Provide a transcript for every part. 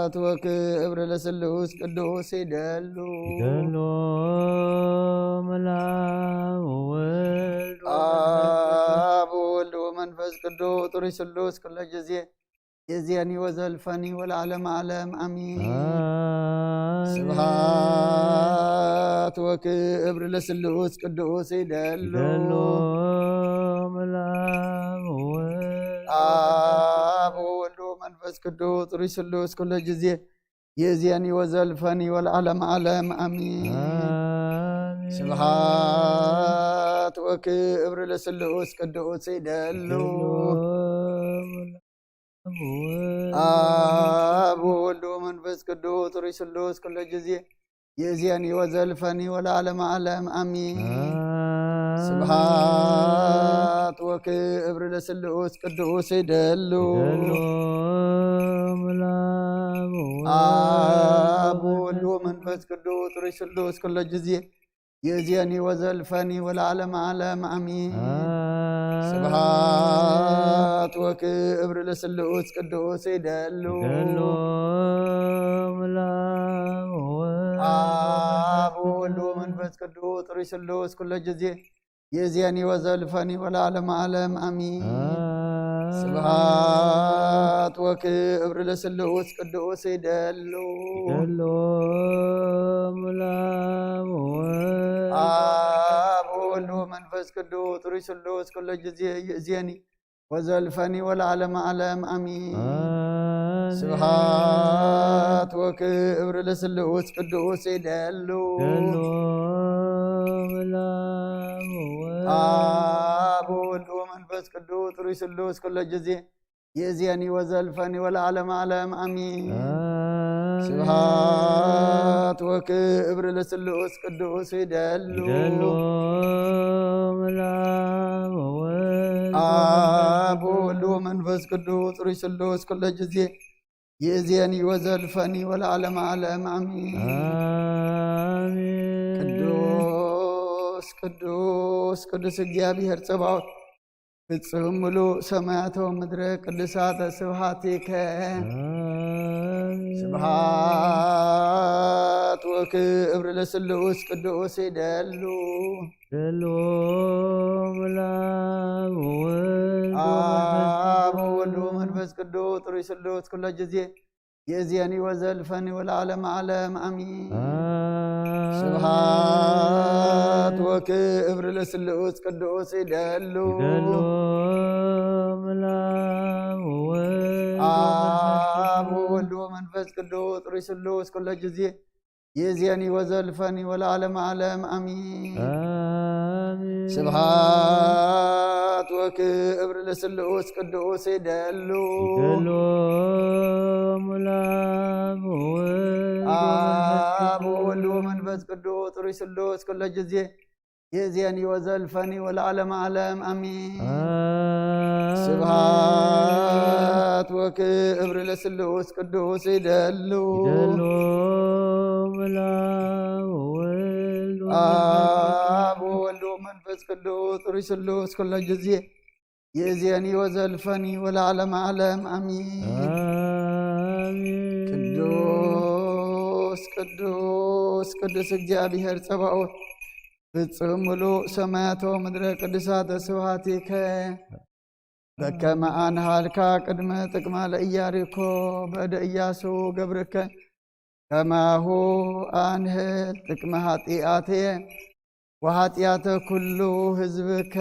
ወክብር ለስሉስ ቅዱስ ይደሉ ይደሎ መላው ወልድ አብ ወወልድ ወመንፈስ ቅዱስ ጥሪ ስሉስ ኩለ ጊዜ የዚያኒ ወዘልፈኒ ወለዓለመ ዓለም አሚን። ስብሐት ወክብር ለስሉስ ቅዱስ ይደሉ መላው አብ ወወልድ ወመንፈስ ቅዱስ ጥሪ ስሉስ ኩለ ጊዜ የዚያኒ ወዘልፈኒ ወለዓለመ ዓለም አሚን። ስብሐት ወክብር ለስሉስ ቅዱስ ይደሉ አብ ወወልድ ወመንፈስ ቅዱስ ጥሪ ስሉስ ኩለ ጊዜ የዚያኒ ወዘልፈኒ ወለዓለመ ዓለም አሚን። ስብሐት ወክብር ለስሉስ ቅዱስ ይደሉ አብ ወወልድ ወመንፈስ ቅዱስ ጥሪ ስሉስ ኩለ ጊዜ የዚያኒ ወዘልፈኒ ወለዓለመ ዓለም አሚን። ስብሐት ወክብር ለስሉስ ቅዱስ ይደሉ አብ ወወልድ ወመንፈስ ቅዱስ ጥሪ ስሉስ ኩለ ጊዜ የዚያኒ ወዘልፈኒ ወለዓለመ ዓለም አሚን። ስብሐት ወክብር ለስሉስ ቅዱስ ይደሉ አብ ወወልድ ወመንፈስ ቅዱስ ጥሪ ስሉስ ኩለ ጊዜ የዚያኒ ወዘልፈኒ ወለዓለመ ዓለም አሚን። ስብሐት ወክብር ለስሉስ ቅዱስ ይደሉ አብ ወወልድ ወመንፈስ ቅዱስ ጥሪ ስሉስ ኩለ ጊዜ የዚያኒ ወዘልፈኒ ወለዓለመ ዓለም አሚን። ስብሐት ወክብር ለስሉስ ቅዱስ ይደሉ አብ ወወልድ ወመንፈስ ቅዱስ ጥሪ ስሉስ ኩለ ጊዜ የዚያኒ ወዘልፈኒ ወለዓለመ ዓለም አሚን። ቅዱስ ቅዱስ ቅዱስ እግዚአብሔር ጸባኦት ፍጹም ምሉእ ሰማያተ ወምድረ ቅዱሳተ ስብሐቲከ ስብሐት ወክብር ለስሉስ ቅዱስ ይደሉ አብ ወወልድ ወመንፈስ ቅዱስ ጥሪ ስሉስ ኩለ ጊዜ የዚያኒ ወዘልፈኒ ወለዓለመ ዓለም አሚን። ስብሐት ወክብር ለስሉስ ቅዱስ ይደሉ አብ ወወልድ ወመንፈስ ቅዱስ ጥሪ ስሉስ ኩለ ጊዜ የዚያኒ ወዘልፈኒ ወለዓለመ ዓለም አሚን። ስብሐት ወክብር ለስሉስ ቅዱስ ይደሉ አብ ወወልድ ወመንፈስ ቅዱስ ጥሪ ስሉስ ኩለ ጊዜ የዚያኒ ወዘልፈኒ ወለዓለመ ዓለም አሚን። ስብሐት ወክብር ለስሉስ ቅዱስ ይደሉ አብ ወወልድ ወመንፈስ ቅዱስ ጥሪ ስሉስ ኩለ ጊዜ የዚያኒ ወዘልፈኒ ወለዓለመ ዓለም አሚን። ቅዱስ ቅዱስ ቅዱስ እግዚአብሔር ጸባኦት ፍጹም ምሉእ ሰማያተ ወምድረ ቅዱሳተ ስብሐቲከ በከመ አንሃልካ ቅድመ ጥቅመ ለኢያሪኮ በእደ ኢያሱ ገብርከ ከማሁ አንህል ጥቅመ ኃጢአትየ ወኃጢአተ ኩሉ ሕዝብከ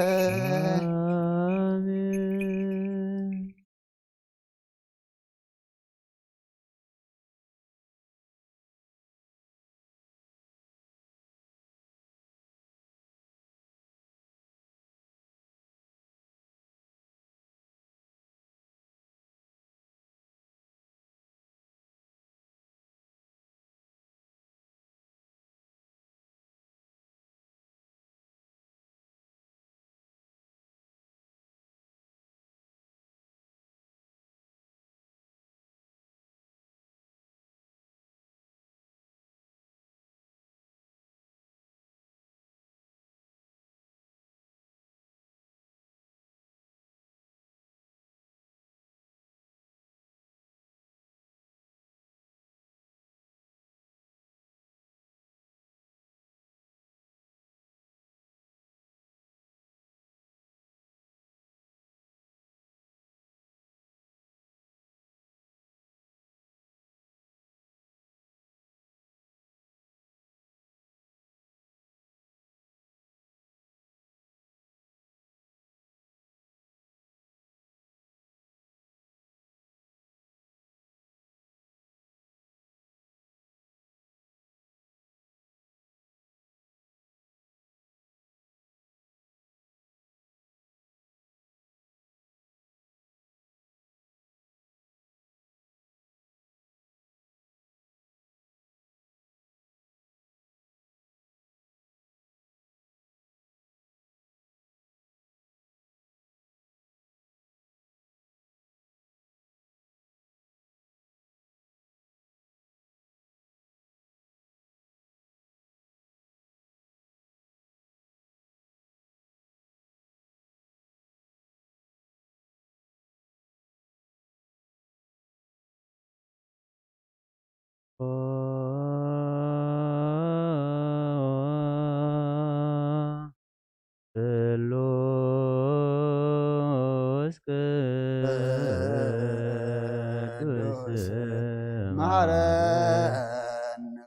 መሐረነ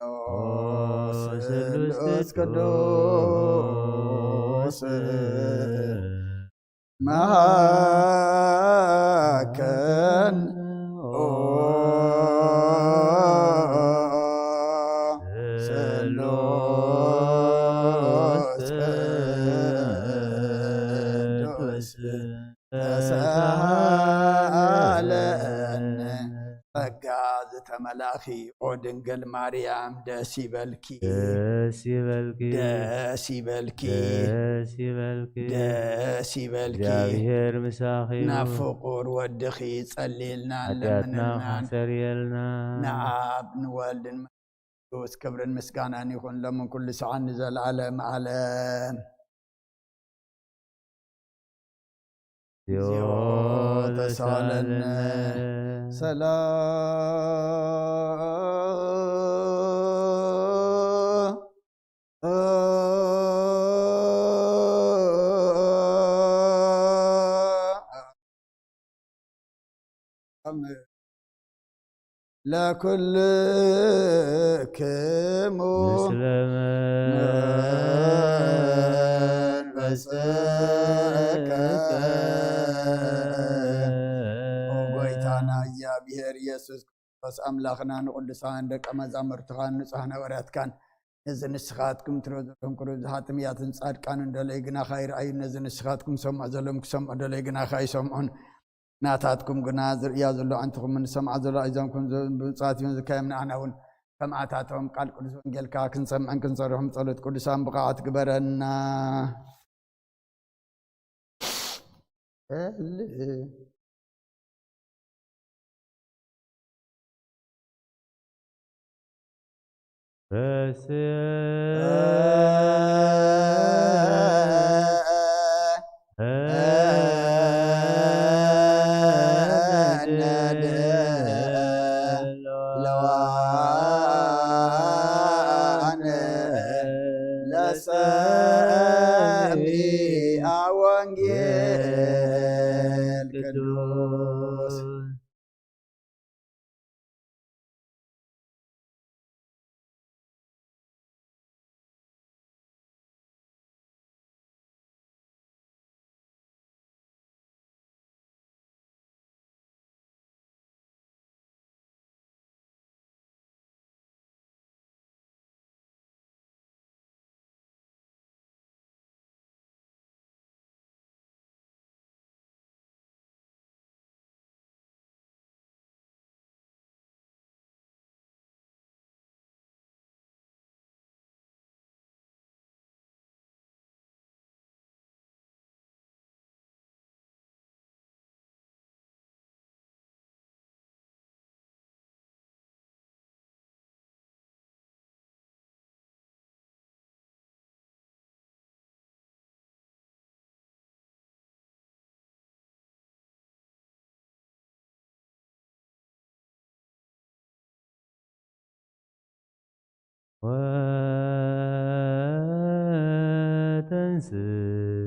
ስሉስ ቅዱስ መሃከን ስሉስ ቅዱስ ተሳሃለነ ጸጋ ዝተመላኺ ኦ ድንግል ማርያም ደስ ይበልኪ ደስ ይበልኪ እግዚአብሔር ምሳኺ ናብ ፍቁር ወድኺ ጸሊልና ለምንናን ሰሪየልና ንአብ ንወልድን መንፈስ ክብርን ምስጋናን ይኹን ለምን ኩሉ ሰዓት ንዘለዓለም ዓለም እግዚኦ ተሳለነ ሰላም ለኩልክሙ ምስለ መንፈስከ ጎይታና እግዚአብሔር ኢየሱስ ክርስቶስ አምላኽና ንቅዱሳን ደቀ መዛሙርትኻን ንጹሐን ሐዋርያትካን ነዚ ንስኻትኩም ትሪኡ ዘለኹም ክሪኡ ዝሓጥም እያትን ጻድቃን እንደለይ ግና ኸይረአዩ ነዚ ንስኻትኩም ሰምዑ ዘለኹም ክሰምዑ እንደለይ ግና ኸይሰምዑን ናታትኩም ግና ዝርያ ዘሎ አንትኩም ንሰምዓ ዘሎ እዛንኩም ብጻት ይሁን ዝካየም ንዓና እውን ከምዓታቶም ቃል ቅዱስ ወንጌልካ ክንሰምዕን ክንሰርሖም ጸሎት ቅዱሳን ብቕዓት ግበረና ለሰሚዐ ወንጌል ቅዱስ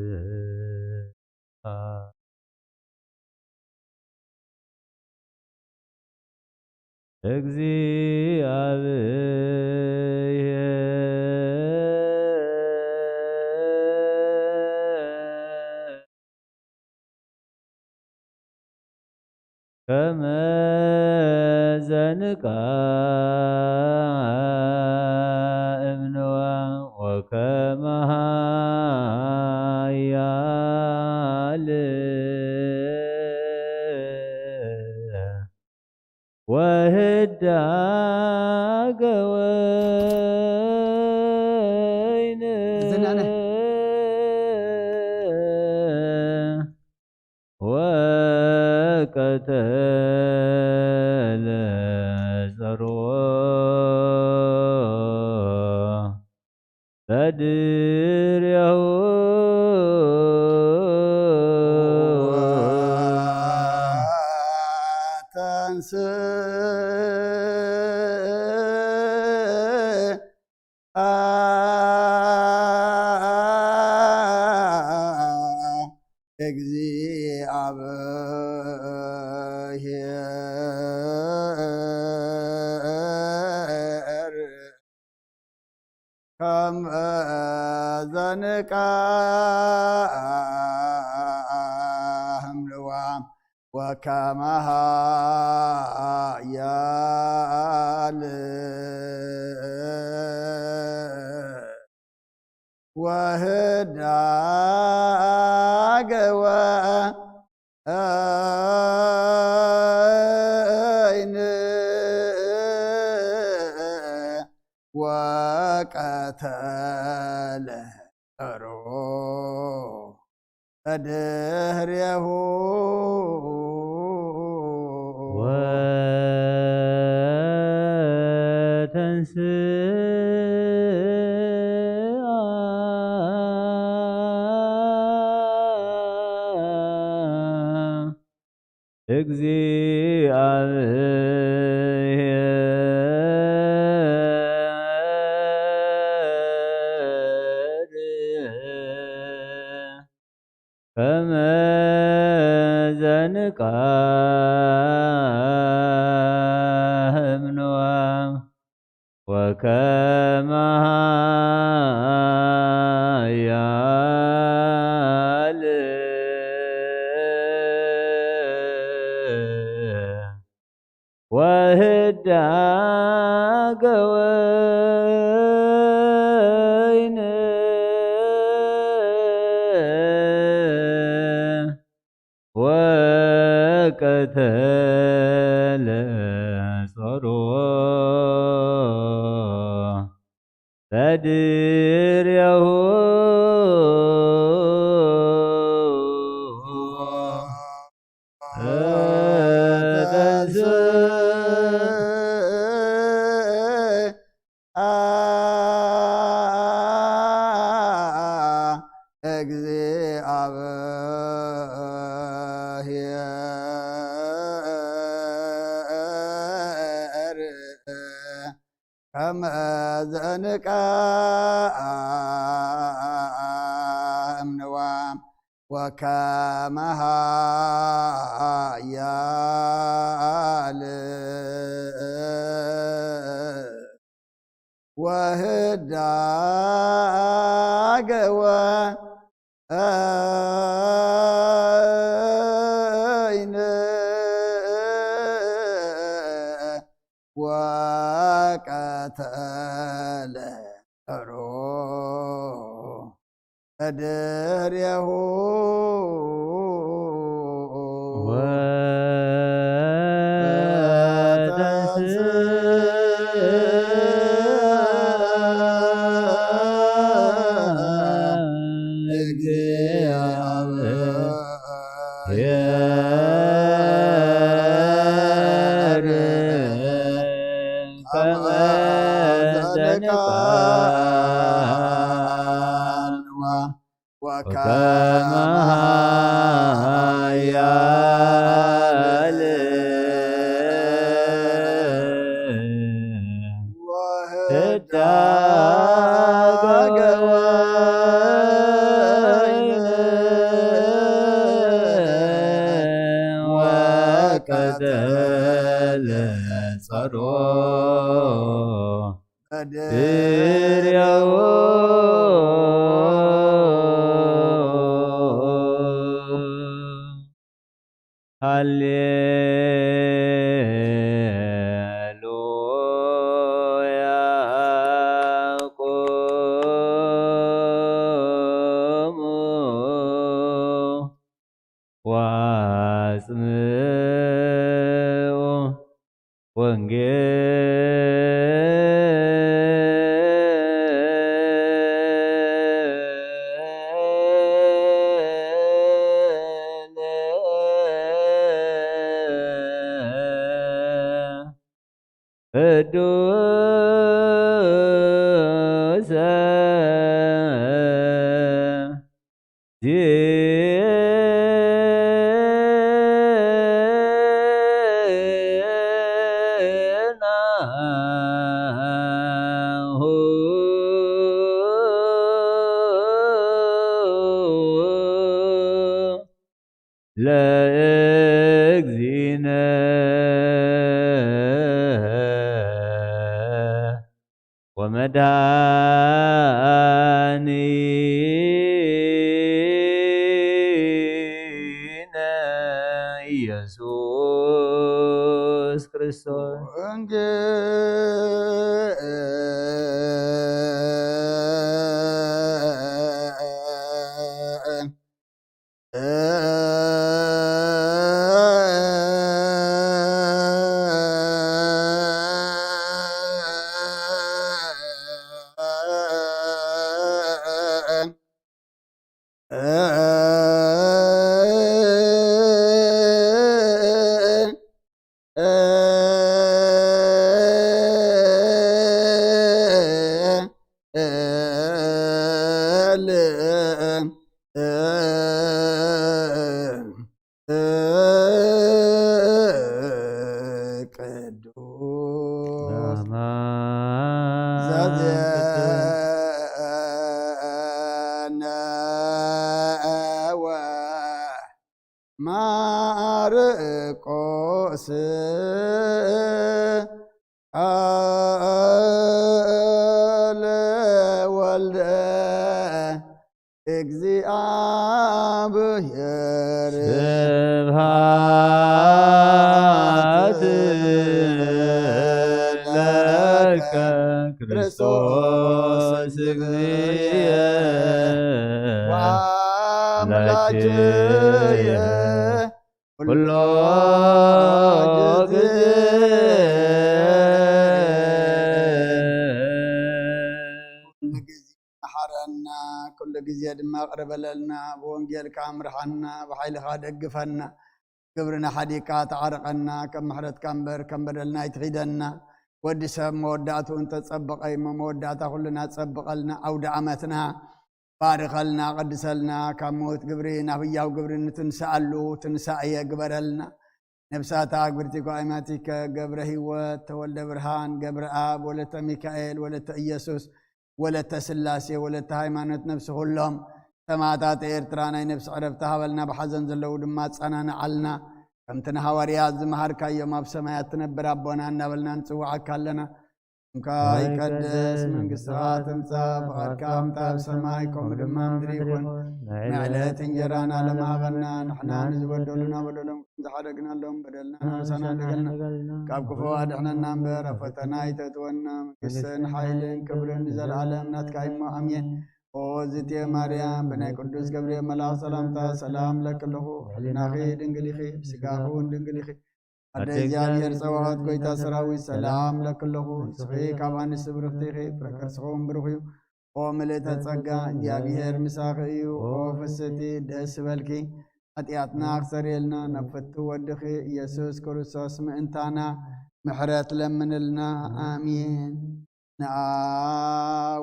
ወተንሥአ እግዚአብሔር ከመ ዘንቃእምንዋ ወከመ ኃያል ወህዳገ ወይን ወቀተለ ጸርዎ በድሬሁ እግዚአብሔር كم زنقا هملوام وكمها يال وهدا قوى أين وقتل روح أدهر كما زنك أمنوام وكمها يال وهدا قوى أين وقتل روح أدر መድኃኒነ ኢየሱስ ክርስቶስ ማርቆስ ለወልደ እግዚአብሔር ስብሐት ለከ ክርስቶስ እግዚእ ወአምላክየ ኩሎ ጊዜ መሐረና ኩሉ ጊዜ ድማ ቅርበለልና ብወንጌልካ ምርሓና ብሓይልኻ ደግፈና ግብርና ሓዲካ ተዓርቀና ከም ምሕረትካ እምበር ከም በደልና ይትኺደና ወዲ ሰብ መወዳእቱ እንተፀበቀ እሞ መወዳእታ ኩልና ፀብቀልና ዓውደ ዓመትና ባርኸልና ቀድሰልና ካብ ሞት ግብሪ ናብ ህያው ግብሪ ንትንሳኣሉ ትንሳእየ ግበረልና ነብሳታ ግብርቲኮ ኣይማቲከ ገብረ ህይወት ተወልደ ብርሃን ገብረ አብ ወለተ ሚካኤል ወለተ ኢየሱስ ወለተ ስላሴ ወለተ ሃይማኖት ነብሲ ኩሎም ሰማዕታት ኤርትራ ናይ ነብሲ ዕረፍቲ ሃበልና ብሓዘን ዘለው ድማ ፀናንዓልና ከምቲ ንሃዋርያት ዝመሃርካዮም ኣብ ሰማያት ትነብር ኣቦና እናበልና ንፅዋዓካ ኣለና እንካ ይቀደስ መንግስትኻ ትምጻእ ፍቃድካ ኣብ ሰማይ ከምኡ ድማ ምድሪ ይኹን ንዕለት እንጀራና ለማሃበና ንሕና ንዝበደሉና በደሎም ዝሓደግናሎም በደልና ንመሳና ደገልና ካብ ክፉ ኣድሕነና እምበር ኣብ ፈተና ይተእትወና መንግስትን ሓይልን ክብርን ንዘለዓለም ናትካ እሞ ኣሜን ኦ እግዝእትየ ማርያም ብናይ ቅዱስ ገብርኤል መልኣክ ሰላምታ ሰላም ለክለኹ ሕሊናኺ ድንግል ኢኺ ብስጋኹ ድንግል ኢኺ ኣደ እግዚአብሔር ፀባዖት ጎይታ ሰራዊት ሰላም ለክለኹ ንስኺ ካብ ኣንስቲ ብርክቲ ኢኺ ፍረ ከርስኹም ብሩኽ እዩ ኦ ምልእተ ጸጋ እግዚአብሔር ምሳኺ እዩ ኦ ፍስቲ ደስ በልኪ ኃጢአትና ክሰርየልና ናብ ፍቱ ወድኺ ኢየሱስ ክርስቶስ ምእንታና ምሕረት ለምንልና አሚን ንአ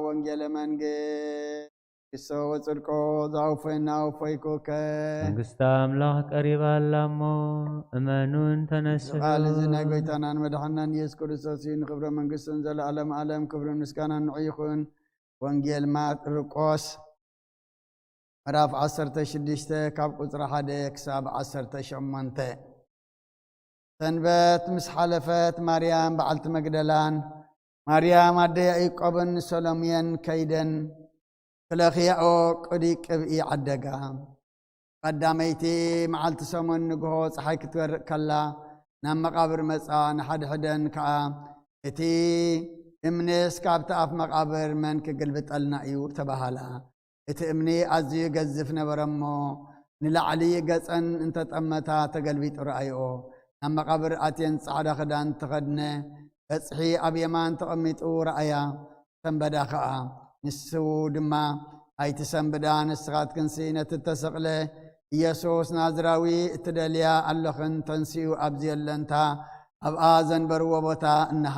ወንጌለ መንግስት እሶ ወጽድቆ ዛውፈና ወፈይኮከ መንግስት አምላክ ቀሪባላሞ እመኑን ተነስሑ ቃል ዝናይ ጎይታናን መድኃናን ኢየሱስ ክርስቶስ ንክብረ መንግስትን ዘለዓለም ዓለም ክብርን ምስጋናን ንዑይኹን ወንጌል ማርቆስ ምዕራፍ 16 ካብ ቁፅሪ 1 ክሳብ 18 ሰንበት ምስ ሓለፈት ማርያም በዓልቲ መግደላን ማርያም ኣደ ያዕቆብን ሰሎሜን ከይደን ክለኽያኦ ቅዲ ቅብኢ ዓደጋ ቀዳመይቲ መዓልቲ ሰሙን ንግሆ ፀሓይ ክትበርቕ ከላ ናብ መቃብር መፃ ንሓድሕደን ከዓ እቲ እምኒስ ካብቲ ኣፍ መቃብር መን ክግልብጠልና እዩ ተባሃላ እቲ እምኒ ኣዝዩ ገዝፍ ነበረ እሞ ንላዕሊ ገፀን እንተጠመታ ተገልቢጡ ረኣይኦ ናብ መቃብር ኣትየን ፃዕዳ ክዳን ተኸድነ በፅሒ ኣብ የማን ተቐሚጡ ረኣያ ሰንበዳ ከዓ ንሱ ድማ ኣይትሰንብዳ ንስኻትክንሲ ነቲ ተሰቕለ ኢየሱስ ናዝራዊ እትደልያ ኣለኽን ተንስኡ ኣብዝየለንታ ኣብኣ ዘንበርዎ ቦታ እንሃ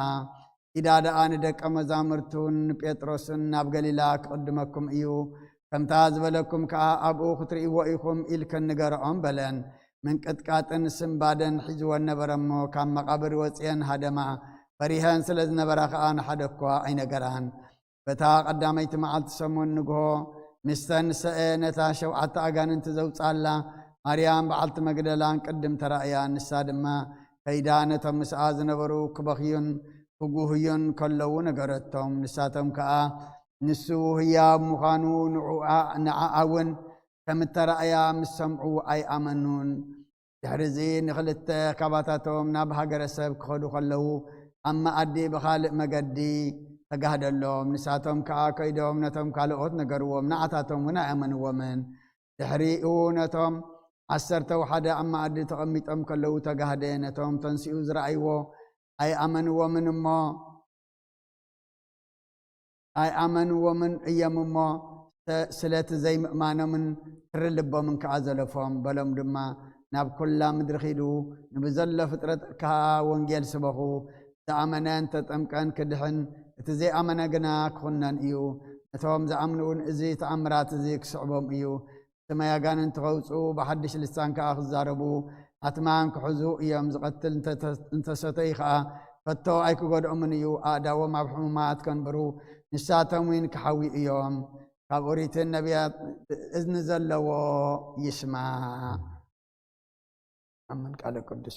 ኢዳ ደኣ ንደቀ መዛሙርቱን ጴጥሮስን ናብ ገሊላ ክቅድመኩም እዩ ከምታ ዝበለኩም ከዓ ኣብኡ ክትርእይዎ ኢኹም ኢልክን ንገርዖም በለን ምንቅጥቃጥን ስምባደን ሒዝወን ነበረ እሞ ካብ መቃብር ወፅየን ሃደማ ፈሪሀን ስለ ዝነበራ ከዓ ንሓደ እኳ ኣይነገራን በታ ቀዳመይቲ መዓልቲ ሰሙን ንግሆ ምስተን ሰአ ነታ 7 ኣጋንንቲ ዘውፃላ ማርያም በዓልቲ መግደላን ቅድም ተራእያ ንሳ ድማ ከይዳ ነቶም ምስኣ ዝነበሩ ክበኽዩን ፍጉህዮን ከለዉ ነገረቶም ንሳቶም ከዓ ንሱ ህያብ ምዃኑ ንዓውን ከም እተረእያ ምስ ሰምዑ ኣይኣመኑን ድሕሪዚ ንኽልተ ካባታቶም ናብ ሃገረ ሰብ ክኸዱ ከለዉ ኣብ መኣዲ ብኻልእ መገዲ ተጋህደሎም ንሳቶም ከዓ ከይዶም ነቶም ካልኦት ነገርዎም ንዓታቶም እውን ኣይኣመንዎምን ድሕሪኡ ነቶም 11 ኣብ መኣዲ ተቐሚጦም ከለዉ ተጋህደ ነቶም ተንሲኡ ዝረኣይዎ ኣይኣመንዎምን እዮም እሞ ስለቲ ዘይምእማኖምን ትርልቦምን ከዓ ዘለፎም በሎም ድማ ናብ ኩላ ምድሪ ኺዱ ንብዘሎ ፍጥረት ከዓ ወንጌል ስበኹ ዝኣመነን ተጠምቀን ክድሕን እቲ ዘይኣመነ ግና ክኹነን እዩ ነቶም ዝኣምኑውን እዚ ተኣምራት እዚ ክስዕቦም እዩ ተመያጋንን ተኸውፁ ብሓድሽ ልሳን ከዓ ክዛረቡ ኣትማን ክሕዙ እዮም ዝቐትል እንተሰተይ ከዓ ከቶ ኣይክጎድኦምን እዩ ኣእዳዎም ኣብ ሕሙማት ከንብሩ ንሳቶም ውን ክሓዊ እዮም ካብ ኦሪትን ነቢያት እዝኒ ዘለዎ ይስማዕ ኣመን ቃለ ቅዱስ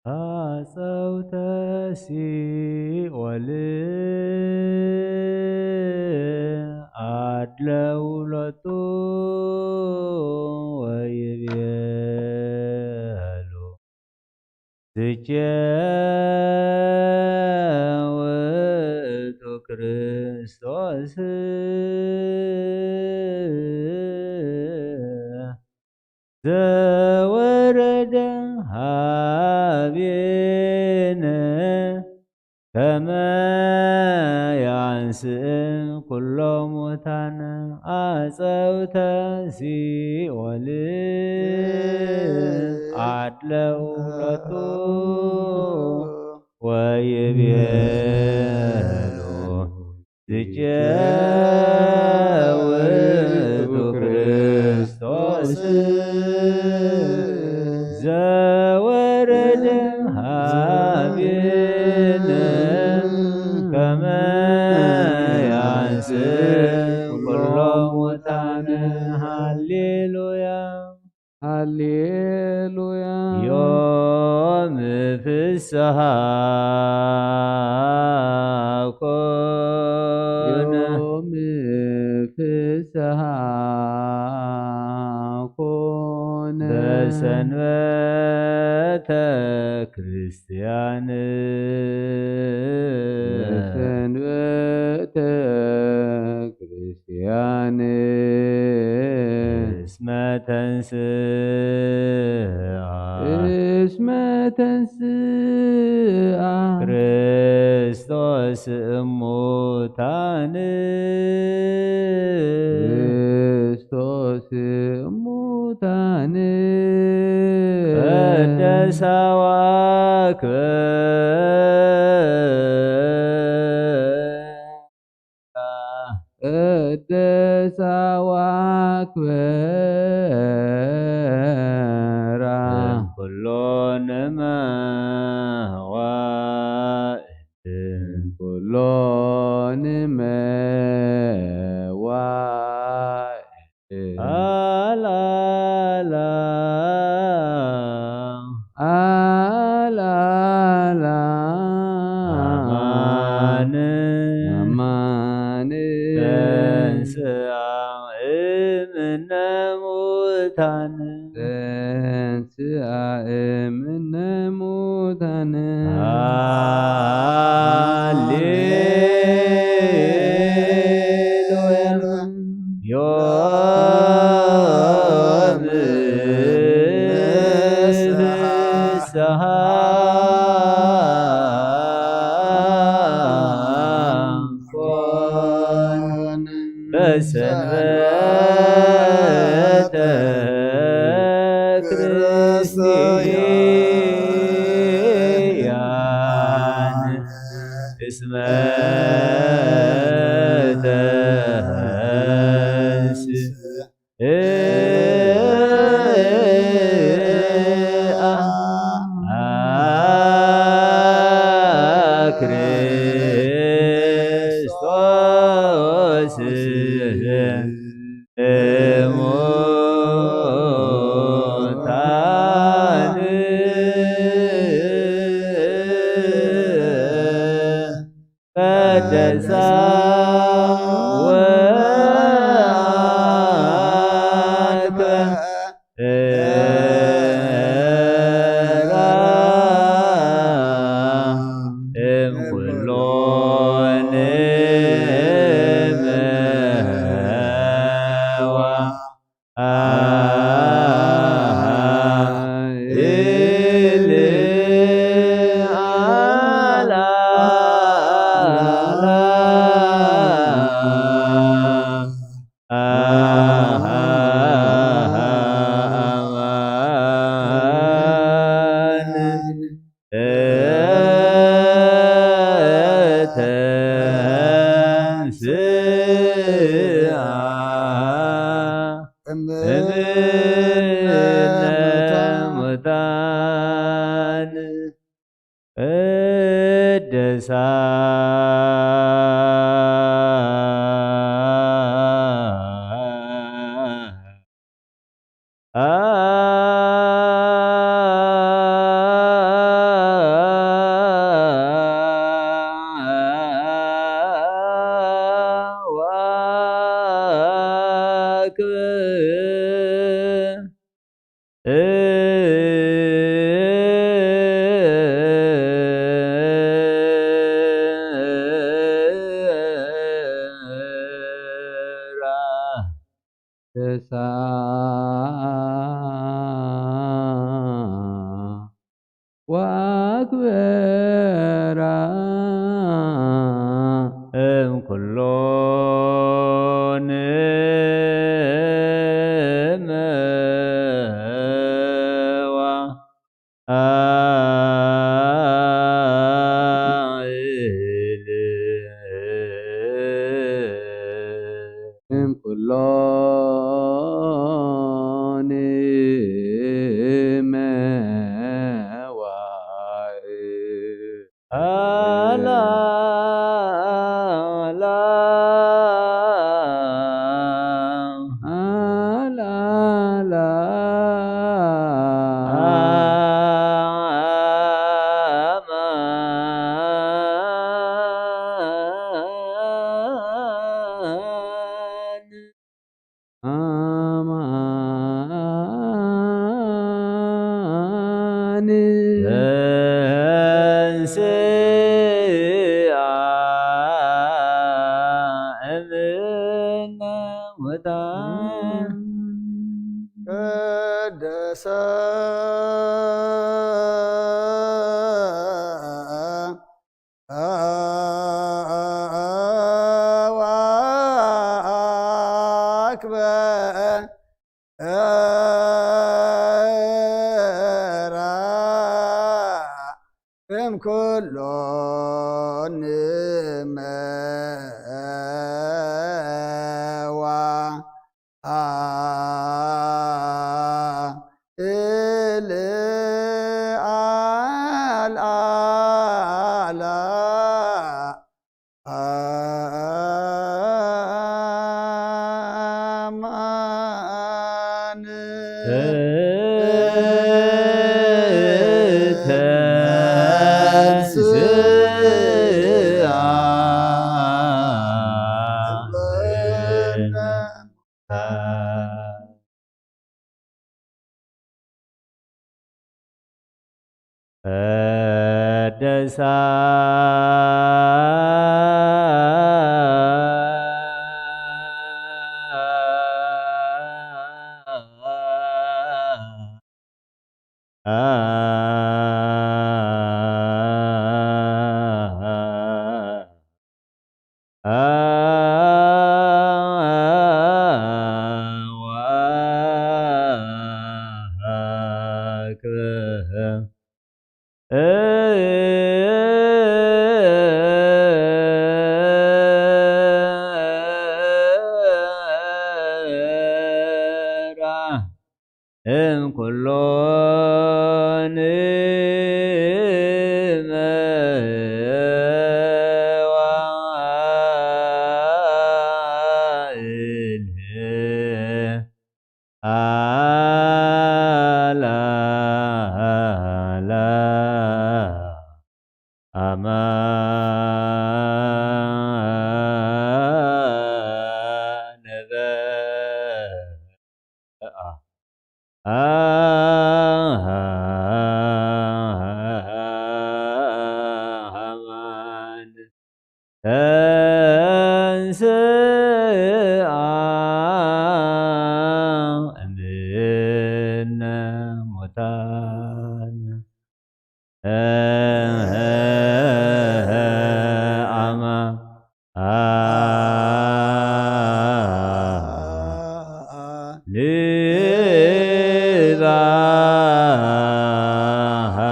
አፀውተ ሲኦል አድለው ሎቱ ወይቤሉ ዝቼ ውእቱ ክርስቶስ ዘወረደ ሀቤነ ከመ ያንስእ ኩሎ ሙታነ አፀውተ ሲኦል አድለው ሎቱ ወይቤሉ ዝቼ ውእቱ ክርስቶስ ዘወረደ ሀቤነ ከመ ያንስእ ኩሎ ሙታነ ሃሌሉያ ሃሌሉያ ዮም ፍስሓ ኮነ ዮም ፍስሓ ኮነ በሰንበተ ክርስቲያን በሰንበተ ክርስቲያን እስመ ተንሥአ ክርስቶስ እሙታን ክርስቶስ እሙታን ቀደሳ ወአክበራ ኩሎን መዋዕል አላላ አማን ተንሥአ እምነ ሙታን ሃሌሉያ ዮም ፍስሓ ኮነ በሰንበተ ክርስቲያን እስመ ክርስቶስ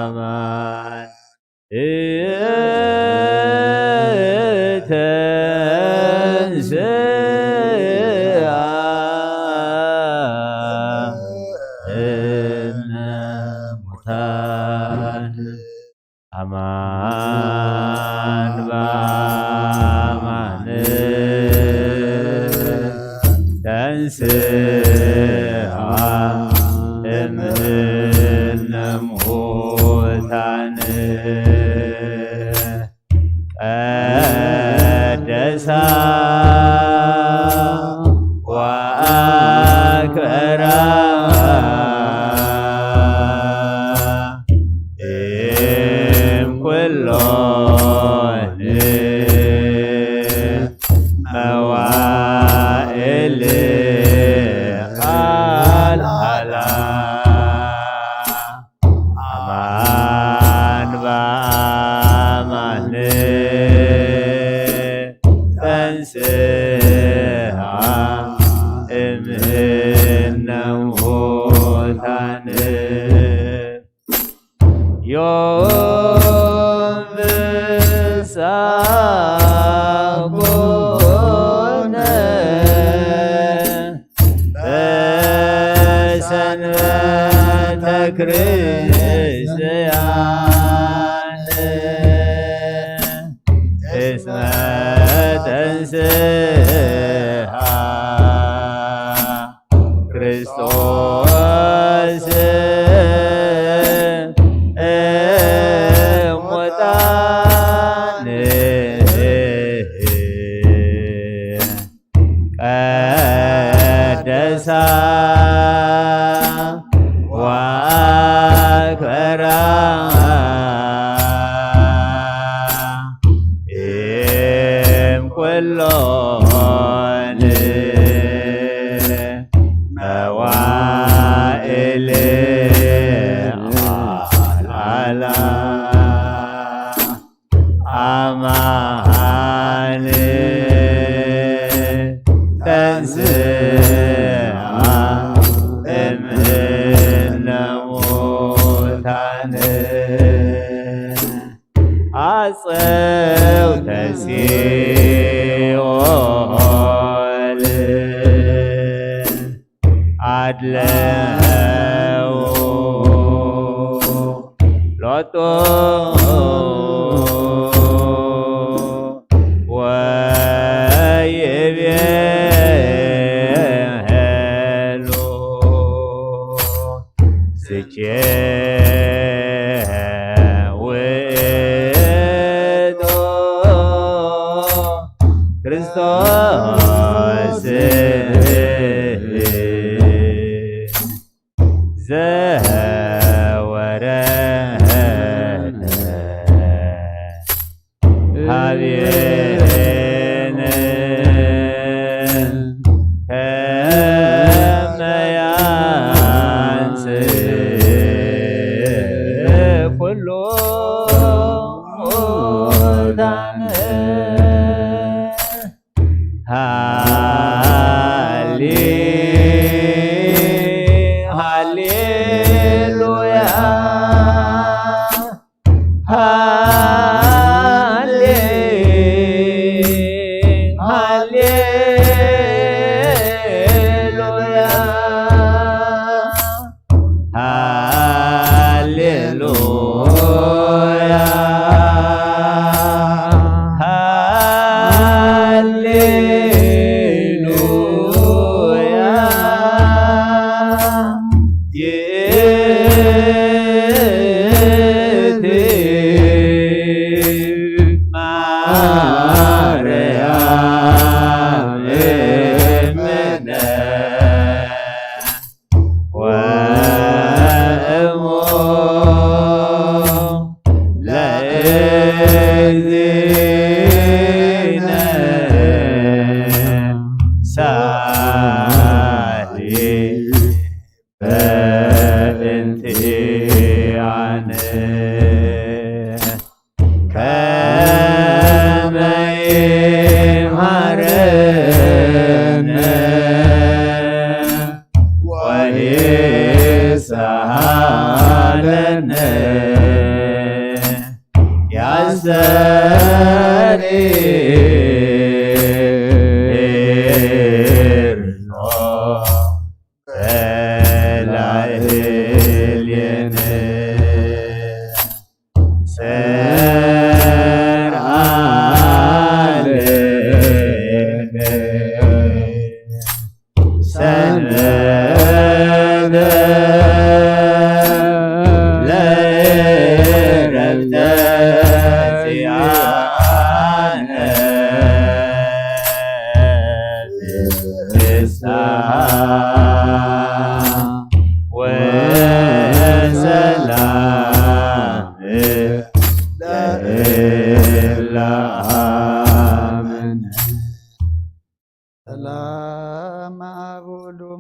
ልባሃማን ተንሥአ እሙታን አማን በአማን ተንሥአ እምነ ሙታን ቀደሳ ወአክበራ እምኩሎን መዋዕል አልዓላ አማን በአማን ተንሥአ እምነ ሙታን ዮም ፍስሐ ኮነ በሰንበተ ክርስቲያን እስመ ተንሥአ ክርስቶስ እሙታን ቀደሳ ወአክበራ እምኩሎን መዋዕል አልዓላ አማን ተንሥአ እምነ ሙታን አጽውዕተ ሲኦል አድለው ሎቶ ወይቤሉ ዝቼ ውእቱ ክርስቶስ ዘወረደ ሀቤነ ከመ ያንሥእ ኩሉ ሙታን ሃሌሉያ ሃሌሉያ ሃሌሉያ ሃሌሉያ ይእቲ ማርያም እምነ ወእሙ ለእግዚእነ ሳሊ በእንቲአነ ከመ ይምሃረነ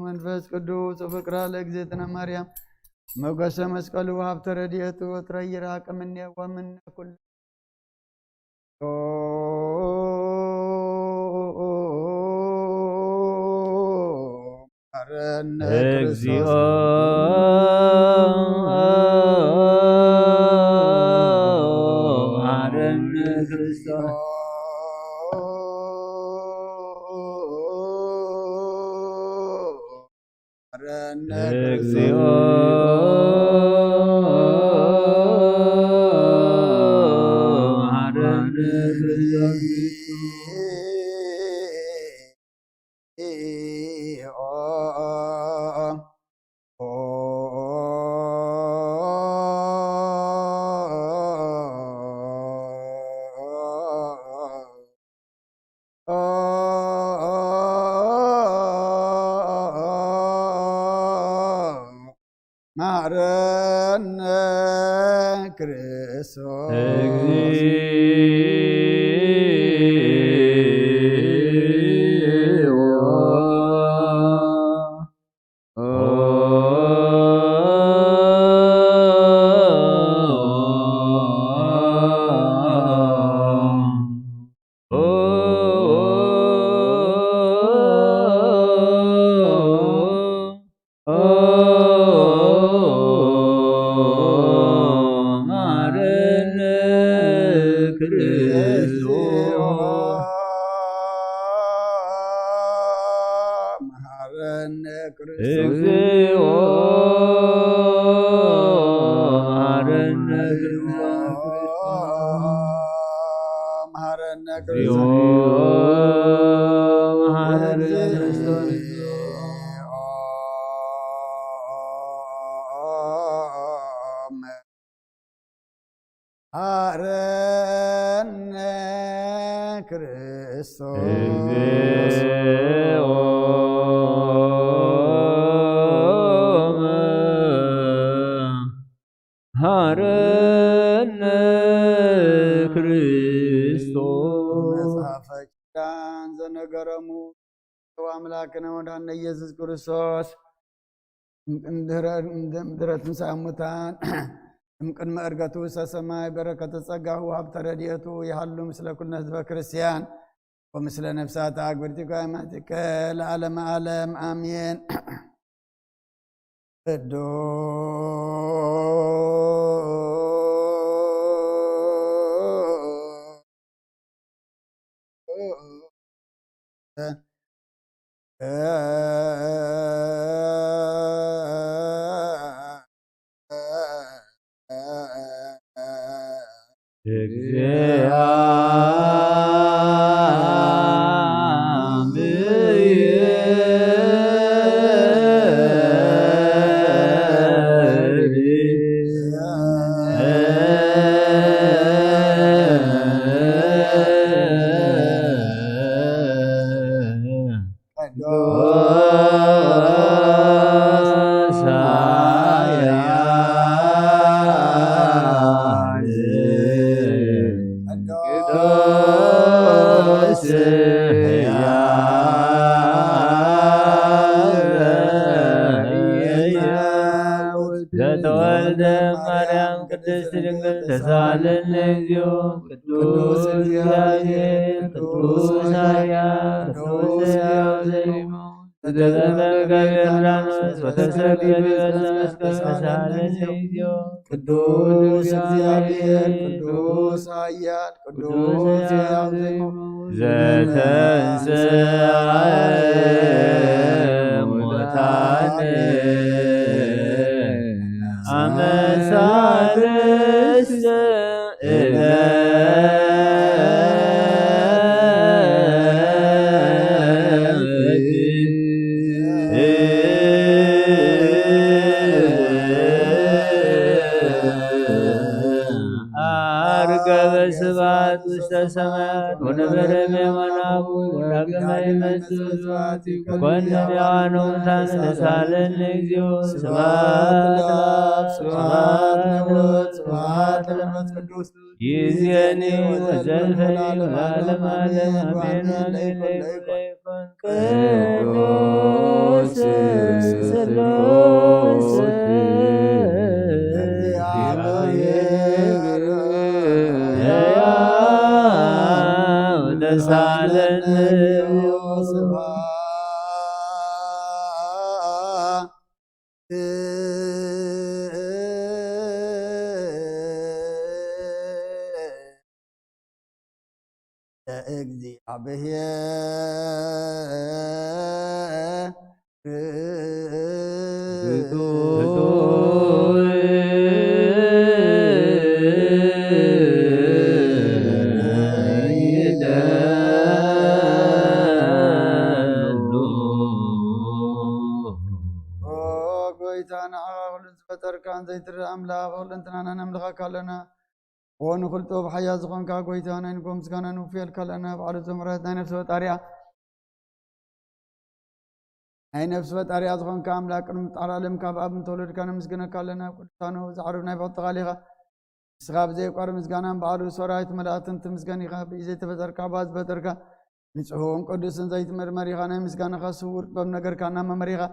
መንፈስ ቅዱስ ፍቅራ ለእግዝእትነ ማርያም ሞገሰ መስቀሉ ሀብተ ረድኤቱ ወትረይራ ቅምኔ ወምነ ኩል እግዚኦ መሐረነ ክርስቶስ እግዚኦ መሐረነ ክርስቶስ መሐረነ ክርስቶስ መሐረነ ክርስቶስ መሐረነ ክርስቶስ መጽሐፈ ኪዳን ዘነገረሙ አምላክነ ወዳነ ኢየሱስ ክርስቶስ እምድኅረ ትንሣኤ እሙታን እምቅድመ ዕርገቱ ውስተ ሰማይ በረከተ ጸጋሁ ሀብተ ረድኤቱ ይሃሉ ምስለ ኩልነ ህዝበ ክርስቲያን ወምስለ ነፍሳት አግብርቲከ ሃይማኖቲከ ለዓለመ ዓለም አሜን። ዘተወልደ ማርያም ቅድስት ድንግል ተሳሃለነ እግዚኦ ቅዱስ እግዚአብሔር ቅዱስ ኃያል ቅዱስ ሕያው ዘኢይሞት ዘተጠመቀ በዮርዳኖስ ወተሰቅለ በዕፀ መስቀል ተሳሃለነ እግዚኦ ቅዱስ እግዚአብሔር ቅዱስ ኃያል ቅዱስ ሕያው ዘኢይሞት ዘተንሥአ እሙታን አመ ሣልስተ ዐርገ በስብሐት ውስተ ሰማያት ወነበረ በየማናሁ ዳግመ ይመጽእ ኮነ ሕያዋነ ወሙታነ ተሳሃለነ እግዚኦ ስብሐት ለአብ ስብሐት ለወልድ ስብሐት ለመንፈስ ቅዱስ ይእዜኒ ወዘልፈኒ ወለዓለመ ዓለም አሜን። ቅዱስ ስሉስ እግዚአብሔር ሕያው ተሳለነ ونخلط بحياة زخون كا قويتانا نقوم سكانا نوفيل كالنا بعد زمرات ناي نفس وطاريا ناي نفس وطاريا زخون كا أملاك المتعالى لم كاب أب متولد كان مسكنا كالنا كلتانو زعرنا يبط غاليغا سغاب زي قار مسكانا بعد سورايت ملاتن تمسكاني غاب إزي تفتر كاباز بتركا نسحوهم قدسن زيت مرمريغا ناي مسكانا خاسور بمنقر كانا ممريغا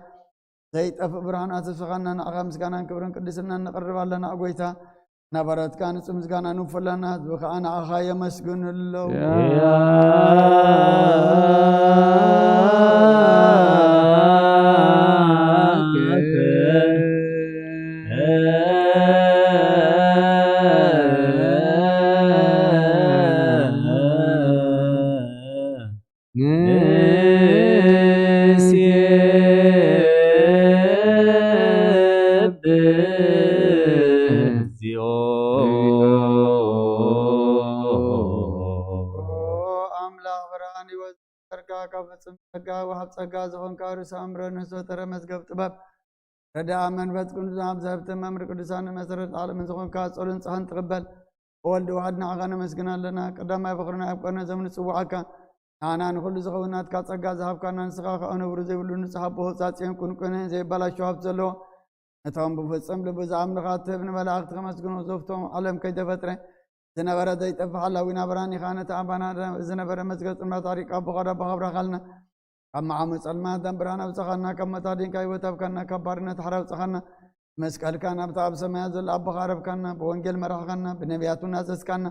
زيت أف برهان آسف سخانا نعغا مسكانا كبرن قدسنا نقرب لنا أقويتا نبرت كانت مسكانا نوفلنا وكأنا أخايا مسكن الله ጸጋ ዘሆን ካርስ አምረን ሶተረ መስገብ ጥበብ ረዳ መንፈስ ቅዱስ አብዛብተ መምር ቅዱሳን መሰረት ዓለም ዘሆን ካጾልን ጻን ተቀበል ወልድ ዋህድና አጋነ መስግናለና ቀዳማይ ፍቅርና ያቆነ ዘመን ጽዋዓካ አናን ሁሉ ዘኸውናት ካጸጋ ዘሃብካና ንስኻ ከአነ ብሩ ዘይብሉ ንጽሐቦ ጻጽን ቁንቁን ዘይባላችሁ ሀብት ዘሎ ነታም በፈጸም ለበዛ አምልኻት ብን መላእክት ከመስግኑ ዘፍቶም ዓለም ከይተፈጥረ ዝነበረ ዘይጠፋ ሓላዊና ብርሃን ይኻነት አባና ዝነበረ መስገብ ጽምራ ታሪክ አቦ ኸዳ በኸብራ ኻልና أما عم سلمان دمبرانا وسخنا كم تادين كاي وتبكنا كبارنا تحرب سخنا مسكال كان أبتاب سماء زل أب خارب كنا بونجل مرحنا بنبياتنا زسكنا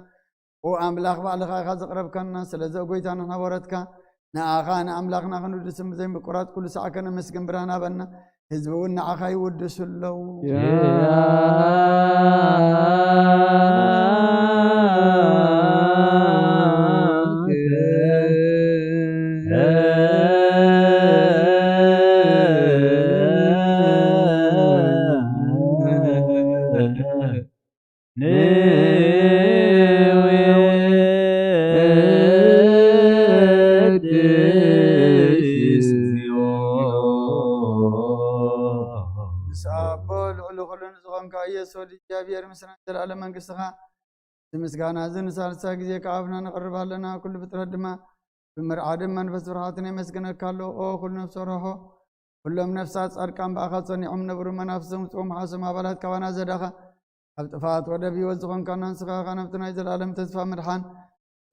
وأملاخ بالخا خزق رب كنا سلزق قويتنا نورتك نأخانا أملاخنا خنو جسم زي بقرات كل ساعة كنا مسكن برانا بنا حزبونا أخاي ودس اللو እግዚአብሔር ምስጋና ዘላለም መንግሥትኻ ምስጋና ዝንሳልሳ ጊዜ ከአብና ነቀርባለና ኩሉ ፍጥረት ድማ ብምርዓድም መንፈስ ብርሃትን የመስገነካሎ ኦ ኩሉ ነፍስ ረሆ ኩሎም ነፍሳት ጻድቃን በአኻ ጸኒዖም ነብሩ መናፍስም ጾም ሓስም አባላት ካባና ዘዳኻ ኣብ ጥፋት ወደ ቢወት ዝኾንካና ንስኻ ነብቲ ናይ ዘላለም ተስፋ ምድሓን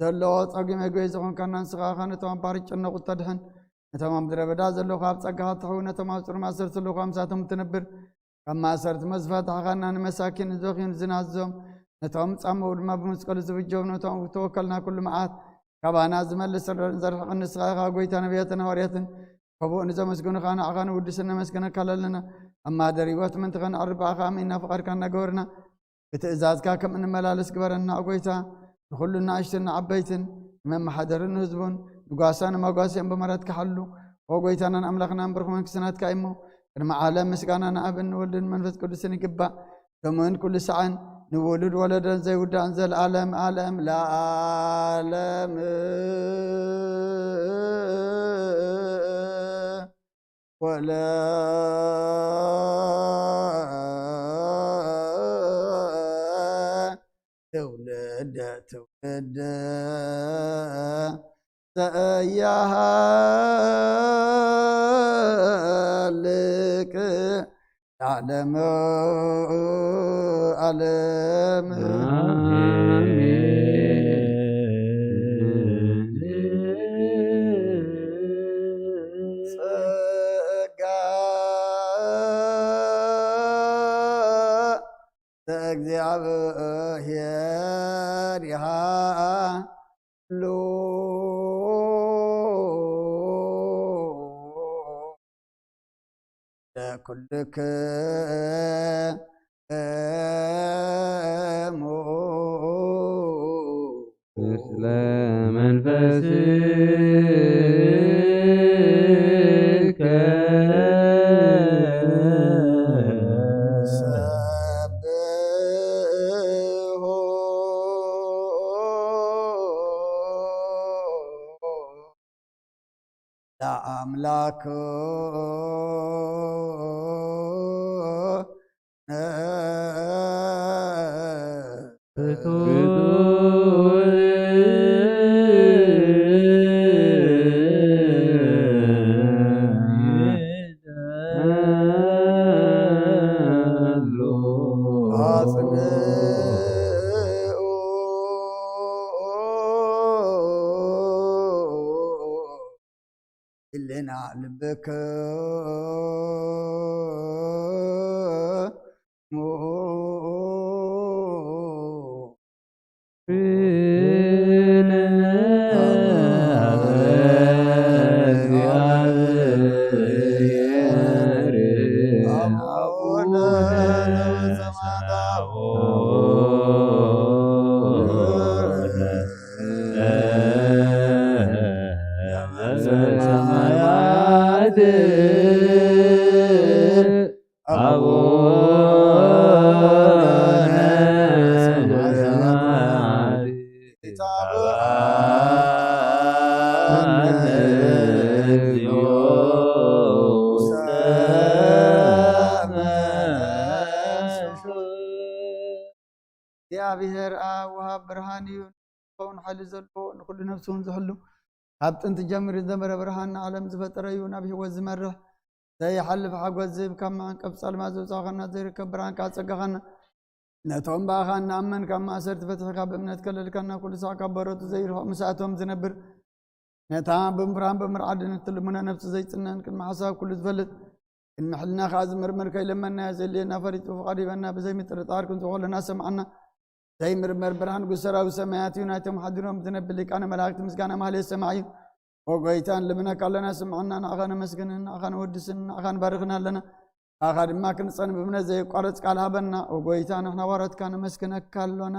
ዘለዎ ጸጊመ ጎይ ዝኾንካና ንስኻ ነቶም ባር ጭነቁ ተድሕን ነቶም ኣብ ምድረ በዳ ዘለኹ ኣብ ጸጋኻ ትሕው ነቶም ኣብ ጽሩም ኣሰር ዘለኹ ኣምሳቶም ትነብር كما صرت مزفات حقنا المساكين زوخين زنازهم نتوم صامو دما بمسقل زبجو نتوم توكلنا كل معات كبانا زمل زرح النسخه غويتا نبياتنا ورياتن فبو نزا مسكن خان اغان ودسنا مسكن كللنا اما دريوت من تغن اربع خامنا فقر كان غورنا بتئزاز كم ان ملالس غبرنا غويتا كلنا اشتنا عبيتن من محضرن حزبون غاسان مغاسين بمرات كحلو وغويتنا املخنا برخمن كسنات كايمو كما عالم مسكانا نابن ولدن منفس قدسن يقبا كمان كل ساعة نولد ولدا زي ودا انزل عالم عالم لا عالم ولا تولد سأيها لك أعلم أعلم እግዚአብሔር ያሉ ለኩልክሙ ምስለ መንፈስከ ሰብሖ ለአምላክ إلنا لبك እግዚአብሔር አብ ወሃብ ብርሃን እዩ ንኸውን ሓይሊ ዘለዎ ንኩሉ ነፍሲ እውን ዝሕሉ ካብ ጥንቲ ጀሚሩ ዝነበረ ብርሃን ንዓለም ዝፈጠረ እዩ ናብ ሂወት ዝመርሕ ዘይሓልፍ ሓጎስ ዝህብ ካብ ማዕንቀብ ጸልማት ዘውፃእኸና ዘይርከብ ብርሃን ካብ ፀጋኸና ነቶም ባእኻ ንኣመን ካብ ማእሰርቲ ፈትሕካ ብእምነት ከለልካና ኩሉ ሳዕ ካብ በረቱ ዘይርሕቕ ምስኣቶም ዝነብር ነታ ብምፍራን ብምርዓድን እትልሙነ ነፍሲ ዘይፅነን ቅድሚ ሓሳብ ኩሉ ዝፈልጥ ቅድሚ ሕልና ከዓ ዝምርምር ከይለመና ዘልየና ፈሪጡ ፍቓድ ይበና ብዘይ ምጥርጣር ክንዝኾለና ሰምዓና ዘይምርመር ብርሃን ጉሰራዊ ሰማያት እዩ ናይቶም ሓዲሮም ዝነብል ሊቃነ መላእክቲ ምስጋና ማህሌት ሰማዕ እዩ ወጎይታን ልምነካ ኣለና ስምዓና ንኣኻ ነመስግንን ንኣኻ ነወድስን ንኣኻ ንባርኽና ኣለና ኣኻ ድማ ክንፀን ብእምነት ዘይቋረፅ ቃል ሃበና ወጎይታ ንሕና ዋረትካ ነመስግነካ ኣሎና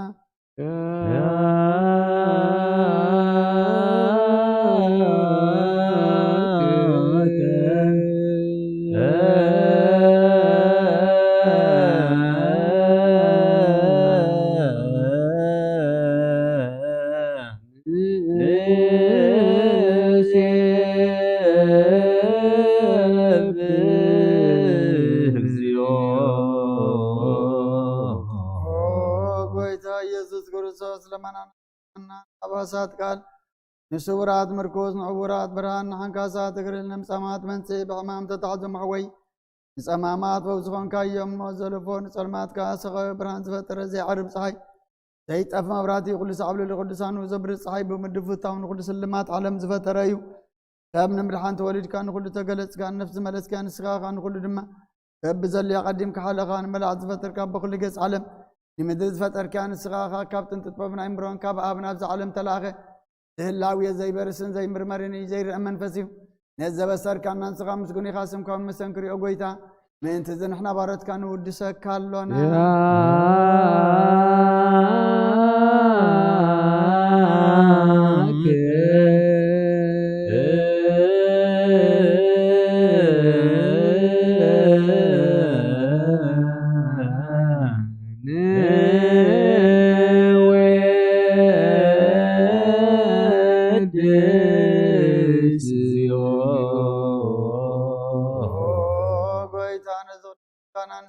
አባሳት ቃል ንስውራት ምርኮዝ ንዕውራት ብርሃን ንሓንካሳት እግርል ንምፀማት መንፅእ ብሕማም ተታሕዞ ማሕወይ ንፀማማት በብዝኾንካዮም ሞት ዘለፎ ንፀልማትካ ሰኸበ ብርሃን ዝፈጠረ ዘይዓርብ ፀሓይ ዘይጠፍ መብራህቲ ኩሉ ሰዓብሉ ለቅዱሳኑ ዘብርህ ፀሓይ ብምድፍታው ንኩሉ ስልማት ዓለም ዝፈጠረ እዩ ካብ ንምድሓን ተወሊድካ ንኩሉ ተገለፅካ ነፍሲ መለስካ ንስኻኻ ንኩሉ ድማ በቢ ዘልያ ቀዲምካ ሓለኻ ንመላእክት ዝፈጠርካ በኩሉ ገፅ ዓለም ንምድሪ ዝፈጠርካ ንስኻኻ ካብ ጥንቲ ጥበብን ኣእምሮን ካብ ኣብ ናብዚ ዓለም ተላኸ ዝህላውየ ዘይበርስን ዘይምርመርን እዩ ዘይርአ መንፈስ እዩ ነዘበሰርካና ንስኻ ምስጉን ኢኻ ስምካውን መሰንክሪኦ ጎይታ ምእንቲ ዝንሕና ባረትካ ንውድሰካ ኣሎና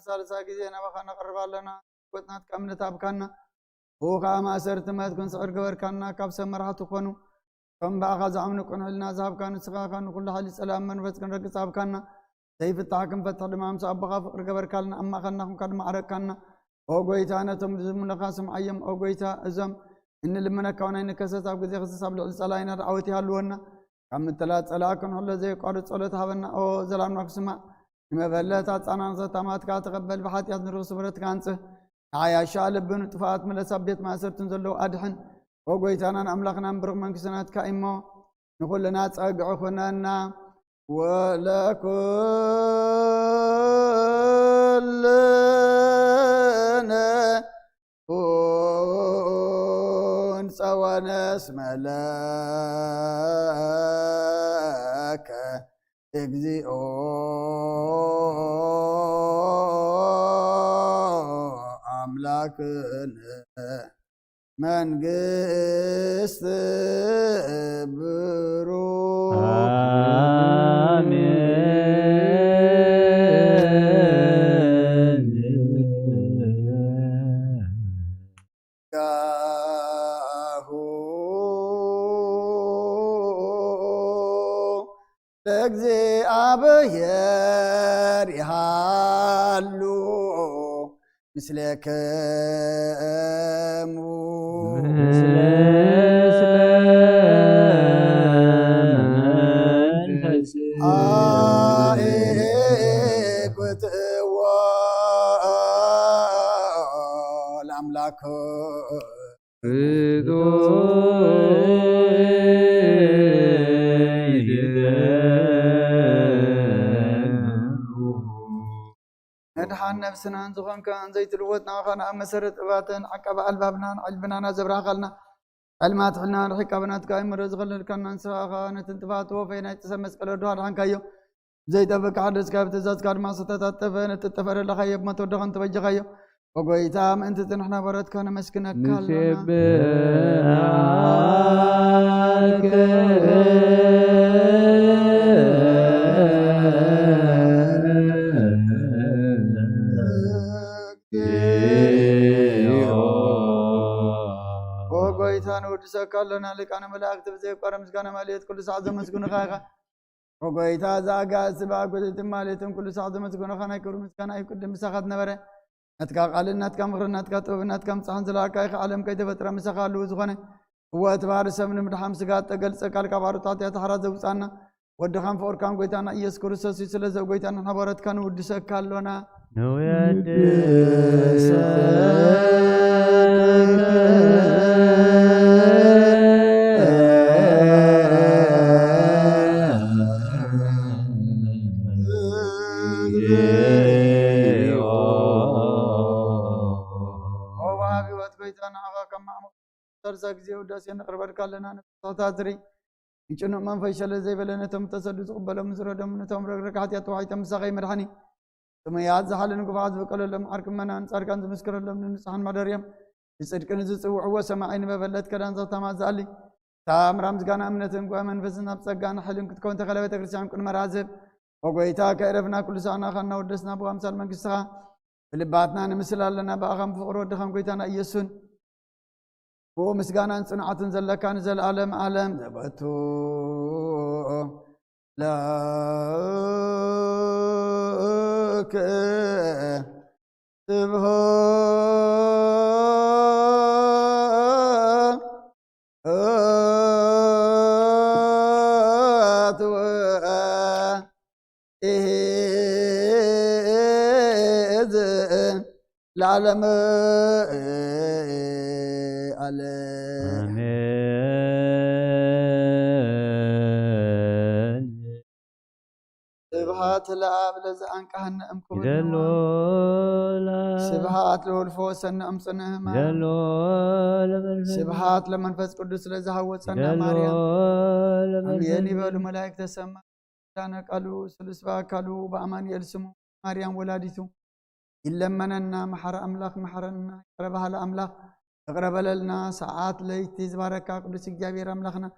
ሳልሳ ጊዜ ናባኻ ነቕርባለና ወጥናት ቀምነት ኣብካና ብኡኻ ማእሰርቲ መት ክንስዕር ገበርካና ካብ ሰብ መራሕቲ ኮኑ ከም ባእኻ ዝኣምኑ ቁንዕልና ዝሃብካ ንስኻኻ ንኩሉ ሓይሊ ፀላም መንፈስ ክንረግፅ ኣብካና ዘይፍታሕ ክንፈትሕ ድማ ምስ ኣቦኻ ፍቅሪ ገበርካልና ኣማኸና ኩንካ ድማ ዓረግካና ኦ ጎይታ ነቶም ዝሙነኻ ስምዓዮም ኦ ጎይታ እዞም እንልምነካ ናይ ንከሰት ኣብ ግዜ ክስስ ኣብ ልዕሊ ፀላይና ዳዓወት ይሃልወና ካብ ምጥላት ፀላእ ክንሕሎ ዘይቋርፅ ጸሎት ሃበና ኦ ዘላምና ክስማዕ ንመበለት ኣፃናንሰ ታማትካ ተቐበል ብሓጢኣት ንርኽ ስብረትካ አንፅህ عايشة لبن طفات ملسا بيت ما سرتن زلو أدحن وقويتانا أملاقنا برغ من كسنات كائمة نقول لنا تساقع خنانا ولكلنا سوى ناس ملاك اجزئوا أملاكنا መንግስት ብሩክ አሜን። ጋሁ ለእግዚአብሔር ይሃሉ ምስሌክሙ አኤኩትዎ ለአምላክ مدحان نفسنا نزخن كان زيت الوتنا خنا مسرت باتن عقب البابنا علبنا زبرا خلنا علمات حنا رحقبنا تقايم رزقنا كنا نسخا نتنتفات وفينا تسمس قال دوار عن كايو زيت بك حدث كاب تزاز كار ما ستتفن تتفر لخيب ما تودغن توجه خيو وقويتا ما انت تنحنا برد كان مسكنك وقويتان ودسكال لنا لك أنا ملاك تبزيب قرم سكانا ماليت كل ساعة مسكون خايخا وقويتا زاقا سباق ودتم ماليتم كل ساعة مسكون خانا يكرم سكانا يقدم مساخات نبرة نتكا قالن نتكا مغر نتكا طوب نتكا مسحن زلاكا يخ عالم كي تفتر مساخات لوزخانة هو اتبار سمن مدحام سكات تقل سكال كبارتات يتحرى زوصانا ودخان فوركان قويتانا إيس كورسوسي سلزو قويتانا نبارت كان ودسكال لنا نويد ترزق زي وداس ينقرب لنا نتاتري يجنو من فيشل زي بلنا تم تسدد قبل مزر دم نتم ركعات يتوعي تم سغي مرحني ثم ياد زحل نقفات بقول لهم حرك من انصار كان مسكر لهم نصحن مدريم يصدق نزصوع وسمعين ببلت كدان زتا ما زالي تام رمز غانا امنتن قوا منفسنا بصغان حلم كتكون تخلبت كريستيان كن مرازب وقويتا كيرفنا كل ساعه خنا ودسنا بو امثال منكسها بلباتنا نمسلالنا باخم فقر ودخم قويتانا يسون هو مسجانا صنعة زلك عن زل عالم عالم زبتو لك تبها العالم آمين. سبحات الآب لذا أنكهن أمكم سبحات له الفوس أن أمسنه سبحات لمن فز قدس لذا هوت سنة مريم أمياني بلو ملائكة سما كان قالوا سلسبا قالوا بأمان يلسموا مريم ولادته إلا مننا محر أملاك محرنا قربها الأملاك اقرب لنا ساعات ليتيز باركا قدس جابير أملاكنا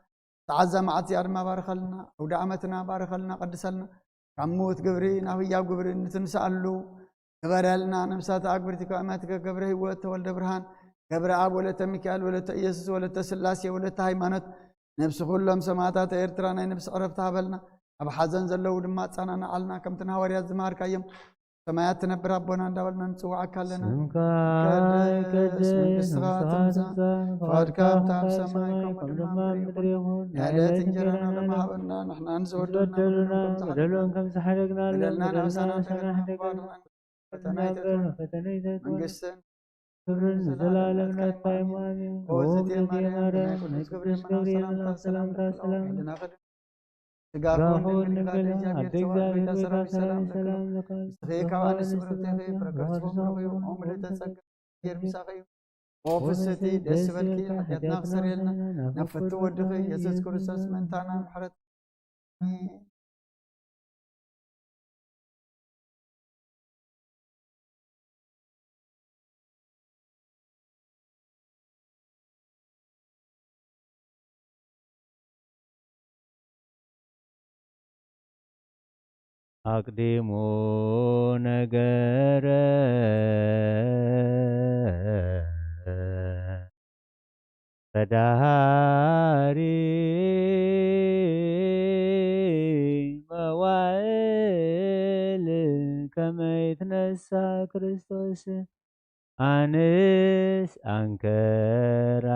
تعزى معتي أرما بارك لنا ودعمتنا بارك لنا قدس لنا كموت قبري نهويا قبري نتنسألو غير لنا نمسات أكبرتك وأماتك قبره وتولد برهان قبر أب ولا ميكائيل ولا يسوع ولا سلاسي ولا هيمنت نفس كلهم سماتات إرترانا نفس عرفتها بلنا أب حزن زلوا دمات صنعنا علنا كم تنهوري الزمار كيم سمايات تنبر ربنا ندولنا نسوعك لنا قدس فادك تاب سمايكم يا ليت انجرنا لما هبنا نحن نزور بدلنا سحرقنا بدلنا نفسنا فتنيت من قسن ክብርን ዘላለም ናትካይ ማርያም ወዘቴ ወዘቴ ማርያም ማርያም ቅዱስ ቅዱስ ገብርኤል ገብርኤል ሰላምታ ሰላም ስጋሁን ጋሁን እንግዲህ ንግዳ እግዚአብሔር አደ ተዋሕዶ እግዚአብሔር ቤተ ቤታ ሰራዊት ሰራዊት ሰላም ሰላም ለክሙ ለካል ስኸ ካብ ኣንስቲ ብርክቴ ፍረከርሶም ረኺቡ ኦም ለተጸገ ምሳኺ ወፍስቲ ደስ በልኪ ሓጢአትና ክሰርየልና ነፍቱ ወድኺ ኢየሱስ ክርስቶስ መንታና ምሕረት አቅዲሙ ነገረ በዳሪ መዋዕል ከመ ይትነሣ ክርስቶስ አንስ አንከራ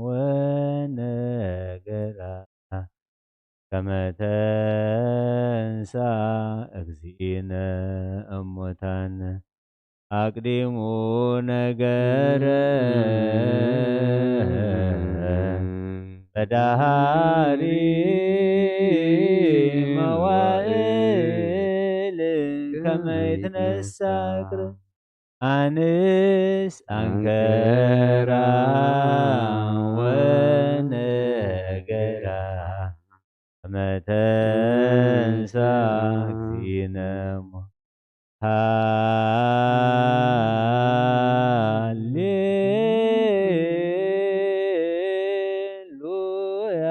ወነገራ ከመ ተንሣ እግዚእነ እሙታን አቅዲሙ ነገረ በዳሪ መዋዕል ከመ ይትነሣ አንስ አንከራ ወነገራ ከመ ተንሣ እግዚእነ ሃሌሉያ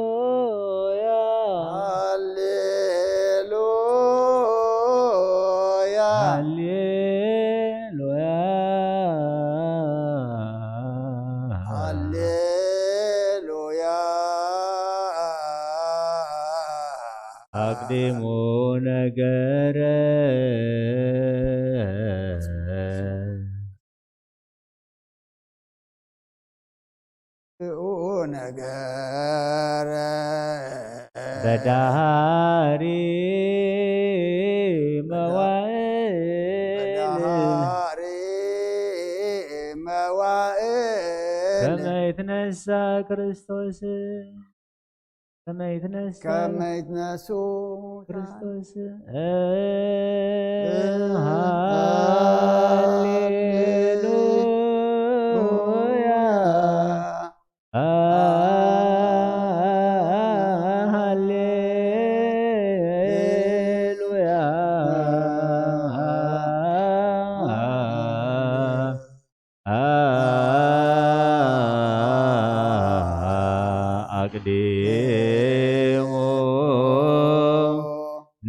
ሃሌሉያ ሃሌሉያ ሃሌሉያ ሃሌሉያ አቅዲሙ ነገረ ነገረ በዳሪ መዋዕል በዳሪ መዋዕል ከመ ይትነሣ ክርስቶስ ከመ ይትነሣ ከመ ይትነሡ ክርስቶስ ሃሌሉያ ሃሌሉያ አቅዲሙ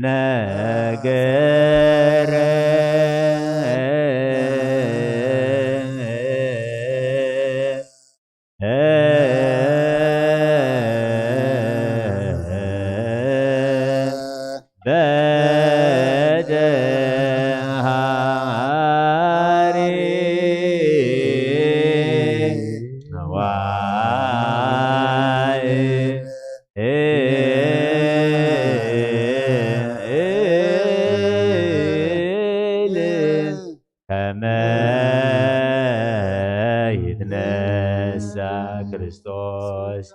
ነገረ በደሃሪ መዋዕል ከመ ይትነሣ ክርስቶስ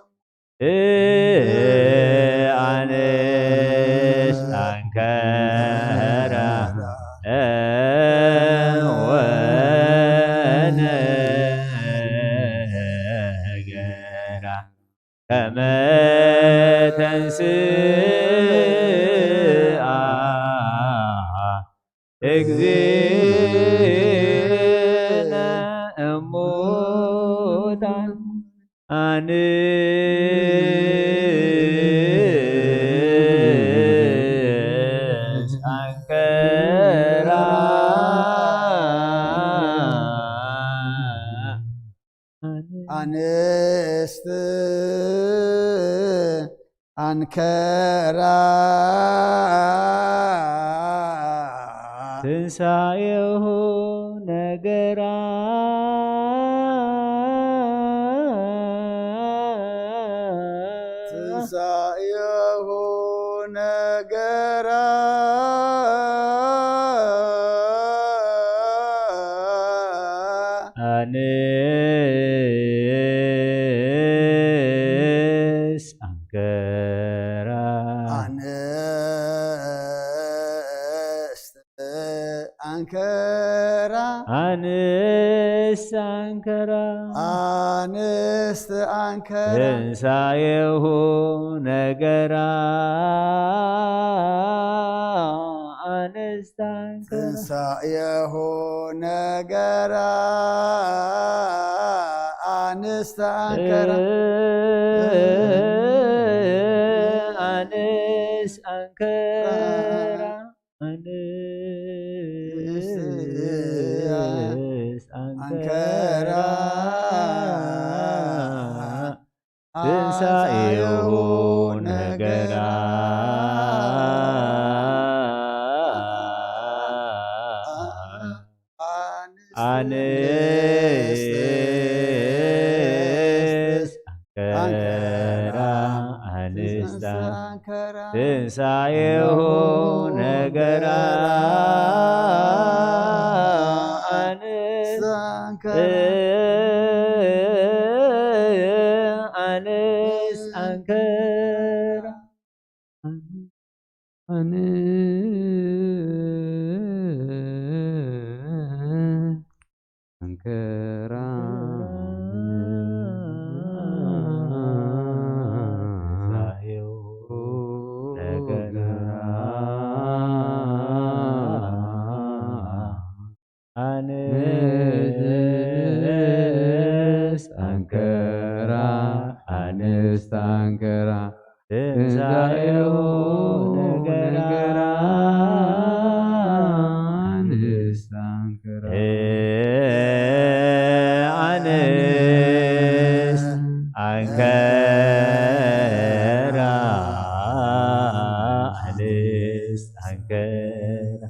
አንስ አንከራ ወነገራ ከመ ተንሥአ እግዚእነ እሙታን አንስ አንከራ አንስት አንከራ ትንሣኤሁ ነገራ ትንሣኤሁ ነገራ አንስ አንከራ አንስት አንከራ አንስት አንከራ አንስት አንከራ ትንሣኤሁ ነገራ አንስት አንከራ ትንሣኤሁ ነገራ አንስት አንከራ አንስ አንከራ አንከራ ትንሣኤሁ ነገራ አንስ አንከራ አንስት ትንሣኤሁ ነገራ አንስ አንከራ አንከራ አንከራ አንስት አንከራ ትንሣኤሁ ነገራ አንስት አንከራ አንስት አንከራ አንስት አንከራ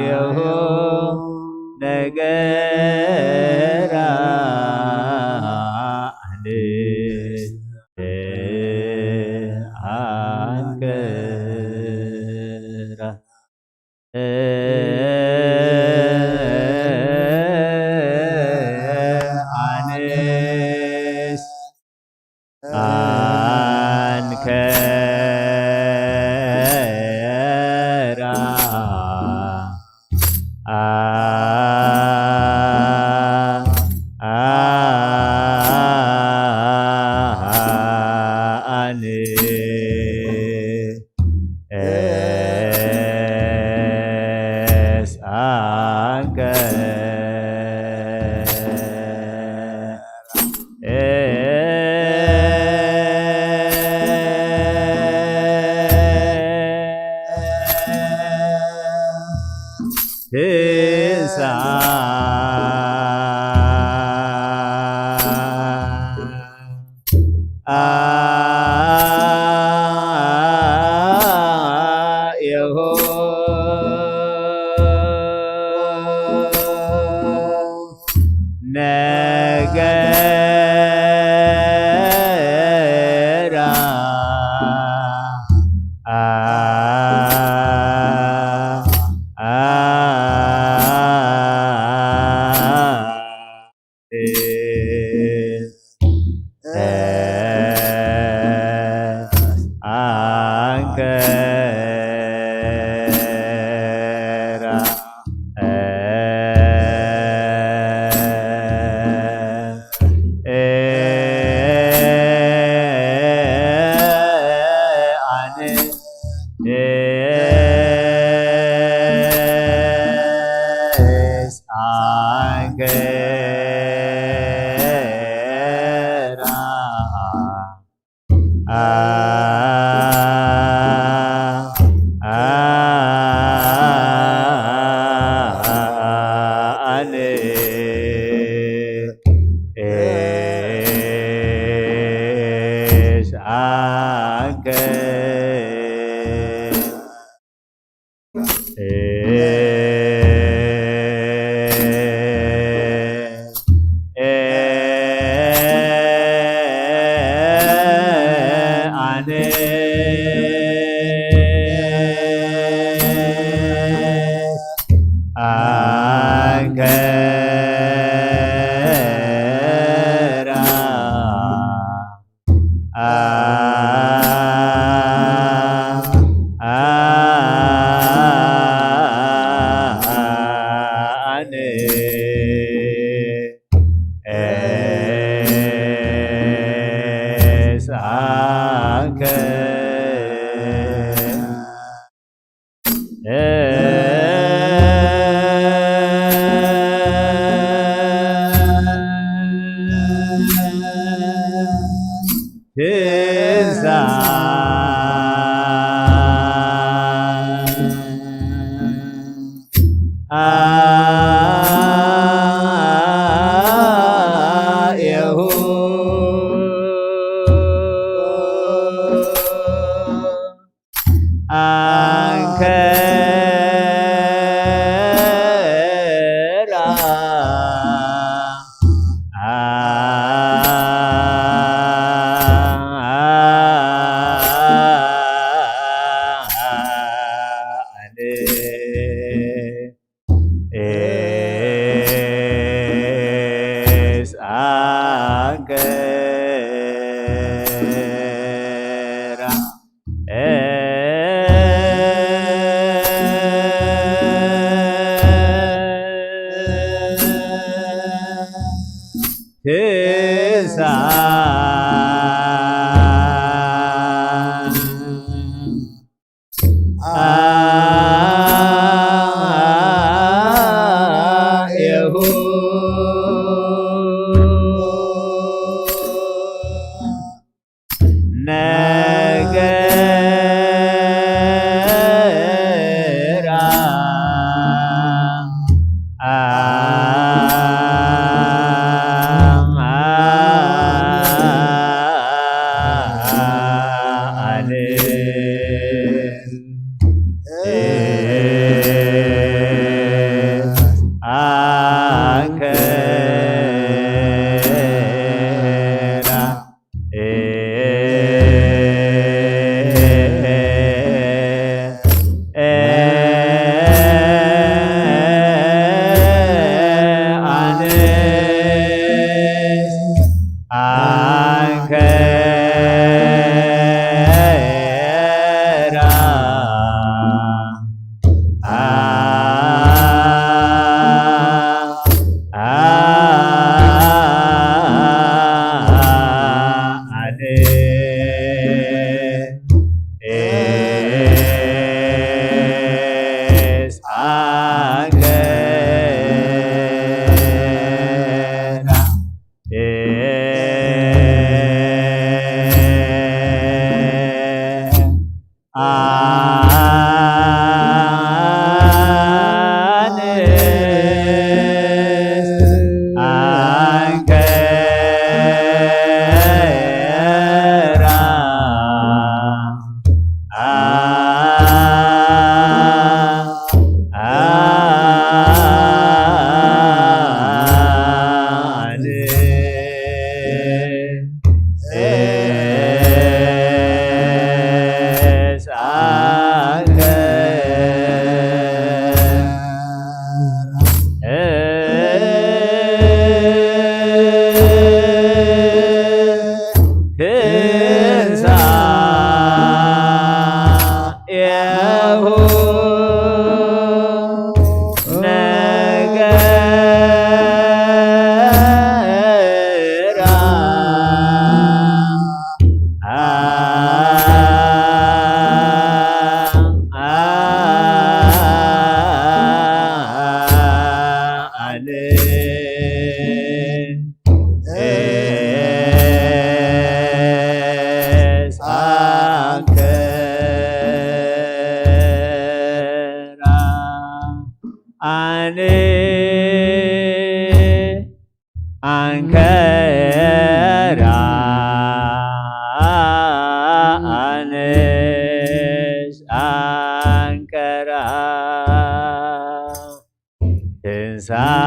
ትንሣኤሁ ነገራ አንስት አንከራ አንስት አንከራ አንከራ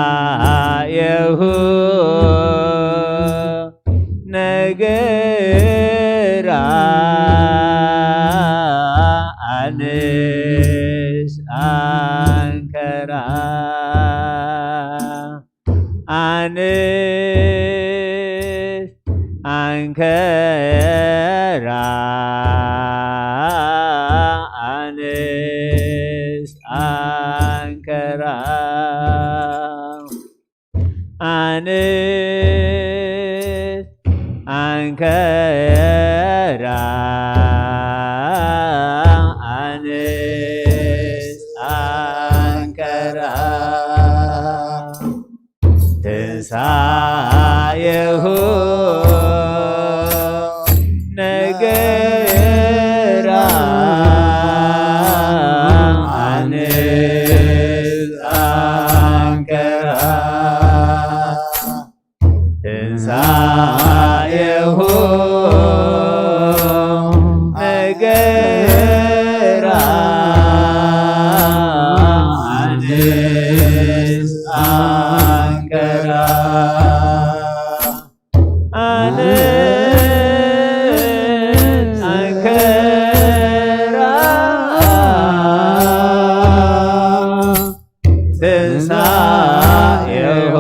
ትንሣኤሁ ነገራ አንስ አንከራ አንስ አንከራ አንስ አንከራ አንስ አንከራ አንስ ትንሣኤሁ ነገራ አንስ አንከራ ትንሣኤሁ ነገራ አንስ አንከራ አንስ አንከራ ትንሣኤሁ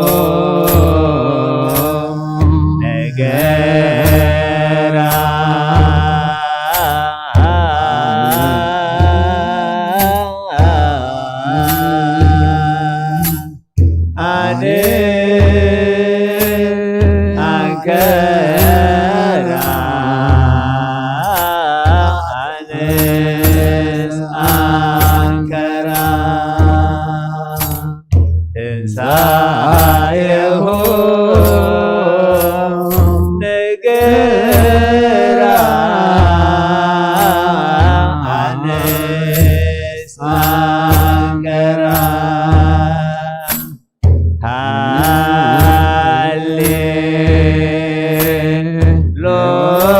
ነገራ ትንሣኤሁ ነገራ አንስ አንከራ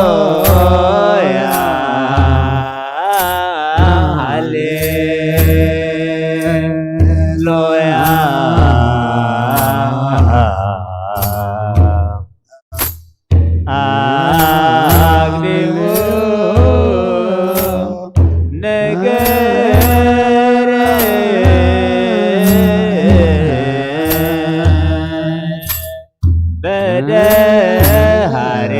ሃሌሉያ ሃሌሉያ አቅዲሙ ነገረ በደሃሬ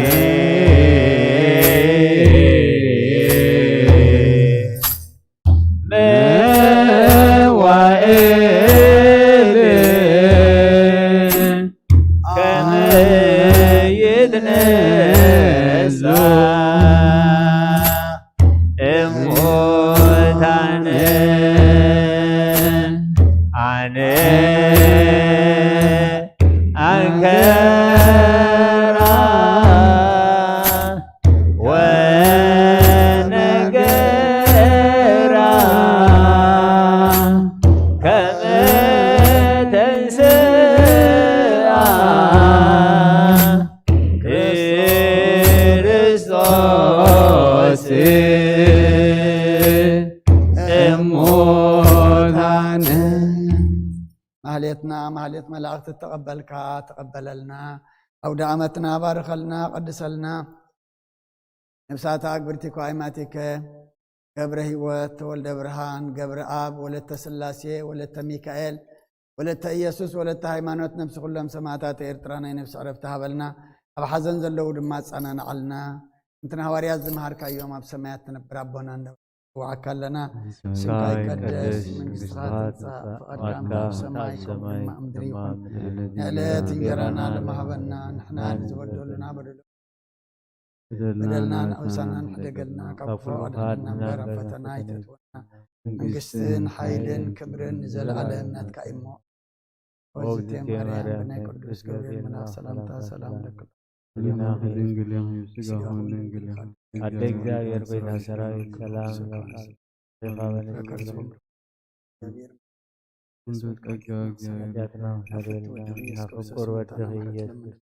መዋዕል ከመ ይትነሣ እሙታነ አነ አንከራ ወነገራ ከመ ተንሥአ ክርስቶስ እሙታነ ማህሌትና ማህሌት መላእክት ተቀበልካ ተቀበለልና አውደ ዓመትና ባርከልና ቀድሰልና ነፍሳት አግብርቲ ኳይማቲከ ገብረ ሕይወት ተወልደ ብርሃን ገብረ አብ ወለተ ስላሴ ወለተ ሚካኤል ወለተ ኢየሱስ ወለተ ሃይማኖት ነፍሲ ኩሎም ሰማዕታት ኤርትራ ናይ ነፍሲ ዕረፍቲ ሃበልና ኣብ ሓዘን ዘለዉ ድማ ጸናንዓልና እንትና ሐዋርያት ዝመሃርካዮም ኣብ ሰማያት ትነብር አቦና وعك لنا سمعك قدس من صفات فقدام السماء كما أمدريكم لا تنجرنا لما هبنا نحن نزود لنا بدلنا نأوسنا نحدقلنا كفر ودنا برفتنا يتتونا نقستن حيلن كبرن نزل على النات كايمو وزتي مريم بني قدس قبيل منا سلامتا سلام لك Ada እግዚአብሔር ቤተ ሰራዊት ሰላም ኢየሱስ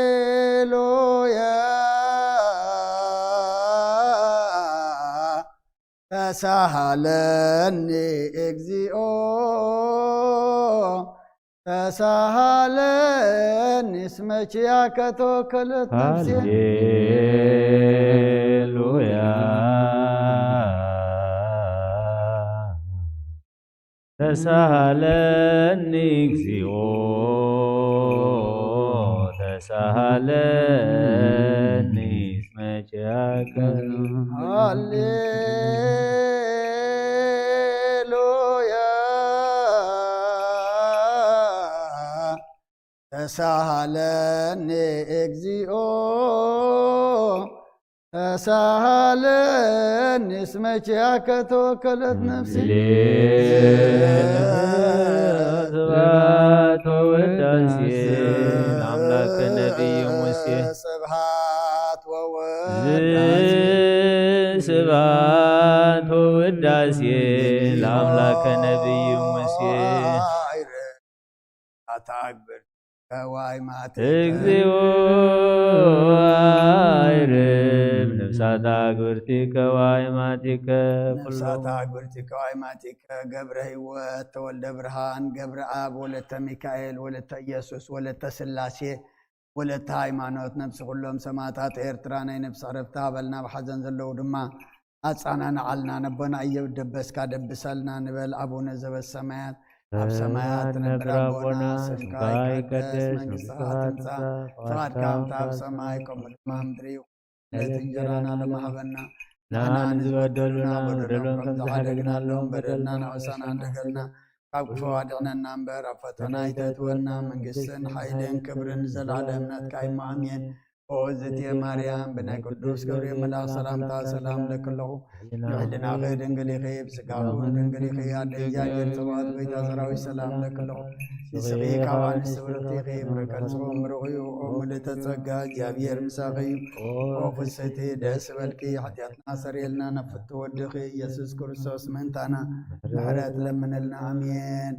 ሃሌሉያ ተሳሃለኒ እግዚኦ ተሳሃለኒ እስመ ኪያከ ተወከለት ነፍሴ ሃሌሉያ ተሳሃለኒ እግዚኦ ተሳሃለኒ እስመ ኪያከ ሃሌሉያ ተሳሃለኒ እግዚኦ ተሳሃለኒ እስመ ኪያከ ተወከለት ነፍሴ ስብሐት ወውዳሴ ለአምላከ ነቢዩ ሙሴ ስብሐት ስብሐት ወውዳሴ ለአምላከ ነቢዩ ሙሴ እግዚኦ አይርብ ነፍሳተ አግብርቲከ ወአእማቲከ ነፍሳተ አግብርቲከ ወአእማቲከ ገብረ ሕይወት ተወልደ ብርሃን ገብረ አብ ወለተ ሚካኤል ወለተ ኢየሱስ ወለተ ሥላሴ ወለተ ሃይማኖት ነፍሲ ኩሎም ሰማዕታት ኤርትራ ናይ ነፍሲ ዕረፍቲ ሃበልና ብሓዘን ዘለዉ ድማ ኣጻናና ዓልና ነቦና እየደበስካ ደብሰልና ንበል ኣቡነ ዘበሰማያት ኣብ ሰማያት ነብር ኣቦና ስምካ ይቀደስ መንግሥትካ ትምጻእ ፈቃድካ ኣብ ሰማይ ከምኡ ድማ ምድሪ ዕለት እንጀራና ለማሃበና ንሕና ንዝበደሉና በደሎም ከም ዝሓደግናሎም በደልና ናወሳና እንደገልና ካብ ክፉ ኣድሕነና እምበር ኣብ ፈተና ኣይተእትወና መንግሥትን ሓይልን ክብርን ዘለዓለም ናትካ ኢሞ ኣሜን እግዝእትየ ማርያም ብናይ ቅዱስ ገብርኤል መልኣክ ሰላምታ ሰላም ለክለኹ ንሕሊናኺ ድንግል ኢኺ ብስጋኹን ድንግል ኢኺ ኣደ እግዚአብሔር ጽባኦት ጎይታ ሰራዊት ሰላም ለክለኹ ንስኺ ካብ ኣንስቲ ብርክቲ ኢኺ ብረከት ዝኹን ምሩቕ እዩ ኦ ምልዕተ ጸጋ እግዚአብሔር ምሳኺ እዩ ኦ ፍስሕቲ ደስ በልኪ ሓጢኣትና ሰሪየልና ነፍቲ ወድኺ ኢየሱስ ክርስቶስ ምእንታና ምሕረት ለምነልና ኣሜን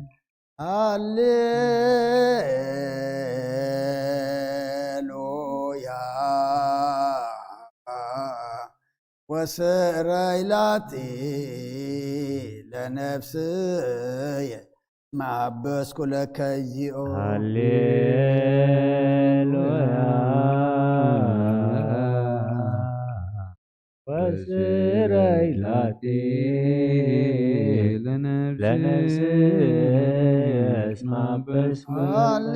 وسريلاتي لنفسي معبس كل كيزيو هللويا وسريلاتي لنفسي معبس كل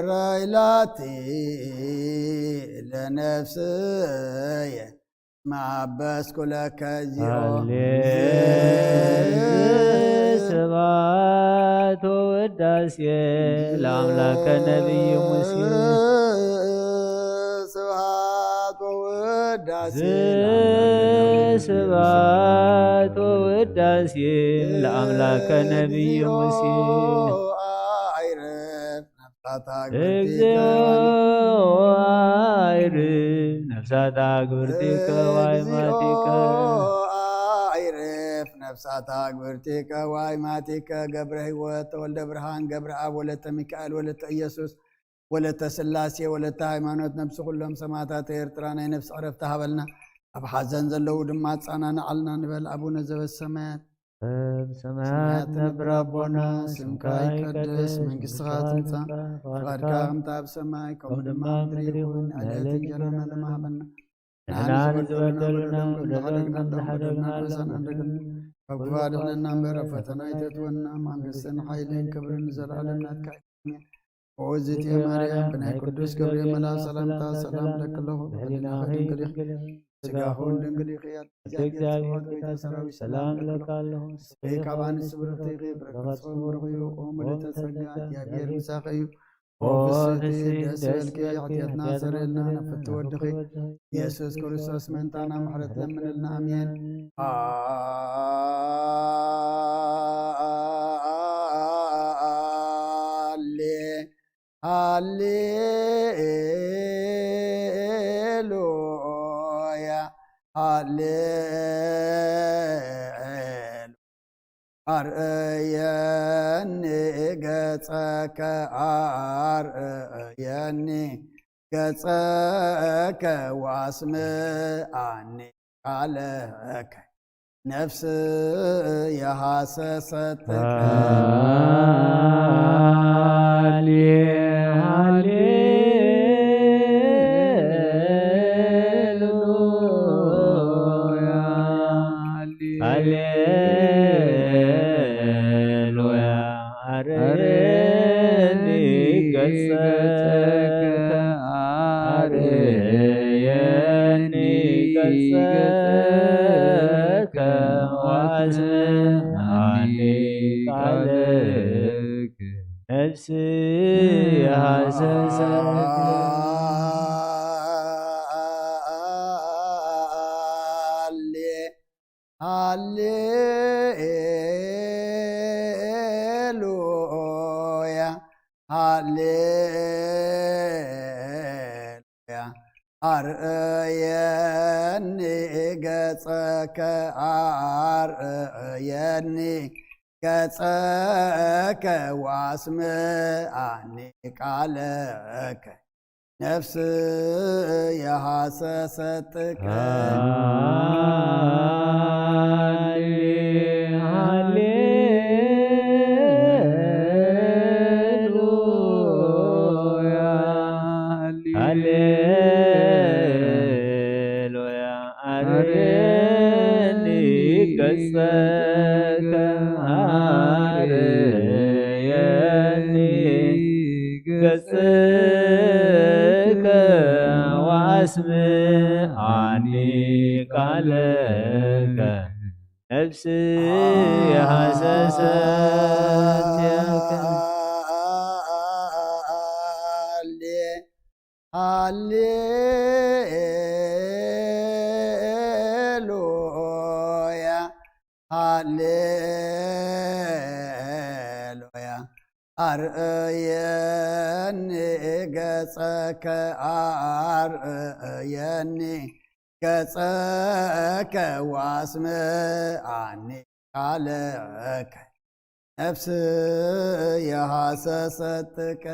وسريلاتي لنفسي معبس كل كزيو سبحات ووداسي لأملاك نبي موسى سبحات ووداسي سبحات ووداسي لأملاك نبي موسى እግዚኦ አይርፍ ነፍሳተ አግብርቲከ ወአእማቲከ አይርፍ ነፍሳተ አግብርቲከ ወአእማቲከ ገብረ ሕይወት ተወልደ ብርሃን ገብረ አብ ወለተ ሚካኤል ወለተ ኢየሱስ ወለተ ሥላሴ ወለተ ሃይማኖት ነፍሲ ኩሎም ሰማዕታት ኤርትራ ናይ ነፍሲ ዕረፍቲ ሃበልና ኣብ ሓዘን ዘለዉ ድማ ጻናና ዓልና ንበል ኣቡነ ዘበሰማያት ሰማያት ነብር ኣቦና ስምካ ይቀደስ መንግሥትኻ ትምጻእ ፈቃድካ ከምቲ ኣብ ሰማይ ከምኡ ድማ ምድሪ ይኹን ዕለት እንጀራና ለማሃበና ንሕና ንዝበደሉና በደሎም ከም ዝሓደግናሎም ካብ ክፉ ኣድሕነና እምበር ኣብ ፈተና ኣይተእትወና መንግሥትን ሓይልን ክብርን ዘለዓለም ናትካ እዩ እግዝእትየ ማርያም ብናይ ቅዱስ ገብርኤል መልኣክ ሰላምታ ሰላም ለክለኹ ሕሊናኺ ድንግል ኢኺ ስጋኹን ድንግል ኢኺ እግዚአብሔር ጌታ ሰራዊት ሰላም እልካለሁ ካብ ኣንስቲ ብርክቲ ኢኺ በረከት ዝኹን ምሩቕ እዩ ኦ ምልዕተ ጸጋ እግዚአብሔር ምሳኺ እዩ ኦ ፍስሕቲ ደስ በልኪ ሓጢአትና ሰረየልና ነፍቲ ወድኺ ኢየሱስ ክርስቶስ ምእንታና ምሕረት ለምንልና ኣሜን ሃሌሉያ ሃሌሉያ አርእየኒ ገጸከ አርእየኒ ገጸከ ወአስምዓኒ ቃለከ ነፍስ የሐሰሰትከ ሃሌሉያ ሃሌሉያ አርእየኒ ገጸከ አርእየኒ ገጸከ ወአስምዓኒ ቃለከ ነፍስ የሐሰሰትከ ገጸከ ወአስምዓኒ ቃለከ ነፍስ የሐሰሰትከ ሃሌሉያ ሃሌሉያ አርእየኒ ገጸከ አርእየኒ ገጸከ ወአስምዓኒ ቃለከ ነፍስ የሐሰሰትከ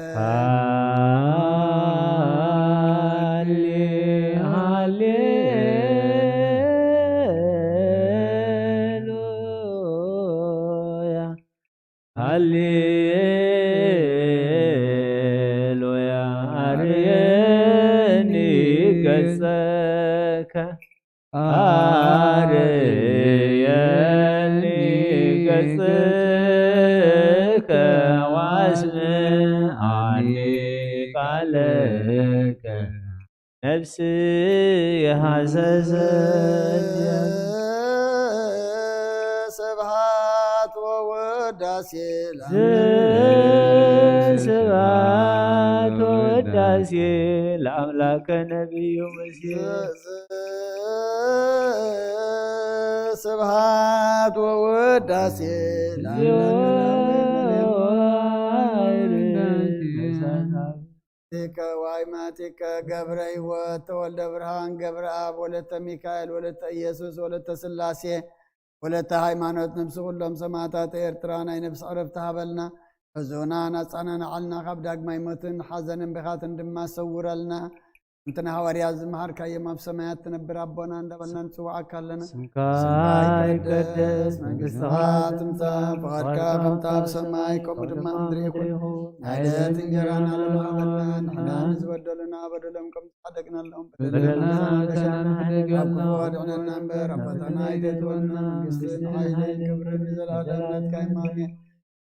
ሃሌሉያ አርእየኒ ገጸከ አርእየኒ ገጸከ ወአስምዓኒ ቃለከ ነፍስ የሐሰሰትከ ስብሐት ወውዳሴ ስብሐት ወውዳሴ ለአምላከ ነቢዩ መሲሕ ስብሐት ወውዳሴ ዋይማቲከ ገብረ ሕይወት ተወልደ ብርሃን ገብረ አብ ወለተ ሚካኤል ወለተ ኢየሱስ ወለተ ሥላሴ ወለተ ሃይማኖት ነብስ ኩሎም ሰማዕታት ኤርትራ ናይ ነብሲ ዕረፍቲ ሃበልና ሕዙና ናጻናን ዓልና ካብ ዳግማይ ሞትን ሓዘንን ብኻትን ድማ ሰውረልና እንትና ሐዋርያት ዝመሃርካዮም ኣብ ሰማያት ትነብር ኣቦና እንዳበልና ንፅዋዓካ ኣለና ስምካ ይቀደስ መንግሥትኻ ትምጻእ ፈቃድካ ከምቲ ኣብ ሰማይ ከምኡ ድማ ምድሪ ይኹን ዕለት እንጀራና ሃበና ንሕና ንዝበደሉና በደሎም ከም ዝሓደግናሎም በደለና ኣብ ክፉ ኣድሕነና እምበር ኣብ ፈተና ኣይተእትወና መንግሥትን ሓይልን ክብርን ንዘለኣለም ናትካ ይማሜን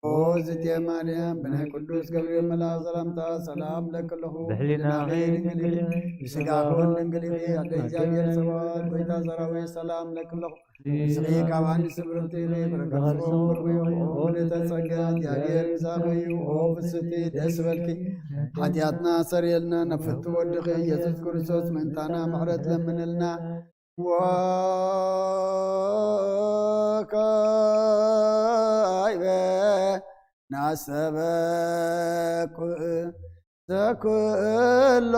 ኦ ዝቴ ማርያም ብናይ ቅዱስ ገብርኤል መልአክ ሰላምታ ሰላም ለክለኹ ብሕሊናኺ ድንግል ብስጋኹን ድንግል ኢኺ ኣደ እግዚአብሔር ሰብኣት ጎይታ ሰራዊት ሰላም ለክለኹ ምስኺ ካብ አንስቲ ብርክቲ ኢኺ በረከትኩም ብርክዩ ኦ ምልዕተ ጸጋ እግዚአብሔር ምሳኺ እዩ ኦ ፍስቲ ደስ በልኪ ኃጢአትና ሰሪየልና ነፍቲ ወድኺ ኢየሱስ ክርስቶስ ምእንታና ምሕረት ለምንልና ወካይበ ናሰበኩ ዘኩሎ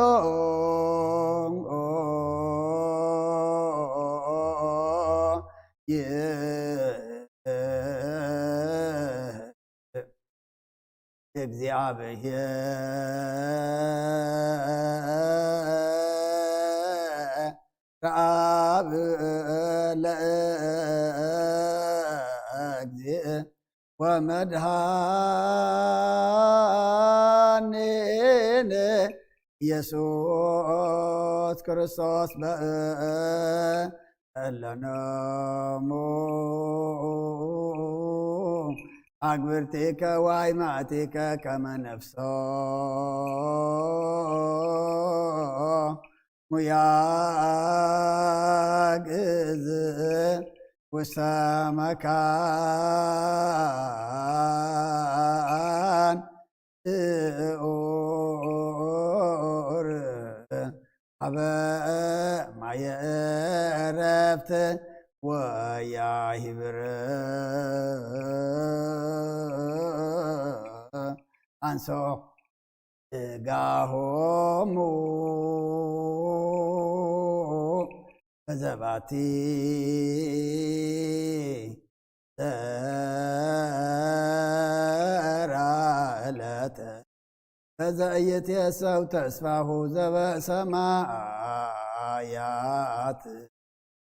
እግዚአብሔር ረአብ ለእግዚእ ወመድኃኒነ ኢየሱስ ክርስቶስ በእለነሙ አግብርቲከ ዋይማቲከ ከመ ነፍሶ ሙያግዝ ውስተ መካን እኡር ሀበ ማየ ዕረፍት ወያሂብር አንሶ ሥጋሆሙ በዘባቲ ዘራ ዕለተ በዘኢይትየሰው ተስፋሁ ዘበሰማያት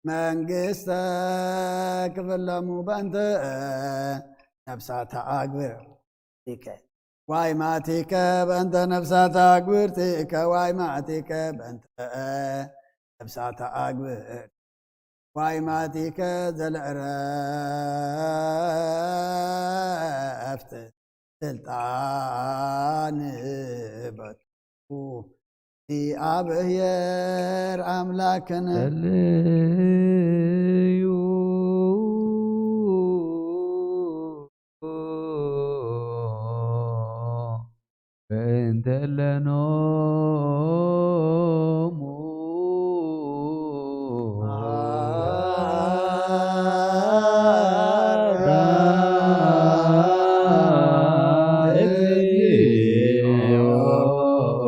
መንግሥተ ክፍለሙ በእንተ ነፍሳተ አግብርቲከ ዋይማቲከ በእንተ ነፍሳተ አግብርቲከ ዋይማቲከ በእንተ ነፍሳተ አግብርቲከ ዋይማቲከ ዘለዕረፍት ስልጣን በቱ እግዚአብሔር አምላክነ ጸልዩ በእንተ እለኖሙ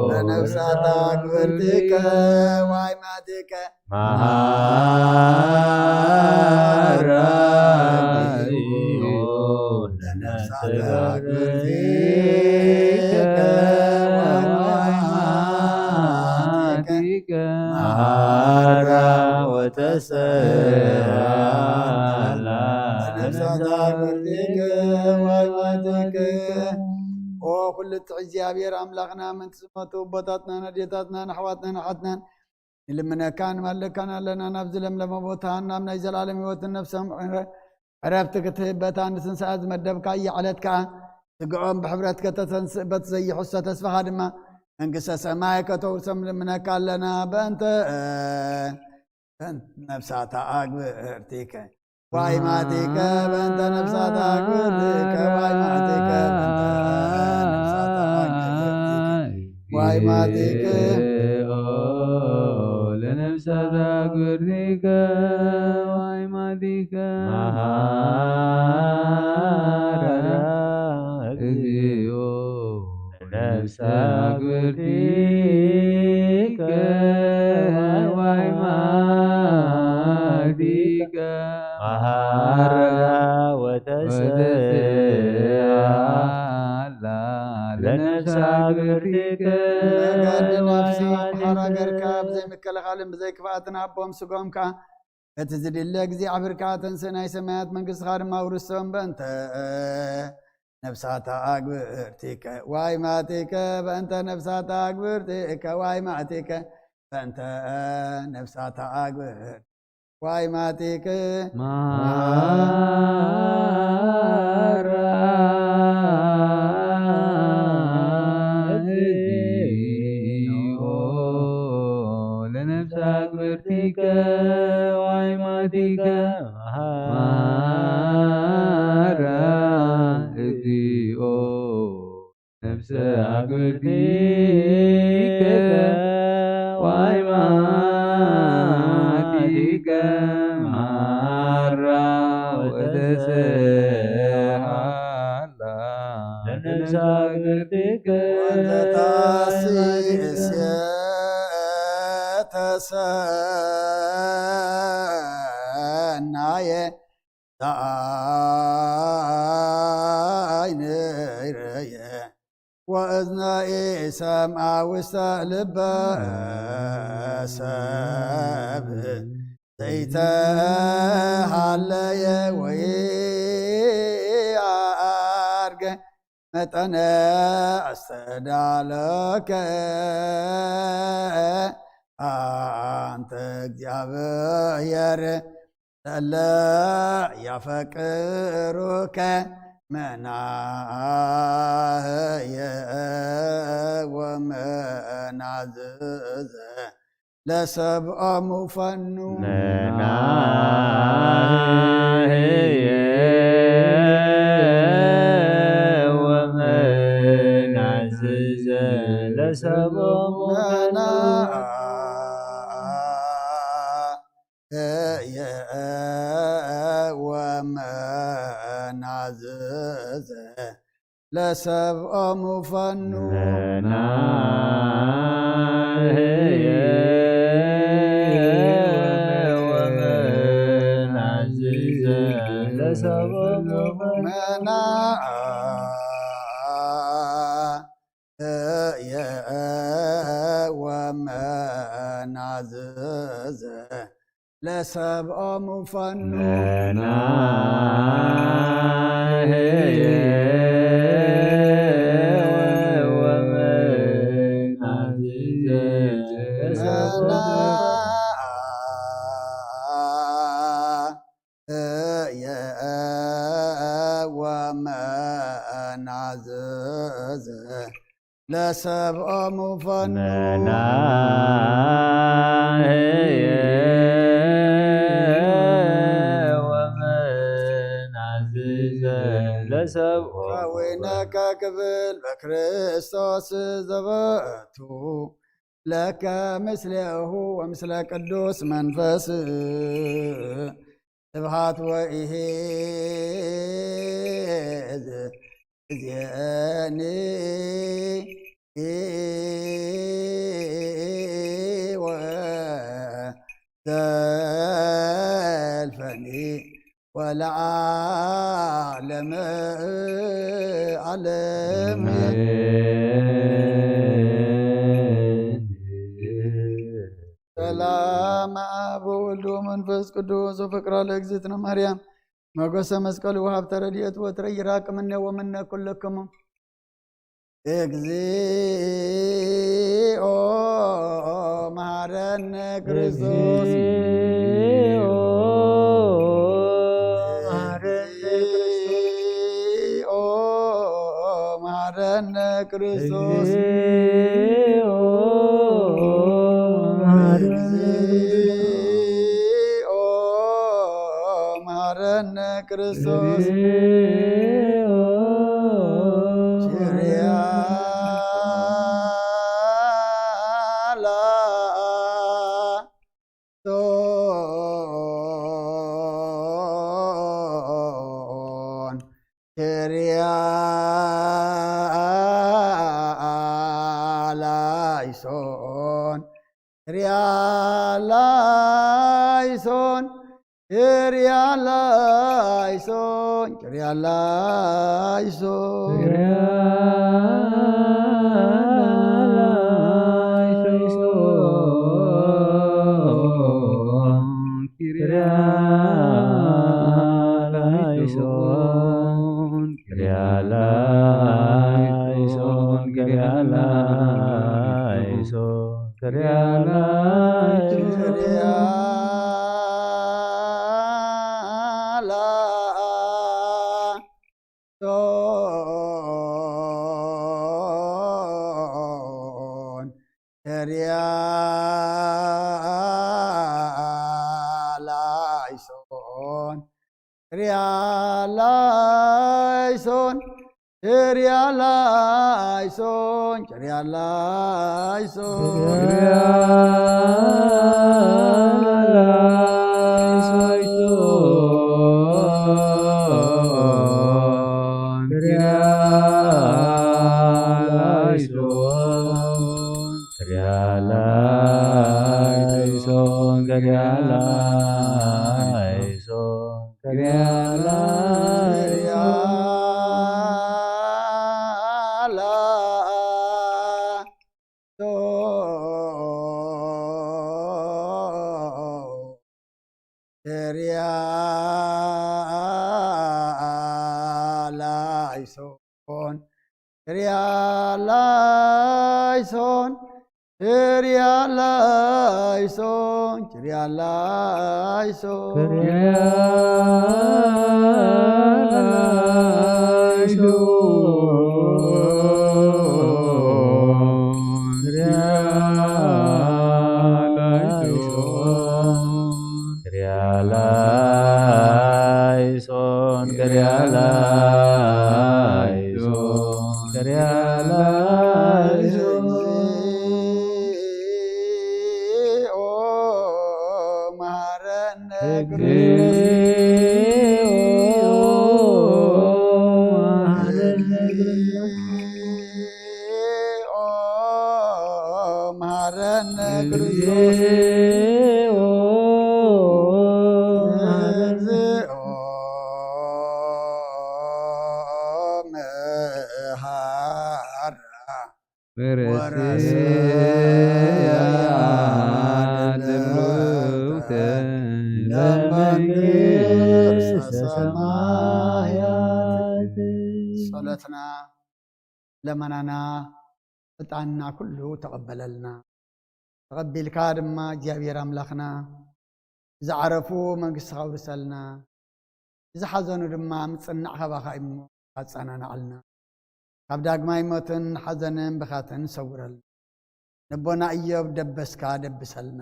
ለነፍሳተ አግብርቲከ ዋይማቲከ መሐረዮ ለነፍሳተ አግብርቲከ ዋይማቲከ መሐራ ወተሰአላ ለነፍሳተ አግብርቲከ ዋይማቲከ ኦ ኩልት እግዚአብሔር አምላኽና ምንቲ ዝመቱ ቦታትና ነዴታትና ኣሕዋትና ናሓትናን ንልምነካን ማለካን ኣለና ናብዚ ለምለመ ቦታ ናብ ናይ ዘላለም ህይወትን ነፍሶም ዕረፍቲ ክትህበታ ንትንስኣ ዝመደብካ እያዕለት ከዓ ስግዖም ብሕብረት ከተተንስእ በቲ ዘይሕሶ ተስፋኻ ድማ መንግስተ ሰማይ ከተውርሶም ልምነካ ኣለና በእንተ ነፍሳተ አግብርቲከ ዋይማቲከ በእንተ ነፍሳተ አግብርቲከ ዋይማቲከ በእንተ ነፍሳተ አግብርቲከ ዋይማቲከ ለነፍሳተ አግብርቲከ ዋይማቲከ መሐረነ እግዚኦ ለነፍሳተ አግብርቲከ ዋይማቲከ መሐረነ ወተሰአላ ለነፍሳተ አግብርቲከ ነገድ ነፍሲ ሓራ ገርካ ብዘይምክልኻልን ብዘይክፍኣትን ኣቦም ስጎም ከዓ እቲ ዝድለ እግዚኣብሔር ከዓ ተንስእ ናይ ሰማያት መንግስትኻ ድማ ውርሶም በእንተ ነፍሳተ አግብርቲከ ዋይማቲከ በእንተ ነፍሳተ አግብርቲከ ዋይማቲከ በእንተ ነፍሳተ አግብርቲከ ዋይማቲከ መሐራ እግዚኦ ለነፍሳተ አግብርቲከ ዋይማቲከ መሐራ እግዚኦ ነፍሰ አግብርቲከ ዋይማቲከ መሐራ ወተሰአላ ለነፍሳተ አግብርቲከ ተሰናየ አይንረየ ወእዝናኢ ሰምዐ ውስተ ልበ ሰብእ ዘይተሃለየ ወይአርገ መጠነ አስተዳለከ አንተ እግዚአብሔር ለእለ ያፈቅሩከ መናህየ ወመናዝዘ ለሰብኦሙ ፈኑ መናህየ ወመናዝዘ ለሰብኦሙ መናህየ ወመናዝዘ ለሰብኦሙ ፈኑ መናህየ ወመናዝዘ ለሰብኦሙ መናህየ ወመናዝዘ ለሰብኦሙ ፈኑ መናህየ ወመናዝዘ መናህየ ወመናዝዘ ለሰብኦሙ ፈኑ መናህየ ወመናዝዘ ለሰብኦሙ ከወይነከ ክብል በክርስቶስ ዘበቱ ለከ ምስሌሁ ወምስለ ቅዱስ መንፈስ ስብሐት ወኢሄዝ እዜኒ ወዘልፈኒ ወለዓለመ ዓለም ሰላም አብ ወወልድ ወመንፈስ ቅዱስ ወፍቅራ ለእግዝእትነ ማርያም መጎሰ መስቀል ወሀብተ ረድኤት ወትረ ይራቅ እምኔ ወምነ ኩልክሙ እግዚኦ መሐረነ ክርስቶስ መሐረነ ክርስቶስ መሐረነ ክርስቶስ كريا لايسون كريا لايسون كريا لايسون كريا لايسون صلاتنا لمننا እጣንና ኩሉ ተቀበለልና ተቀቢልካ ድማ እግዚአብሔር አምላኽና ዝዓረፉ መንግስቲ ካውርሰልና ዝሓዘኑ ድማ ምጽናዕ ከባኻ እሞ አጻናናልና ካብ ዳግማይ ሞትን ሓዘንን ብኻትን ሰውረል ንቦና ኢዮብ ደበስካ ደብሰልና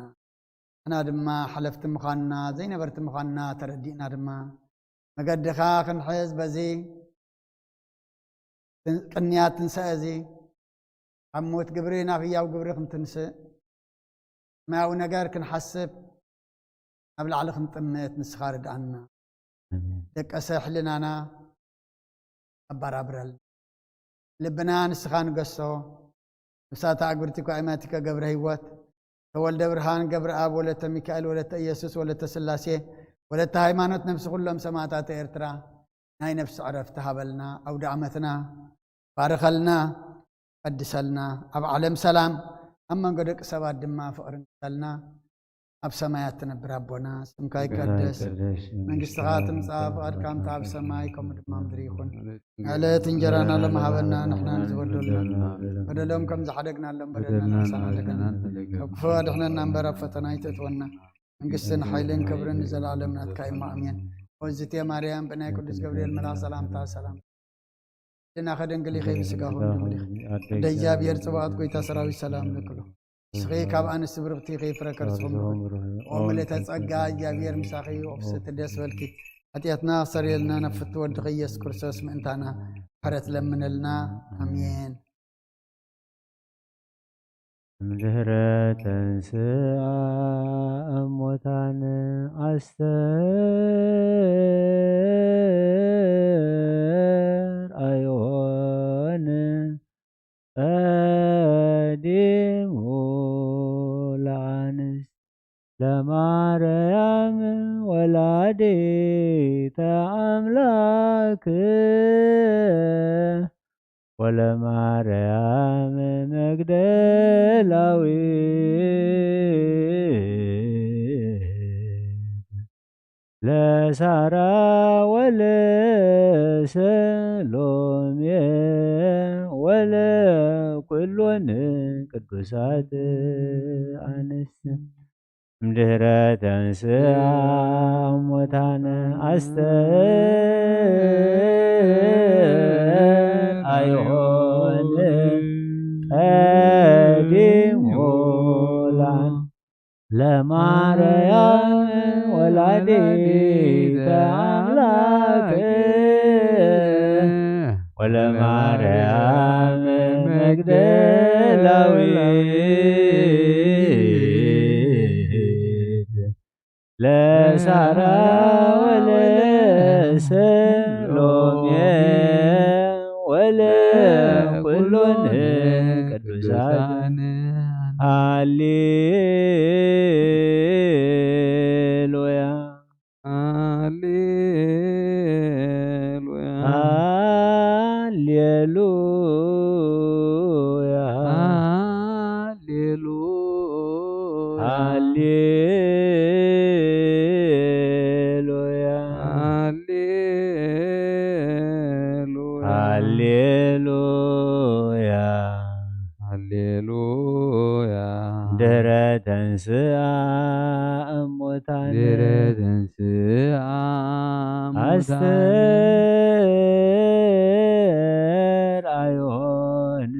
እና ድማ ሓለፍቲ ምዃንና ዘይነበርቲ ምዃንና ተረዲእና ድማ መገድኻ ክንሕዝ በዚ ቅንያት ትንሣኤ እዚ ኣብ ሞት ግብሪ ናብ ሕያው ግብሪ ክንትንስእ ማያዊ ነገር ክንሓስብ ኣብ ላዕሊ ክንጥምት ንስኻ ርድኣና ደቀሰ ሕልናና ኣባራብረል ልብና ንስኻ ንገሶ ነፍሳታ ኣግብርቲ ኳኢማቲከ ገብረ ህይወት ተወልደ ብርሃን ገብረ ኣብ ወለተ ሚካኤል ወለተ ኢየሱስ ወለተ ስላሴ ወለተ ሃይማኖት ነፍሲ ኩሎም ሰማዕታት ኤርትራ ናይ ነፍሲ ዕረፍቲ ሃበልና ኣውደ ዓመትና ባርኸልና ቀድሰልና ኣብ ዓለም ሰላም ኣብ መንጎ ደቂ ሰባት ድማ ፍቕሪ ንክተልና ኣብ ሰማያት ትነብር ኣቦና ስምካ ይቀደስ መንግስትኻ ትምጻእ ፍቓድካ ከምታ ኣብ ሰማይ ከምኡ ድማ ምድሪ ይኹን ዕለት እንጀራና ለመሃበና ንሕና ንዝበደሉና በደሎም ከም ዝሓደግናሎም በደልና ንሳና ለገና ካብ ክፉ ኣድሕነና እምበር ኣብ ፈተና ይተእትወና መንግስትን ሓይልን ክብርን ንዘለዓለም ናትካ እሞ ኣሜን ወዝቴ ማርያም ብናይ ቅዱስ ገብርኤል መልኣክ ሰላምታ ሰላም لنا خدن قلي خير سقاهم دمليخ دجاب يرتبط قوي تسراوي سلام لكله سخي كاب أنا سبرتي خير فركر سهم وملت أتسقى جابير مساخي وفست الدس والكي أتيتنا صريلنا نفت ودغيس كرسوس منتانا حرت لمن لنا أمين مجهرة ساعة أموتان أستر أيون أديم العنس لمريم ولدت أملاك ولمريم مجدلاوي لا سارة ولا سلومي ولا كلون قدوسات أنس مدهرة تنسى موتان أستر أيون أديم ولان لمريم ولدت أملاك ولمريم مجدلاوي لا سارة ولا سلومي ولا كلون قدوسان هاليلويا هاليلويا هاليلويا هاليلويا ተንስአ እሙታን ድረ ተንስአ አስተርአዮን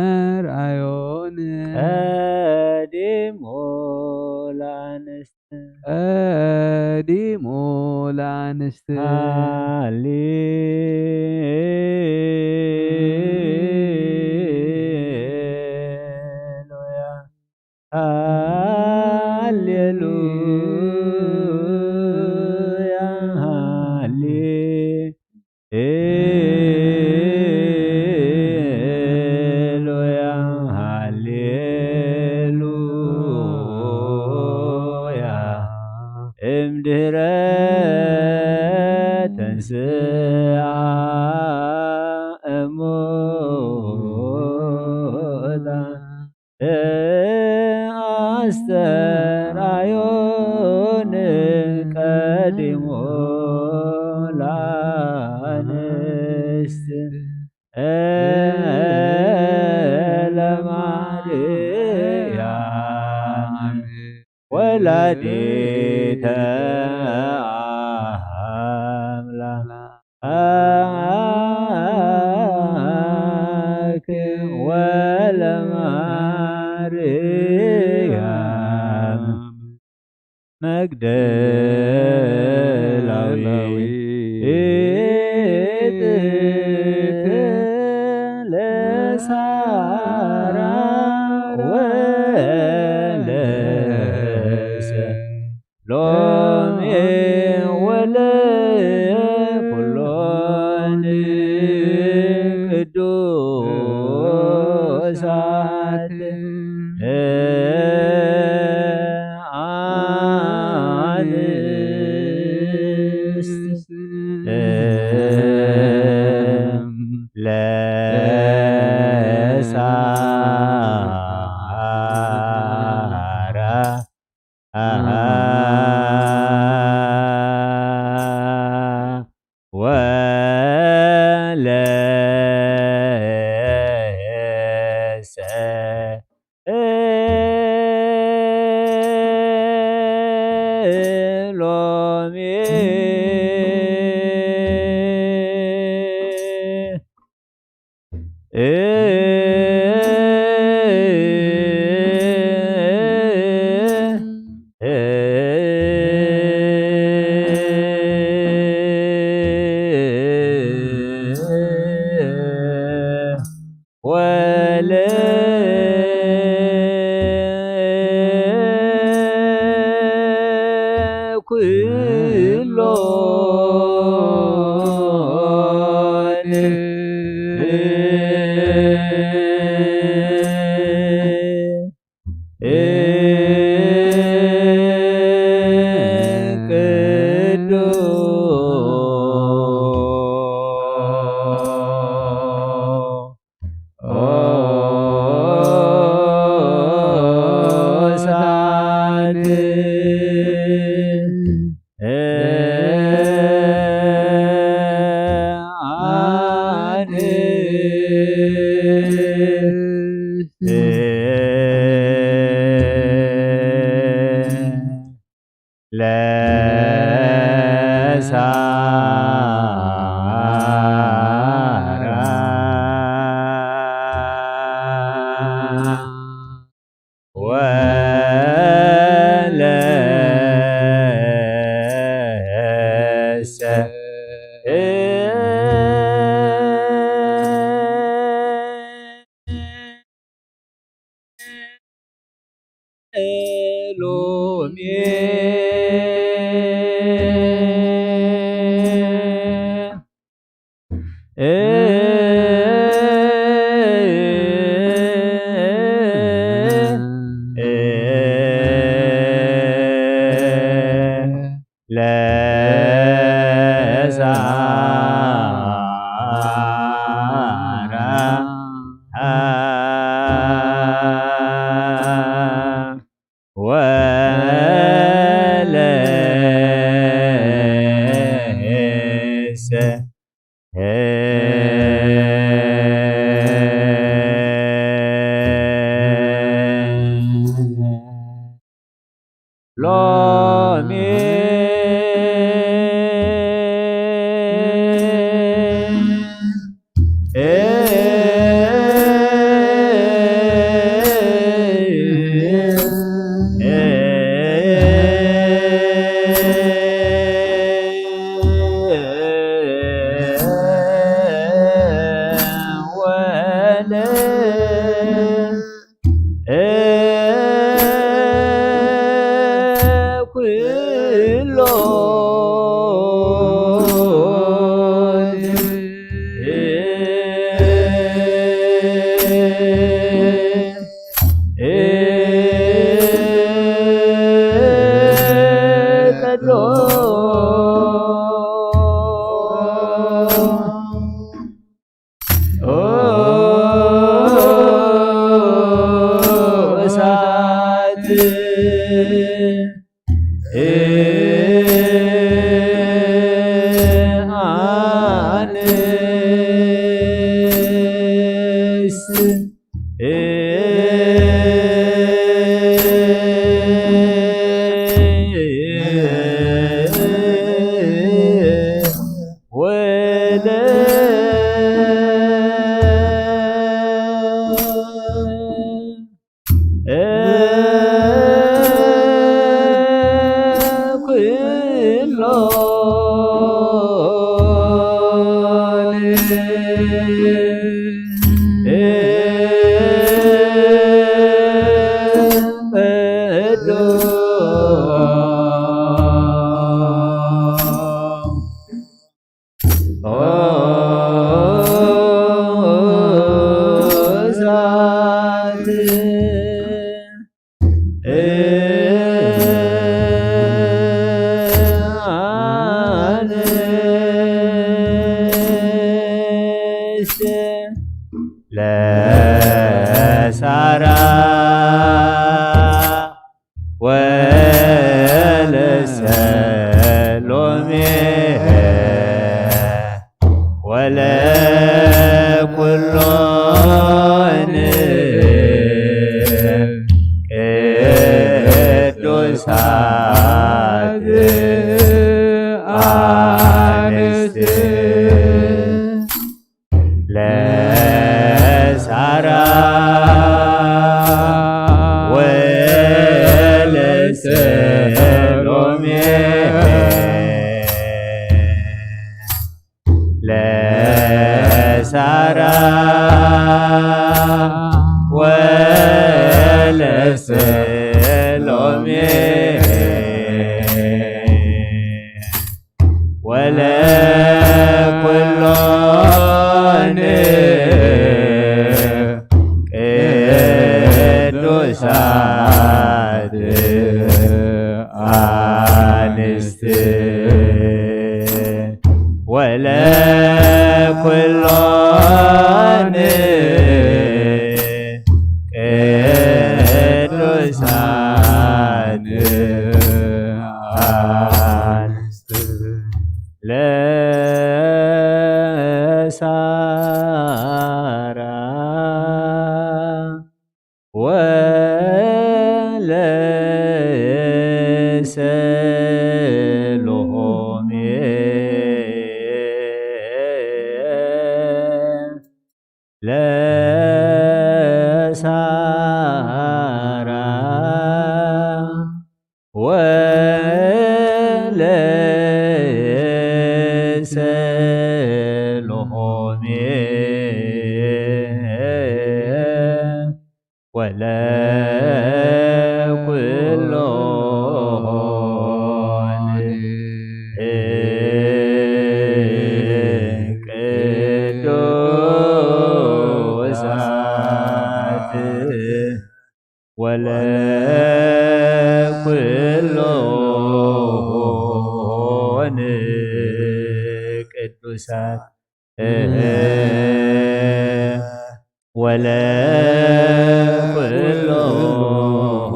አስተርአዮን ቀዲሞ ለአንስት ቀዲሞ ለአንስት ሃሌሉያ ሃሌሉያ ሃሌሉያ እምድኅረ ተንሥአ እሙታን አስተርአዮን ቀዲሞ ለአንስት ለማርያም ወላዲተ አምላክ ወለማርያም መግደላዊት ለሳራ ወለሰሎሜ ወለኩሎን ቅዱሳት አንስት ለሳራ ወለሰሎሜ ወለኩሎን ቅዱሳን ሎሜ ወለሰ ሎሚ ለሳራ ወለሰሎሜ ወለኩሎን ቅዱሳት አንስት ለሳራ ወለሰሎሜ ለሳራ ወለሰሎሜ ወለኩሎን ቅዱሳት አንስት ወለኩሎን ቅዱሳት አንስት ለሳራ ወለሰሎሜ ለሳራ ወለሰሎሜ ወለኩሎን ቅዱሳት ወለኩሎን ቅዱሳት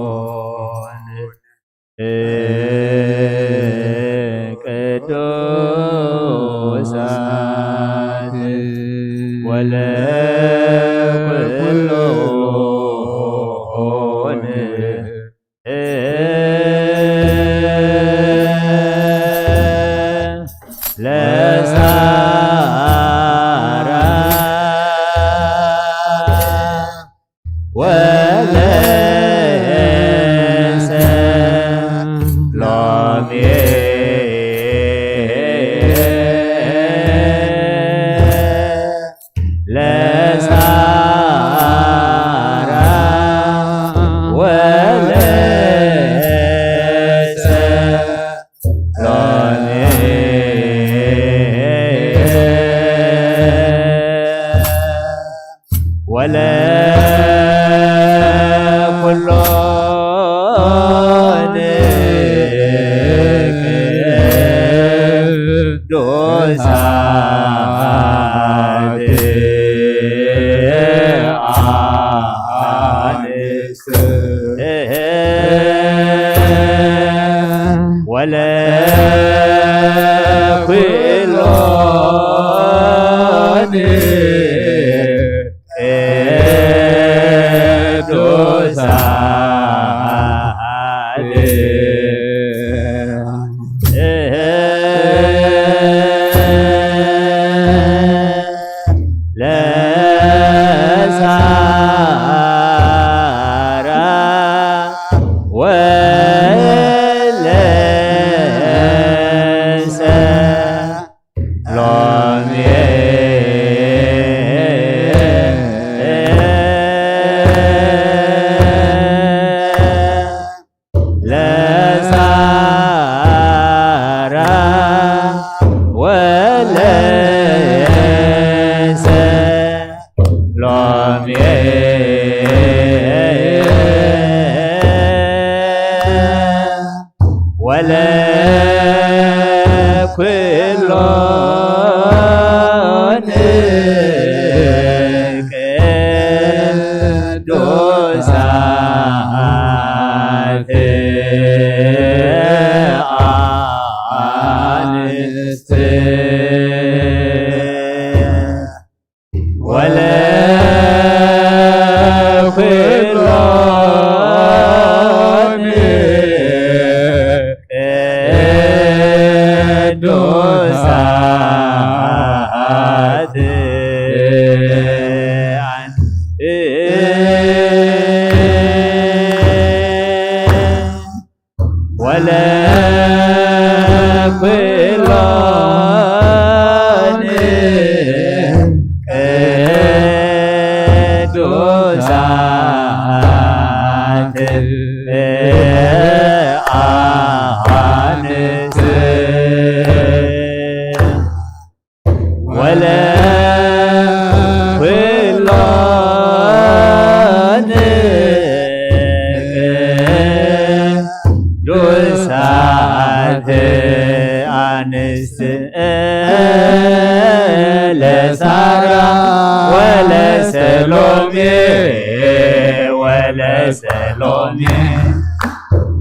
ወለኩሎን ቅዱሳት ወለኩሎን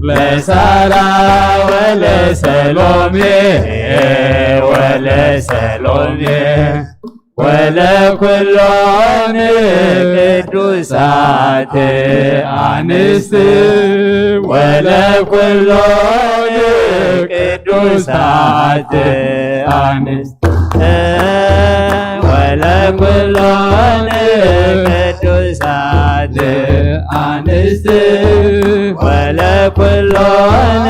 ለሳራ ወለሰሎሜ ወለሰሎሜ ወለኩሎን ቅዱሳት አንስት ወለኩሎን ቅዱሳት አንስት ወለኩሎን ቅዱሳት አንስት ወለኩሎን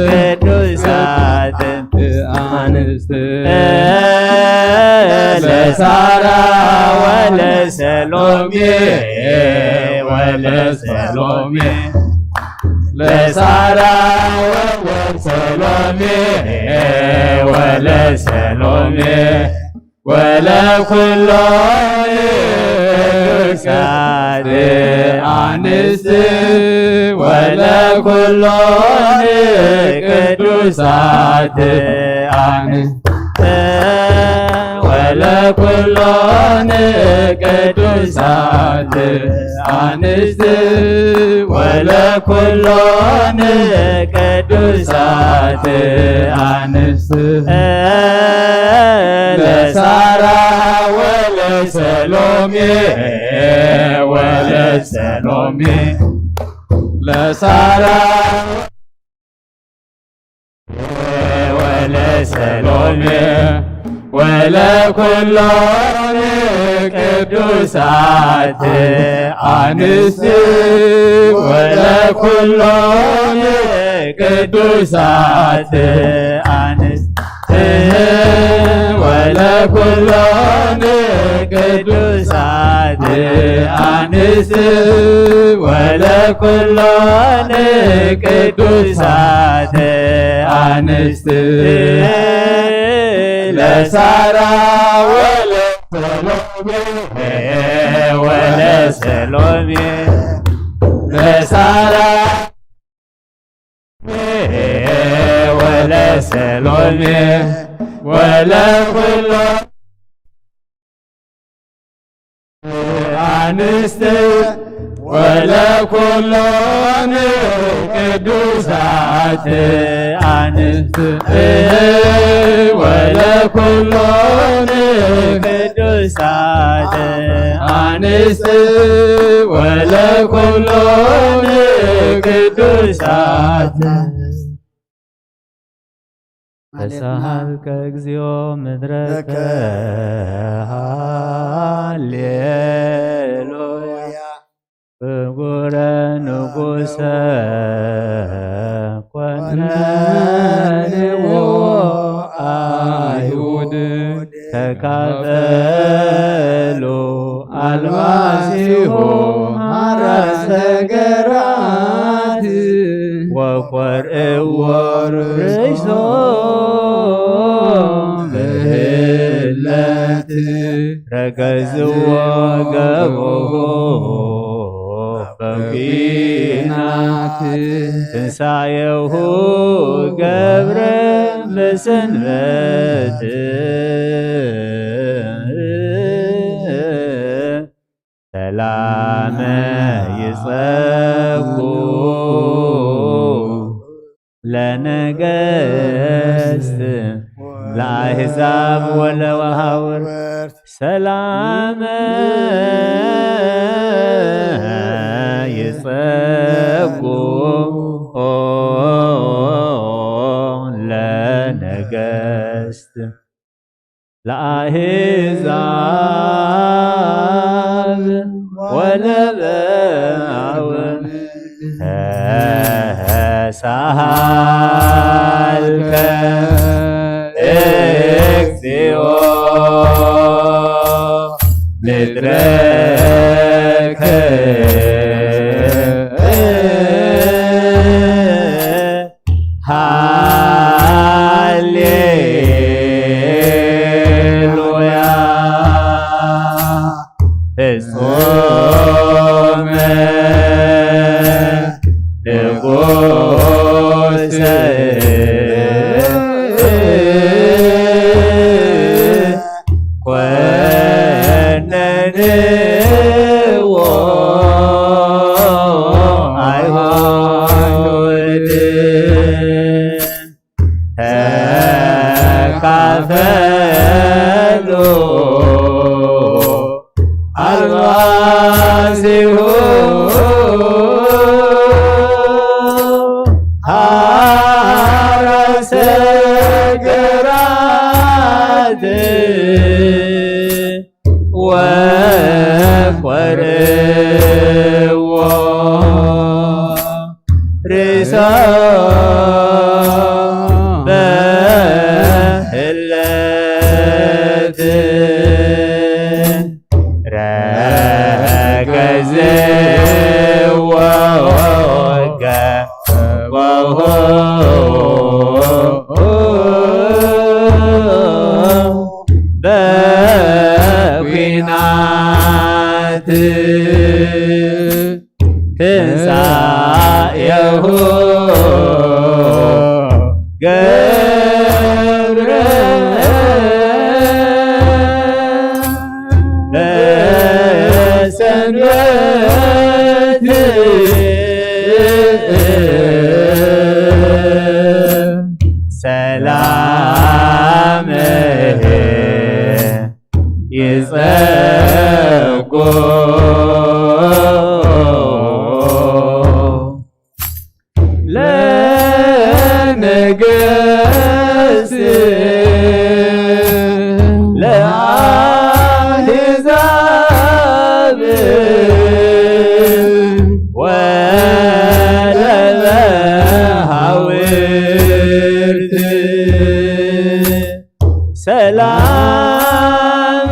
ቅዱሳት አንስት ለሳራ ወለሰሎሜ ወለሰሎሜ ለሳራ ወለሰሎሜ ወለሰሎሜ ወለኩሎን ቅዱሳት አንስት ወለኩሎን ቅዱሳት አንስት ወለኩሎን ቅዱሳት አንስት ወለኩሎን ቅዱሳት አንስት ለሳራ ወለሰሎሜ ወለሰሎሜ ለሳራ ወለሰሎሜ ወለኩሎን ቅዱሳት አንስት ወለኩሎን ቅዱሳት አንስት ወለኩሎን ቅዱሳት አንስት ወለኩሎን ቅዱሳት አንስት ለሳራ ወለሰሎሜ ወለሰሎሜ ለሳራ ወለሰሎሜ ወለኩሎ አንስት ወለኩሎን ቅዱሳት አንስት ወለኩሎን ቅዱሳት አንስት ወለኩሎን ቅዱሳት ተሳሃልከ እግዚኦ ምድረከ ሃሌሉያ ፍቁረ ንጉሰ ኮነንዎ አይሁድ ተካፈሉ አልባሲሁ አራሰገራት ወቆርእዎ ርእሶ ምህለት ረገዝዎ ገቦሁ በኩናት ትንሣኤሁ ገብረ በሰንበት ሰላመ ይጸጉ ለነገሥት ለአሕዛብ ወለወሃውር ሰላመ ይጸጉ ለነገሥት ለአሕዛብ ወለወሃውር ተሳሃልከ እግዚኦ ምድረከ ሃሌሉያ ፍጹመ ንጉሠ ኮነንዎ አይሁድ ተካፈሉ አልባሲሁ አራሰገራት ወቆርእዎ ርእሶ በህለት ረገዝዎ ገቦሁ በኩናት ትንሣኤሁ ገብረ በሰንበት ሰላም ይጸጉ ለነገሥት ለአሕዛብ ወለወሃውርት ሰላም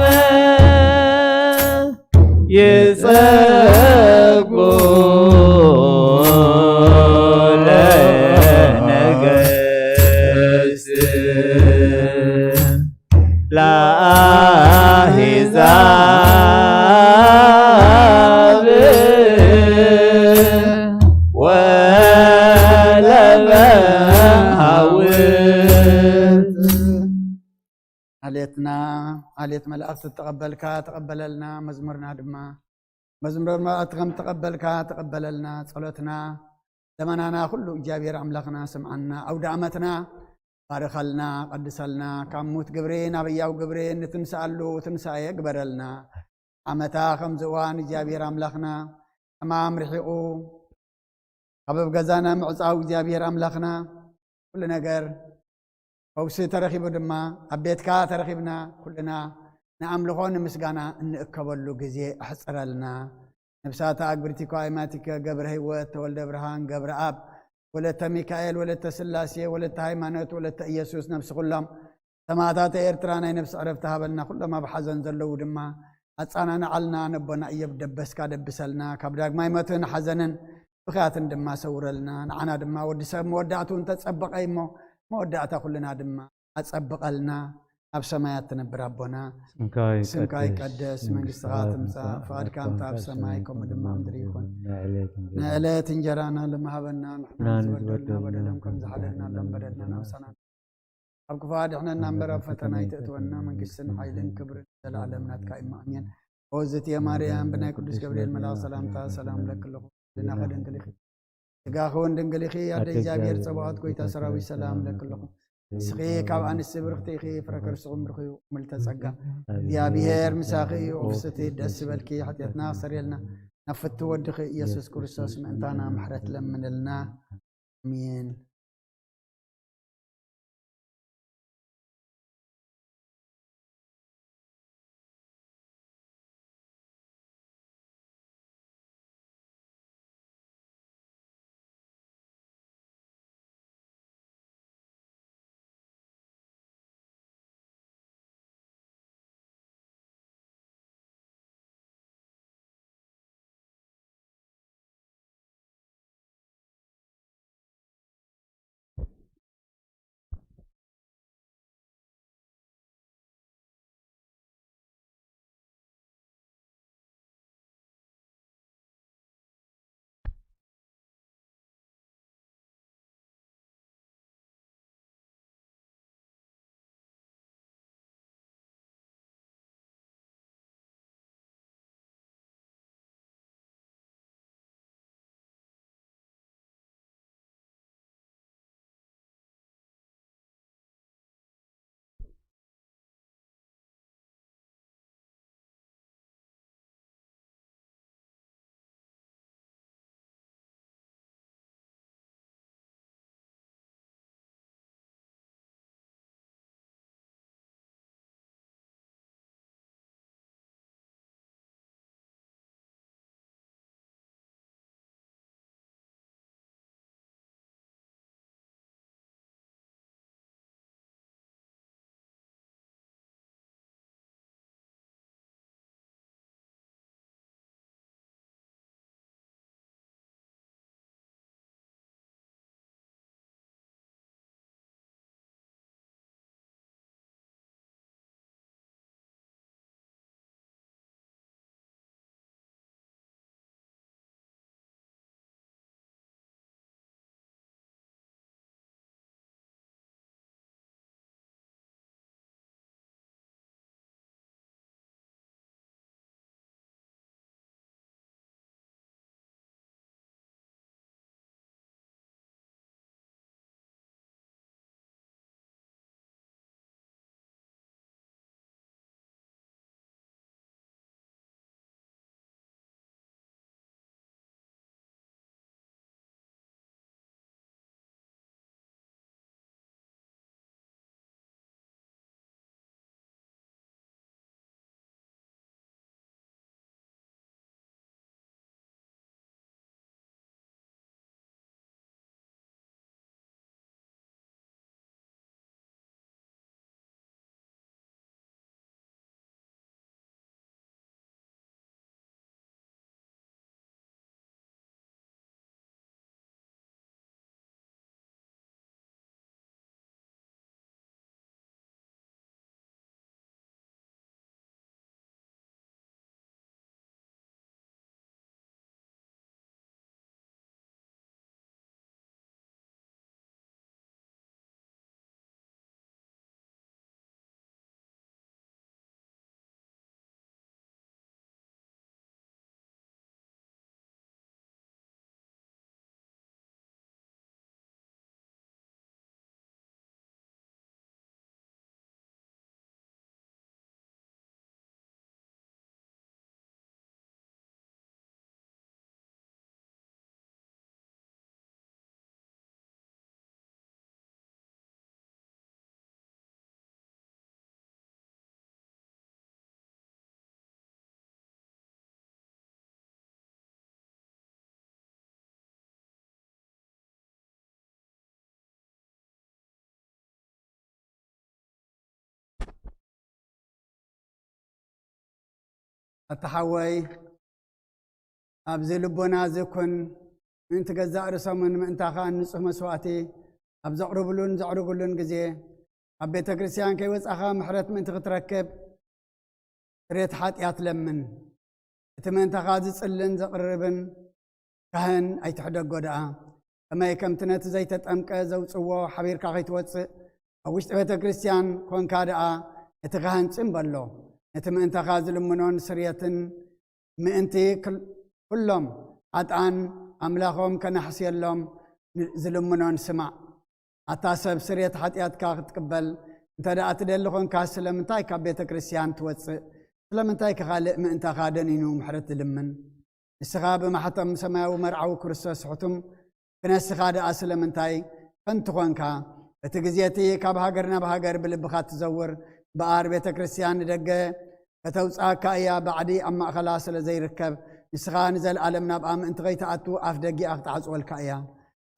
ይጸጉ ለነገሥት ለአሕዛብ عليتنا عليت ملأت تقبلك تقبللنا مزمرنا دما مزمر ما أتغم تقبلك تقبللنا صلاتنا لمنانا كله إجابير أملاقنا سمعنا أو دعمتنا بارخلنا قدسلنا كموت قبرين أبياو قبرين تنسألو تنسأ يقبرلنا عمتا خمزوان إجابير أملاقنا أمام رحيقو قبب غزانا معصاو إجابير أملاقنا كل نقر فوسي ترخيبو دما أبيتكا ترخيبنا كلنا نعملغون مسقانا نأكبلو قزي أحسرلنا نفساتا أكبرتي قائماتك قبر هيوت ولد برهان قبر أب ولدت ميكائيل ولدت سلاسية ولدت هايمانوت ولدت إيسوس نفس كلهم سماعتات إيرترانا نفس عرفتها بلنا كلما بحزن زلو دما أتصانا نعلنا نبونا إيب دبسكا دبسلنا كبداك ما يمتن حزنن بخاتن دما سورلنا نعنا دما ودسا مودعتون تتصبق أيمو مودعتا كلنا دما أتصبق لنا أب سمايات تنبر ربنا سمكاي قدس من قصغات مسا فاد كامتا أب سمايكم دما أمدريكم نعليت انجرانا لما هبنا نحن زودلنا بدلنكم زحدنا لهم بدلنا نفسنا أب كفاد احنا نمبر فتنا يتأتونا من قسن حيلن كبر العالمنا تكايما أمين وزت يا مريم بنا قدس جبريل ملا سلامتا سلام لك لكم لنا خدن كليخي تقاخون دنقليخي يا جابير صباحات كويتا سراوي سلام لك لكم سخي كاب عن السبرختي خي فركر سقم رخي ملتزقا يا بيهر مساخي وفستي دس بالكي حتى يتناصر يلنا نفت ودخي يسوس كريستوس من انتانا محرت لمن لنا امين أتحوي أبزل بنا زكون أنت جزاء رسمن من تخان نصف مسواتي أبزقربلون زقربلون جزء أبيت كريستيان كي وسأخا محرت من تتركب ريت حات ياتلمن تمن تخاز صلن زقربن كهن أي تحدق قدعة أما يكم تنت زي تتأمك زوجوا حبير كاغيت وص أوش بيت كريستيان كون كادعة يتغهن سنبلو يتمن تخاز لمنون سرية مئنتي كلهم عطان أملاخهم كنحسي اللهم زلمنون سمع أتاسب سرية حتيات كاغت قبل انت دا أتدلخون كاسلم انتاي كبيت كريستيان توص سلم انتاي كخالق من انتا خادنينو محرت لمن السخاب محتم سماو مرعو كرسوس حتم كنا السخاد أسلم انتاي فانتخون كا بتغزيتي كابهاجرنا بهاجر بالبخات تزور بآر بيت كريستيان دقة فتوصا كايا بعدي أما خلاص لزي ركب السخان نزل عالمنا بقام انت غيتعتو أفدقي أقطع والكايا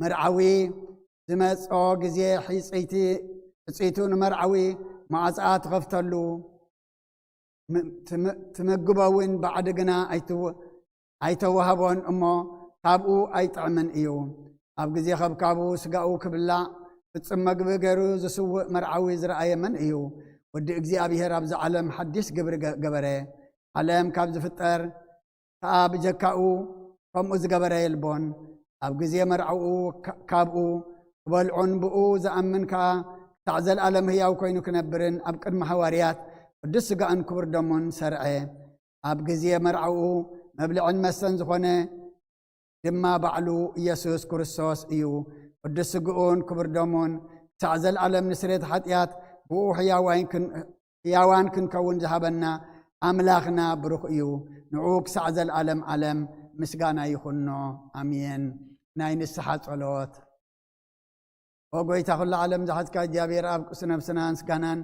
مرعوي زمس أو جزية حيصيتي حيصيتون مرعوي معزات غفتلو تمجبوين بعد جنا أيتو هبون أمه كابو أيطعمن إيو أب جزية خب كابو سجاو كبلا بتسمج بجرو زسو مرعوي زرعي من إيو ودي أجزي أبي هرب زعلم حديث جبره علم كابز فتر كاب جكاو كم أز جبره البون أب جزية مرعو كابو والعن بؤو زأمن كا تعزل ألم هي أو كينو كنبرن أبقر محواريات ودس قان كبر دمون سرعي أب جزية مرعو مبلعن مسن زخونه دما بعلو يسوس كريستوس إيو ودس قون كبر دمون تعزل ألم نسريت حتيات بؤو حيوان كن كون ذهبنا أملاخنا بروخ إيو نعوك سعزل ألم ألم مسقانا يخنو أمين ناين السحات علوت وقويتا كل عالم زحت كجابير أب سنفسنا سكانان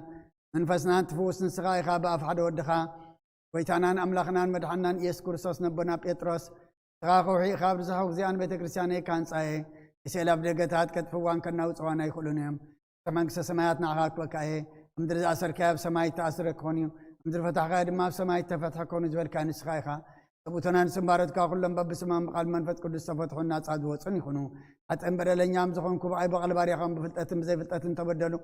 منفسنا تفوس نسخاي خاب أفحد ودخا ويتانان أملاخنان مدحنان إيس كرسوس نبنا بيتروس تغاقوحي خاب رزحوك زيان بيت كريستياني كان صاحي يسيل أبدقتات كتفوان كنا وصوانا يخلونهم سمانكس سماياتنا عغاك وكاي امدر أسر كاب سماي تأسر كونيو امدر فتح غايد ما سماي تفتح كوني زبال كان سخايخا سبوتنان سمبارت كاخلن باب سمام قال منفت قدس فتحنا صعد وصن يخونو أتأمبر لنيام زخونكو بعي بقل باريخان بفلتاتم زي فلتاتم تبدلو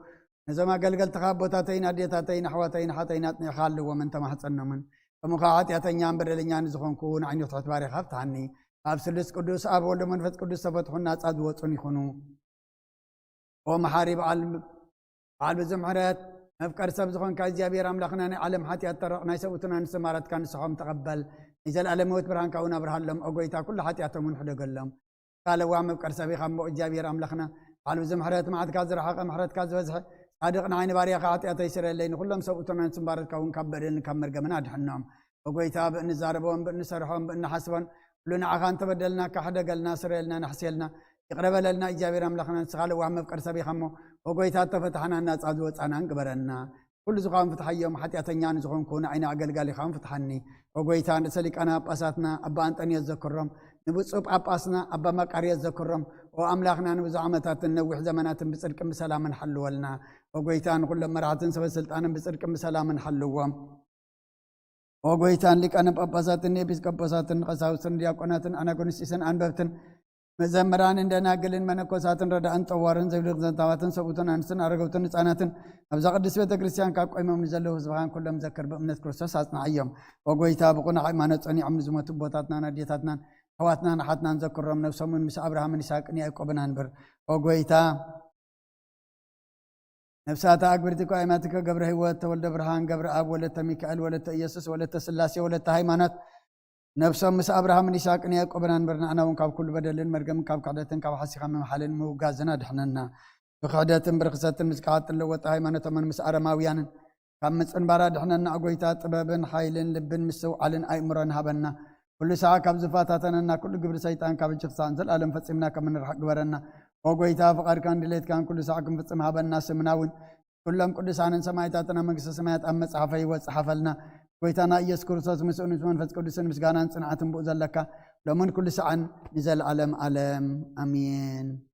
نزما قلقل تخابوتاتين أديتاتين حواتين حاتيناتني خالو ومن تمحصنا من فمقاعات ياتنيام بر لنيام زخونكو نعني وتحت باريخ فتحني أب سلس قدس أب ولو منفت قدس فتحنا صعد وصن يخونو ومحارب على بزمحرات مفكر سبزخون كازيابير أملاخنا علم حتى يترقنا يسوتنا نسمارت كان سحوم تقبل إذا الألموت برهان كونا برهان لهم أقويتا كل حتى يتمون حدق لهم قال وعم بكر سبي خم إجابير أملخنا قالوا زمحرات معت كازر حق محرات كاز وزح صادقنا عين باريا قاعت يتيسر اللين كلهم سوتنا نسمارت كون كبرين كمر جمنا دحنام أقويتا بإن زاربون بإن سرحون بإن حسبون لنا عخان تبدلنا كحدق لنا سرلنا نحسيلنا يقرب لنا إجابير أملخنا سقال وعم بكر سبي خمو أقويتا تفتحنا الناس عدوت أنا انقبرنا كل زقام فتح يوم حتى أتنيان زقون كون عين عقل قال خام فتحني وقويتان سلك أنا أباساتنا أبا أنت أن يذكرهم نبصب أباسنا أبا مكار يذكرهم وأملاخنا نبزعمتات النوح زمانات بصدق بسلام حلوا لنا وقويتان كل مرات سوى سلطان بصدق بسلام حلوا وقويتان لك أنا بأباسات النبيس كباسات قساوسن دياقونات أنا كنسيسن أنبفتن مزمران عندنا قلن منكوساتن ردان طوارن زبلغ زنتاواتن سبوتن أنسن أرغوتن نساناتن أبزا قدس بيت كريستيان كاب قيمة منزله سبحان كل مذكر بأمنة كريستوس أصنع أيام وقويتا بقونا عيمانة أني عمل زمت بوتاتنا نديتاتنا حواتنا نحاتنا نذكرهم نفسهم من مس أبراهام نساق ني أيقوبنا نبر وقويتا نفساتا أكبرتكو أيماتك قبر هيوات ولد برهان قبر أب ولد ميكائيل ولد إيسوس ولد سلاسي ولد هيمانات نفسهم مس أبراهام نساق ني أيقوبنا نبرنا أنا ونكاب كل بدلين مرقم كاب قعدتن كاب حسيخا من محلين موقازنا دحننا بخدات برخصات مسكات اللوت هيمانة من مس أرماويان كم مسن بارد احنا نعقويتا طبابن حايلن لبن مسو علن أيمرن هبنا كل ساعة كاب زفاتاتنا كل قبر سيطان كاب الشخصان زل ألم فتسمنا كمن رح قبرنا وقويتا فقر كان دليت كان كل ساعة كم فتسم هبنا سمناون كلهم كل ساعة سمايتاتنا مقص سمايات أم صحفي وصحفلنا قويتانا يذكر صوت مسؤول من فتس كل سن مسجانا صنعة بؤزلك لمن كل ساعة نزل علم أمين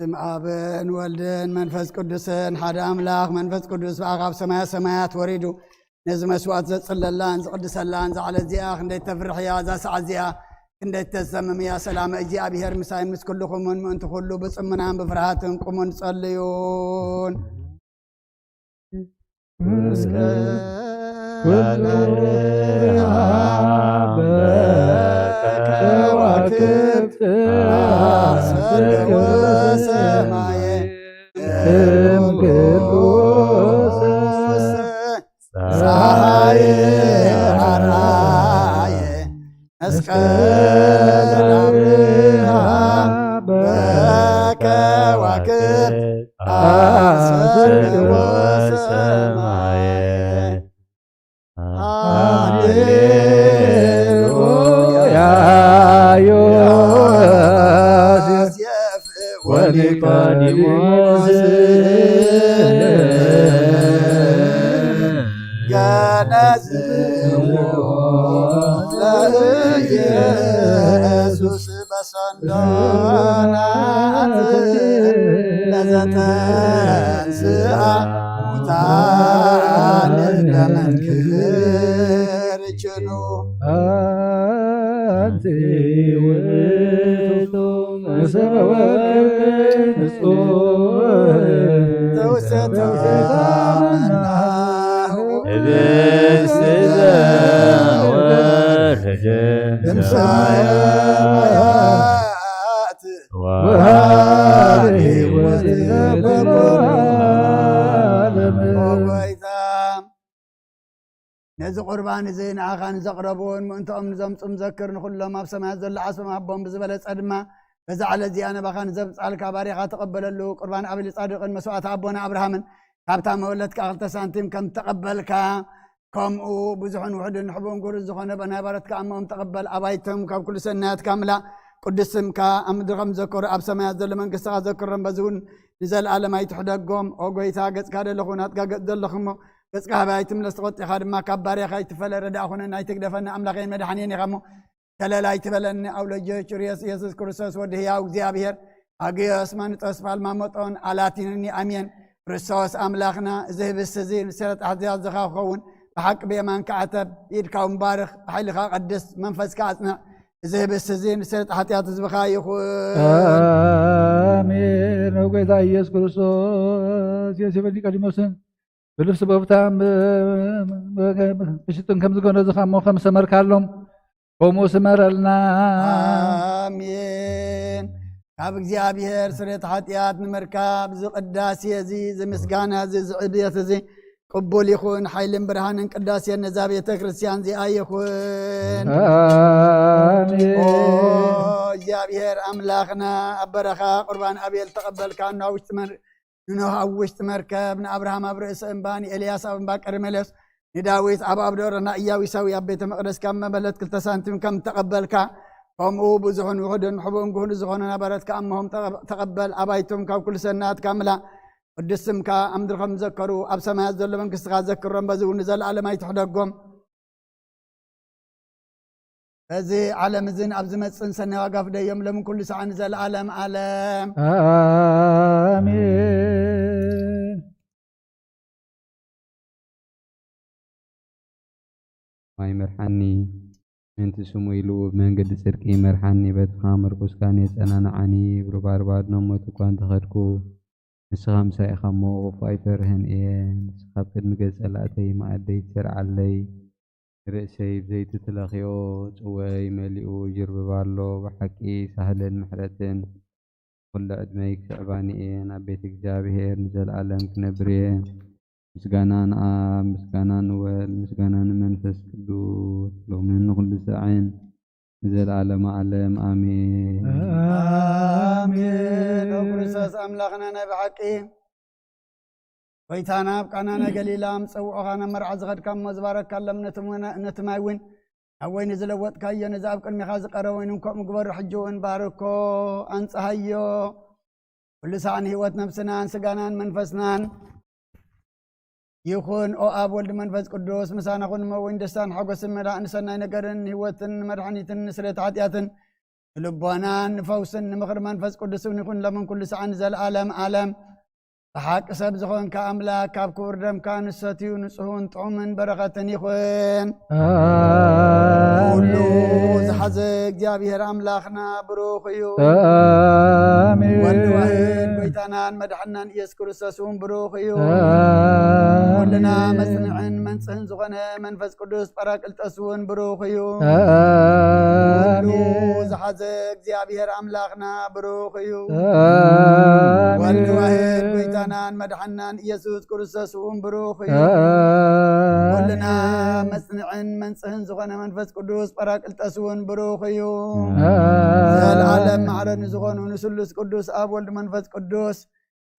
ስም አብን ወልድን መንፈስ ቅዱስን ሓደ አምላኽ መንፈስ ቅዱስ በአኻብ ሰማያ ሰማያት ወሪዱ ነዚ መስዋዕት ዘጽለላን ዝቅድሰላን ዝዓለ እዚኣ ክንደይ ተፍርሕያ እዛ ሰዓት እዚኣ ክንደይ ተዘምምያ ሰላም እግዚአብሔር ምሳይ ምስ ኩልኹምን ምእንቲ ኩሉ ብጽምናን ብፍርሃትን ቁሙ ንጸልዩን ከዋክብት አሰር ወሰማየ ቅዱስ ፀሐይ አራየ መስቀል አብርሃ በከዋክብት አሰር ወሰማየ ሃሌሉያ ዮሴፍ ወኒቆዲሞስ ገነዝዎ ለኢየሱስ በሰንዶናት ለዘተንሥአ ሙታን ለመንክር ጭኑ አንቲ ውእቱ መሰወክር ተውሰተናሁ ህብስት ዘወረደ ሰማያት ወሃቤ ወይታ ነዚ ቁርባን እዚ ንዓኻ ንዘቕረቡን ምእንቶኦም ንዘምፁም ዘክር ንኩሎም ኣብ ሰማያት ዘሎ ዓስቦም ኣቦም ብዝበለፀ ድማ በዛ ዓለ እዚኣ ነባኻ ንዘብፃልካ ባሪኻ ተቐበለሉ ቁርባን ኣቤል ጻድቅን መስዋዕቲ ኣቦና ኣብርሃምን ካብታ መወለትካ 2 ሳንቲም ከም ተቐበልካ ከምኡ ብዙሕን ውሕድን ሕቡን ጉሩዝ ዝኾነ በናይ ባረትካ እሞም ተቐበል ኣባይቶም ካብ ኩሉ ሰናያትካ ምላእ ቅዱስ ስምካ ኣብ ምድሪ ከም ዘከሩ ኣብ ሰማያት ዘሎ መንግስትኻ ዘክሮም በዚ እውን ንዘለኣለም ኣይትሕደጎም ኦ ጎይታ ገጽካ ደለኹ ናትካ ገጽ ዘለኹሞ ገጽካ ሃበይ ኣይትምለስ ተቆጢኻ ድማ ካብ ባሪኻ ኣይትፈለ ረዳእ ኹነን ኣይትግደፈኒ ኣምላኸይን መድሓኒን ኢኻ እሞ ተለላ ኣይትበለኒ ኣውለጀ ጭርየስ ኢየሱስ ክርስቶስ ወዲ ህያው እግዚኣብሔር ኣግዮስ ማንጦስ ፓልማሞጦን ኣላቲንኒ ኣሜን ክርስቶስ ኣምላኽና እዚ ህብስት እዚ ንስረት ኣሕዝያት ዝኻ ክኸውን ብሓቂ ብየማንካ ዓተብ ኢድካ ምባርኽ ብሓይልኻ ቀድስ መንፈስካ ኣጽንዕ እዚ ህብስት እዚ ንስረት ሓጢኣት ህዝብኻ ይኹን አሜን። ጌታ ኢየሱስ ክርስቶስ ዮሴፍ ኒቆዲሞስን ብልብሲ በብታም ብሽጥን ከም ዝገነዝኻ እሞ ከም ሰመርካሎም ከምኡ ስመረልና አሜን። ካብ እግዚአብሔር ስርየት ሓጢኣት ንምርካብ ዝቅዳሴ እዚ ዝምስጋና እዚ ዝዕብየት እዚ ቅቡል ይኹን ሓይልን ብርሃንን ቅዳሴን ነዛ ቤተ ክርስቲያን እዚኣ ይኹን አሜን። እግዚአብሔር ኣምላኽና ኣብ በረኻ ቁርባን ኣቤል ተቐበልካ ንኖህ ኣብ ውሽጢ መርከብ ንኣብርሃም ኣብ ርእሲ እምባ ንኤልያስ ኣብ እምባ ቀርሜሎስ ንዳዊት ኣብ ኣብደረና ኢያዊሳዊ ኣብ ቤተ መቅደስ ካብ መበለት 2 ሳንቲም ከም ተቐበልካ ከምኡ ብዙሕን ውሕድን ሕቡእን ጉህሉ ዝኾነ ነበረትካ እሞም ተቐበል ኣባይቶም ካብ ኩሉ ሰናያትካ ምላእ ቅዱስ ስምካ ኣብ ምድሪ ከም ዘከሩ ኣብ ሰማያት ዘሎ መንግስትኻ ዘክሮም በዚ እውን ንዘለኣለም ኣይትሕደጎም በዚ ዓለም እዝን ኣብ ዝመፅን ሰናይ ዋጋ ፍደዮም ሎምን ኩሉ ሰዓ ንዘለኣለም ዓለም አሜን። ማይ መርሓኒ ምንቲ ስሙ ኢሉ ብመንገዲ ጽድቂ መርሓኒ በትኻ መርኩስካን የጸናንዓኒ ብሩባርባድ ኖሞት እኳ እንተኸድኩ ንስኻ ምሳይ ኢኻ እሞ ቕፉ ኣይፈርህን እየ ንስኻ ብቅድሚ ገጸ ላእተይ ማኣደይ ትሰርዓለይ ርእሰይ ብዘይቲ ተለኽዮ ጽወይ መሊኡ ይርብባሎ ብሓቂ ሳህልን ምሕረትን ኩሉ ዕድመይ ክስዕባኒ እየ ናብ ቤት እግዚኣብሔር ንዘለኣለም ክነብር እየ ምስጋና ንኣብ ምስጋና ንወልድ ምስጋና ንመንፈስ ቅዱስ ሎምን ንኩሉ ሰዓን ንዘለኣለመ ዓለም ኣሜን አሜን። ክርስቶስ ኣምላኽና ናይ ብሓቂ ጎይታና ኣብ ቃናና ገሊላ ምፀውዖኻ ናብ መርዓ ዝኸድካ እሞ ዝባረካሎም ነቲ ማይ እውን ኣብ ወይኒ ዝለወጥካዮ ነዚ ኣብ ቅድሚኻ ዝቐረበ ወይኑ ከምኡ ግበሩ ሕጂ እውን ባርኮ ኣንጽሃዮ ኩሉ ሰዓት ንህይወት ነብስናን ስጋናን መንፈስናን ይኹን ኦ ኣብ ወልድ መንፈስ ቅዱስ ምሳና ኩን መወይን ደስታን ሓጎስን መዳእን ሰናይ ነገርን ህይወትን መድሓኒትን ስርየት ሓጢኣትን لبنا نفوس نمخر منفس قدس ونكون لمن كل سعن زل عالم حق سب زخون كأملاك كاب كوردم كان الساتيو نصهون طعمن برغتن يخون كله زحزق جابير أملاخنا بروخيو آمين والواحد بيتانان مدحنان يسكر الساسون بروخيو كلنا مسنعن منسهن زغنه منفس قدس براك التسون بروخيو كله زحزق جابير أملاخنا بروخيو والواحد بيتانان مدحنان يسوس كرسسون بروخيو كلنا مسنعن منسهن زغنه منفس قدس براك التسون بروخيو زال عالم معرن زغنه نسلس قدس أب ولد منفس قدس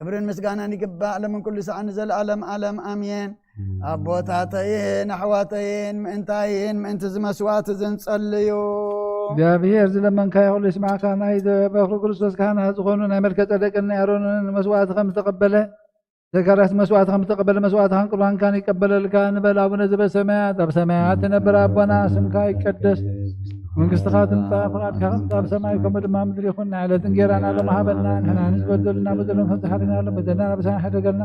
كبرن مسجانا نقبع لمن كل ساعة نزل عالم آمين أبوتاتين أحواتين مئنتين مئنت زمسوات زنصليو እግዚአብሔር ዝለመንካ ይሁን ይስማዕካ ናይ በፍሩ ክርስቶስ ካህና ዝኾኑ ናይ መልከ ጸደቅና ያሮንን መስዋዕት ከም ዝተቀበለ ዘካርያስ መስዋዕት ከም ዝተቀበለ መስዋዕት ካን ቁርባን ካን ይቀበለልካ ንበል አቡነ ዘበሰማያት ኣብ ሰማያት ትነብር አቦና ስምካ ይቀደስ መንግሥትኻ ትምጻእ ፍቃድካ ከምቲ ኣብ ሰማይ ከምኡ ድማ ምድሪ ይኹን ንዕለት እንጀራና ለማሃበልና ንሕና ንዝበደሉና በደሎም ከም ዝሓደናሎ በደልና በሳና ሕደገልና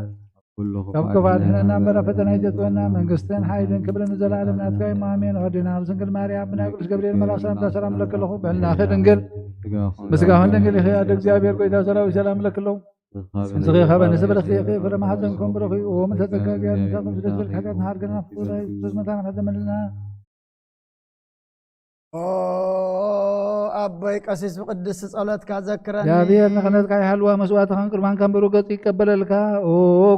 ካብ ክፋት ንሕነና እምበራ ፈተና ይዘጥወና መንግስትን ሓይልን ክብርን ዘላለም ናትካ እዩ ኣሜን ወዲና ብስንግል ማርያም ብናይ ቅዱስ ገብርኤል መልአክ ሰላምታ ሰላም ለክለኹ ብዕልናኺ ድንግል ምስጋኹን ድንግል ይኸ ኣደ እግዚአብሔር ጎይታ ሰራዊት ሰላም ለክለኹ እንስኺ ኸበ ንስብርኽቲ ፍረ ማሕፀንኩም ብሩኽ እዩ ምልተጸጋ እግዚአብሔር ምሳኹም ስደትብል ሓጢአትና ሃርገና ፍቁራይ ብዝመታን ሓዘመልና أبوي قسيس بقدس صلاتك ذكرني እግዚአብሔር ንኽነትካ ይሃልዋ መስዋዕትኻን ቁርባንካን ብሩህ ገጽ ይቀበለልካ ኦ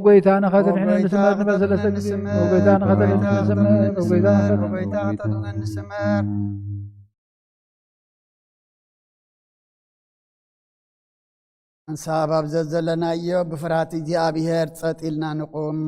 ጎይታና ኸተን ሕነ ንስመር ንበል ሰለስተ ጊዜ ኦ ጎይታና ኸተን ንስመር ኦ ጎይታና ኸተን ንስመር እንሳባብ ዘዘለናዮ ብፍርሃት እግዚአብሔር ጸጥ ኢልና ንቁም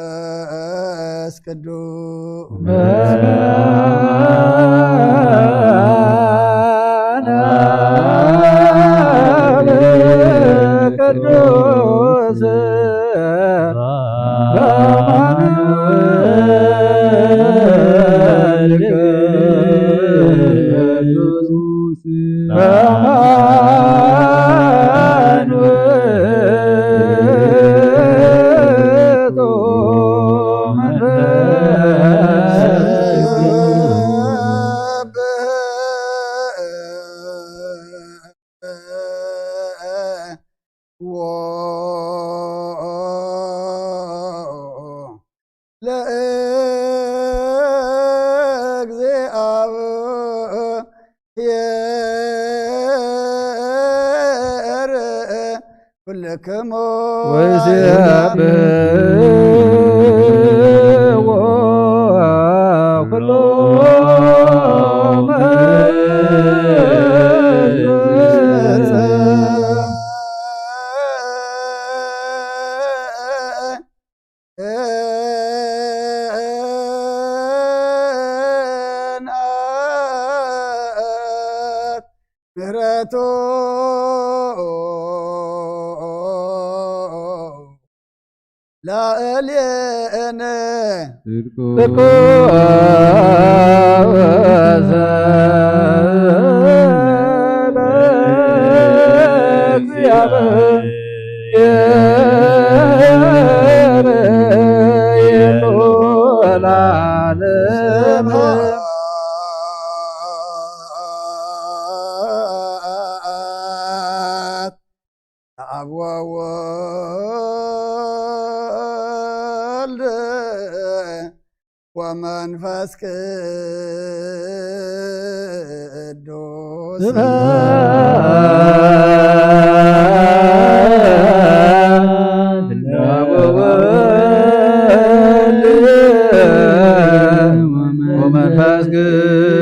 መንፈስ ቅዱስ ኩልክሙ ወይዚአብዎ ኩሎ ምሕረቱ ላዕሌነ ጽድቁ አብ ወወልድ ወመንፈስ ቅዱስ ወመንፈስ ቅዱስ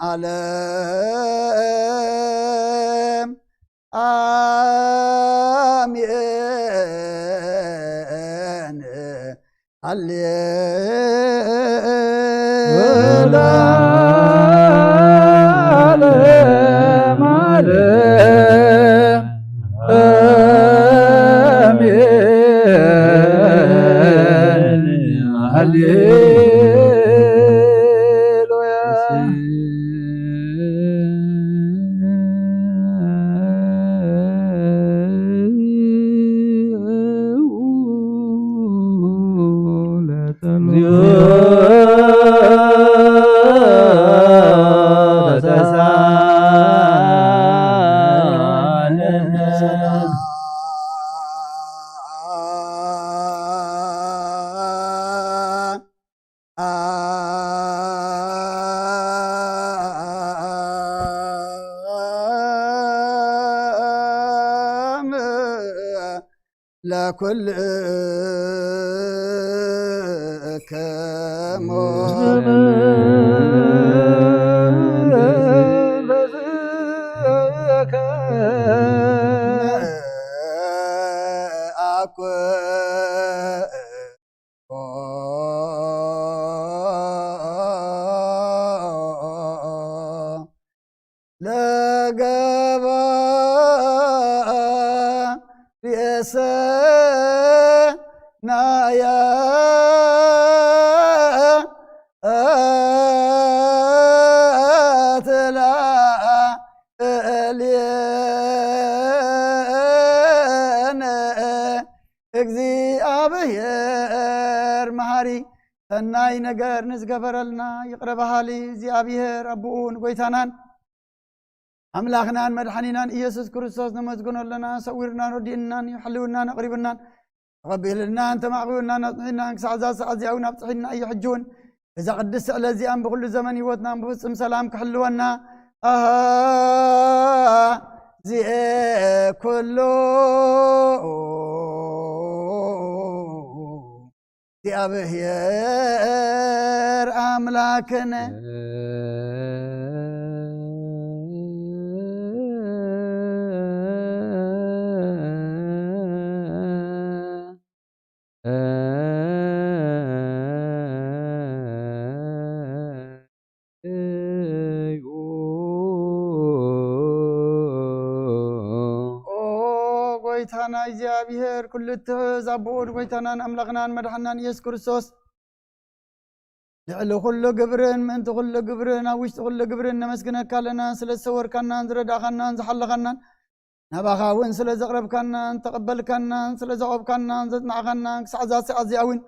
ዓለም አሜን ሃሌሉያ ዓለም አሜን ለኩልክሙ ለገባ ናያ አትላ እልየነ እግዚአብሔር መሐሪ ሰናይ ነገር ንዝገበረልና ይቅረ በሃሊ እግዚአብሔር አቡኡን ጎይታናን አምላኽናን መድኃኒናን ኢየሱስ ክርስቶስ ነመስግኖለና ሰዊርናን ወዲእናን ይሕልውናን ኣቕሪብናን ተቐቢልናን ተማዕቢውናን ኣፅሒናን ክሳዕ ዛ ሰዓት እዚኣውን ኣብፅሒና እየሕጅውን እዛ ቅድስ ስዕለ እዚኣን ብኩሉ ዘመን ህይወትናን ብፍፅም ሰላም ክሕልወና ዚአ ኩሉ እግዚአብሔር አምላክነ ጎይታና እግዚአብሔር ኩሉ ትዛብኡን ጎይታናን ኣምላኽናን መድሓናን ኢየሱስ ክርስቶስ ልዕሊ ኩሉ ግብርን ምእንቲ ኩሉ ግብርን ኣብ ውሽጢ ኩሉ ግብርን ነመስግነካ ኣለና ስለ ዝሰወርካናን ዝረዳእኻናን ዝሓለኻናን ናባኻ እውን ስለ ዘቕረብካናን ተቐበልካናን ስለ ዘቆብካናን ዘፅናዕኻናን ክሳዕ ዛ ሰዓት እዚኣ እውን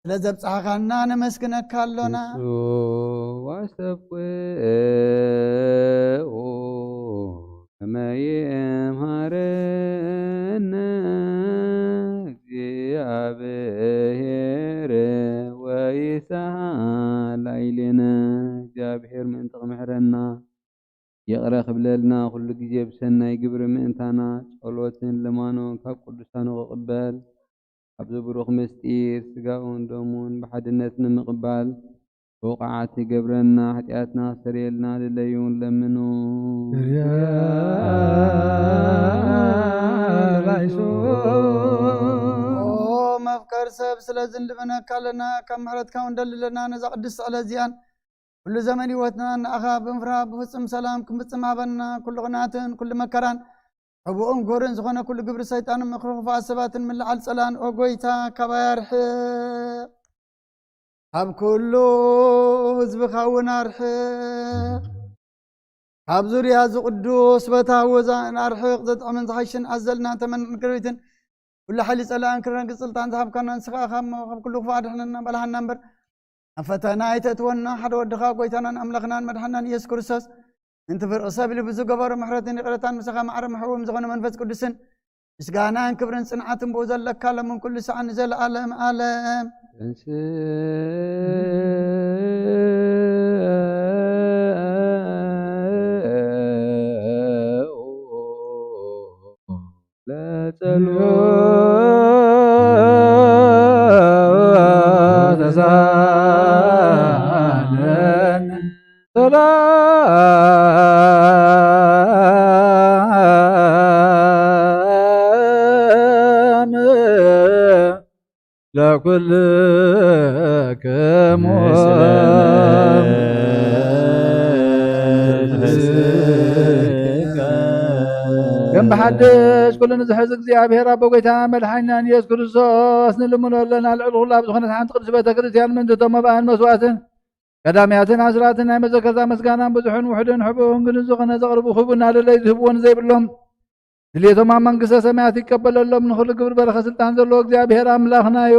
ስለ ዘብፅሓኻና ነመስግነካ ኣሎና ዋስተብቅኡ ከመይእምሃረነ እግዚአብሔር ይቕረ ክብለልና ኩሉ ግዜ ብሰናይ ግብሪ ምእንታና ጸሎትን ልማኖን ካብ ቅዱሳን ክቕበል ኣብዚ ብሩኽ ምስጢር ስጋውን ደሙን ብሓድነት ንምቕባል ብቕዓት ይገብረና ኃጢአትና ክሰርየልና ልለዩን ለምኑ መፍቀር ሰብ ስለዝን ልበነካለና ካብ ምሕረትካ እንደልለና ነዛ ቅድስት ስዕለ እዚኣን ኩሉ ዘመን ህይወትና ንኣኻ ብምፍራህ ብፍጹም ሰላም ክንፍጽም ሃበና ኩሉ ቅንዓትን ኩሉ መከራን ሕቡእን ጎርን ዝኾነ ኩሉ ግብሪ ሰይጣንን ምክርኽፋት ሰባትን ምልዓል ጸላን ኦ ጎይታ ካባይ ኣርሕቕ ኣብ ኩሉ ህዝብኻ እውን ኣርሕቕ ኣብ ዙርያ ዝቕዱስ በታወዛን ኣርሕቕ ዘጥዕምን ዝሓሽን ኣዘልና ተመንን ክርቢትን ኩሉ ሓይሊ ጸላእን ክረግጽ ስልጣን ዝሃብካና ንስኻ ካብ ኩሉ ክፉእ ኣድሕነና በላሃና እምበር ኣብ ፈተና ኣይተእትወና ሓደ ወድኻ ጎይታናን ኣምላኽናን መድሓናን ኢየሱስ ክርስቶስ እንት ፍርቂ ሰብ ኢሉ ብዝገበሮ ምሕረትን ይቕረታን ምሳኻ ማዕረ ምሕቡም ዝኾነ መንፈስ ቅዱስን ምስጋናን ክብርን ጽንዓትን ብኡ ዘለካ ለምን ኩሉ ሰዓን ዘለዓለም ዓለም ለኩልክሙ كم بحدش كلنا زحز እግዚአብሔር አብ በጎይታ መድኃኒታችን ኢየሱስ ክርስቶስ ንልምኖለና ልዕል ብዝኾነት ሓንቲ ቅድስት ቤተ ክርስቲያን ምንትቶ መባእን መስዋዕትን ቀዳምያትን አስራትን ናይ መዘከርታ ምስጋናን ብዙሕን ውሕድን ሕቡእን ግን ዝኾነ ዘቕርቡ ክቡና ለለይ ዝህብዎን ዘይብሎም ድሌቶም ኣብ መንግስተ ሰማያት ይቀበለሎም ንኹሉ ግብር በረኸ ስልጣን ዘለዎ እግዚአብሔር ኣምላኽና እዩ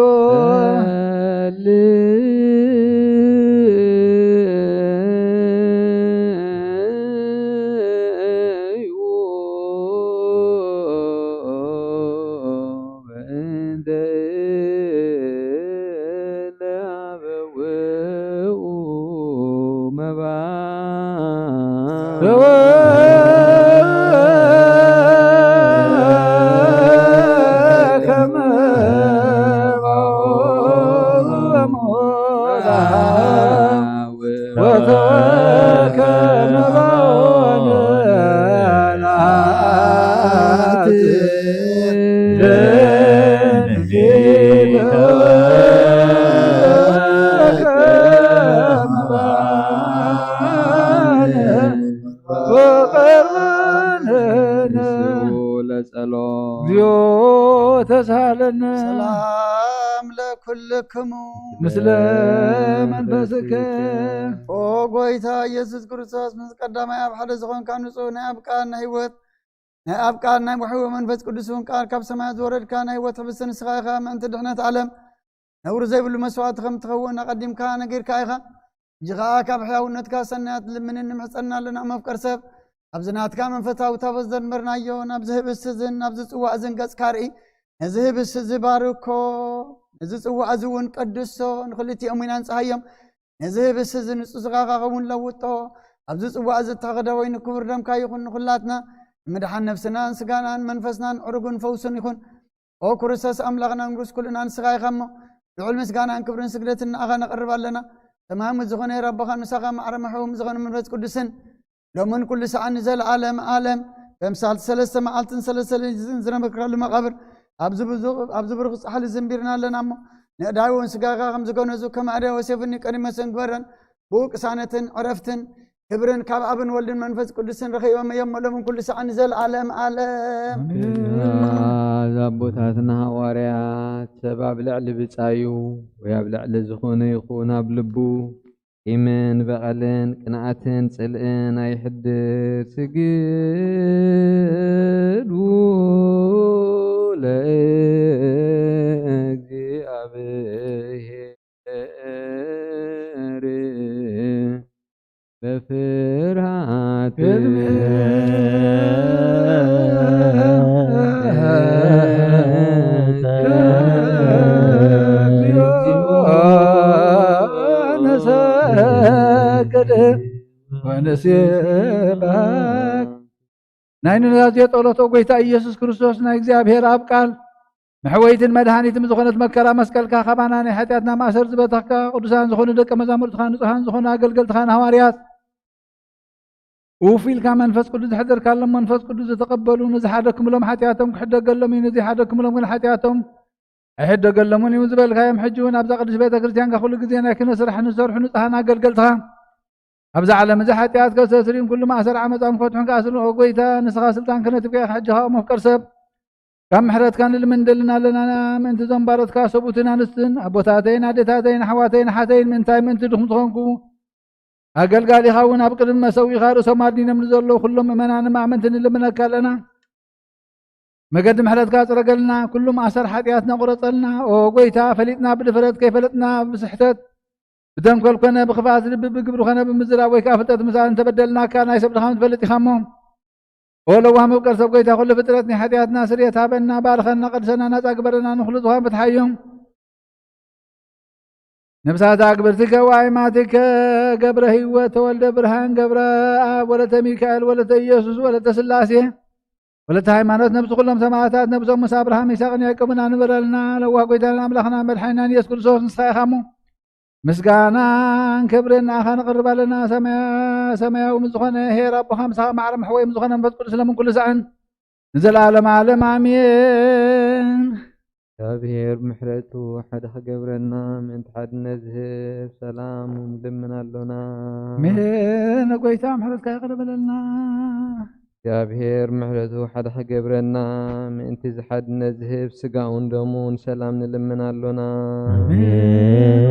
ሰላም ለኩልክሙ ምስለ መንፈስከ ኦ ጎይታ ኢየሱስ ክርስቶስ ምስ ቀዳማይ ኣብ ሓደ ዝኾንካ ንጹህ ናይ ኣብ ቃል ናይ ህይወት ናይ ኣብ ቃል ናይ ውሕዊ መንፈስ ቅዱስን ቃል ካብ ሰማያት ዝወረድካ ናይ ህይወት ህብስን ንስኻ ኢኻ ምእንቲ ድሕነት ዓለም ነውሪ ዘይብሉ መስዋዕቲ ከም ትኸውን ኣቐዲምካ ነጊርካ ኢኻ እጂ ከዓ ካብ ሕያውነትካ ሰናያት ልምንን ንምሕፀና ኣለና መፍቀር ሰብ ኣብዚ ናትካ መንፈሳዊ ታበዝ ዘንበርናዮ ናብዚ ህብስቲ እዝን ናብዚ ጽዋዕ እዝን ገጽካ ርኢ ነዚ ህብስቲ ዝባርኮ ነዚ ጽዋዕ እዚ እውን ቀድሶ ንኽልቲኦም ኢና ንፀሃዮም ነዚ ህብስቲ እዚ ንጹህ ስጋኻ ኸውን ለውጦ ኣብዚ ጽዋዕ እዚ እተኸደ ወይኒ ክቡር ደምካ ይኹን ንኹላትና ንምድሓን ነፍስናን ስጋናን መንፈስናን ዕሩግን ፈውስን ይኹን ኦ ክርስቶስ ኣምላኽና ንጉስ ኩልና ንስኻ ኢኻ እሞ ልዑል ምስጋናን ክብርን ስግደትን ንኣኻ ነቕርብ ኣለና ተማሙት ዝኾነ የረበኻ ንሳኻ ማዕረ ምሕቡም ዝኾነ መንፈስ ቅዱስን ሎምን ኩሉ ሰዓን ዘለዓለም ዓለም ከምሳል ሰለስተ መዓልትን ሰለስተ ሌሊትን ዝነበርካሉ መቓብር ኣብዚ ብሩኽ ጻሕሊ ዝንቢርና ኣለና እሞ ንእዳዊ እውን ስጋኻ ከም ዝገነዙ ከም ኣድያ ወሴፍኒ ቀዲመሰን ግበረን ብኡ ቅሳነትን ዕረፍትን ክብርን ካብ ኣብን ወልድን መንፈስ ቅዱስን ረኺቦም እዮም ሎምን ኩሉ ሰዓን ዘለዓለም ዓለም ኣቦታትና ሃዋርያት ሰብ ኣብ ልዕሊ ብፃዩ ወይ ኣብ ልዕሊ ዝኾነ ይኹን ኣብ ልቡ ቂምን በቐልን ቅንዓትን ጽልእን ኣይሕድር ስግዱ ለእግዚአብሔር በፍርሃት ወንስብሐክ ናይን ናዝየ ጸሎቶ ጎይታ ኢየሱስ ክርስቶስ ናይ እግዚአብሔር አብ ቃል محويت المدهانيت مزخونت مكرا مسكلكا خبانا ني حياتنا ما سر زبتك قدسان زخون دق مزامرت خان صحان زخون اغلغلت خان حواريات وفيل كان منفس قدس حضر كلم منفس قدس تقبلوا نزحدكم لهم حياتهم حدقلهم ينزي حدكم لهم من حياتهم حدقلهم يمزبل خيم حجون ابز قدس بيت كريستيان كل غزينا كنا سرح نسرح نصحان اغلغلت خان ابز على مزحاتيات كسرين كل ما اسر عمد ام فتحن كاسر وغويتا نسخا سلطان كنت في حجها مفكر سب كم حرت كان المندلنا لنا من تزنبارت كاسبوتنا نستن ابوتاتين ادتاتين حواتين حاتين من تاي من تدخم تخونكو اقل قال يخاون ابقر المسوي خير سمادين من زلو كلهم منان ما منتن لمن كلنا مقدم حرت كاس رجلنا كلهم اثر حياتنا قرطلنا وقويتا فليتنا بالفرد كيف فلتنا بسحتت بدم كل كنا بخفاز لب بقبر خنا بمزرا ويكافتت مثلا تبدلنا كان يسبد خامت فلت يخمم ولو هم بقر سبقيتا كل فترتني حياتنا سريتها بنا بالخنا قدسنا ناس اكبرنا نخلطها بتحيهم نفسات اكبرتك وايماتك قبر هيوة ولد برهان قبر اب ولد ميكائيل ولد يسوع ولد سلاسي ولد هيمانوت نفس كلهم سماعات نفس موسى ابراهيم يساق يعقوبنا نبرلنا لو قيتنا املاخنا مدحنا يسوع كريستوس نسخامو مسغانا كبرنا خان قرب لنا سماء ومزخنا هي رب خمسة معرم حوي مزخنا بذكر سلام كل زعن نزل عالم عالم امين እግዚአብሔር ምሕረቱ ሓደ ከገብረና ምእንቲ ሓድነት ዝህብ ሰላም ንልምናለና ምን ጎይታ ምሕረትካ ይቅረበለና እግዚአብሔር ምሕረቱ ሓደ ከገብረና ምእንቲ ዝሓድነት ዝህብ ስጋውን ደሙን ሰላም ንልምናለና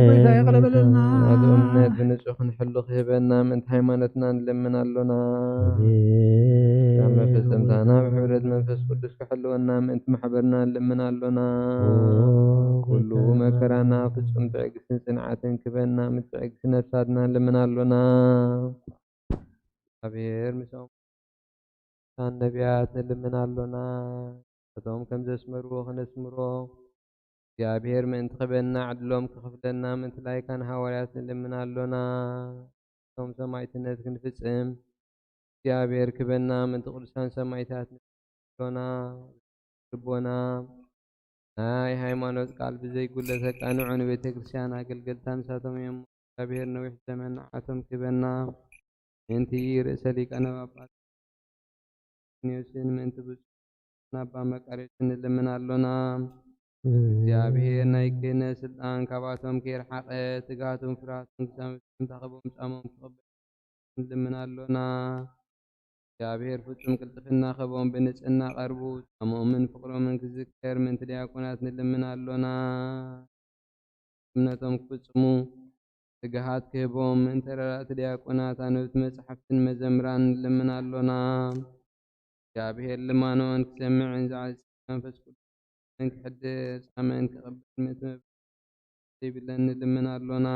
ጎይታ ይቅረበለና ኣዶምነት ብንጹህ ንሕሉ ክህበና ምእንቲ ሃይማኖትና ንልምናለና መፈጸምታና ብሕብረት መንፈስ ቅዱስ ክሕልወና ምእንቲ ማሕበርና ንልምናለና ኩሉ መከራና ፍጹም ትዕግስትን ጽንዓትን ክበና ምእንቲ ትዕግስቲ ነፍሳትና ንልምናለና እግዚአብሔር ምሳም ነቢያት ንልምናለና እቶም ከም ዘስመርዎ ክነስምሮ እግዚአብሔር ምእንቲ ክበና ዕድሎም ክኽፍለና ምእንቲ ላይካን ሃዋርያት ንልምናለና እቶም ሰማዕትነት ክንፍጽም እግዚአብሔር ክበና ምእንቲ ቅዱሳን ሰማዕታት ንልምናለና ልቦና ናይ ሃይማኖት ቃል ብዘይጉለት ተቃንዑ ንቤተ ክርስቲያን አገልገልታ ንሳቶም እዮም እግዚአብሔር ነዊሕ ዘመን ንዓቶም ክበና ምእንቲ ርእሰ ሊቃነ ጳጳሳት ኒውስን ምእንቲ ብፁዕ አባ መቃርዮስ ንልምናለና እግዚአብሔር ናይ ክህነት ስልጣን ካብኣቶም ከይርሓቐ ትጋቶም ፍርሃቶም ክሳቶም ተኸቦም ጻሞም ክቕበል ንልምናለና እግዚአብሔር ፍጹም ቅልጥፍና ኸቦም ብንጽህና ቀርቡ ጻሞምን ፍቅሮምን ክዝከር ምእንቲ ዲያቆናት ንልምናለና እምነቶም ክፍጽሙ ትግሃት ክህቦም ምእንቲ ረዳእቲ ዲያቆናት ኣነብቲ መጽሓፍትን መዘምራን ንልምናለና እግዚአብሔር ልማኖን ክሰምዕን ዝዓዝ መንፈስ ቅዱስ ክሕድስ ኣመን ክቕበል ምእንቲ ዘይብለን ንልምናለና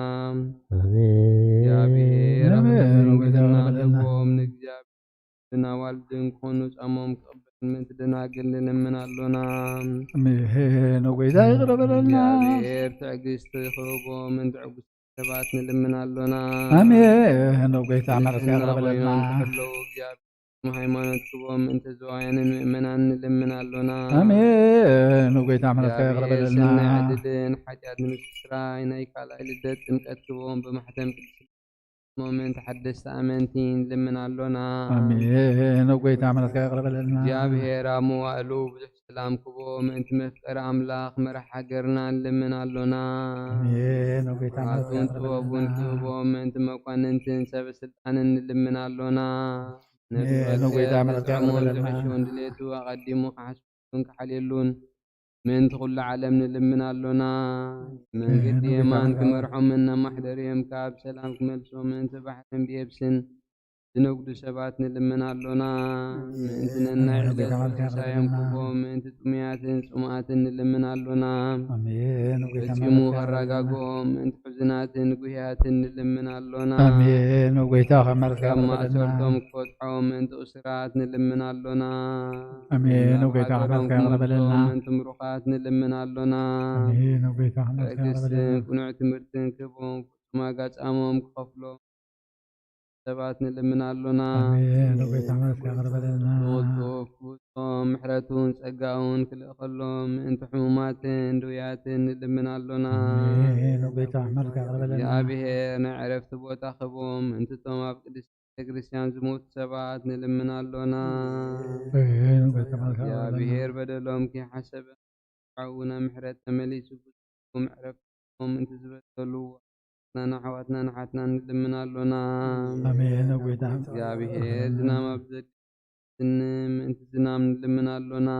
እግዚአብሔር ኣመን ንእግዚአብሔር ናዋልድን ክኾኑ ጻሞም ክቕበል ምእንቲ ደናግል ንልምናለና አሜን ጎይታ ይቅረበለና እግዚአብሔር ትዕግስቲ ክህቦም ምእንቲ ዕጉስቲ ሰባት ንልምናለና አሜን ጎይታ ምሕረትካ ይቅረበለና እግዚአብሔር ሃይማኖት ክቦም ምእንቲ ዘዋያንን ምእመናን ንልምናለና አሜን ጎይታ ምሕረትካ ይቅረበለና ናይ ዕድልን ሓጢኣት ንምስራይ ናይ ካልኣይ ልደት ጥምቀት ክቦም ብማሕተም ቅዱስ ምእንቲ ሓደስቲ ኣመንቲ ንልምናለና አሜን ጎይታ ምሕረትካ ይቅረበለና እግዚአብሔር ኣብ መዋእሉ ብዙሕ ሰላም ክቦም ምእንቲ መፍቀሪ ኣምላኽ መራሒ ሃገርና ንልምናለና አሜን ጎይታ ምሕረትካ ጥበቡን ክህቦም ምእንቲ መኳንንትን ሰበስልጣንን ንልምናለና ጎይታ ምሕረትካ ይቅረበለና ድሌቱ ኣቐዲሙ ክሓስቡን ክሓልየሉን ምእንቲ ኩሉ ዓለም ንልምናለና መንገዲ የማን ክመርሖም እናማሕደርዮም ካብ ሰላም ክመልሶም ምእንቲ ባሕርን ብየብስን ዝነጉዱ ሰባት ንልምናለና ምእንቲ ነናይ ዕለት ሳዮም ክቦም ምእንቲ ጥሙያትን ጽሙኣትን ንልምናለና ፈጺሙ ከረጋግኦም ምእንቲ ሕዙናትን ጉህያትን ንልምናለና አሜን ጎይታ ምሕረትካ ካብ ይቅረበለና ማእሰርቶም ክፈትሖም ምእንቲ እስራት ንልምናለና አሜን ጎይታ ምሕረትካ ይቅረበለና ምእንቲ ምሩኻት ንልምናለና አሜን ጎይታ ምሕረትካ ትዕግስትን ይቅረበለና ቅኑዕ ትምህርትን ክህቦም ፍጹም ኣጋጻሞም ክኸፍሎም ሰባት ንልምናሉና አሜን። ወጌታ መልክ ያቀርበልና ጦም ምሕረቱን ጸጋውን ክልእኸሎም ምእንቲ ሕሙማትን ድውያትን ንልምናሉና አሜን። ወጌታ መልክ ያቀርበልና እግዚአብሔር ናይ ዕረፍቲ ቦታ ኸቦም እንትቶም ኣብ ቅድስቲ ቤተ ክርስቲያን ዝሞቱ ሰባት ንልምናሉና አሜን። ወጌታ መልክ እግዚአብሔር በደሎም ከይሓሰበ ዓውና ምሕረት ተመሊሱ ብፅቡቅ ዕረፍቶም እንት ዝበደሉ ኣሕዋትና ንሓትና ንልምናሉና አሜን። ወጌታ እግዚአብሔር ዝናም ኣብ ምእንቲ ዝናም ንልምናሉና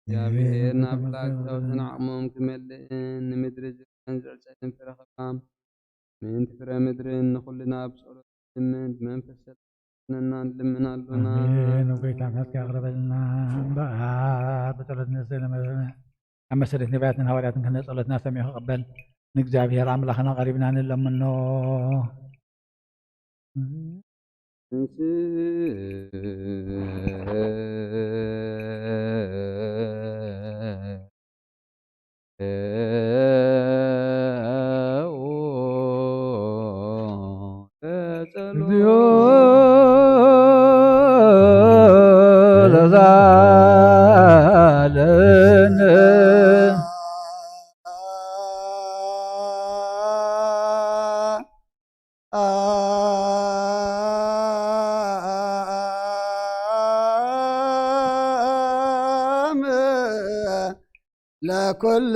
እግዚአብሔር ናብ ላግታውትን ዓቕሞም ክመልእን ንምድሪ ዝርአን ዝዕፀትን ፍረ ኸባም ምእንቲ ፍረ ምድርን ንኹልና ብጸሎት ልምን ብመንፈስ ሰለና ንልምናሉና አሜን። ወጌታ መልክ ያቀርበልና በጸሎት ነስለመ አመሰለት ነቢያትን ሐዋርያትን ከነ ጸሎትና ሰሚዑ ክቕበል ንእግዚአብሔር አምላኽና ቀሪብና ንለምኖ እግዚኦ ለዛለነ لكل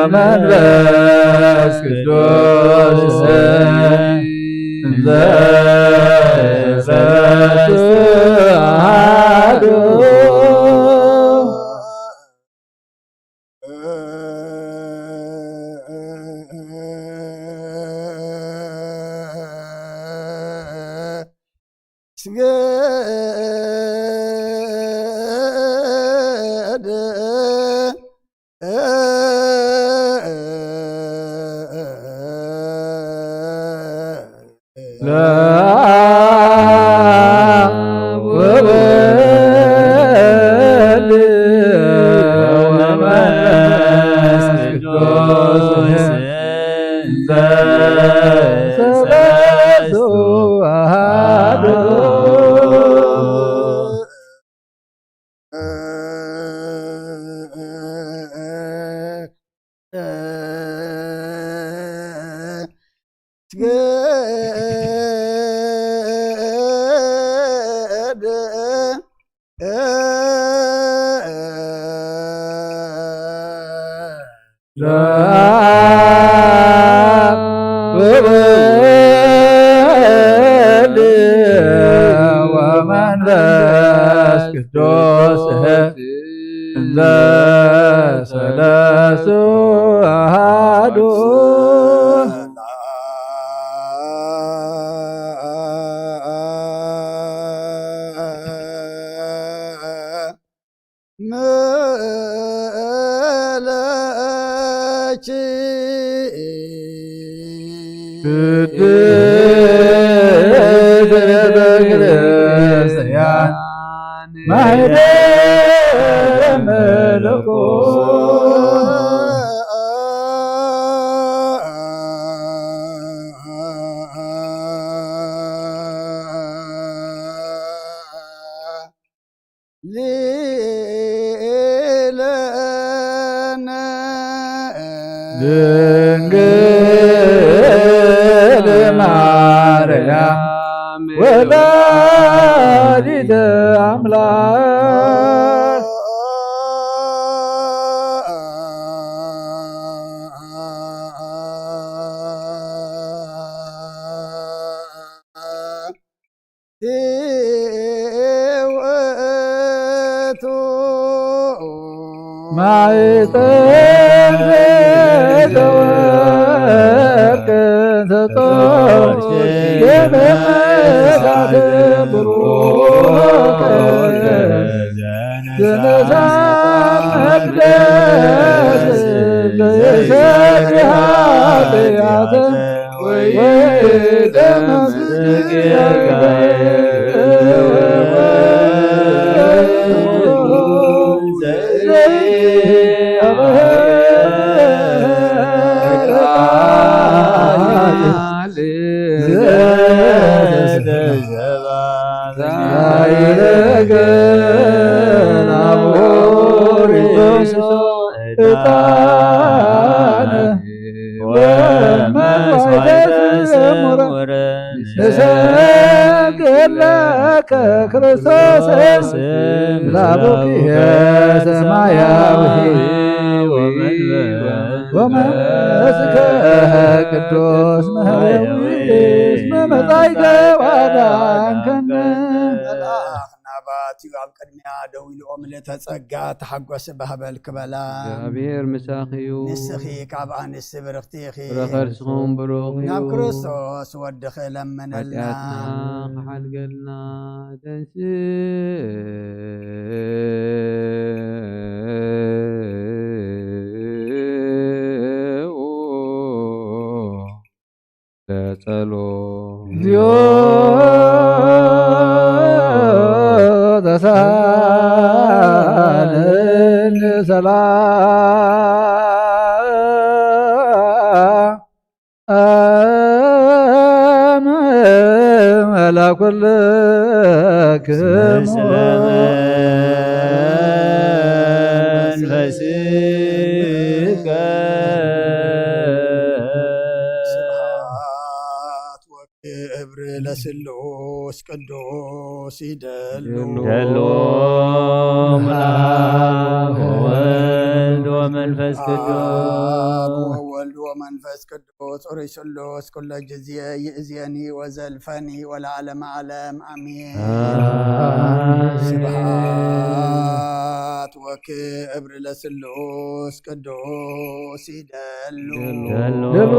ወመንፈስ ቅዱስ ዘሰለስቱ አሐዱ ወመንፈስ ቅዱስ ዘሰለስቱ አሐዱ ክርስቲያን ማኅደረ ድንግል ማርያም ወላዲተ አምላክ ማይጠን ዘወርቅ ተጦር የመመሳት ብሩቅ ዘነዛ መቅደስ ለሰሪሃ ጥያተ ለከ ክርስቶስ ላቡኪየ ሰማያዊ ወመንፈስከ ቅዱስ መህረዊ እስመ መጻእከ ወአዳንከነ ናባት ኣብ ቅድሚያ ደው ኢሎም ለተጸጋ ተሓጐስ ባህበል ክበላ እግዚአብሔር ምሳኺዩ ንስኺ ካብ ኣንስቲ ብርኽቲ ኢኺ ብረኸርስኹም ብሩኽ እዩ ናብ ክርስቶስ ወድኺ ለመነልና ኃጢአትና ከሓልገልና ለጸሎት እግዚኦ ተሳለን ሰላም መላኩልክሙ መንፈስከ ስብሐት ወክብር ለስሉስ ቅዱስ ይደሉ ደሎ አብ ወወልድ ወመንፈስ ቅዱስ ወወልድ ወመንፈስ ቅዱስ ኦሪት ስሉስ ኩለ ጊዜ ይእዜኒ ወዘልፈኒ ወለዓለመ ዓለም አሜን። ስብሐት ወክብር ለስሉስ ቅዱስ ይደሉ ደሎ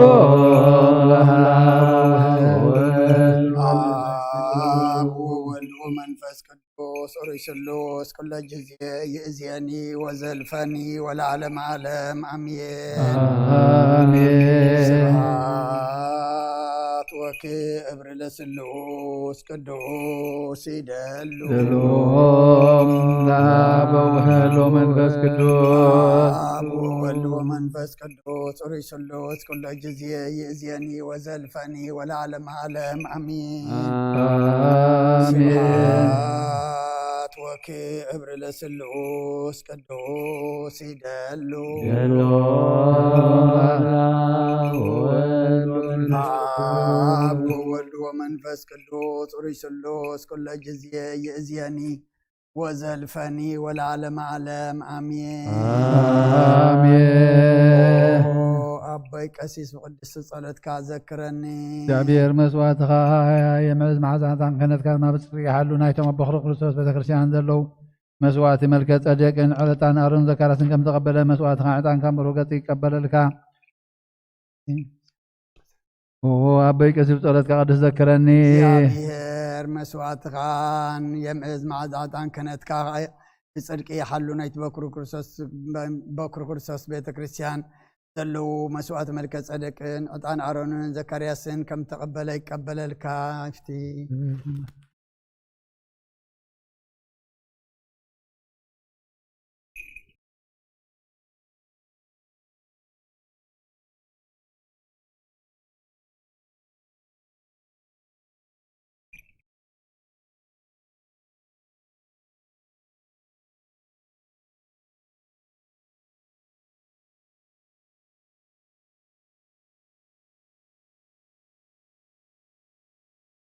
አብ ወወልድ ወመንፈስ ቅዱስ ኦሪት ስሉስ ኩለ ጊዜ ይእዜኒ ወዘልፈኒ ወለዓለመ ዓለም አሜን። ስብሐት ወክብር ለስሉስ ቅዱስ ይደሉ አብ ወወልድ ወመንፈስ ቅዱስ አብ ወወልድ ወመንፈስ ቅዱስ ኦሪት ስሉስ ኩለ ጊዜ ይእዜኒ ወዘልፈኒ ወለዓለመ ዓለም አሜን። ስብሐት ወክብር ለስሉስ ቅዱስ ይደሉ አብ ወወልድ ወመንፈስ ቅዱስ ኦሪት ስሉስ ኩለ ጊዜ ይእዜኒ ወዘልፈኒ ወለዓለመ ዓለም አሜን። አባይ ቀሲስ ብቅድስቲ ጸሎትካ ዘክረኒ እግዚአብሔር መስዋዕትኻ የምዕዝ መዓዛታን ክህነትካ ማብፅሪ ይሓሉ ናይቶም ኣቦ ክርስቶስ ቤተክርስቲያን ዘለው መስዋዕቲ መልከ ጸደቅን ዕለታን ኣሮን ዘካራስን ከም ተቐበለ መስዋዕትኻ ዕጣን ካብ ሩገጽ ይቀበለልካ ኣባይ ቀሲስ ጸሎትካ ቅዱስ ዘክረኒ እግዚአብሔር መስዋዕትኻን የምዕዝ መዓዛታን ክህነትካ ብጽድቂ ይሓሉ ናይቲ በኩር ክርስቶስ ቤተክርስቲያን ዘለው መስዋዕት መልከ ጸደቅን ዕጣን ኣሮንን ዘካርያስን ከም ተቐበለ ይቀበለልካ ፍቲ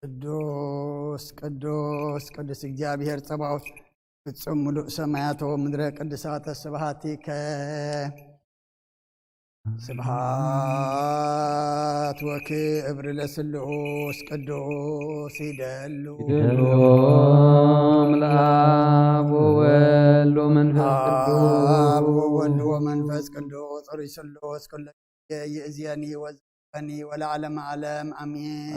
ቅዱስ ቅዱስ ቅዱስ እግዚአብሔር ጸባኦት ፍጹም ሙሉእ ሰማያቶ ምድረ ቅዱሳተ ስብሐቲከ ስብሐት ወክብር ለስሉስ ቅዱስ ይደሉ ለአብ ወወልድ ወመንፈስ ቅዱስ وولد ومنفس قدوس وري سلوس كل يأذيني وزفني ولا علم علم أمين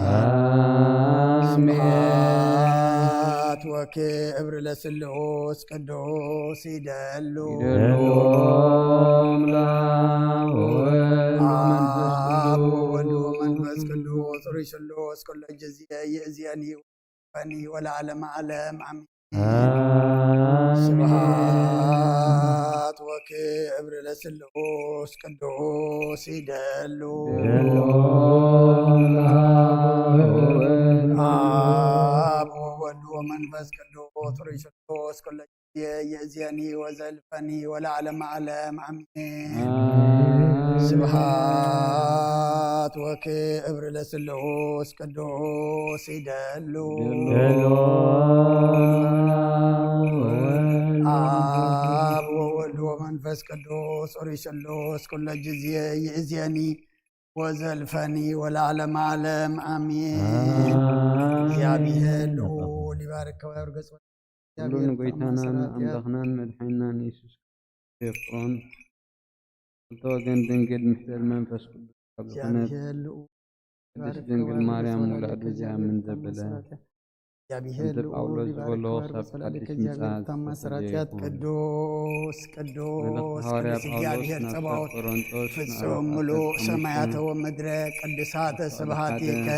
سبحات وكبر لسلوس قدوس يدلو آب وولد ومنفس قدوس وري سلوس كل يأذيني وزفني ولا علم علم أمين سبحات وكبر لسلوس قدوس يدلو آب وولد ومنفس قدوس وري سلوس كل يأذيني وزلفني ولا علم علم أمين سبحات وكبر لسلوس قدوس يدلو آب وولد ومنفس قدوس وري سلوس كل جزية يأذيني وزلفني ولا علم علم أمين يا بيهلو لبارك ويرقص كلون قيتانا أمدخنا مدحنا يسوس يفرون التوغن دنقل محتل منفس قدوس يا بيهلو قدس دنقل مريم ولاد وزيا من زبلة يا بيهلو لبارك ويرقص لك جابر تم سراتيات قدوس قدوس قدس እግዚአብሔር ጸባዖት ፍጹም ሙሉእ ሰማያተ ወምድረ ቅድሳተ ስብሐቲከ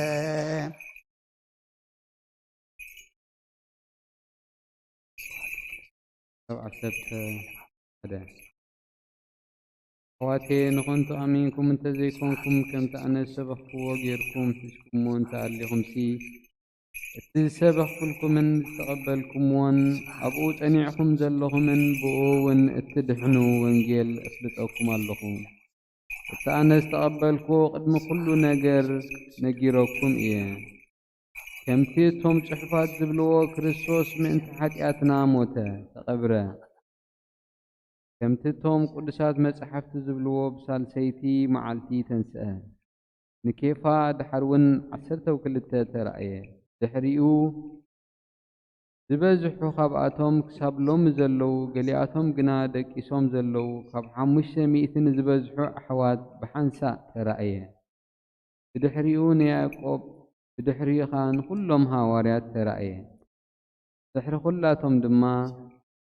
خواتي نخنت أمينكم انت زيكونكم كم تأنسبخوا وغيركم تشكمون تأليكم سي اتسبخ كلكم من تقبلكم وان أبقوت أنيعكم زلهم من بؤون اتدحنوا وانجيل أثبتكم اللهم التأنس تقبلكم قدم كل نجيركم إيه كم تيتهم شحفات زبلوا كريستوس من تحتياتنا موتا تقبره كم تيتهم قدسات مصحفت زبلوا بسالسيتي معالتي تنسأ نكيفا دحرون عسرته وكلته ترأيه دحريو زبزحو خاباتهم كسابلوم زلو قلياتهم قنا دكيسوم زلو خاب حموشة مئتن زبزحو أحوات بحنسا ترأيه دحريو نياقوب بدحري خان كلهم هاواريات ترأيه دحر كلاتهم دما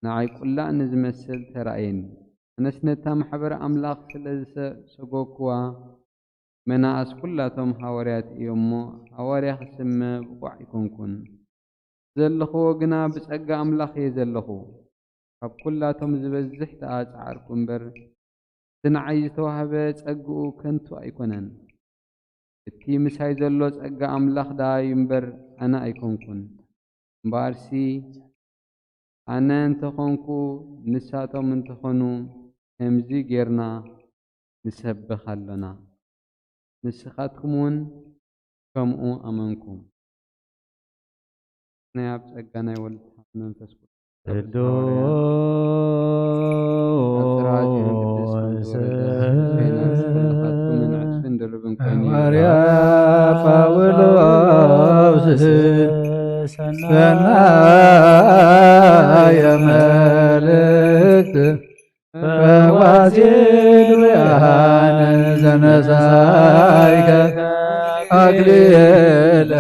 نعي كلا نزمسل ترأين نسنتا محبر أملاق سلز سقوكوا مناس كلاتهم هاواريات يومو هاواريا خسم بقع يكونكن زلخو قنا بسقا أملاق يزلخو خب كلاتهم زبزح تاجعركم بر تنعي توهبه سقو كنتو أيكونن التي مساي زلوز أجا أملاخ دا ينبر أنا أيكونكن بارسي أنا انتخونكو نساتو منتخونو همزي غيرنا نسبخ لنا نسخاتكمون كمؤو أمانكم نياب أجانا يولد من فسكو ማርያ ጳውሎስ ሰናየ መልእክት በዋሲልያን ዘነሳይከ አክሊለ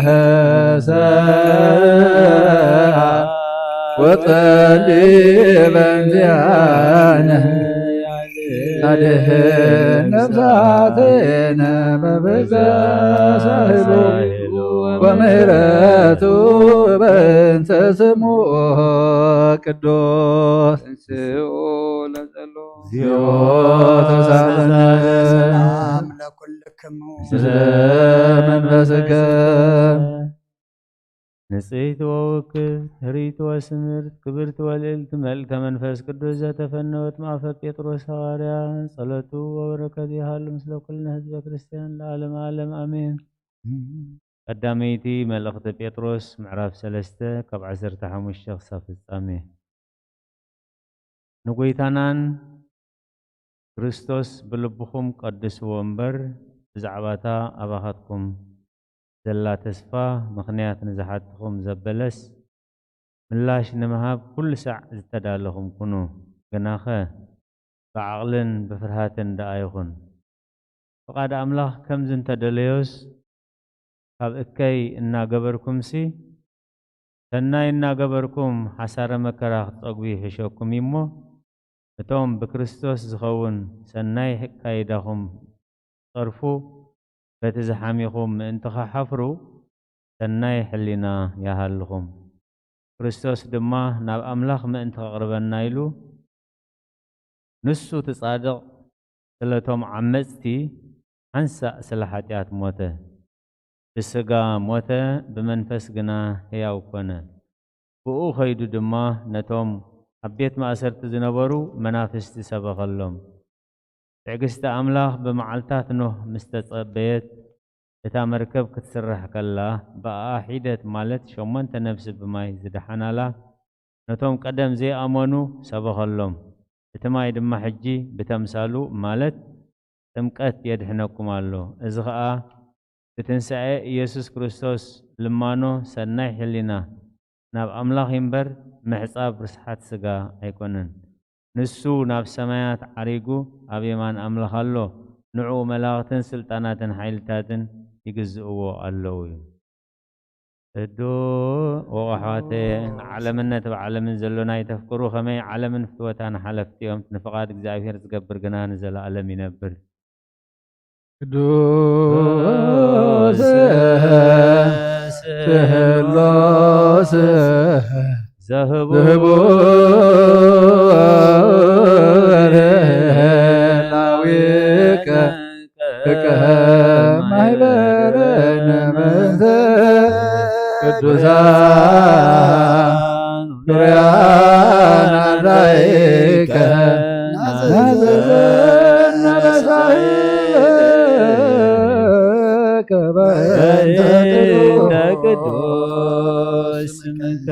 ሰብአ ወጠሊበ እንዚአነ አድኅን ነፍሳትነ በብዛት ወምሕረቱ በእንተ ስሙ ቅዱስ እንስኡ ለጸሎት እግዚኦ ተሳለነ ሰላም ለኩልክሙ መንፈስከ ንጽሕት ወውክብት ህሪት ወስምርት ክብርት ወልዕልት መልከ መንፈስ ቅዱስ ዘተፈነወት ማእፈ ጴጥሮስ ሐዋርያ ጸሎቱ ወበረከቱ ይሃሉ ምስለ ኩልነ ህዝበ ክርስቲያን ለዓለመ ዓለም አሜን። ቀዳመይቲ መልእኽቲ ጴጥሮስ ምዕራፍ 3 ካብ 15 ክሳብ ፍጻሜ። ንጎይታናን ክርስቶስ ብልብኹም ቀድስዎ እምበር ብዛዕባታ ኣባኻትኩም ዘላ ተስፋ ምኽንያት ንዝሓትኹም ዘበለስ ምላሽ ንምሃብ ኩሉ ሳዕ ዝተዳለኹም ኩኑ። ግናኸ بعقلن بفرهاتن دايخون فقاد أملاخ كم زنت دليوس هاب إكاي إنا قبركم سي سناي إنا قبركم حسار مكراخ تقوي حشوكم يمو بتوم بكريستوس زخون سناي حكاي داخم صرفو بتزحاميكم انتخا حفرو سناي حلنا يا هالكم كريستوس دما ناب أملاخ ما انت قربنا يلو نسو تصادق سلتهم عمزتي عنسى سلحاتيات موته بسقا موته بمنفس قنا هياو كونه بقو خيدو دما نتوم أبيت ما أسرت زنبرو منافستي سبق اللهم تعقست أملاخ بمعلتات نوح مستقبيت إتا مركب كتسرح كلا بقى حيدت مالت شومن تنفس بماي زدحنا لا نتوم قدم زي أمانو سبق اللهم إتماي دم حجي بتمثالو مالت تمكت يدحنكم الله إزغاء بتنسعي يسوس كريستوس لمانو سناي حلنا ناب أملاخ ينبر محصاب رسحات سقا أيكونن نسو ناب سمايات عريقو أبيمان أملاخ الله نعو ملاغتن سلطاناتن حيلتاتن يقزقوا الله الدو وحواتي علمنا تبع علمن زلونا يتفكروا خمي علمن فتوتان حلفتيهم نفقات اكزايفير تقبر قنان زل علم ينبر قدوس سهلوس زهبور لاويك كما يبرن من قدوسان دوريان عليك نازلن رسائك بأنت قدوس منك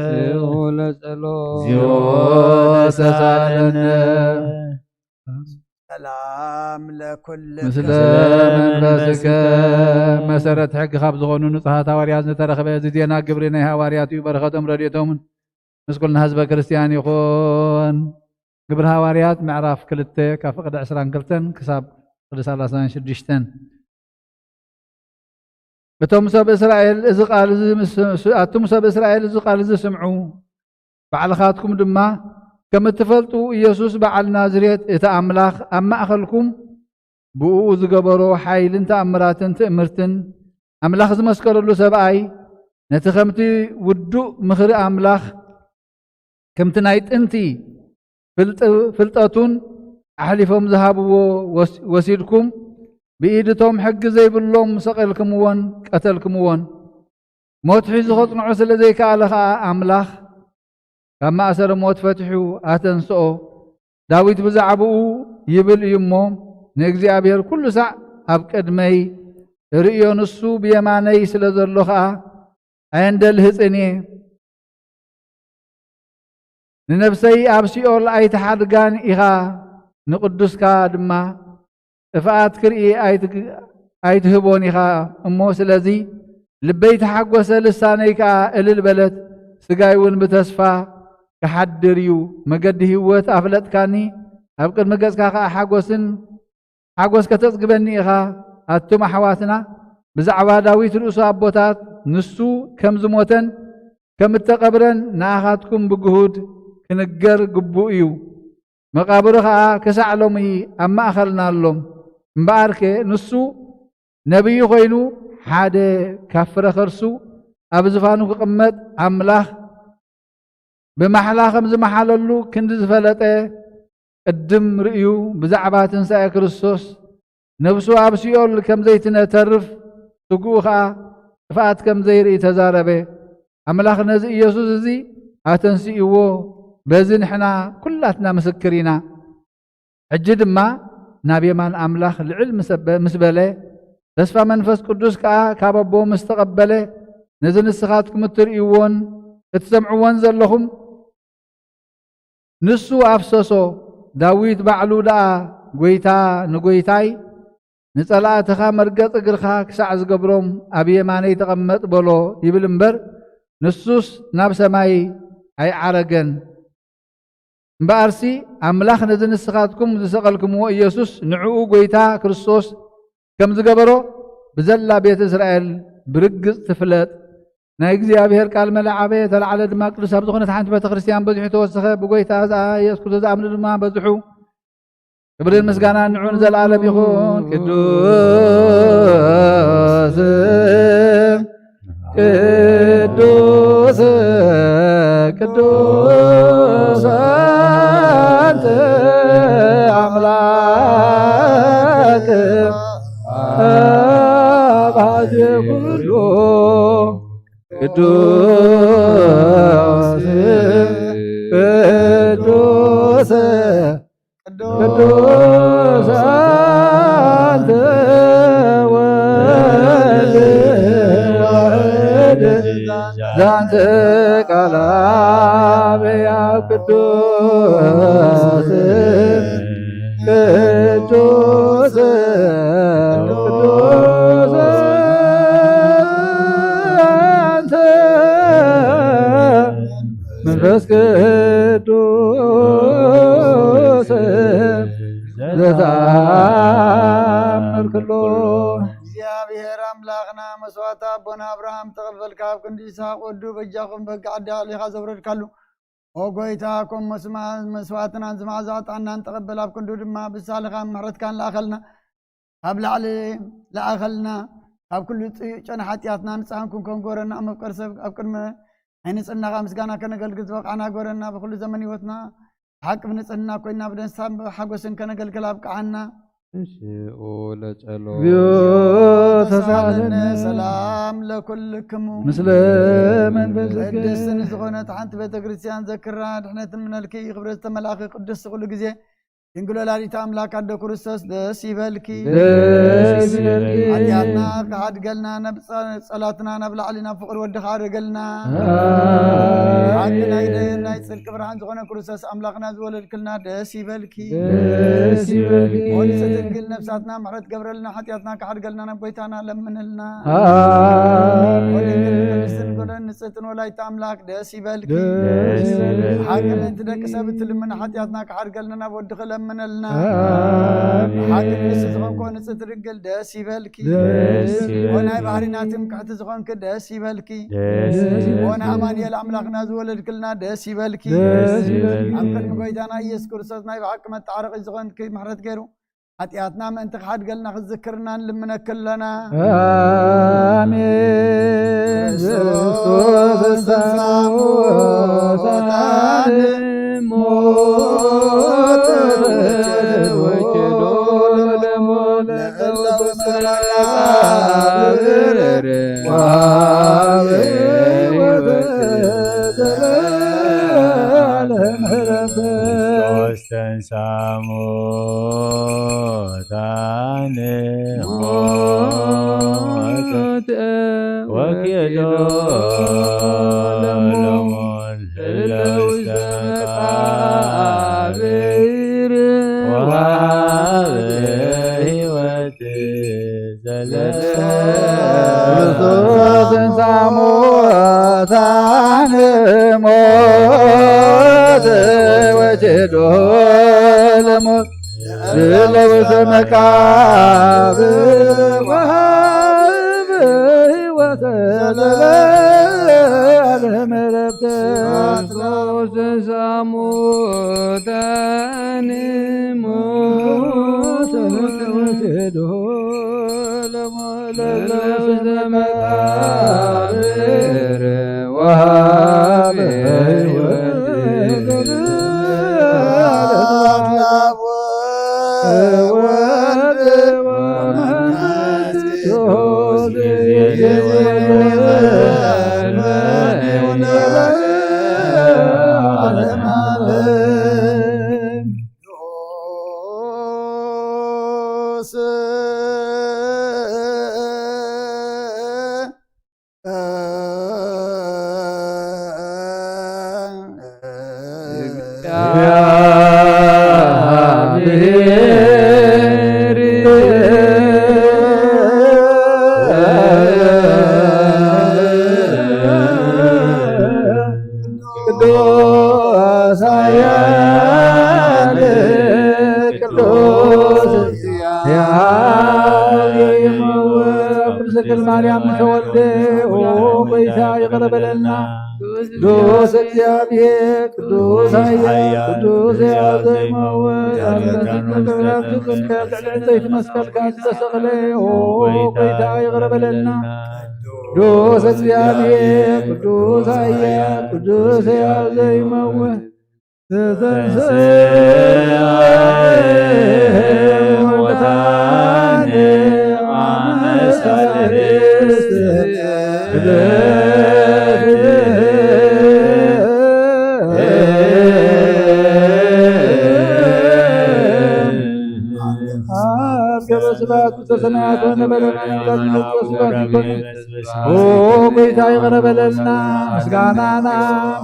زيول سسالنا سلام لكل مثل منفسك مسرت حق خاب زغونو نصحات هواريات نترخب زيدينا قبرنا هواريات برختهم رديتهم مسكولنا حزب كريستيان يخون قبر هواريات معراف كلته كفقد عسران كلتن كساب قدس الله سان شدشتن بتوم سب إسرائيل إذ قال أتوم سب إسرائيل إذ قال إذ سمعوا بعلخاتكم دما كما تفلتوا يسوس بعل نازريت إتأملاخ أما أخلكم بؤوز قبروا حيل تأمرات تأمرتن أملاخ زمسكر له سبعي نتخمتي ودو مخر أملاخ كم تنايت أنتي فلتاتون أحلفهم ذهبوا وسيدكم بإيدتهم حق زي باللوم سقلكم ون قتلكم ون موت حيز خطن عسل زي كالخ أملاخ كما أسر موت فتحو أتنسؤ داويت بزعبو يبل يموم نجزي أبير كل ساعة أبكد مي رئيو نسو بيماني سلزر لخا عند الهزني لنفسي أبسي أول أي تحدقان إخا نقدس كادما إفات كرئي أي تهبون إخا أمو سلزي لبيت حق وسلساني كا إلى البلد سقايون بتسفى كحدريو مقد هوت أفلت كاني أبقد مقز كاخا حقوس كتسقبني إخا أتم حواتنا بزعوا داويت رؤوس أبوتات نسو كم زموتن كم التقبرن ناخاتكم بجهود كنجر قبوئيو مقابرها كسعلومي أما أخلنا لهم مبارك نسو نبي خينو حاد كفر خرسو أبزفانو قمت أملاخ بمحلا خمز محللو كند زفلته الدم رئيو بزعبات نساء كريستوس نفسو أبسيول كم زيتنا ترف سقوخا فات كم زيري تزاربه أملاخ نزي يسوس زي أتنسيئو بزن حنا كلاتنا مسكرينا عجد ما نبي من أملاخ العلم مسبله تسفى منفس قدوس كاببو مستقبله نزل السخاتكم الترئيون تسمعون زلهم نسو أفسسو داويت بعلو دا قويتا نقويتاي نسألا تخا مرقط اقرخا كسعز قبروم أبي ماني تقمت بلو يبلنبر نسوس ناب سماي أي عرقن እምበኣርሲ ኣምላኽ ነዚ ንስኻትኩም ዝሰቐልኩምዎ ኢየሱስ ንዕኡ ጎይታ ክርስቶስ ከም ዝገበሮ ብዘላ ቤተ እስራኤል ብርግጽ ትፍለጥ ናይ እግዚኣብሔር ቃል መላዓበ ተላዓለ ድማ ቅዱስ ኣብ ዝኾነት ሓንቲ ቤተ ክርስቲያን በዚሑ ተወሰኸ ብጎይታ ኢየሱስ ክርስቶስ ዝኣምኑ ድማ በዚሑ ክብርን ምስጋናን ንዑ ንዘለዓለም ይኹን ቅዱስ ቅዱስ ቅዱስ አንተ አምላክ አባቴ ኩሉ ቅዱስ ቅዱስ ቅዱስ አንተ ወልድ ዋሕድ ዛንተ ቃል አብ ሕያው ቅዱስ ቅዱስ ቅዱስ አንተ መንፈስ ቅዱስ ዘተአምር ኩሎ እግዚአብሔር አምላኽና መስዋዕት አቦና አብርሃም ተቀበልካ ኣብ ክንዲ ይስሐቅ ወዱ በጃኹም በጋ ዓዲ ኣሊኻ ዘብረድካሉ ኦ ጎይታ ከም መስዋዕትናን ዝማዕዛጣናን ተቀበል ኣብ ክንዱ ድማ ብሳልኻ ምሕረትካን ለኣኸልና ኣብ ላዕሊ ለኣኸልና ኣብ ኩሉ ጨና ሓጢኣትና ንፅሓንኩም ከም ጎረና መፍቀር ሰብ ኣብ ቅድሚ ንጽህናኻ ምስጋና ከነገልግል ዝበቃዕና ጎረና ብኩሉ ዘመን ህይወትና ሓቂ ብንጽህና ኮይና ብደስታ ሓጎስን ከነገልግል ኣብቅዓና እሺኦ ለጸሎት ተሳለነ ሰላም ለኩልክሙ ምስለ መንፈስከ ቅድስትን ዝኾነት ሓንቲ ቤተ ክርስቲያን ዘክራ ድሕነትን ምነልኪ ክብረት ተመላኺ ቅዱስ ኩሉ ግዜ ድንግል ወላዲተ አምላክ ኣደ ክርስቶስ ደስ ይበልኪ ሓጢኣትና ካድገልና ናብ ጸሎትና ናብ ላዕሊ ናብ ፍቅሪ ወድኻ ኣድገልና ናይ ጽድቂ ብርሃን ዝኾነ ክርስቶስ ኣምላኽና ዝወለድክልና ደስ ይበልኪ ወልሰ ድንግል ነፍሳትና ምሕረት ገብረልና ሓጢኣትና ካድገልና ናብ ጎይታና ለምንልና ወድንግል ጎለን ንጽሕትን ወላዲተ አምላክ ደስ ይበልኪ ሓቅነት ደቂ ሰብ እትልምና ሓጢኣትና ካድገልና ናብ ወድኽ منلنا حاكم نسزغن كون سترجل داس يبلكي وانا بحرنا تمكحت زغن كداس يبلكي وانا امان يا الاملاك ناز ولد كلنا داس يبلكي امكن مقيدانا يذكر صوتنا بحكم التعرق زغن كي محرت غيره حتياتنا ما انت حد قالنا ذكرنا لمنا كلنا امين كريستوس موت وجدول مولد سرابر وستنساموتان موت وكيدول مولد سرابر وهوت وستنساموتان موت وجدول مولد لبس مكابر وهاب وسلام ربت وساموتان موت وجدول مولد لبس مكابر وهاب Doa saya ጎይታ ይቅር በለና። ቅዱስ እግዚአብሔር ቅዱስ ኃያል ቅዱስ ሕያው ዘይመውት ዘይት መስቀል ካስተሰቅለ ጎይታ ይቅር በለና። ቅዱስ እግዚአብሔር ቅዱስ ኃያል ቅዱስ ሕያው ዘይመውት ወታን አመሳርስ ከበስባት ተሰናያት ሆነ በለና ጎይታ ይቅር በለና።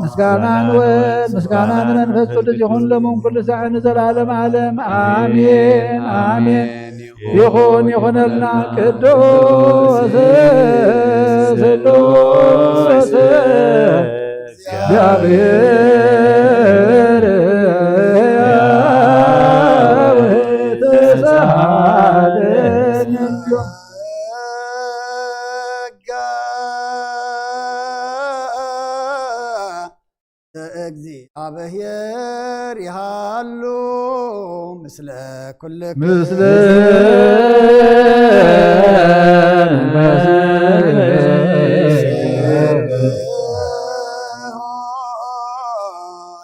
ምስጋናን ወልድ ምስጋናን መንፈስ ቅዱስ ይሁን ለሞን ኩሉ ሰዓት ዘላለም ዓለም አሜን አሜን። ይሁንልና ቅዱስ ስሉስ እግዚአብሔር እግዚአብሔር ይሃሉ ምስለ ኩልክ ምስለ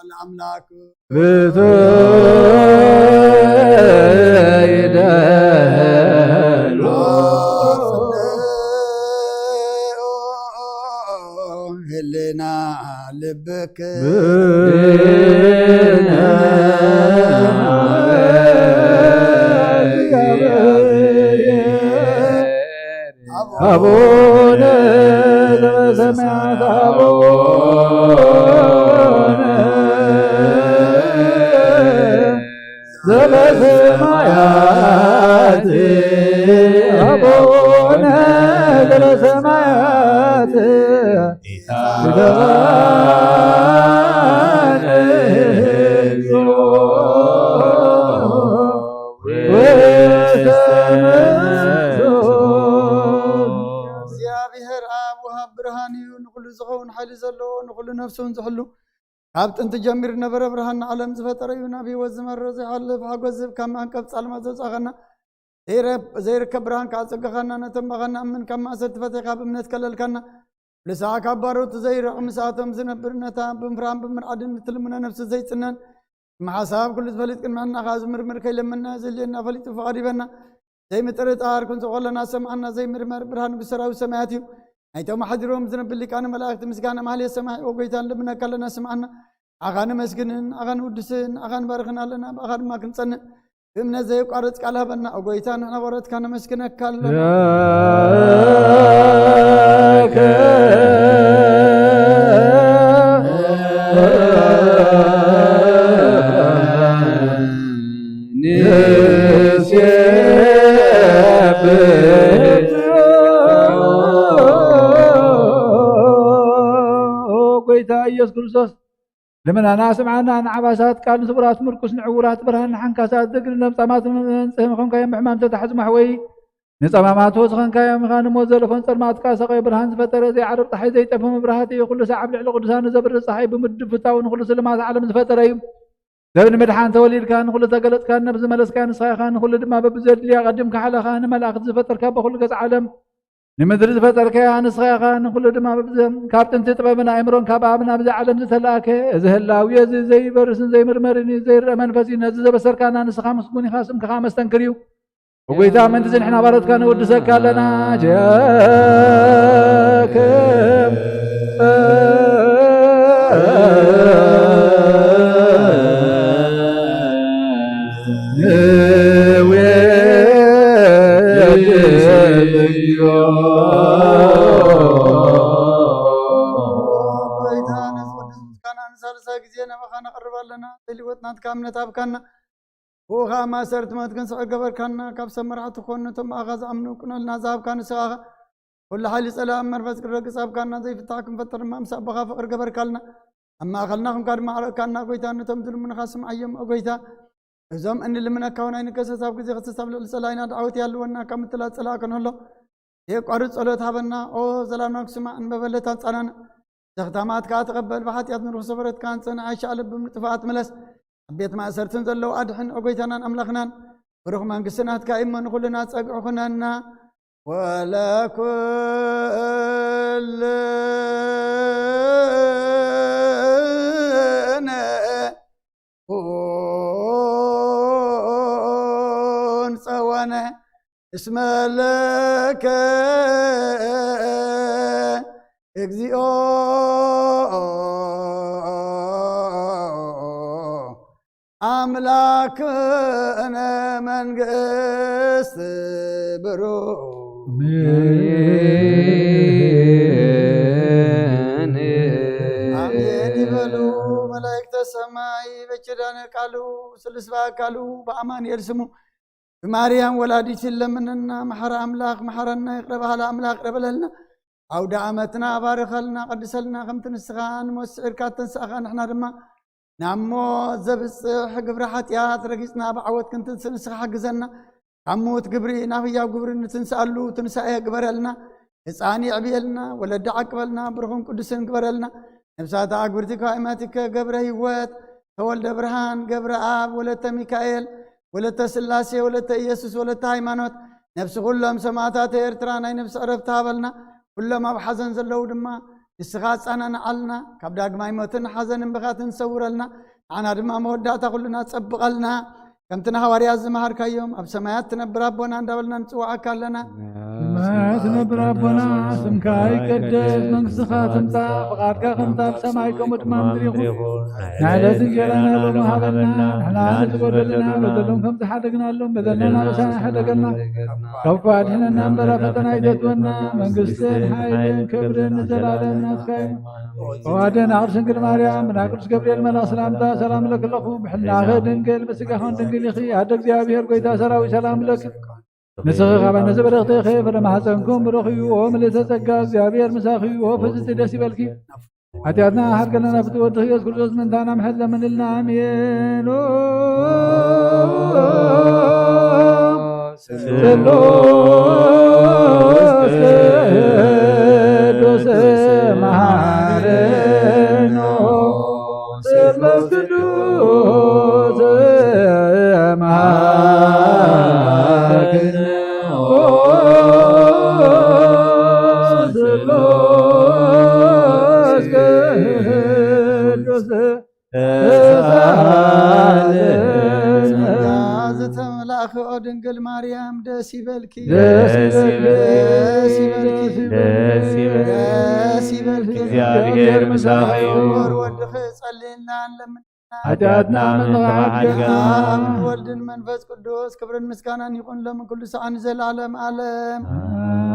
ለአምላኩ ይደሉ ህሊና ልብክ አቡነ ዘበሰማያት አቡነ ዘበሰማያት አቡነ ዘበሰማያት እግዚአብሔር አብ ወሃብ ብርሃን እዩ ንኩሉ ዝኸውን ሓይሊ ዘለዎ ንኩሉ ነፍሱን ዝሕሉ ካብ ጥንቲ ጀሚር ነበረ ብርሃን ዓለም ዝፈጠረ እዩ ናብ ህይወት ዝመረ ዘይሓልፍ ሓጎስ ዝህብ ካብ ማንቀብ ፃልማት ዘውፃእኸና ዘይርከብ ብርሃን ከዓ ፀገኸና ነቶም ባኸና እምን ካብ ማእሰር ትፈተይ ካብ እምነት ከለልካና ልሳዓ ካብ ባሮት ዘይርቕ ምስኣቶም ዝነብር ነታ ብምፍራን ብምርዓድን እትልምነ ነፍሲ ዘይፅነን መሓሳብ ኩሉ ዝፈሊጥ ቅድማና ካ ዝምርምር ከይለመና ዘልየና ፈሊጡ ፈቐዲበና ዘይምጥርጣር ክንሶ ከለና ሰምዓና ዘይምርመር ብርሃን ብሰራዊ ሰማያት እዩ ናይቶም ሓዲሮም ዝነብር ሊቃነ መላእክቲ ምስጋና ማህልየ ሰማይ ኦ ጎይታ ንልምነካ ኣለና ስምዓና ኣኻ ንመስግንን ኣኻ ንውድስን ኣኻ ንባርኽና ኣለና ብኣኻ ድማ ክንፀንእ ብእምነት ዘይቋርፅ ቃል ሃበና ኦ ጎይታ ንሕና ወረትካ ነመስግነካ ኣለና ጎይታ ኢየሱስ ክርስቶስ لمن سمعنا عن عباسات قال سبرات مركز نعورات برهان حنكاسات ذكر نمطامات نصهم خن كايم حمام تتحز محوي نصمامات وسخن كايم خان موزل فن صرمات كاسقي برهان فطر زي عرب طحي زي تفهم برهاتي كل ساعه بلع القدسان زبر الصحي بمدفتاو كل سلمات عالم فطر يم لبن مدحان توليد كان كل تقلت كان نبز ملس كان صاي خان كل دما ببزد لي قدم كحلا خان ملاك زفطر كاب كل قص عالم نمدرز فتر كيان صغيران كل دما ببزم كابتن تطببنا امرون كابابنا بز عالم زتلاك زهلاوي زي برسن زي مرمرني زي منفسي نز بسركانا نسخا مسكوني خاصم كخامس تنكريو وقيتا من تزن احنا بارد كان ودسك لنا جاكم وها ما سرت ما تكن سعى قبر كان كاب سمرات خون تم أغاز أمنو كنا النازاب كان سواها كل حال سلام مرفز كرق صاب كان زي فتاكم فتر ما مساب بخا فقر قبر كلنا أما أخلناهم كان مع كنا قويتا نتم دل من خاصم أيام قويتا زم أن اللي من كون عينك ساب كذي خص ساب للسلاين دعوتي هلونا كم ثلاث سلا كن هلا يقرص صلوت هبنا او زلامنا كسما ان ببلت انصانا تختامات كاتقبل بحاتيات من صبرت كان صنع عيش قلب بمطفات ملس بيت ما سرتن زلو ادحن اوغيتنا املخنا بروح منقسنات كايمن كلنا صقعنا ولا كل صوانا اسم لك اكزيو املاك انا من قست برو አሜን ይበሉ መላእክተ ሰማይ በኪዳነ ቃሉ ስልስባ ቃሉ በአማኑኤል ስሙ በማርያም ወላዲት ለምንና መሐረ አምላክ መሐረና ይቅረባለ አምላክ ረበለልና አውደ ዓመትና ባረኸልና ቀድሰልና ከምትንስኻን መስዕርካ ተንሳኻ ንሕና ድማ ናሞ ዘብጽሕ ግብረ ኃጢአት ረጊጽና በዓወት ክንትንስኻ ሓግዘና አሞት ግብሪ ናፍያው ግብሪ ንትንሳሉ ትንሳኤ ግበረልና ሕፃን ይዕብየልና ወለድ ዓቅበልና ብርኹም ቅዱስን ግበረልና ነብሳት አግብርቲካ ኢማቲከ ገብረ ህይወት ተወልደ ብርሃን ገብረ አብ ወለተ ሚካኤል ወለተ ስላሴ ወለተ ኢየሱስ ወለተ ሃይማኖት ነፍስ ሁሉም ሰማዕታት ኤርትራ ናይ ነፍስ ዕረፍቲ ሃበልና ሁሉም ኣብ ሓዘን ዘለው ድማ ንስኻ ጻናና አልና ካብ ዳግማይ ሞትን ሓዘንን ብኻትን ሰውረልና አና ድማ መወዳእታ ኩሉና ጸብቀልና كمتنا حواريات زمهر كيوم اب سمايات تنبر ربنا اندبلنا نصوعك لنا سمايات تنبر ربنا سمكاي قدس منسخا تمتا فقادك خمتا بسمايكم اتمام دريخون نعلى سنجلنا بمهابنا احنا نتقودلنا بدلهم كم تحدقنا لهم بدلنا بسان حدقنا كوفاد هنا نمبر فتنا يدتونا من قسل حايلين كبرين زلالنا سكاين وادنا عرشن كل مريم من عقرس قبريل ملا سلامتا سلام لك اللخو بحنا غدن قل بسكاخون دنقل يخي عدك زيابير قويتا سراوي سلام لك نسخي خبا نزبر اختي خيف لما حسنكم بروخي وملي تسقى زيابير مساخي وفزت دسي بالكي عتياتنا حرقنا نفت ودخيص كل جزء من دانا محل من النامين سلوس قدوس مهارنو سلوس قدوس مهارنو سلوس قدوس زتملاخ ودنقل مريم دسي بالكي دسي بالكي እግዚአብሔር ምሳሐዩ ወርወድኸ ጸልይና ለምን ኃጢአትና መንሐገና ወልድን መንፈስ ቅዱስ ክብርን ምስጋናን ይሁን ለምን ኩሉ ሰዓን ዘላለም ዓለም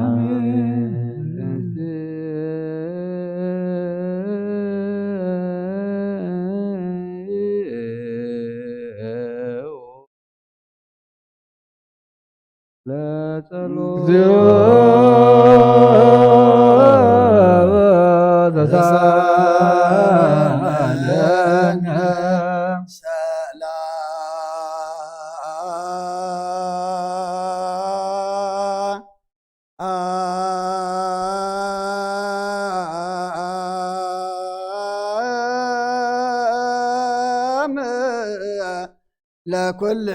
አሜን ለጸሎት لكل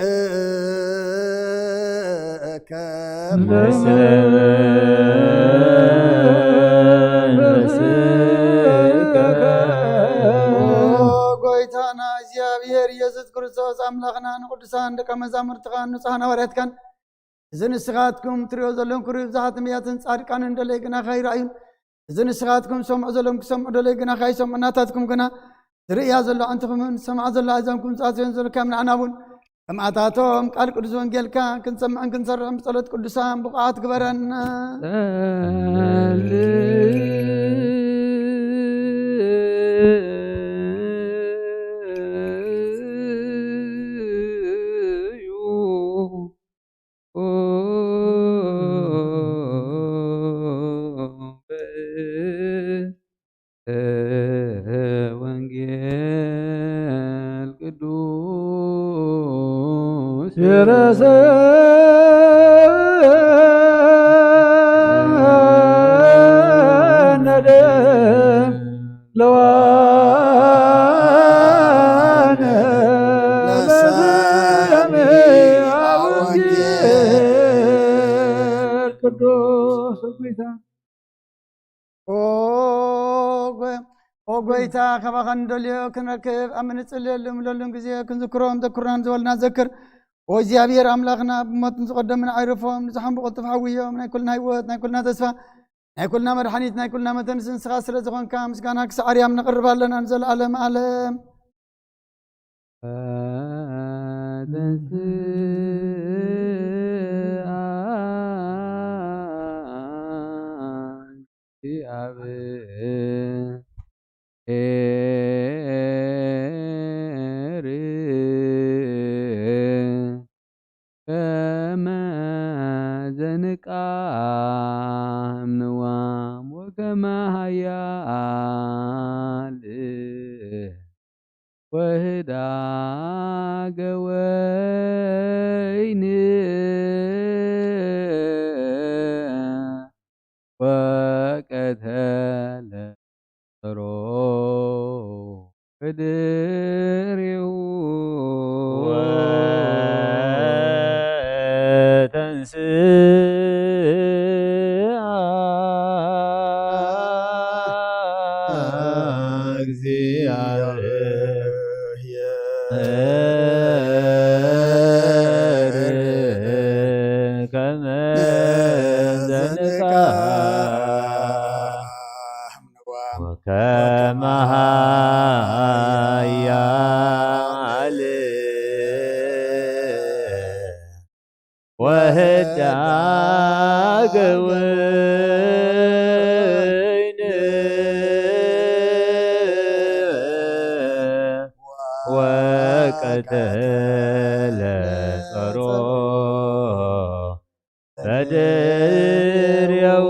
ጎይታና እግዚአብሔር ኢየሱስ ክርስቶስ አምላኽና ንቅዱሳን ደቀ መዛሙርትኻ ንጹሓን ሐዋርያት ካን እዝን ንስኻትኩም ትሪኦ ዘለኹም ክሪኡ ብዙሓት ነቢያትን ጻድቃን እንደለይ ግና ከይረአዩን እዝን ንስኻትኩም ሰምዑ ዘለኹም ክሰምዑ ደለይ ግና ከይሰምዑ ናታትኩም ግና ዝርእያ ዘሎ አንትኹምን ሰምዓ ዘሎ ኣዛንኩም ጻጽዮን ዘሎ ከም ንዓና እውን كمعتاتهم قال قدس وانجيلك كنسمع كنسرع بصلاة قدسان بقعات كبرنا يرسل ለዋነ ለሰሚዐ ወንጌል ቅዱስ ጌታ ኦ ጎይታ ካባኻ ንደልዮ ክንረክብ ኣብ ምንጽልየሉም ለሉን ግዜ ክንዝክሮም ዘክሩናን ዝበልና ዘክር ኦ እግዚኣብሔር ኣምላኽና ብሞትን ዝቐደምን ኣይረፎም ንዝሓንቡ ቅልጡፍ ሓውዮም ናይ ኩልና ህይወት ናይ ኩልና ተስፋ ናይ ኩልና መድሓኒት ናይ ኩልና መተንስ ንስኻ ስለ ዝኾንካ ምስጋና ክሳዕ ኣርያም ነቕርብ ኣለና ንዘለኣለም ዓለም ወህዳገ ወይን ወቀተለ ሮ ቅድሬው ወህዳገ ወይን ወቀተለ ጸሮ በድሬው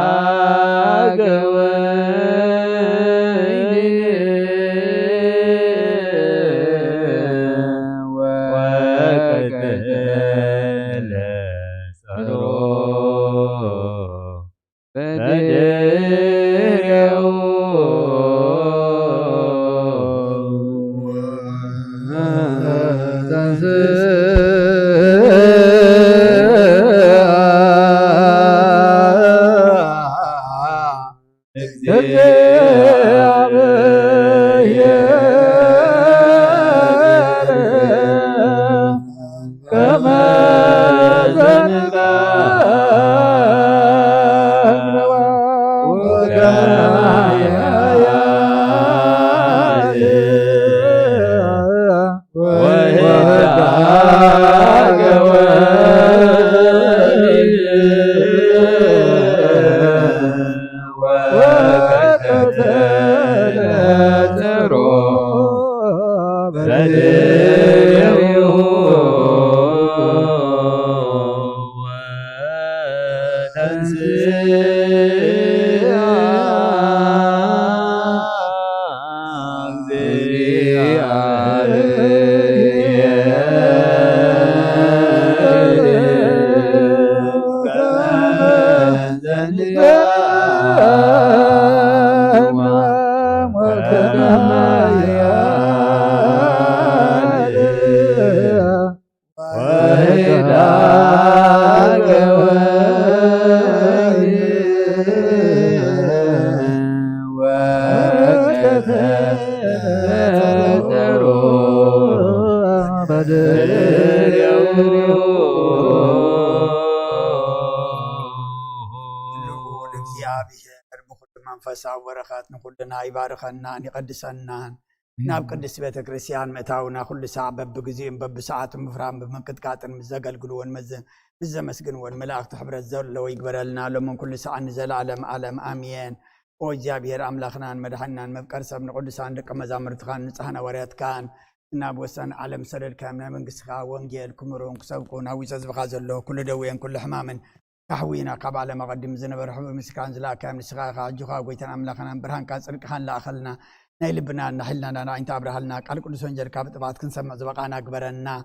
ወህዳገ ወይን ወቀተለ ጸሮ በድሬው መንፈሳዊ በረኻት ንኩልና ይባርከና ይቀድሰና ናብ ቅድስት ቤተ ክርስቲያን ምእታውና ኩሉ ሰዓት በብግዜን በብሰዓቱን ምፍራም ብምንቅጥቃጥን ዘገልግልዎን بزمسكن والملائكة حبرت زول لو يقبلنا لمن كل ساعة نزل عالم آمين وجابير أملاخنا مدحنا مفكر سبن قدس عندك مزامرت خان نصحنا وريات كان نابوسان عالم سرر كامنا من قسخا وانجيل كمرون كسوكون هاوي سزبخا زلو كل دوين كل حمام كحوينا قبع على مقدم زنبر حبر مسكان زلا كامل سخاخا جوخا قويتان أملاخنا برهان كان سرق خان لا أخلنا نيلبنا نحلنا نا انت أبرهلنا قال كل سنجر كابت بعد كنسمع زبقانا أكبرنا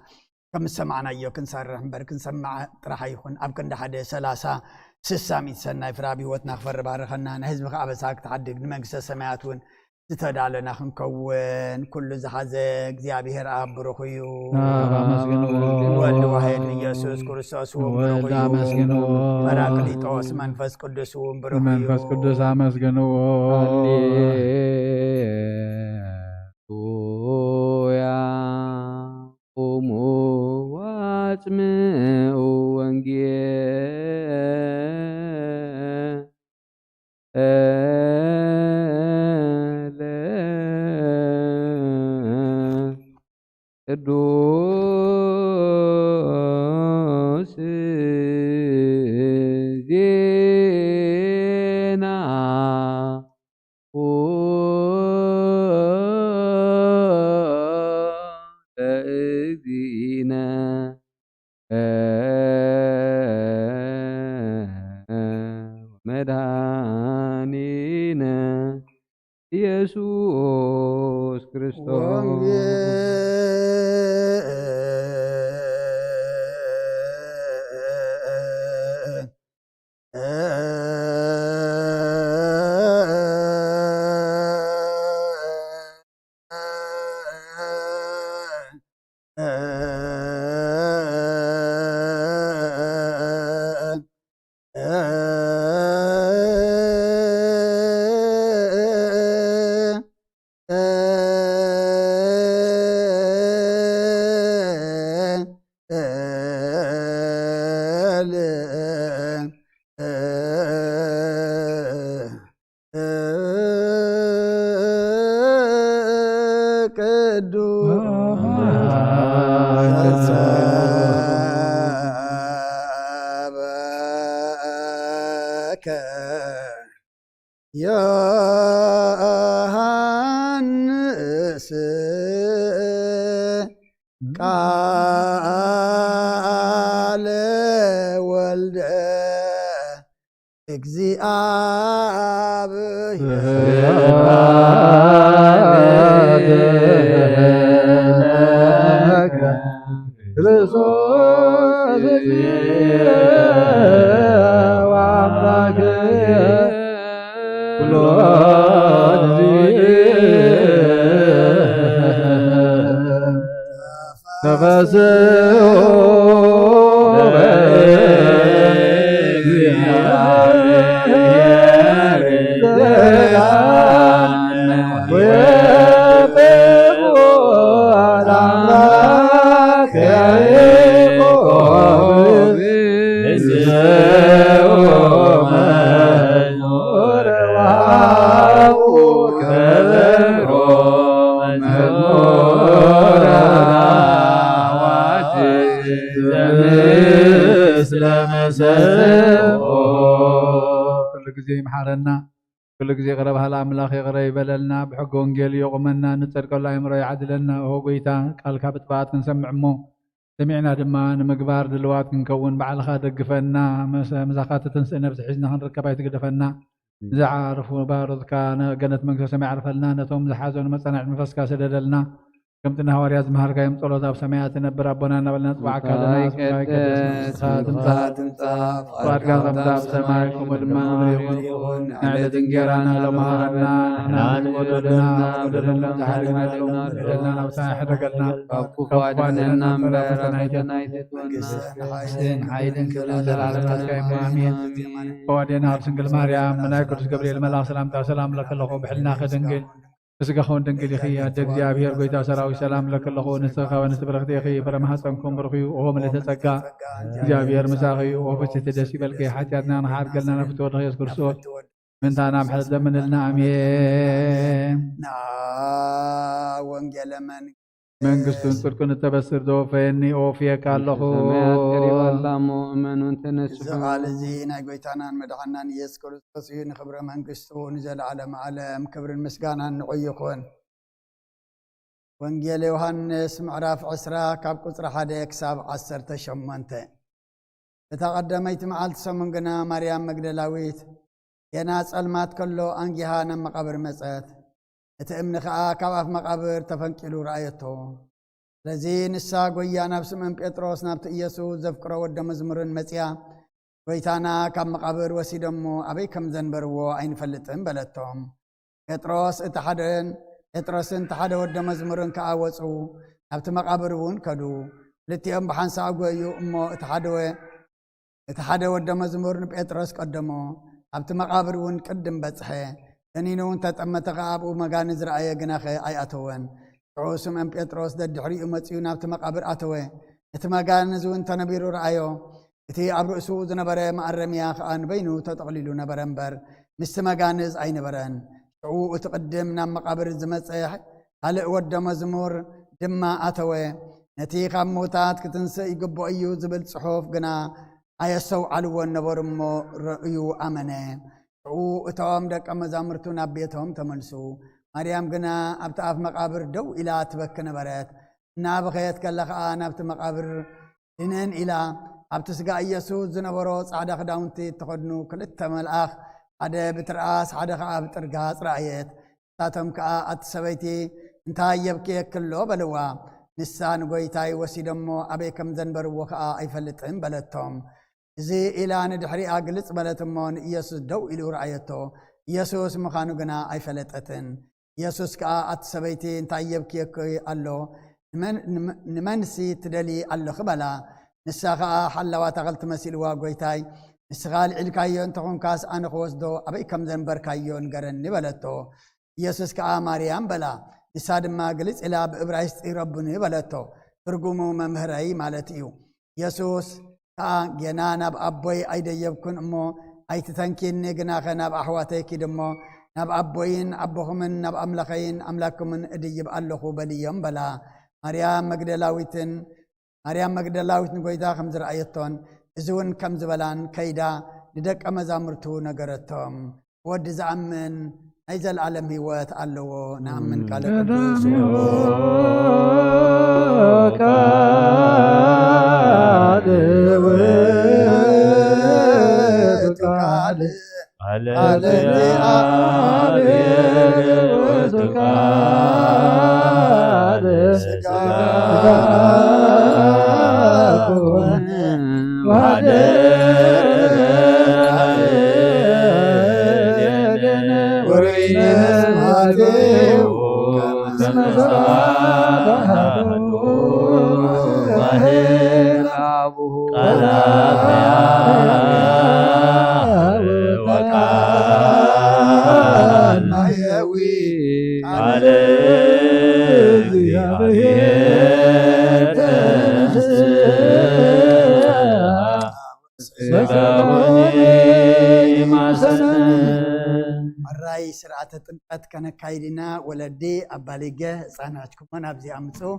كم سمعنا يو كنسر رحمبر كنسمع طرح يكون أبكن دحد سلاسة سسامي سنة فرابي وتنا خفر بارخنا نهزم خابساك تحدق نمجس سماعتون تتدالنا خنكون كل زحزق زيابير أب بروخيو والواحد يسوس كريستوس وبروخيو باراكليتوس منفس قدس وبروخيو منفس قدس أمسكنو واسمعوا قدوس زينا وأذينا مدانينا يسوع كريستوس يوحنس قال ولد كل جزء غرب هلا أملاخ غريب لنا بحق ونجيل يقومنا نترك الله يمر يعدلنا وهو قيتا قال كابت بات نسمع مو سمعنا دمان مقبار دلوات نكون بعد خاد قفنا مزاقات تنسى نفس حزنا هنركب يتقدفنا زعارف وبارض كان قنت منك سمع عرفلنا نتوم زحازون مصنع نفس كاس دلنا كم تنهار يا زمهر كيم طلوت اب سمعتنا بربنا نبلنا طبع كلنا وارك غمدا بسماعكم الماء نعد دنجرانا لمهرنا احنا ودنا ودنا تحرقنا لنا وساح رجلنا كفادنا بفتنا سين حيدن كل العالم كيم امين ودنا سنجل مريم مناكر جبريل ملاك سلام لك الله بحلنا خدنجل سكخون دنقل يخي أدك جابير قويتا سراوي سلام لك الله نستخا ونستبرخت يخي برمحسنكم برخي وهو من تسقى جابير مساخي وهو ستدسي بلكي حتى أدنا نحار قلنا نفتور رخيص كرسول من تانا محل من لنا أمين من قصتون تركون التبسر دو فإني أوفيك الله زلا مؤمن تنسحو زغال زينا قويتانا مدحنا يس كريستوس نخبر منقستو نزل على عالم كبر المسقانا نعيقون وانجيل يوحنس معراف عسرا كاب قصر حدا كساب 10 شمانته بتقدميت معالت سمنقنا مريم مقدلاويت يناس المات كله انجيها مقابر مسات اتأمن خاء كواف مقابر تفنكلو رأيته لزين الساق ويا نفس من بيتروس نبت إيسو زفكرا ودى مزمرن مسيا ويتانا كم مقابر وسيدمو أبي كم زنبرو عين فلتن بلتهم بيتروس اتحدن ودى مزمرن كاوسو نبت مقابر ون كدو لتيهم بحان ساقو يو امو اتحدى ودى مزمرن بيتروس قدمو نبت مقابر ون قدم بصحي تنينون تتأمتغا أبو مغانز رأي قناخي أي أتوان عوسم ام بيتروس دد حريق مصيو نابت مقابر أتوه اتمغانز وانت نبيرو رأيو اتي عبرؤسو زنبرا معرميا خان بينو تتغليلو نبرنبر مستمغانز أي نبرن شعو اتقدم نام مقابر الزمصيح هلئ ود مزمور دما أتوه نتي خموتات كتنسى يقبو أيو زبل صحوف قنا أيسو علو النبرمو رأيو أمنه وتوام دك مزامرتو نبيتهم تملسو مريم قنا أبتعف مقابر دو إلى تبكنا برات نابخيت كاللخاء نابت مقابر لنين إلى أبتسقى يسو زنبروس عدا خداونتي تخدنو كلت ملأخ عدا بترآس عدا خاء بترقاس رأيت تاتم كاء أتسبيتي انتا يبكي كلو بلوا نسان قويتاي وسيدمو أبيكم زنبر وخاء أيفلتهم بلتهم زي إلى ندحري أقلت بلتمون يسوس دو إلو رأيتو يسوس مخانو قنا أي فلتتن يسوس كا أتسبيتي انتايب كيكي ألو نمنسي تدلي ألو خبلا نساقا حلا واتغلت مسيل واقويتاي نسغال علكايون تخون كاس أنا خوز دو أبي كم زنبر كايون قرن نبلتو يسوس كا مريم بلا نساد ما قلت إلى بإبرايست ربني بلتو ترقمو ممهري مالتيو يسوس جنانا بأبوي أيدا يبكون أمو أي تتنكين نجنا خناب أحواتي كدمو ناب أبوين أبوهمن ناب أملخين أملاكمن أديب الله بليم بلا مريم مقدلاويتن قويدا خمز رأيتون إزون كم زبلان كيدا لدك أمزامرتو نقرتهم ود زعمن أيز العالم هيوات ألو نعمن قال قدوس الرأي سرعة تنقات كان كايدنا ولدي أباليجه صانعتكم من أبزي أمسو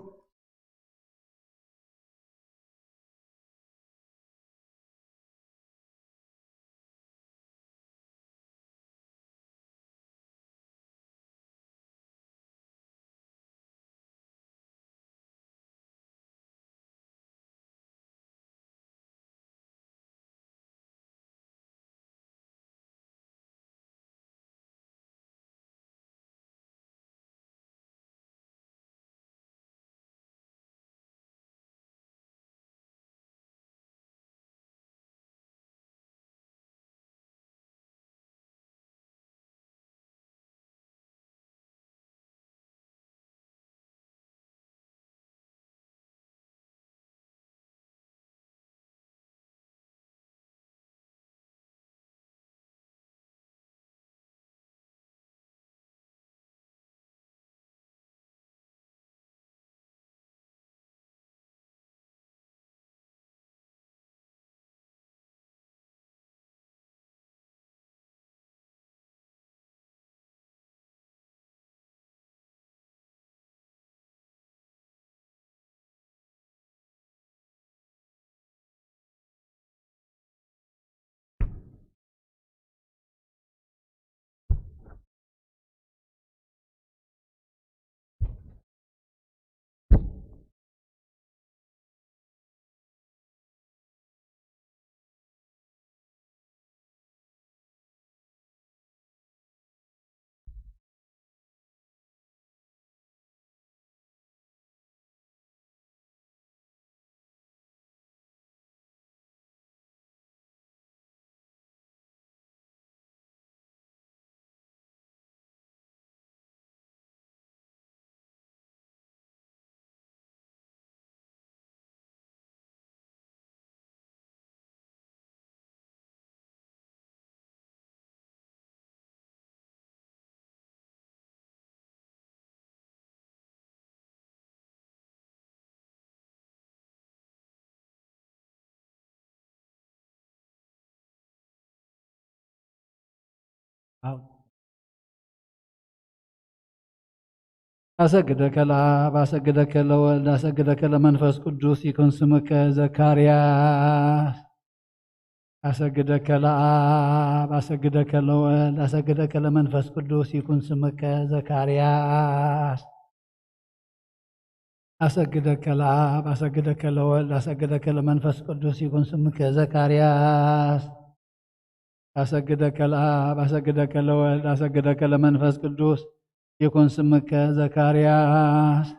አሰግደከ ለአብ አሰግደከ ለወልድ አሰግደከ ለመንፈስ ቅዱስ ይኩን ስምከ ዘካርያስ አሰግደከ ለአብ አሰግደከ ለወልድ አሰግደከ ለመንፈስ ቅዱስ ይኩን ስምከ ዘካርያስ አሰግደከ ለአብ አሰግደከ ለወልድ አሰግደከ ለመንፈስ ቅዱስ ይኩን ስምከ ዘካርያስ አሰግደከ ለአብ አሰግደከ ለወልድ አሰግደከ ለመንፈስ ቅዱስ ይኩን ስምከ ዘካርያስ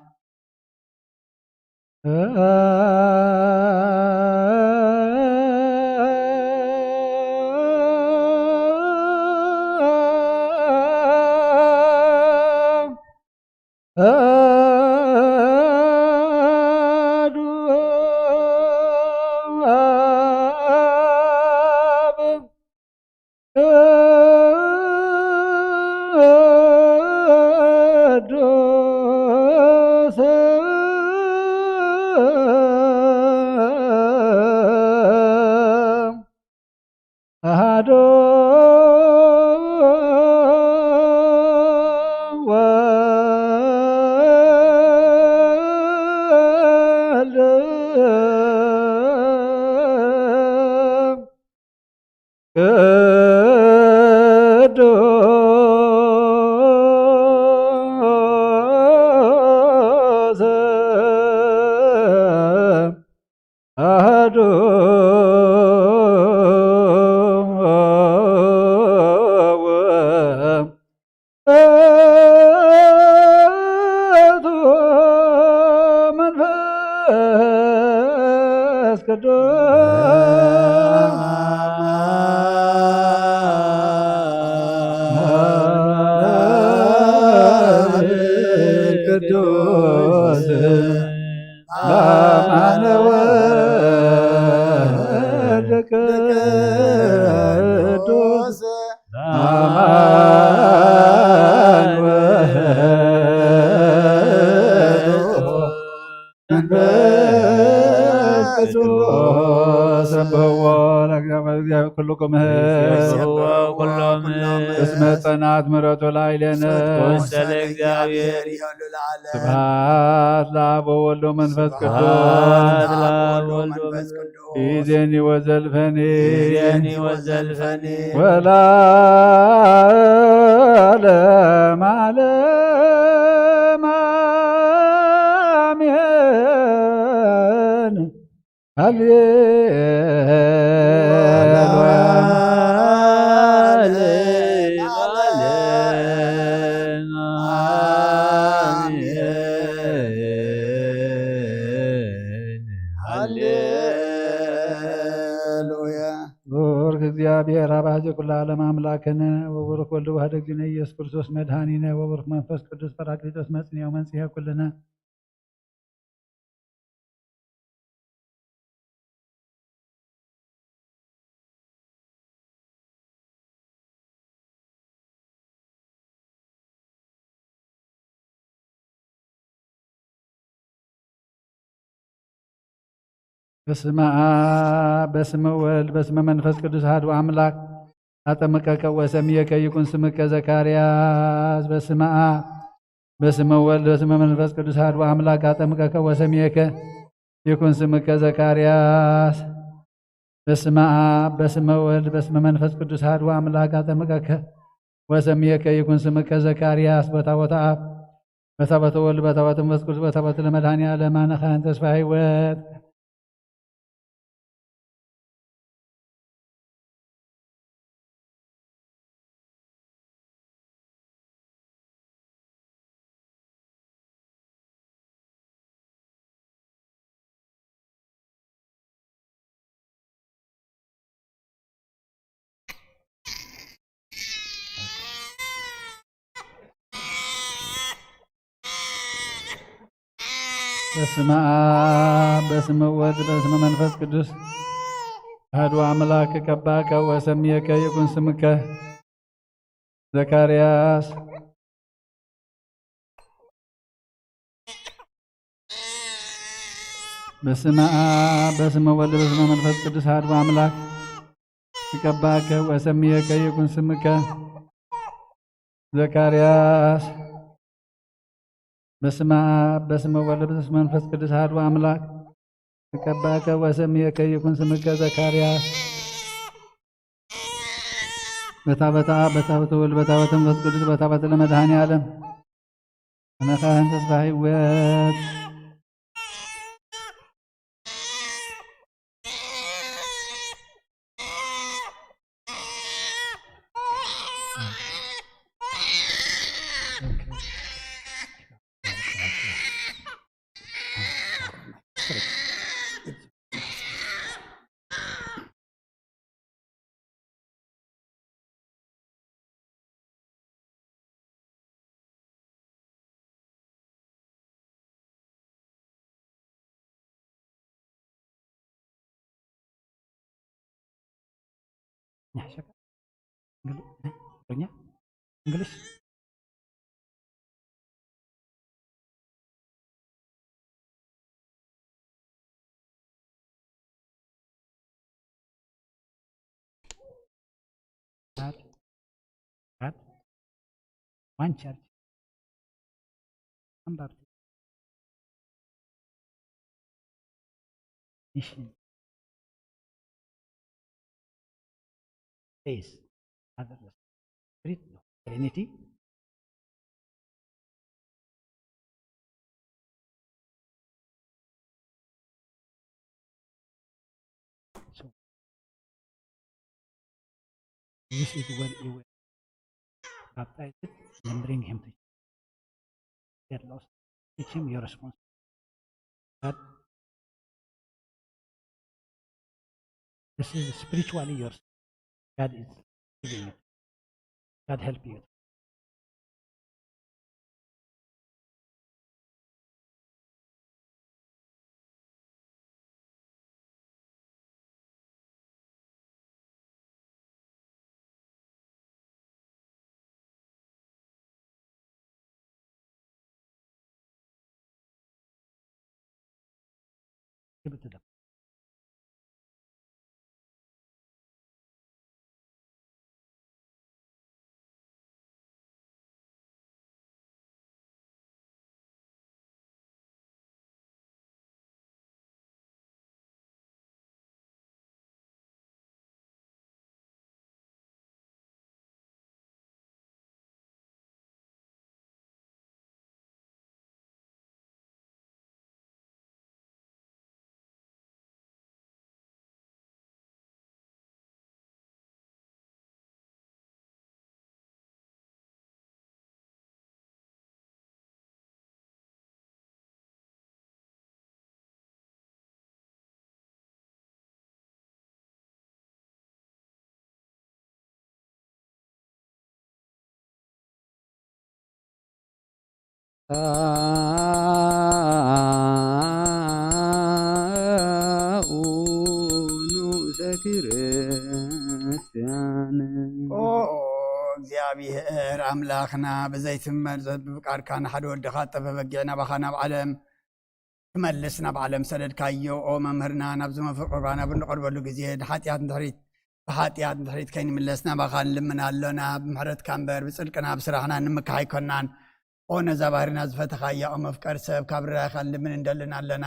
እስመ ጸናት ምሕረቱ ላዕሌነ ስብሐት ለአብ ወወልድ ወመንፈስ ቅዱስ ኢዜኒ ወዘልፈኒ ወለዓለመ ዓለም አሜን። እግዚአብሔር አባዜ ኩሉ ዓለም አምላክነ ወቡሩክ ወልድ ዋሕድ እግዚእነ ኢየሱስ ክርስቶስ መድኃኒነ ወቡሩክ መንፈስ ቅዱስ ጰራቅሊጦስ መጽንዔ ወመንጽሔ ኩልነ በስመ አብ በስመ ወልድ በስመ መንፈስ ቅዱስ አሐዱ አምላክ አጠመቀከ ወሰምየከ ይኩን ስምከ ዘካርያስ። በስመ አብ በስመ ወልድ በስመ መንፈስ ቅዱስ አሐዱ አምላክ አጠመቀከ ወሰምየከ ይኩን ስምከ ዘካርያስ። በስመ አብ በስመ ወልድ በስመ መንፈስ ቅዱስ አሐዱ አምላክ አጠመቀከ ወሰምየከ ይኩን ስምከ ዘካርያስ። በታቦተ አብ በታቦተ ወልድ በታቦተ መንፈስ ቅዱስ በታቦተ ለመድኃኔዓለም አነ ካህን ተስፋ ሕይወት በስመ አብ በስመ ወልድ በስመ መንፈስ ቅዱስ አሐዱ አምላክ ቀባከ ወሰምየከ ይኩን ስምከ ዘካርያስ። በስመ አብ በስመ ወልድ በስመ መንፈስ ቅዱስ አሐዱ አምላክ ቀባከ ወሰምየከ ይኩን ስምከ ዘካርያስ በስመ አብ በስመ ወልድ በስመ መንፈስ ቅዱስ አሐዱ አምላክ ተቀባከ ወሰምየከ ይኩን ስምከ ዘካርያስ በታበታ በታበተ ወልድ በታበተ መንፈስ ቅዱስ በታበተ ለመድኃኔ ዓለም አነካህን ተስፋ ሕይወት English. That one church. One baptism. Mission. Face. Other spirit. Trinity. So this is where you will baptize it and bring him to get lost. Teach him your responsibility. But this is spiritually yours. God is giving it. God help you. Give it to them. እግዚአብሔር አምላክና በዘይትመር ዘብቃርካን ሓደ ወልድኻ ጠበበጊዕና ባኻና ብዓለም ትመልስና ብዓለም ሰደድካዮ ኦ መምህርና ናብ ዝመፍቅርባና ብንቀርበሉ ግዜ ሓጢኣት እንድሕሪት ብሓጢኣት እንድሕሪት ከይንምለስና ባኻን ልምና ኣሎና ብምሕረትካ እምበር ብፅድቅና ብስራሕና ንምካሕ ኣይኮናን ኦ ነዛ ባህርና ዝፈተኻያ ኦ መፍቀር ሰብ ካብ ርራይኻ ልምን እንደልና ኣለና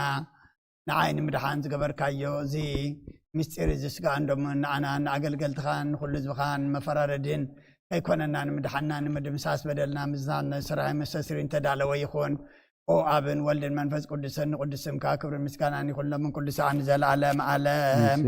ንዓይኒ ምድሓን ዝገበርካዮ እዚ ምስጢር እዚ ስጋ እንዶምን ንዓና ንኣገልገልትኻን ኩሉ ዝብኻን መፈራረድን ከይኮነና ንምድሓና ንምድምሳስ በደልና ምዝናን ስራይ መሰስሪ እንተዳለወ ይኹን ኦ አብን ወልድን መንፈስ ቅዱስን ቅዱስ ስምካ ክብር ምስጋናን ይኹን ለምን ኩሉ ሰዓት ዘለዓለም ዓለም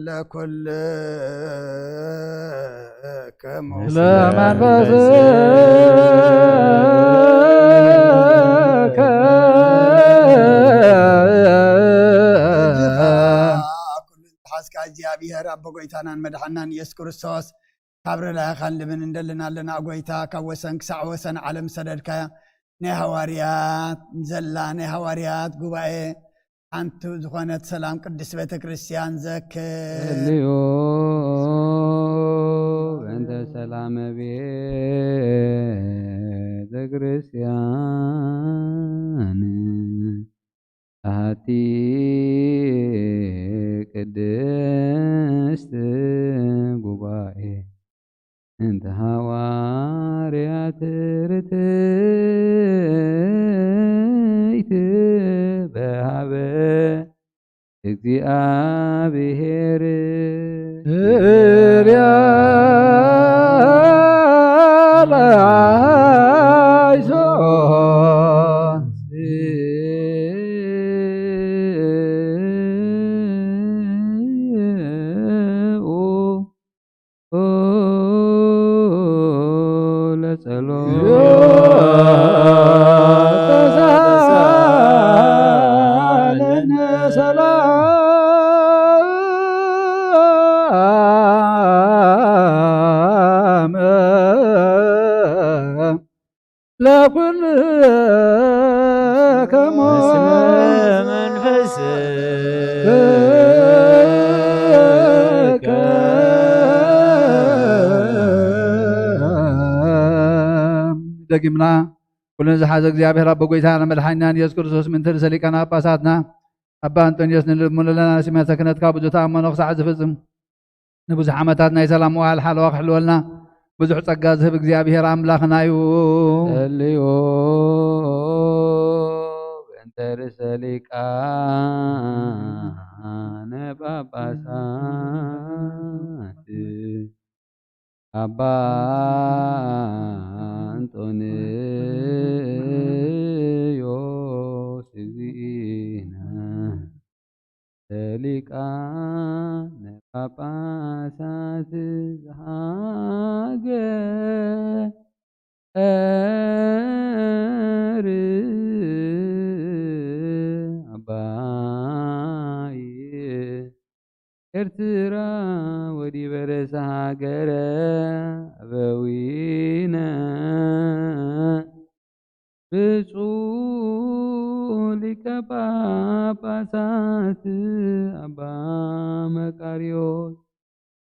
لكل እግዚአብሔር አብ ጎይታናን መድኃናን ኢየሱስ ክርስቶስ ካብረ ላይ ኻልብን እንደልና ለና ጎይታ ካወሰን ክሳዕ ወሰን ዓለም ሰደድካያ ናይ ሃዋርያት ዘላ ናይ ሃዋርያት ጉባኤ አንቱ ዝኾነት ሰላም ቅዱስ ቤተ ክርስቲያን ዘክልዮ እንተ ሰላም ቤተ ክርስቲያን አቲ ቅድስት ጉባኤ እንተ ሃዋርያት ርትዕት በሃበ እግዚአብሔር دقمنا كلنا زحاز እግዚአብሔር አብ ጎይታና መድኃኒታችን ኢየሱስ ክርስቶስ ምን ተርሰ ሊቃነ ጳጳሳትና አባ አንጦንዮስ ንልሙለና ሲመተ ክህነት ካብ ብዙ ተኣመኖ ክሳዕ ዝፍጽም ንብዙሕ ዓመታት ናይ ሰላም ዋዕል ሓለዋ ክሕልወልና ብዙሕ ጸጋ ዝህብ እግዚአብሔር አምላኽና እዩ። ልዮ በእንተ ርእሰ ሊቃነ ጳጳሳት አባ አንጦንዮስ እግዚእነ ሊቃነ ጳጳሳት ዘሀገር አባይ ኤርትራ ወዲህ በረሰ ሀገረ አበዊነ ብፁዕ ሊቀ ጳጳሳት አባ መቃርዮስ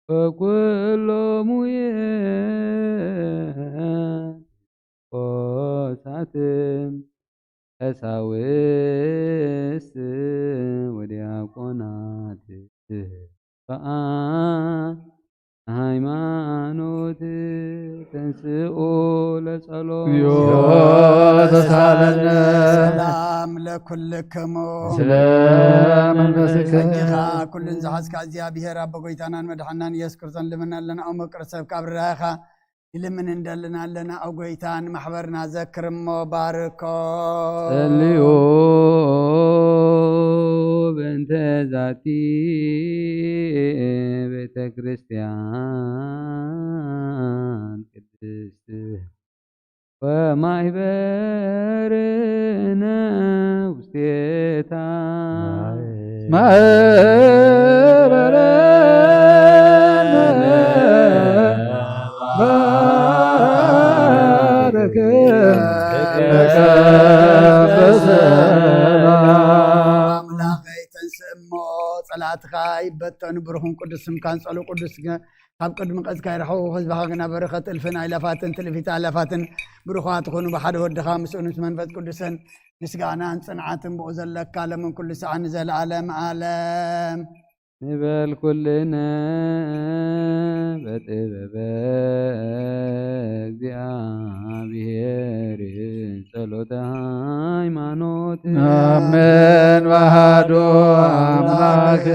ወኩሎሙ ኤጲስቆጶሳት ቀሳውስት ወዲያቆናት ሃይማኖት ተንስኡ ለጸሎት ተሳለነ ሰላም ለኩልክሙ ስለመንፈስከ ኩልን ዝሓዝካ እግዚአብሔር አብ ጎይታናን መድኃናን ኢየሱስ ክርስቶስ ልምናለና አው መቅረሰብ ካብራኻ ይልምን እንደልና ለና አው ጎይታን ማሕበርና ዘክርሞ ባርኮ ልዮ በእንተ ዛቲ ቤተ ክርስቲያን ቅድስት ወማሕበርነ ውስቴታ ጸላትካ ይበተኑ ብሩኹን ቅዱስም ካንጸሉ ቅዱስ ካብ ቅድሚ ቀዝካ ይረሕቡ ህዝብኻ ግና በረኸት እልፍን ኣይላፋትን ትልፊት ኣላፋትን ብሩኻት ትኾኑ ብሓደ ወድኻ ምስኡን ምስ መንፈስ ቅዱስን ምስጋናን ጽንዓትን ብኡ ዘለካ ለምን ኩሉ ሰዓ ንዘለዓለም ዓለም ንበል ኩልነ በጥበበ እግዚአብሔር ጸሎተ ሃይማኖት አሜን ዋህዶ አምላክ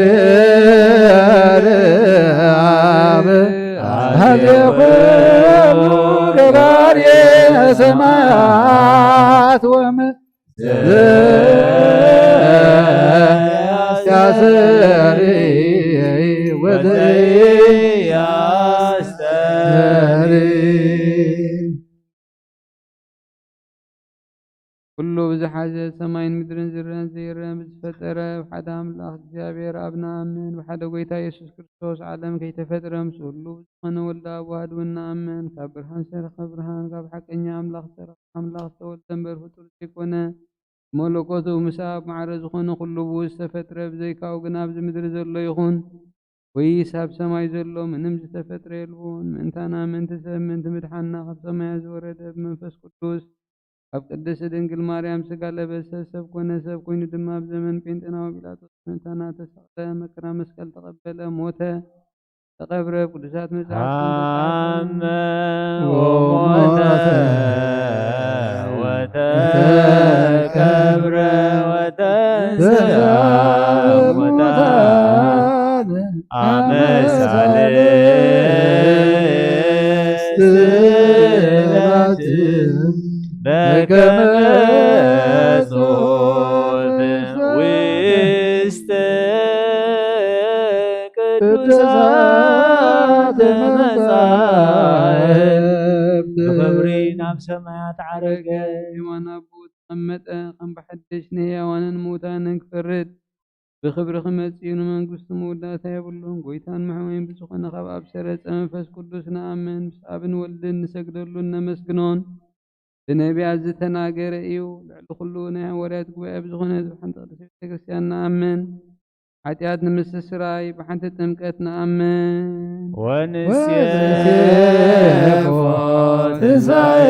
እግዚአብሔር አብ አሐደ ኩሉ ገባሬ ሰማያት ወምድር ያሰሪ ወዘያስተሪ ኩሉ ኩሉ ብዝሓዘ ሰማይን ምድርን ዝረአን ዘይረአን ብዝፈጠረ ብሓደ ኣምላኽ እግዚኣብሔር ኣብ ንኣምን ብሓደ ጎይታ ኢየሱስ ክርስቶስ ዓለም ከይተፈጥረ ምስ ኩሉ ብዝኾነ ወልዳ ኣብ ዋህድ እውን ንኣምን ካብ ብርሃን ዝተረኸ ብርሃን ካብ ሓቀኛ ኣምላኽ ዝተረኸ ኣምላኽ ዝተወልደ እምበር ፍጡር ዘይኮነ መለኮቱ ምስ ኣብ ማዕረ ዝኾነ ኩሉ ብኡ ዝተፈጥረ ብዘይካኡ ግን ኣብዚ ምድሪ ዘሎ ይኹን ወይስ ኣብ ሰማይ ዘሎ ምንም ዝተፈጥረ የልውን። ምእንታና ምእንቲ ሰብ ምእንቲ ምድሓንና ካብ ሰማያ ዝወረደ ብመንፈስ ቅዱስ ኣብ ቅድስቲ ድንግል ማርያም ስጋ ለበሰ ሰብ ኮነ ሰብ ኮይኑ ድማ ኣብ ዘመን ጴንጤናዊ ጲላጦስ ምእንታና ተሰቕለ መከራ መስቀል ተቐበለ ሞተ ተቐብረ ቅዱሳት መጽሓፍትን ወሞተ ወተቀብረ ወተንሥአ እሙታን አመ ሣልስት ዕለት በከመ ጾልት ውስተ ቅዱሳት መጻሕፍት በክብሪ ናብ ሰማያት ዓረገ የማነ አቦ ተቐመጠ ከም ብሓድሽ ንሕያዋንን ሙታንን ክፈርድ ብክብሪ ክመጽእ ንመንግስቱ መወዳእታ የብሉን ጎይታን መሕመይን ብዝኾነ ካብ ኣብ ሰረጸ መንፈስ ቅዱስ ንኣምን ምስ ኣብን ወልድን ንሰግደሉን ነመስግኖን ብነቢያት ዝተናገረ እዩ። ልዕሊ ኩሉ ናይ ሓዋርያት ጉባኤ ብዝኾነ ብሓንቲ ቅድስት ቤተ ክርስቲያን ንኣምን ኃጢአት ንምስትስራይ ብሓንቲ ጥምቀት ንኣምን ወንሴፎ ትንሣኤ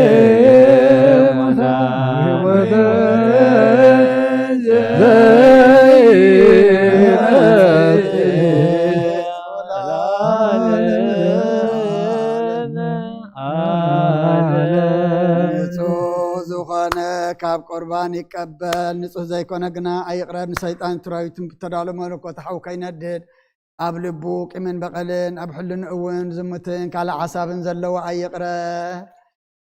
ካብ ቁርባን ይቀበል ንጹህ ዘይኮነ ግና ኣይቕረብ ንሰይጣን ትራዊትን ብተዳሎ መለኮት ሓው ከይነድድ ኣብ ልቡ ቂምን በቐልን ኣብ ሕሉን እውን ዝሙትን ካልእ ዓሳብን ዘለዎ ኣይቕረብ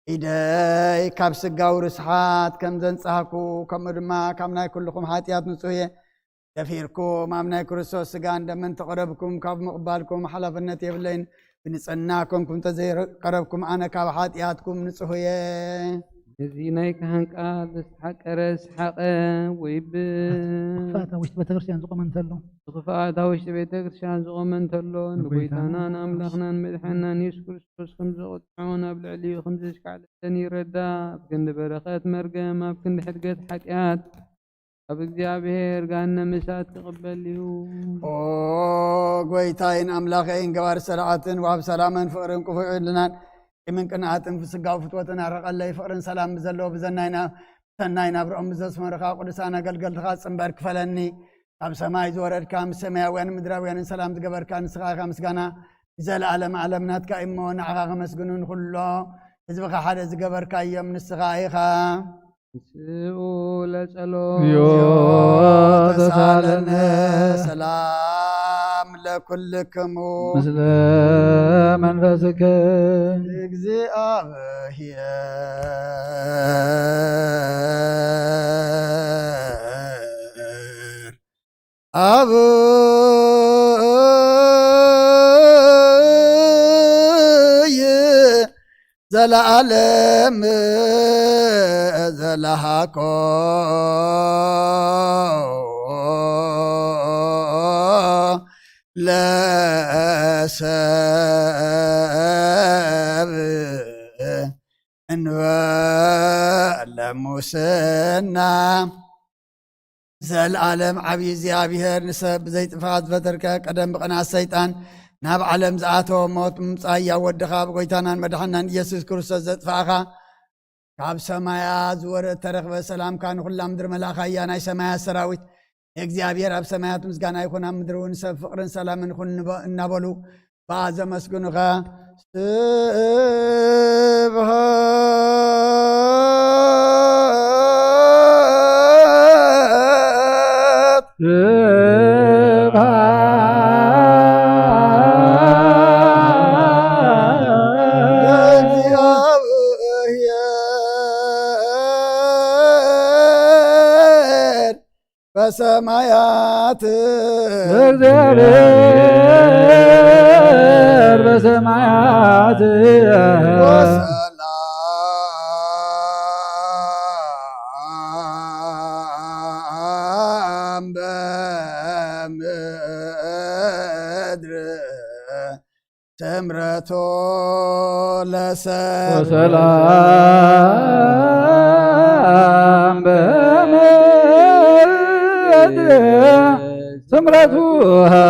ኢደይ ካብ ስጋዊ ርስሓት ከም ዘንጻሕኩ ከምኡ ድማ ካብ ናይ ኩልኩም ሓጢአት ንጹህ እየ ደፊርኩም ኣብ ናይ ክርስቶስ ስጋ እንደምን ተቐረብኩም ካብ ምቕባልኩም ሓላፍነት የብለይን ብንጽህና ኮንኩም ተዘይቀረብኩም ኣነ ካብ ሓጢአትኩም ንጹህ እየ እዚ ናይ ካህን ቃል ዝተሓቀረ ስሓቐ ወይ ብኽፋእታ ውሽጢ ቤተክርስትያን ዝቆመ እንተሎ ብኽፋእታ ውሽጢ ቤተክርስትያን ዝቆመ እንተሎ ንጎይታናን ኣምላኽናን መድሓናን ኢየሱስ ክርስቶስ ከም ዘቕጥዖን ኣብ ልዕሊኡ ከም ዘሽካዕለተን ይረዳእ ኣብ ክንዲ በረኸት መርገም ኣብ ክንዲ ሕድገት ሓጢአት ኣብ እግዚኣብሔር ገሃነመ እሳት ክቕበል እዩ። ኦ ጎይታይን ኣምላኸይን ገባሪ ሰላዓትን ወሃብ ሰላምን ፍቕርን ቅፉዕ ኢልናን من قناعتن في سقاو فتوتنا رقل فقرن سلام بزلو بزناينا سناينا برؤم بزسمر خا قدسانا قلقل خاص مبارك فلني اب سماي زورد كام سماويان مدراويان سلام تقبر كان سخا مسغانا زل عالم عالمنات كايمون عغا مسغنون كله حزبك حدا زقبر كايم نسخايخا سؤال صلو يو تسالنا سلام لكلكم مثل منفسك እግዚአብሔር አብ ዘለዓለም ዘለሃኮ ለሰብ እንበለ ሙስና ዘለዓለም ዓብዪ እግዚኣብሔር ንሰብ ብዘይጥፋት ዝፈጠርከ ቀደም ብቕንዓት ሰይጣን ናብ ዓለም ዝኣተወ ሞት ምምፃእ ያወድኻ ብጎይታናን መድሓናን ኢየሱስ ክርስቶስ ዘጥፋእኻ ካብ ሰማያት ዝወረደ ተረኽበ ሰላምካ ንኩላ ምድሪ መላእኻ ናይ ሰማያት ሰራዊት እግዚአብሔር ኣብ ሰማያት ምስጋና ይኹን ኣብ ምድሪ እውን ሰብ ፍቅርን ሰላምን ይኹን እናበሉ በኣ ዘመስግኑኻ በሰማያት እግዚአብሔር በሰማያት ወሰላም تمرتو لسر وسلام بمدر سمرتها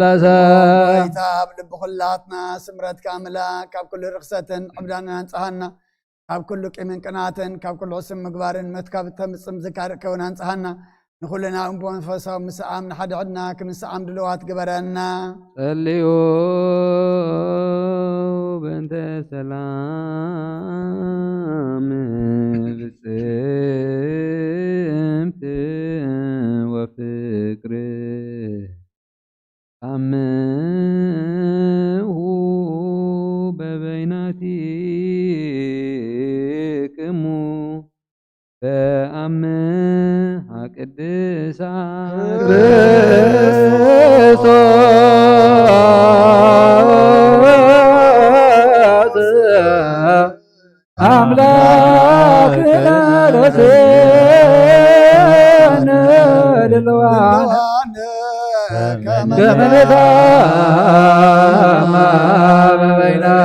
لسر ويتاب لب خلاتنا سمرت كاملة كاب كل رخصة عبدانا انصحنا كاب كل قيمن قناتن كاب كل عصم مقبارن متكاب تمصم ذكار كون انصحنا نخلنا أمبون فصام مسعام نحد عدنا كنسعام دلوات قبرنا صليوا بنت سلام بسمت وفكر عمه ببيناتكم فأمها قدسات أملاكنا رسين للوان كمنتا ما بيننا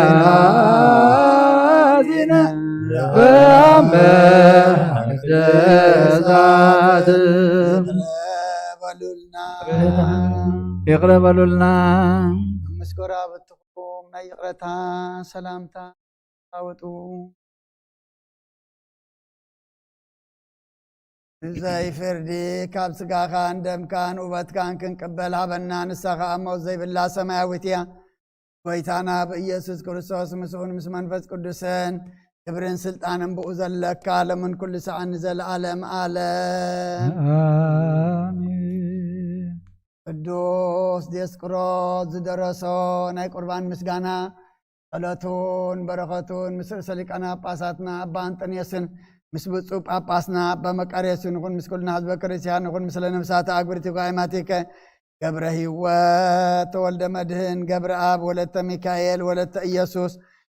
زنا بأمه جزات يقربوا لنا مسكورا بتقوم نيقرتا سلامتا أوتو زي فردي كاب سقاخان دم كان وبت كان كنقبل هبنا نسخا أمو زي بالله سماويتيا ويتانا بإيسوس كريستوس مسؤول مسمن فس قدسين كبرين سلطان بؤذن لك من كل ساعة نزل عالم عالم آمين قدوس ديسقراط زدرسو ناي قربان مسغانا صلاتون بركاتون مسر سليقنا ጳጳሳትና አባ አንጠንየስን ምስ ብፁዕ ጳጳስና አባ መቃርየስን ንኹን ምስ ኩልና ህዝበ ክርስቲያን ንኹን ምስለ ነፍሳተ አግብርቲከ ሃይማኖቲከ ገብረ ሕይወት ተወልደ መድህን ገብረ አብ ወለተ ሚካኤል ወለተ ኢየሱስ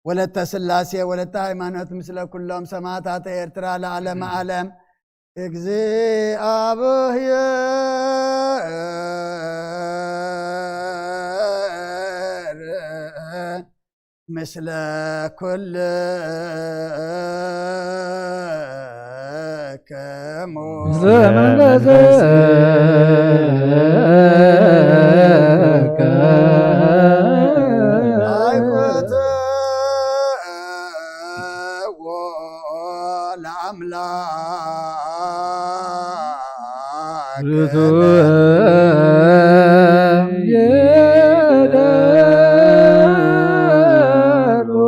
ወለተ ስላሴ ወለተ ሃይማኖት ምስለ ኩሎም ሰማዕታተ ኤርትራ ለዓለመ ዓለም እግዚአብሔር ምስለ ኩልክሙ زمن لذاك አይኮተዎ ለአምላክ رسول يدارو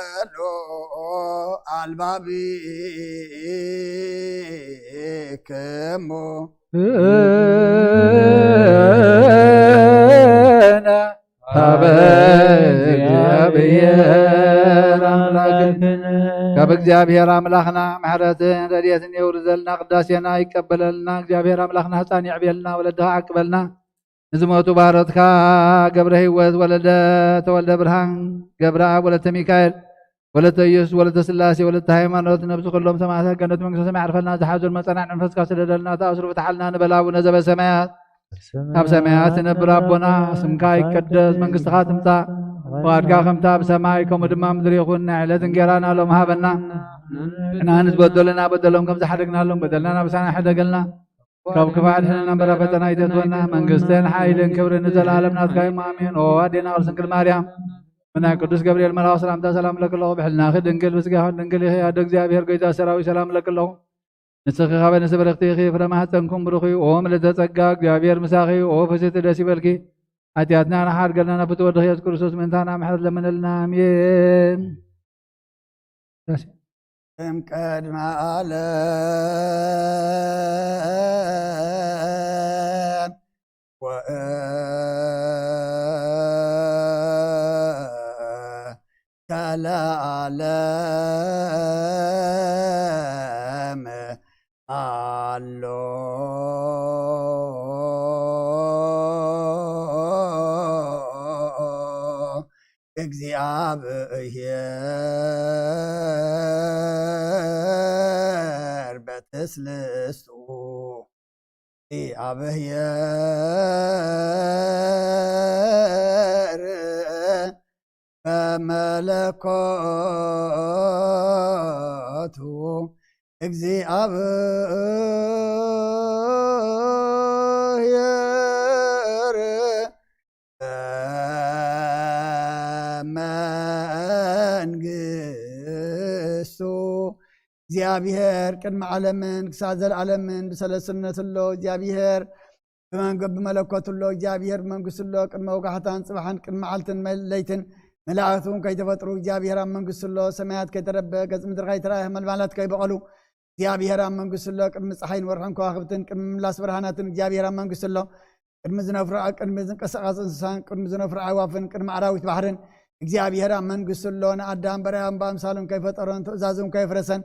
አለሎ አልባቢክሙ أنا እግዚአብሔር አምላክን ካብ እግዚአብሔር አምላክና ምሕረትን ረድኤትን የውርዘልና ቅዳሴና ይቀበለልና እግዚአብሔር አምላክና ህፃን ይዕብየልና ወለድኻ ዓቅበልና ንዝሞቱ ባሮትካ ገብረ ሕይወት ወለደ ተወልደ ብርሃን ገብረ አብ ወለተ ሚካኤል ወለተ ኢየሱስ ወለተ ስላሴ ወለተ ሃይማኖት ነብሱ ኩሎም ሰማዕታት ገነት መንግስተ ሰማይ ዓርፈልና ዝሓዙን መፀናዕ መንፈስካ ስለደልና ተኣስሩ ፍትሓልና ንበል አቡነ ዘበሰማያት ኣብ ሰማያት ትነብር ኣቦና ስምካ ይቀደስ መንግስትኻ ትምፃእ ፈቃድካ ከምታ ብሰማይ ከምኡ ድማ ምድሪ ይኹን ናይ ዕለት እንጀራና ሎም ሃበና ንሕና ንዝበደሉና በደሎም ከም ዝሓደግናሎም በደልና ናብሳና ሕደገልና ካብ ክፋል ሕነና እምበረ ፈተና ይተትወና መንግስትን ሓይልን ክብርን ንዘለኣለም ናትካ እዩ ኣሜን ኦ ኣዴና ቅድስት ድንግል ማርያም ምናይ ቅዱስ ገብርኤል መልአክ ሰላምታ ሰላም ለክለኹ ብሕልናኺ ድንግል ብስጋኹ ድንግል ኢኺ ኣደ እግዚአብሔር ጎይታ ሰራዊት ሰላም ለክለኹ ንስኺ ኻበ ንስ በረኽቲ ኢኺ ፍረ ማኅፀንኩም ብሩኽ እዩ ኦ ምልዕተ ጸጋ እግዚአብሔር ምሳኺ ኦ ፍስሕቲ ደስ ይበልኪ ኃጢአትና ናሓድገልና ፍትወዲ ኢየሱስ ክርስቶስ ምንታና ምሕረት ለምንልና አሜን ቅድመ ዓለም ከለዓለም አሎ እግዚአብሔር በትስልስቱ እግዚአብሔር በመለኮቱ እግዚአብሔር በመንግስቱ እግዚአብሔር ቅድመ ዓለምን ክሳብ ዘለዓለምን ብሰለስነት ሎ እግዚአብሔር ብመለኮት ሎ እግዚአብሔር መንግስት ሎ ቅድመ ውጋሕታን ጽባሕን ቅድመ መዓልትን ለይትን መላእክቱን ከይተፈጥሩ እግዚአብሔር ኣብ መንግስት ሎ ሰማያት ከይተረበ ገጽ ምድሪ ከይተራእየ መልማላት ከይበቐሉ እግዚአብሔር ኣብ መንግስት ሎ ቅድሚ ፀሓይን ወርሕን ከዋክብትን ቅድሚ ምላስ ብርሃናትን እግዚአብሔር ኣብ መንግስት ሎ ቅድሚ ዝነፍሩ ቅድሚ ዝንቀሳቐስ እንስሳን ቅድሚ ዝነፍሩ ኣዕዋፍን ቅድሚ ኣራዊት ባሕርን እግዚአብሔር ኣብ መንግስት ሎ ንኣዳም በርያም በኣምሳሎም ከይፈጠሮን ትእዛዞም ከይፍረሰን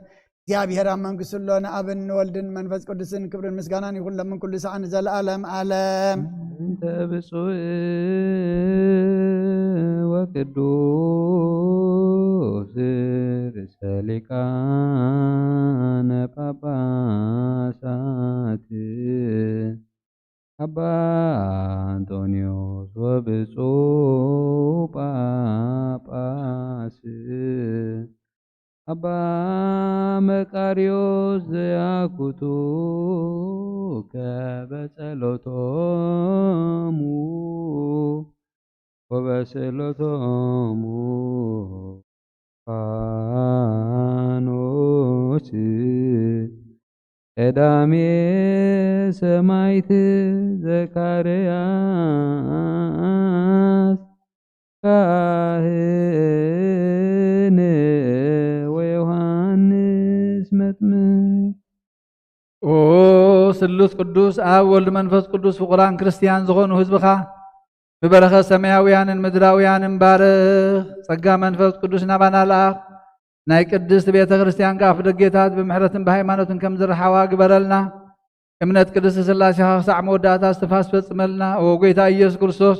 እግዚአብሔር ኣብ መንግስት ሎ ንኣብን ንወልድን መንፈስ ቅዱስን ክብርን ምስጋናን ይኹን ለምን ኩሉ ሰዓን ዘለዓለም ዓለም እንተ ብፁዕ ወቅዱስ ርእሰ ሊቃነ ጳጳሳት አባ አንጦንዮስ ወብፁዕ ጳጳስ አባ መቃርዮስ ዘያኩቱ ከበጸሎቶሙ ወበስእሎቶሙ ፋኖስ ቀዳሜ ሰማዕት ዘካርያስ ካህን ወዮሐንስ መጥምቅ ኦ ስሉስ ቅዱስ ኣብ ወልድ መንፈስ ቅዱስ ፍቁራን ክርስቲያን ዝኾኑ ህዝብኻ ብበረኸት ሰማያውያንን ምድራውያንን ባርኽ ጸጋ መንፈስ ቅዱስ ናባና ለኣኽ ናይ ቅድስት ቤተ ክርስቲያን ከኣፍ ደጌታት ብምሕረትን ብሃይማኖትን ከም ዝረሓዋ ግበረልና እምነት ቅድስቲ ስላሴኻ ክሳዕ መወዳእታ እስትንፋስ ፈጽመልና ኦ ጎይታ ኢየሱስ ክርስቶስ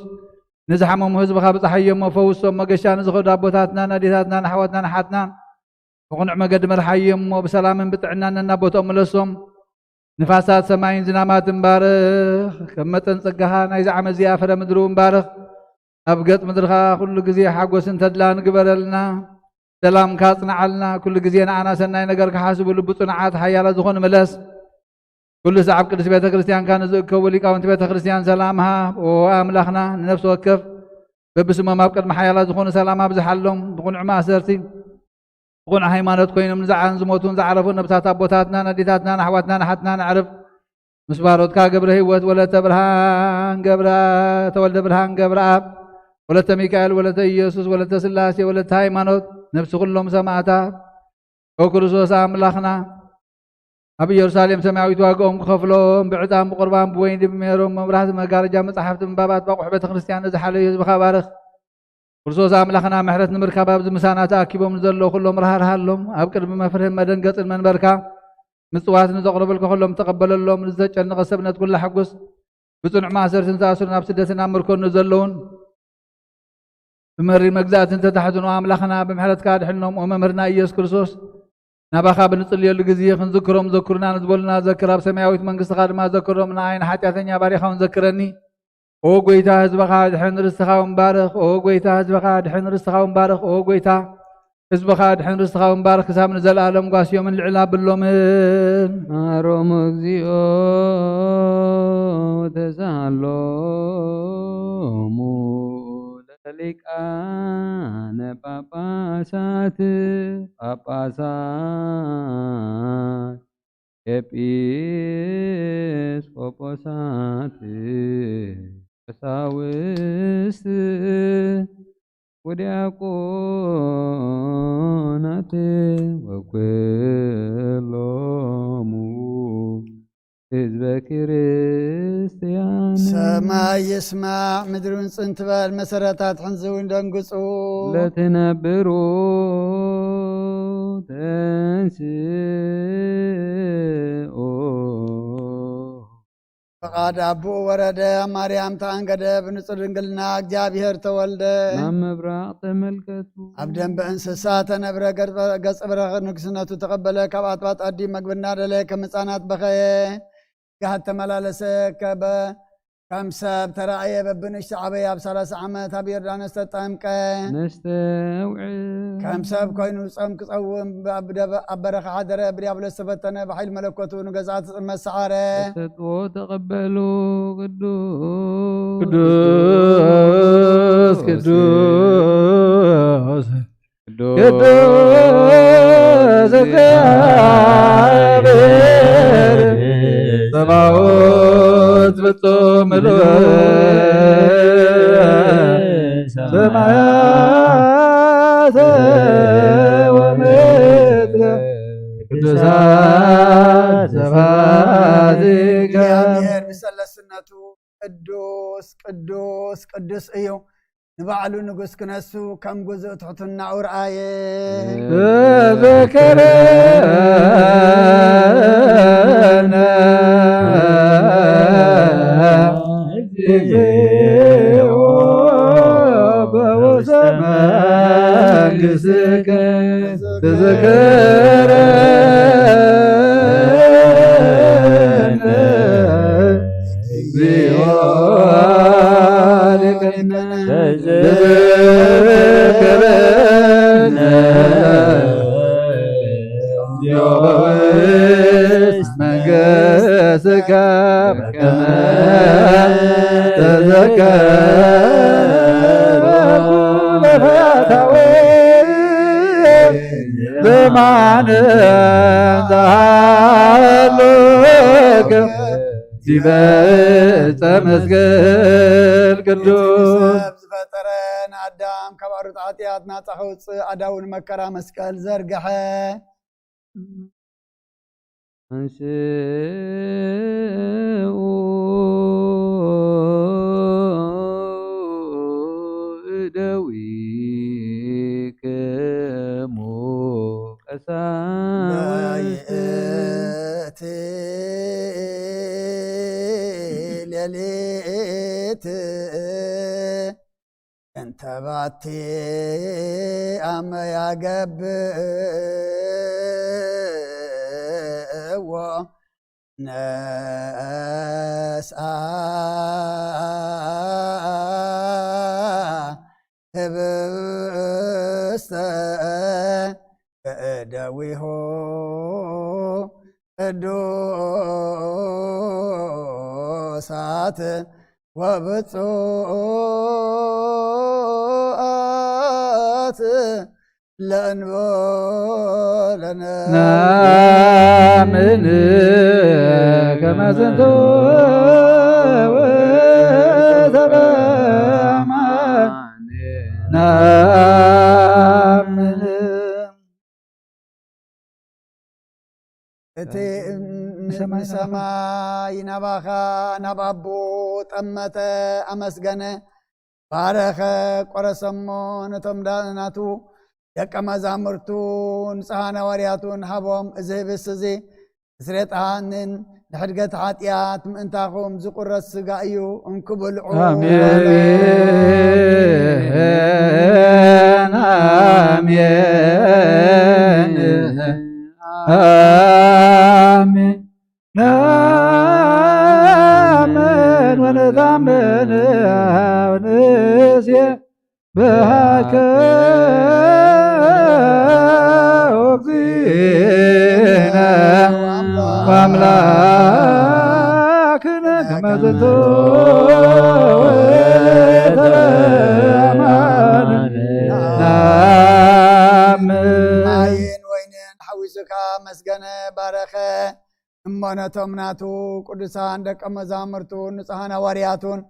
ንዝሓመሙ ህዝብኻ ብፀሓዮሞ ፈውሶም መገሻ ንዝኸዱ ኣቦታትናን ኣዴታትናን ኣሕዋትናን ሓትናን ብቕኑዕ መገዲ መርሓዮሞ ብሰላምን ብጥዕናን ነናቦቶኦም መለሶም ንፋሳት ሰማይን ዝናማትን ባርኽ ከም መጠን ጸጋኻ ናይዚ ዓመት እዚኣ ፍረ ምድሩ ባርኽ ኣብ ገጽ ምድርኻ ኩሉ ግዜ ሓጎስን ተድላን ግበረልና ሰላምካ ጽንዓልና ኩሉ ግዜ ንኣና ሰናይ ነገር ክሓስቡ ልቡ ጽኑዓት ሓያላት ዝኾኑ መለስ ኩሉ ሰዓብ ቅድስት ቤተ ክርስቲያንካ ንዝእከቡ ሊቃውንቲ ቤተ ክርስቲያን ሰላምሃ ኦ ኣምላኽና ንነፍሲ ወከፍ በብስሞም ኣብ ቅድሚ ሓያላት ዝኾኑ ሰላም ኣብዝሓሎም ብቕኑዕ ማእሰርቲ ብቕኑዕ ሃይማኖት ኮይኖም ንዝዓን ዝሞቱን ዝዓረፉን ነብሳት ኣቦታትናን ኣዴታትናን ኣሕዋትናን ሓትናን ኣዕርፍ ምስ ባሮትካ ገብረ ህይወት ወለተ ብርሃን ገብረ ተወልደ ብርሃን ገብረ ኣብ ወለተ ሚካኤል ወለተ ኢየሱስ ወለተ ስላሴ ወለተ ሃይማኖት ነፍሲ ኩሎም ሰማዕታት ኦ ክርስቶስ ኣምላኽና ኣብ ኢየሩሳሌም ሰማያዊት ዋግኦም ክኸፍሎም ብዕጣን ብቁርባን ብወይኒ ብሜሮም መብራህቲ መጋረጃ መጻሕፍቲ ምንባባት ባቑሕ ቤተ ክርስቲያን ዝሓለዩ ህዝብኻ ባርኽ ክርስቶስ ኣምላኽና ምሕረት ንምርካብ ኣብዚ ምሳና ተኣኪቦም ንዘሎ ኩሎም ረሃርሃሎም ኣብ ቅድሚ መፍርህን መደንገፅን መንበርካ ምጽዋት ንዘቕርበልካ ኩሎም ተቐበለሎም ንዝተጨነቐ ሰብነት ኩላ ሕጉስ ብጽኑዕ ማእሰርትን ዝኣስሩን ኣብ ስደትን ኣብ ምርኮን ዘለውን ብመሪ መግዛእትን ተታሕዝኑ ኣምላኽና ብምሕረትካ ድሕኖም ኦ መምህርና ኢየሱስ ክርስቶስ ናባኻ ብንጽልየሉ ግዜ ክንዝክሮም ዘክሩና ንዝበሉና ዘክር ኣብ ሰማያዊት መንግስትኻ ድማ ዘክሮም ንዓይን ሓጢአተኛ ባሪኻውን ዘክረኒ ኦ ጎይታ ህዝብኻ ድሕን ርስትኻ ወንባርኽ ኦ ጎይታ ህዝብኻ ድሕን ርስትኻ ወንባርኽ ኦ ጎይታ ህዝብኻ ድሕን ርስትኻ ወንባርኽ ክሳብ ንዘለኣሎም ጓስዮምን ልዕል ኣብሎምን ማሮም እግዚኦ ተዛሃሎሙ ሊቃነ ጳጳሳት ኤጲስቆጶሳት ቀሳውስት ወዲያቆናት ወኩሎሙ ህዝበ ክርስቲያን ሰማይ ይስማዕ ምድሩን ጽንት በል መሰረታት ሕንዝውን ደንግጹ ለትነብሩ ተንስኡ ፈቃድ አቡኡ ወረደ ማርያም ተአንገደ ብንጹህ ድንግልና እግዚአብሔር ተወልደ ናብ ምብራቅ ተመልከቱ ኣብ ደንበ እንስሳ ተነብረ ገጸ በረኸ ንግስነቱ ተቐበለ ካብ ኣጥባጥ ኣዲ መግብና ደለየ ከም ህፃናት በኸየ قاعد تملالس كم سب ترى ببنش عبي بسلاس عمت هبير دانس تطعمك نستوعب كم سب كاينو صمك صوم أبرخ عدرة بريابل سبتنا بحيل ملكوته نجزات مسعرة وتقبلوا قدوس قدوس قدوس قدوس እግዚአብሔር ሰማዖት ፍጹም ሰማያት ወምድር ቅዱሳት ዘባዚከ እግዚአብሔር ብሰለስነቱ ቅዱስ ቅዱስ ቅዱስ እዩ نبعلو نقص كنسو كم جزء تحطنا ورآية تذكرنا بوسمان قسك تذكرنا يوبوست منقسك كما تذكر لفتاوي بمعنى ذهلك زبات مسجل قدوس فترن عدام كبارت عطياتنا تحوص عداون مكرا مسكال زرقحة أنشئوا دويك بايئت ليليت انت باتي اما يا قب ناس هبست دويه دوسات وبطوءات لأنبولنا نامن كما زنتو وتبعمان نامن سماي نباخا نبابو تمت أمسجنة بارخ قرسمون تمداناتو ደቀ መዛሙርቱን ንጽሐነ ወርያቱን ሃቦም እዚ ብስዚ ስሬጣንን ንሕድገት ኃጢአት ምእንታኹም ዝቁረስ ስጋ እዩ እንክብልዑ አሜን አሜን አሜን ናመን ወነታመን ወንስየ በሃከ وأملاكنا كما زلتو عين وينين حويسك مسجنة بارخة እሞነቶም ናቱ ቅዱሳን ደቀ መዛሙርቱን ንጽሐነ ወርያቱን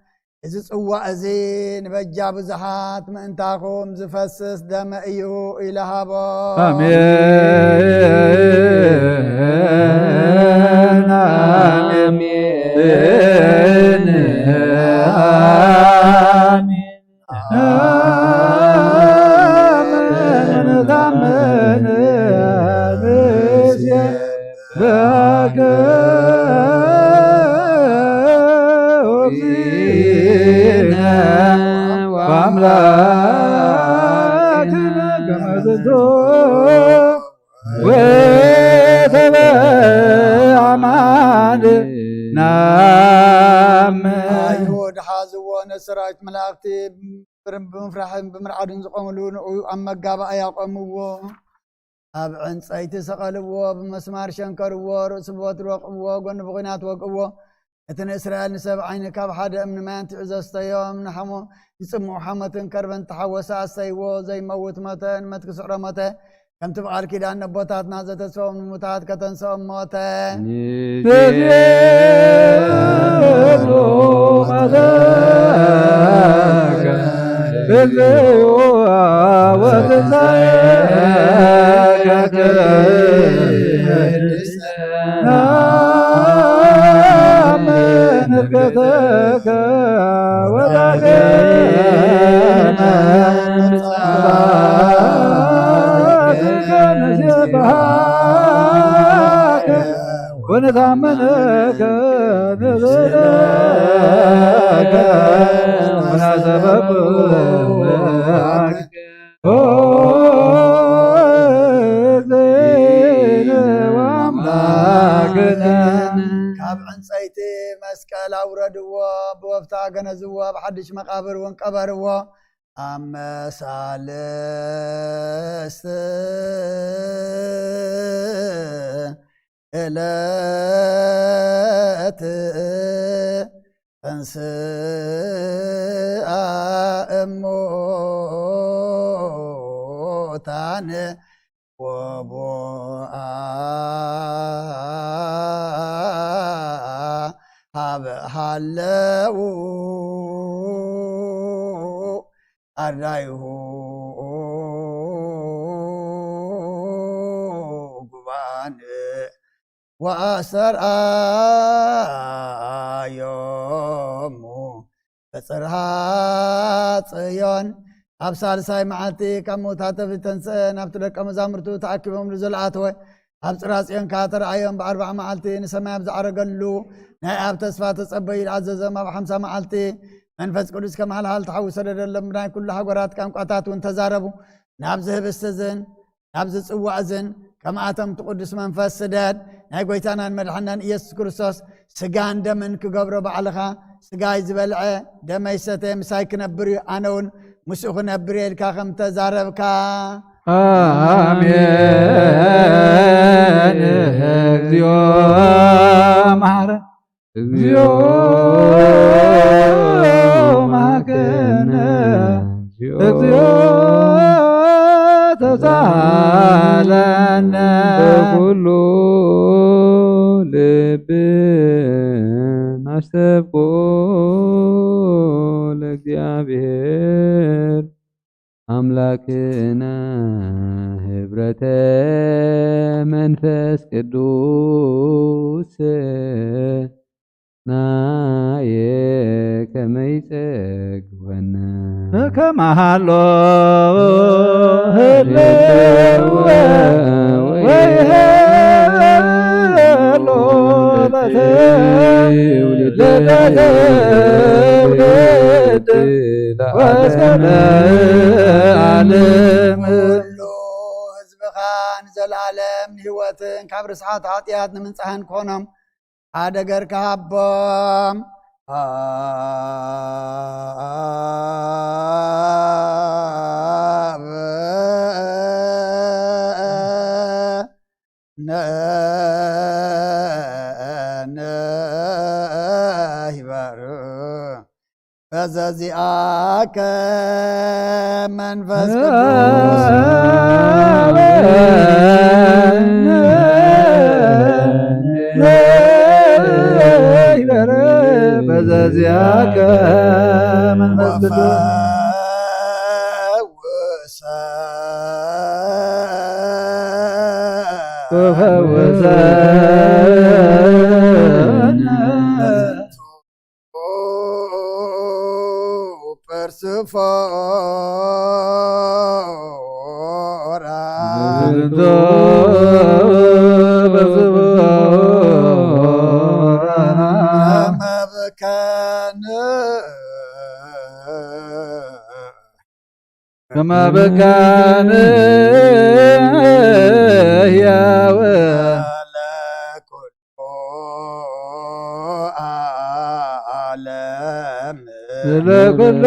እዚ ጽዋዕ እዚ ንበጃ ብዙሓት ምእንታኹም ዝፈስስ ደመ እዩ ኢለሃቦ አሜን አሜን አሜን ታመን ንስየ በከ وأملاكنا كما زدو وتبع عمان نسرات ملاقتي بمفرح بمرعد زقملون أما قابا يقوموا أبعن سايتي سقلوا بمسمار شنكروا رسبوت روقوا قن بغنات وقوا اتن إسرائيل نسب عينك بحد من ما انت عزست يوم نحمو يسمو حمة كربن تحوسا سيوو زي موت متى متكسر متى كم تبقى كده أن بوتات نازت سوم متات كتنسوم موتى ونتعملك نذلك ونعزبك زين واملاكنا كاب عن سيتي مسكال أوردوا بوفتع جنزوا بحدش مقابر وانقبروا أما سالست إلات أنسى أموتان وبوء هلو أرأيه وأسر يوم بصرها صيون أبصار ساي معتي كموتات في تنسن أبتلك مزامرتو تعكبهم لزلعاتو أبصر صيون كاتر أيام بأربع معلتي نسمع بزعر قلو ناي أب تسفات تصبي العزز ما بخمسة معلتي منفس قدس كمال حال تحوس للمراي كل حقرات كم قطات وانتزاربو نابزه بستزن نابز صوعزن كما أتم تقدس منفس سداد ناي قويتانا المدحنان إيسوس كريستوس سقان دمن كقبر بعلخا سقاي زبلع دم يستي مسايك نبري أنون مسوخ نبري الكاخم تزاربكا آمين اكزيو مهارة اكزيو مهكنا اكزيو تزالنا كله لبن أشتبكو لእግዚአብሔር አምላክና ህብረተ መንፈስ ቅዱስ ናየ ከመይጸግወነ ከመሃሎ ህልው ወይሄሎ ለትውልድ ወስከለ ዓለም ሁሉ ህዝብኻን ዘላለም ህይወትን ካብ ርስሓት ኃጢአት ንምንጻሕን ኮኖም ኣደገር ካሃቦም ነይበር በዘዚአከ መንፈስ ቅዱስ ነይበር በዘዚአከ መንፈስ ቅዱስ ተፈወሰነ persifora كما بكان يا ለኩሉ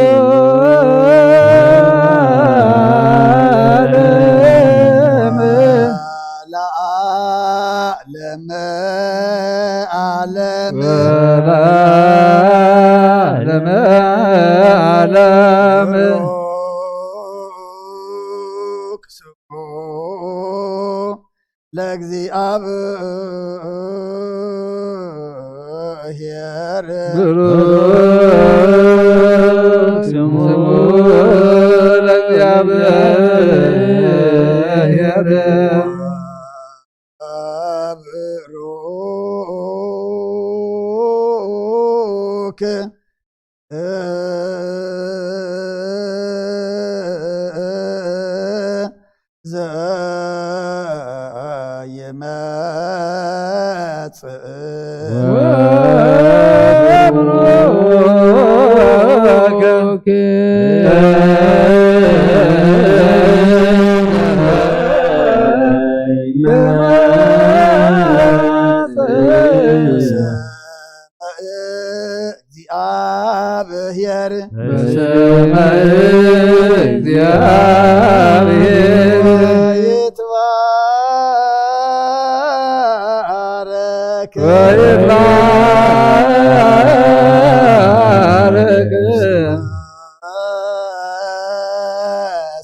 ለዓለመ ዓለም ለዓለመ ዓለም ቅስቆ ለእግዚአብሔር ብሩክ ስሙ ለእግዚአብሔር ብሩክ ወብሩክ እግዚአብሔር በሰማይ እግዚአብሔር ይትባረክ ወይባረክ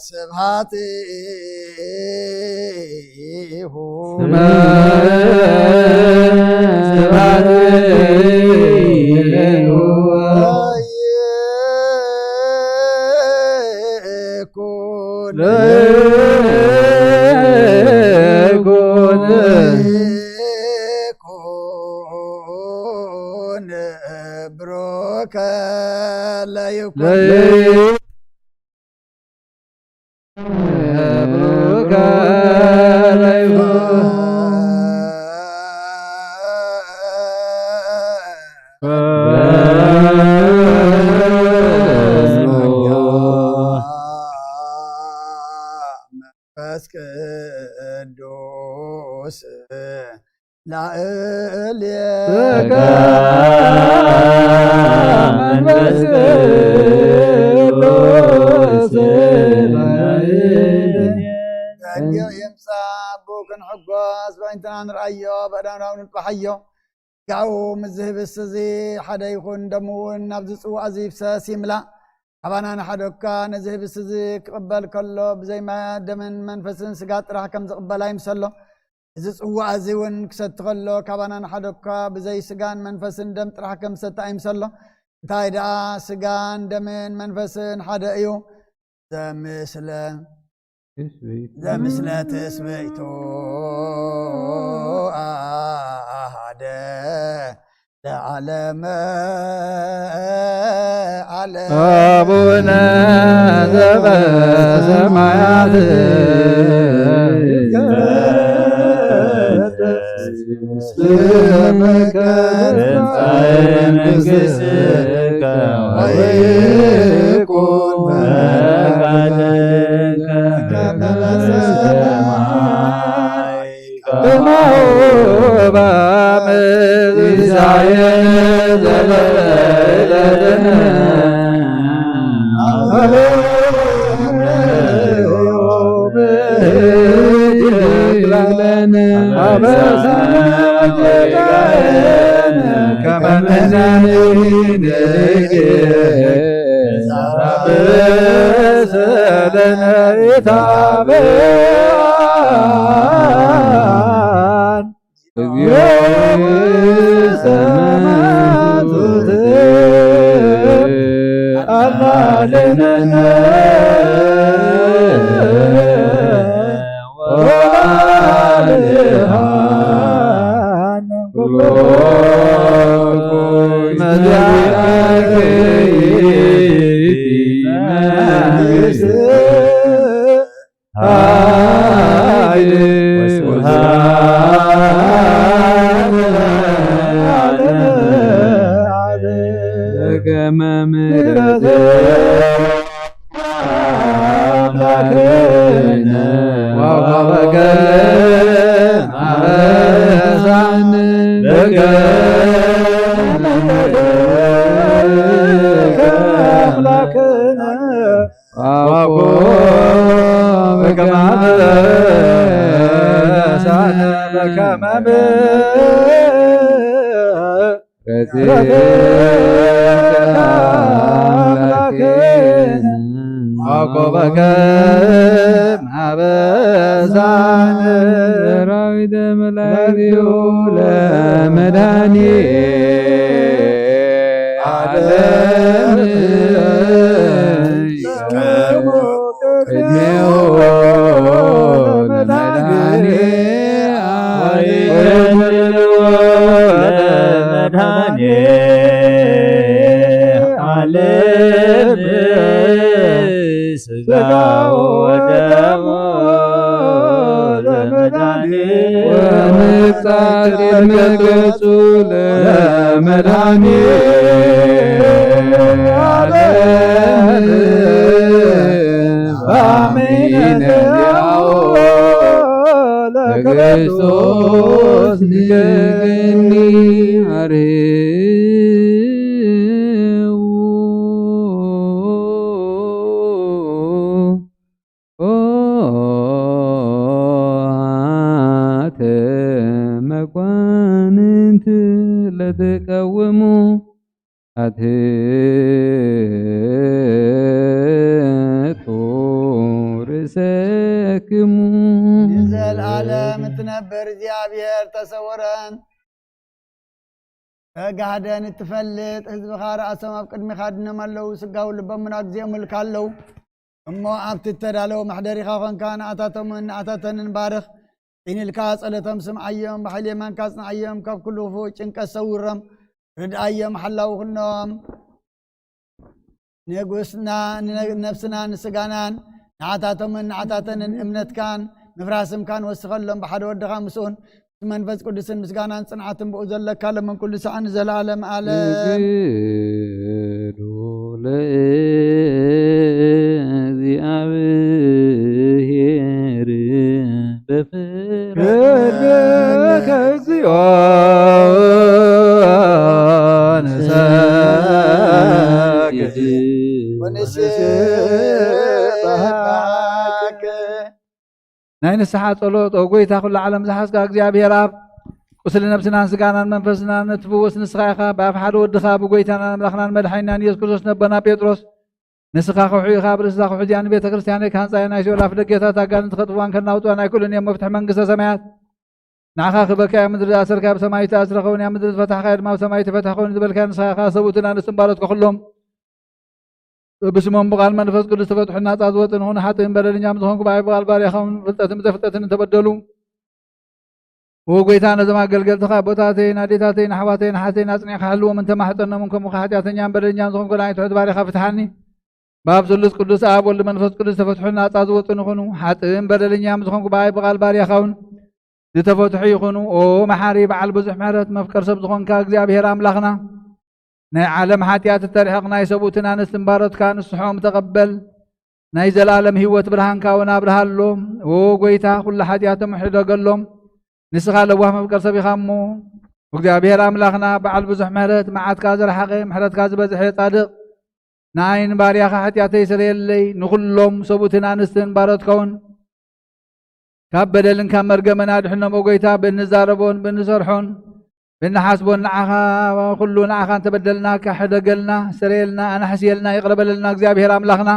ስብሐት ስብሐት ለይኩን ብሩከ ለይኩን ብሩከ ለይኩን መንፈስ ቅዱስ ላዕሌከ መንፈስ ቅዱስ ተንጌው የምጻእ ቡክን ሕጓስ በእንትና ንርአዮ በዳናው ንጥባሓዮ ጋኡ ምዝህብስ እዚ ሓደ ይኹን ደሞ እውን ናብዚ ፅዋዕ እዚ ይፍሰስ ይምላእ ኣባና ንሓደካ ነዚ ህብስ እዚ ክቕበል ከሎ ብዘይ ደምን መንፈስን ስጋ ጥራሕ ከም ዝቕበላ ይምሰሎ እዚ ፅዋዕ እዚ እውን ክሰቲ ከሎ ካባና ንሓደካ ብዘይ ስጋን መንፈስን ደም ጥራሕ ከም ዝሰቲ ኣይምሰሎ እንታይ ደኣ ስጋን ደምን መንፈስን ሓደ እዩ ዘምስለ ትስብእቱ ኣሃደ ለዓለመ ዓለም አቡነ ዘበሰማያት ስምከ ትምጻእ መንግሥትከ ወይኩን ፈቃድከ ከመ በሰማይ ከማሁ በምድር ሲሳየነ ዘለለዕለትነ አበሳነ ወጌጋየነ ከመ ንሕነኒ ታበሰለነ ኢታብአን እግዚኦ ሰማቱት አላልነነ ወአልሃነ ኩሎ መዚአከ መንግሥት ኃይል ወስብሐት ለከመ ምሕረትከ አምላክነ ወበቀለ አበሳነ ለከመ በከመ አቆበከ ማበዛን ሰራዊተ መላእክቲሁ ለመድኃኒ ዓለም ቅድሜሁ ለመድኃኒ ዓለም ሥጋው ወደሙ ለመድኃኒ ወንጻት ቅድመ ገጹ ለመድኃኒ ዓለም በአሜንያው ለክርስቶስ ንግኒ መኳንንት ለተቃወሙ አትቶ ርእሰክሙ ዘለዓለም እትነብር እግዚአብሔር ተሰውረን ተጋህደን እትፈልጥ ህዝብኻ ረአሶም ኣብ ቅድሚኻ ድኖም ኣለዉ ስጋው ልቦሙና ጊዜ ምልክ ኣለዉ እሞ ኣብቲ እተዳለዉ ማሕደሪኻ ኮንካ ንኣታቶምን ንኣታተንን ባርኽ ኢንልካ ጸለቶም ስምዓዮም ብሓይሊ የማንካ ጽንዓዮም ካብ ኩሉ ክፉእ ጭንቀት ሰውሮም ርድኣዮም ሓላው ኩኖም ንጉስና ነፍስና ንስጋናን ንዓታቶምን ንዓታተንን እምነትካን ምፍራስምካን ወስኸሎም ብሓደ ወድኻ ምስኡን መንፈስ ቅዱስን ምስጋናን ጽንዓትን ብኡ ዘለካ ለመን ኩሉ ሰዓን ዘለዓለም ዓለም ለእግዚአብሔር በፍቅርከ እግዚኦ ንሰግድ ወንስብሐከ ናይ ንስሓ ጸሎት ኦ ጎይታ ኩሉ ዓለም ዝሓዝካ እግዚአብሔር ኣብ ቁስሊ ነብስናን ስጋናን መንፈስናን እትፍውስ ንስኻ ኢኻ ብኣፍ ሓደ ወድኻ ብጎይታናን ኣምላኽናን መድሓኒናን ኢየሱስ ክርስቶስ ነቦና ጴጥሮስ ንስኻ ክውሑ ኢኻ ብርእስኻ ክውሕድያ ንቤተ ክርስቲያነይ ካንፃየ ናይ ሲኦል ኣፍ ደገታት ኣጋንንቲ ከጥፍዋን ከናውጥዋ ናይ ኩለን እዮም መፍትሒ መንግስተ ሰማያት ንዓኻ ክበካያ ምድሪ ኣሰርካ ብሰማይ ተኣስረ ኸውን እያ ምድሪ ዝፈታሕካ ድማ ብሰማይ ተፈታሕ ኮይኑ ዝበልካ ንስኻ ኢኻ ሰብኡትን ኣንስትን ባሮትካ ኩሎም بسمهم بقال منفس قدس تفتحنا تعزوتن هون حتى بلدنا مزهون كباي بقال باريخهم فلتتم زفتتن تبدلوا وقيتانا زما قلقل تخابطاتين عديتاتين حواتين حاتين أصنع خلوا من تمحتنا منكم وخاتياتين يام بلدنا مزهون كلاي تعد باريخا فتحني باب سلس قدس آب ولا منفس قدس تفتحنا تعزوتن هون حتى بلدنا مزهون كباي بقال باريخهم لتفتحي يخونوا او محاريب على البزح مرات مفكر سبزخون كاغزابير املاخنا ناي عالم حاتيات الترحق ناي سبوتنا نستنبارت كان الصحوم تقبل ناي زلالم هيوت برهان كاونا برهالهم وقويتا كل حاتيات محيدا قلهم نسخا لواه مفكر سبي خامو وغزابير املاخنا بعل بزح مرات معات كازر حقي محرات كاز بزحي صادق ناين باريا حاتياتي سريلي نخلهم سبوتنا نستنبارت كون كاب بدلن كان مرقمنا دحنا موقيتا بنزاربون بنزرحون بنحاسبون نعها وكلو نعها تبدلنا كحدا قلنا سريلنا أنا حسيلنا يقرب لنا እግዚአብሔር أملاخنا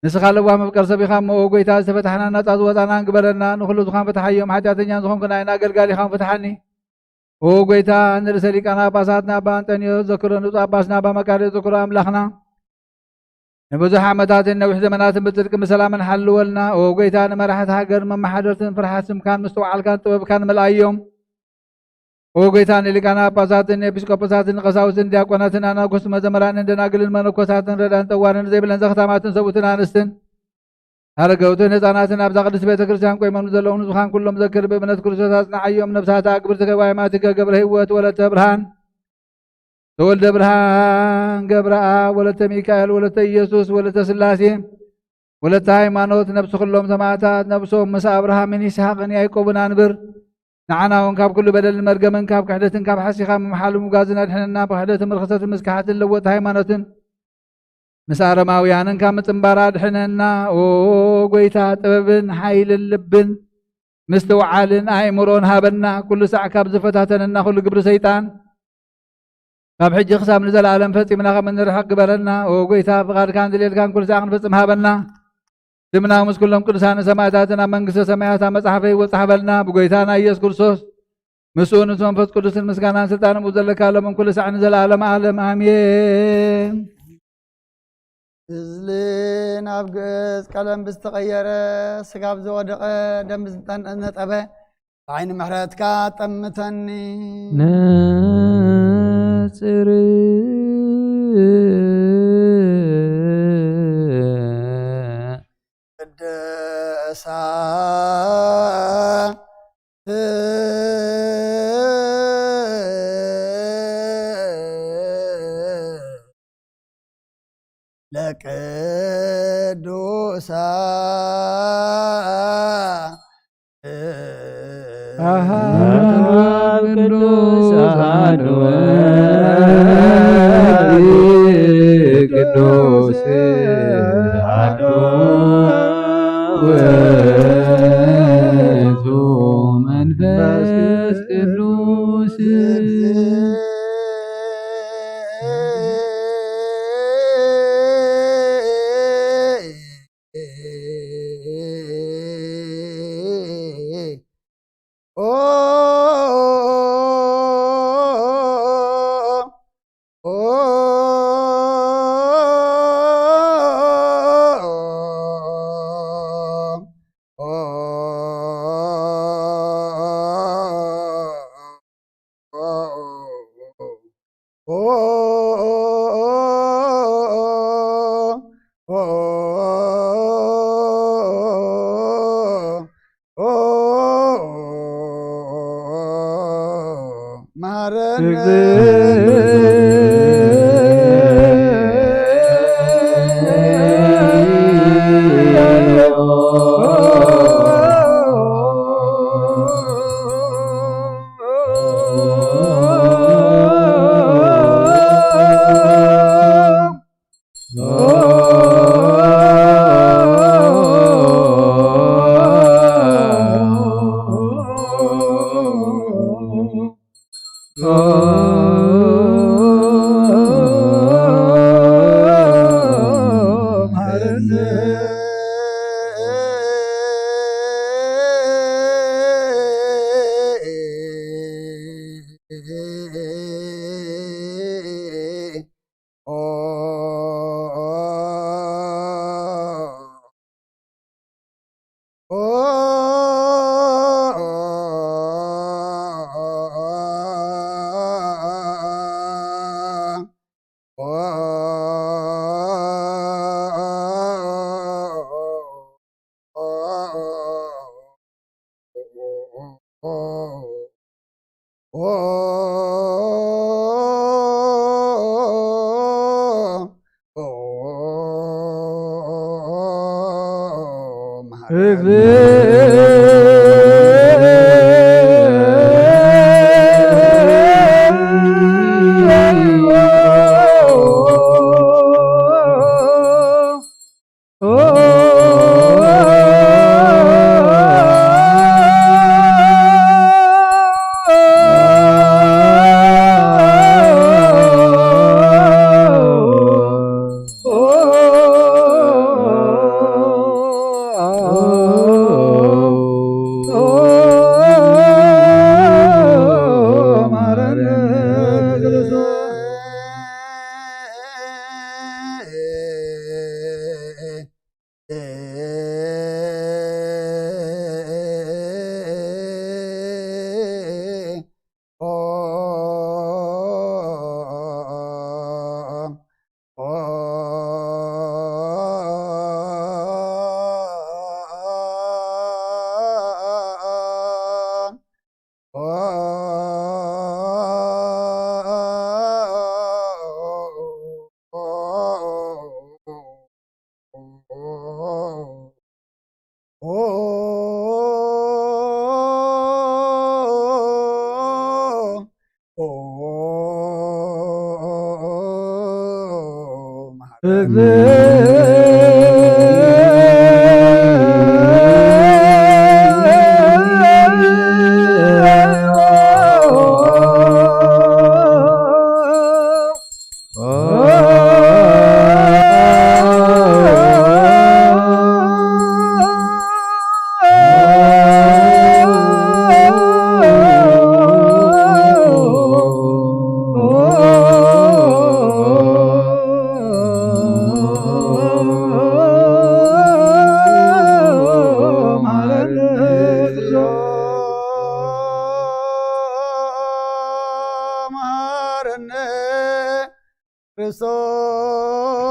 نسخال الله مفكر سبي خام موقيتا استفتحنا نتعزوتنا نقبلنا نخلو زخان فتحيهم حاجاتنا زخان كنا عنا قلقالي خام فتحني وقويتا نرسلي كنا باساتنا بانتنيو ذكروا نطع باسنا بمكاري ذكروا أملاخنا نبوزح عمدات النوح زمنات بترك مسلاما حلولنا وقويتا نمرحت هاجر من محادرة فرحات سمكان مستوعال كان طبب كان ملايوم وقيتان اللي كان باساتن بيسكوباساتن قساوسن دياقوناتن انا قسم زمران عندنا قلل منكوساتن ردان توارن زي بلن زختاماتن سبوتن انستن هرغوتن هزاناتن ابዛ ቅድስት ቤተክርስቲያን ቆይመኑ ዘለውን ዙኻን ኩሎም ዘክር በእምነት ክርስቶስ አጽናዓዮም ነፍሳት አክብር ተከባይማት ገብረ ህይወት ወለተ ብርሃን ተወልደ ብርሃን ገብረአ ወለተ ሚካኤል ወለተ ኢየሱስ ወለተ ስላሴ ወለተ ሃይማኖት ነፍስ ኩሎም ሰማዕታት ነፍሶም መሳ አብርሃምን ይስሐቅን ያዕቆብን አንብር نعنا ونكاب كل بدل مرجمن كاب كحدتن كاب حسيخا محل مغازنا دحننا بحدت مرخصة مسكحة لوت هيمانتن مسارماويانن كام تنبارا دحننا او غويتا طببن حيل اللبن مستوعالن أيمرون هابنا كل ساعة كاب زفتاتنا كل قبر سيطان كاب حج خسام نزل عالم فتي من من الحق برنا وقويتا فقار كان دليل كان كل ساعة نفسم هابنا دمنا مس كلهم كرسان سماعاتنا منقس سماعات مصحفي وصحبلنا بقويتانا يس كرسوس مسؤول منفس قدس المسكانا سلطان مزلك من كل ساعة نزل عالم عالم آمين إزلين أبقز كلام بستغير سقاب زودق دم بزنطان نتأبه عين محراتك تمتني ناصر قدسا لك دوسا قدوس قدوس منفس قدوس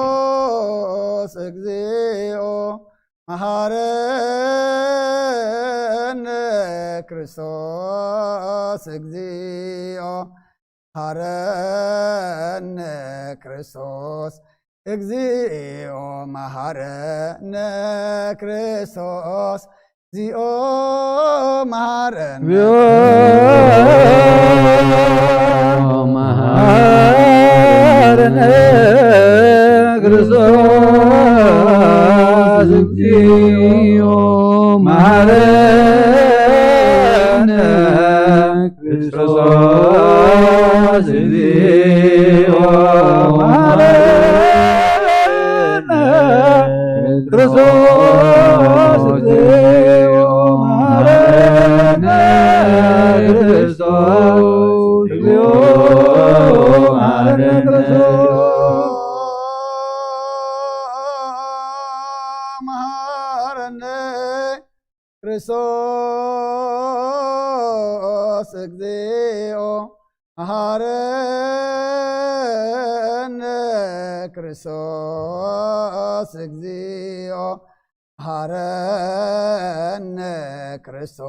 ክርስቶስ እግዚኦ መሐረነ ክርስቶስ እግዚኦ መሐረነ ክርስቶስ እግዚኦ መሐረነ ክርስቶስ እግዚኦ መሐረነ ክርስቶስ እግዚኦ መሐረነ ክርስቶስ እግዚኦ መሐረነ ክርስቶስ እግዚኦ መሐረነ ክርስቶስ እግዚኦ መሐረነ ክርስቶስ እግዚኦ መሐረነ ክርስቶስ እግዚኦ መሐረነ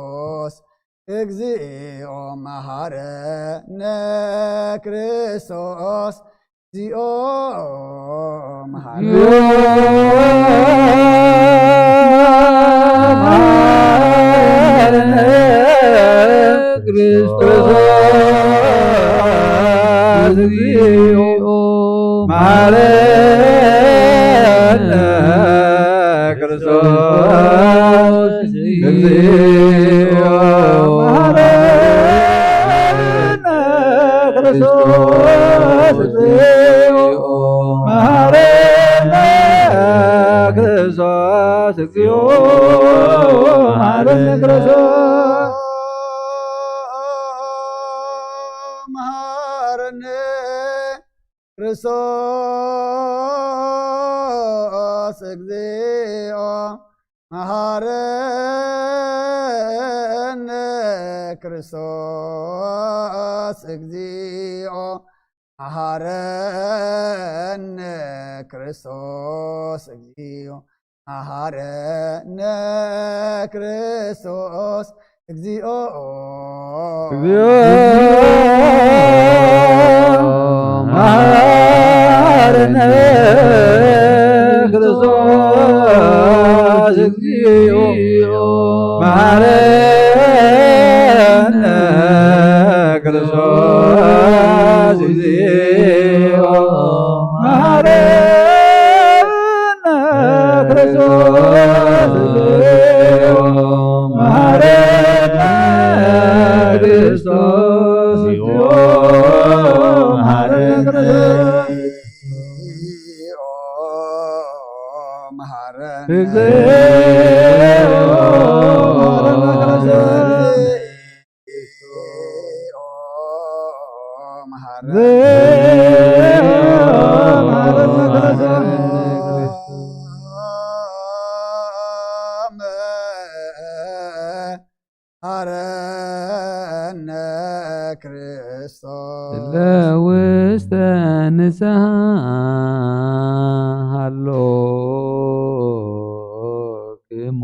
ክርስቶስ እግዚኦ መሐረነ ክርስቶስ እግዚኦ መሐረነ ክርስቶስ እግዚኦ መሐረነ ክርስቶስ እግዚኦ መሐረነ ክርስቶስ እግዚኦ መሐረነ ክርስቶስ እግዚኦ መሐረነ ክርስቶስ መሐረነ ክርስቶስ እግዚኦ መሐረነ ክርስቶስ እግዚኦ መሐረነ ክርስቶስ እግዚኦ መሐረነ ክርስቶስ እግዚኦ መሐረነ ክርስቶስ እግዚኦ መሐረነ ክርስቶስ እግዚኦ መሐረነ ክርስቶስ እግዚኦ መሐረነ ክርስቶስ እግዚኦ መሐረነ መሐረነ ክርስቶስ ለውስተ ንስሐ ሃሎክሙ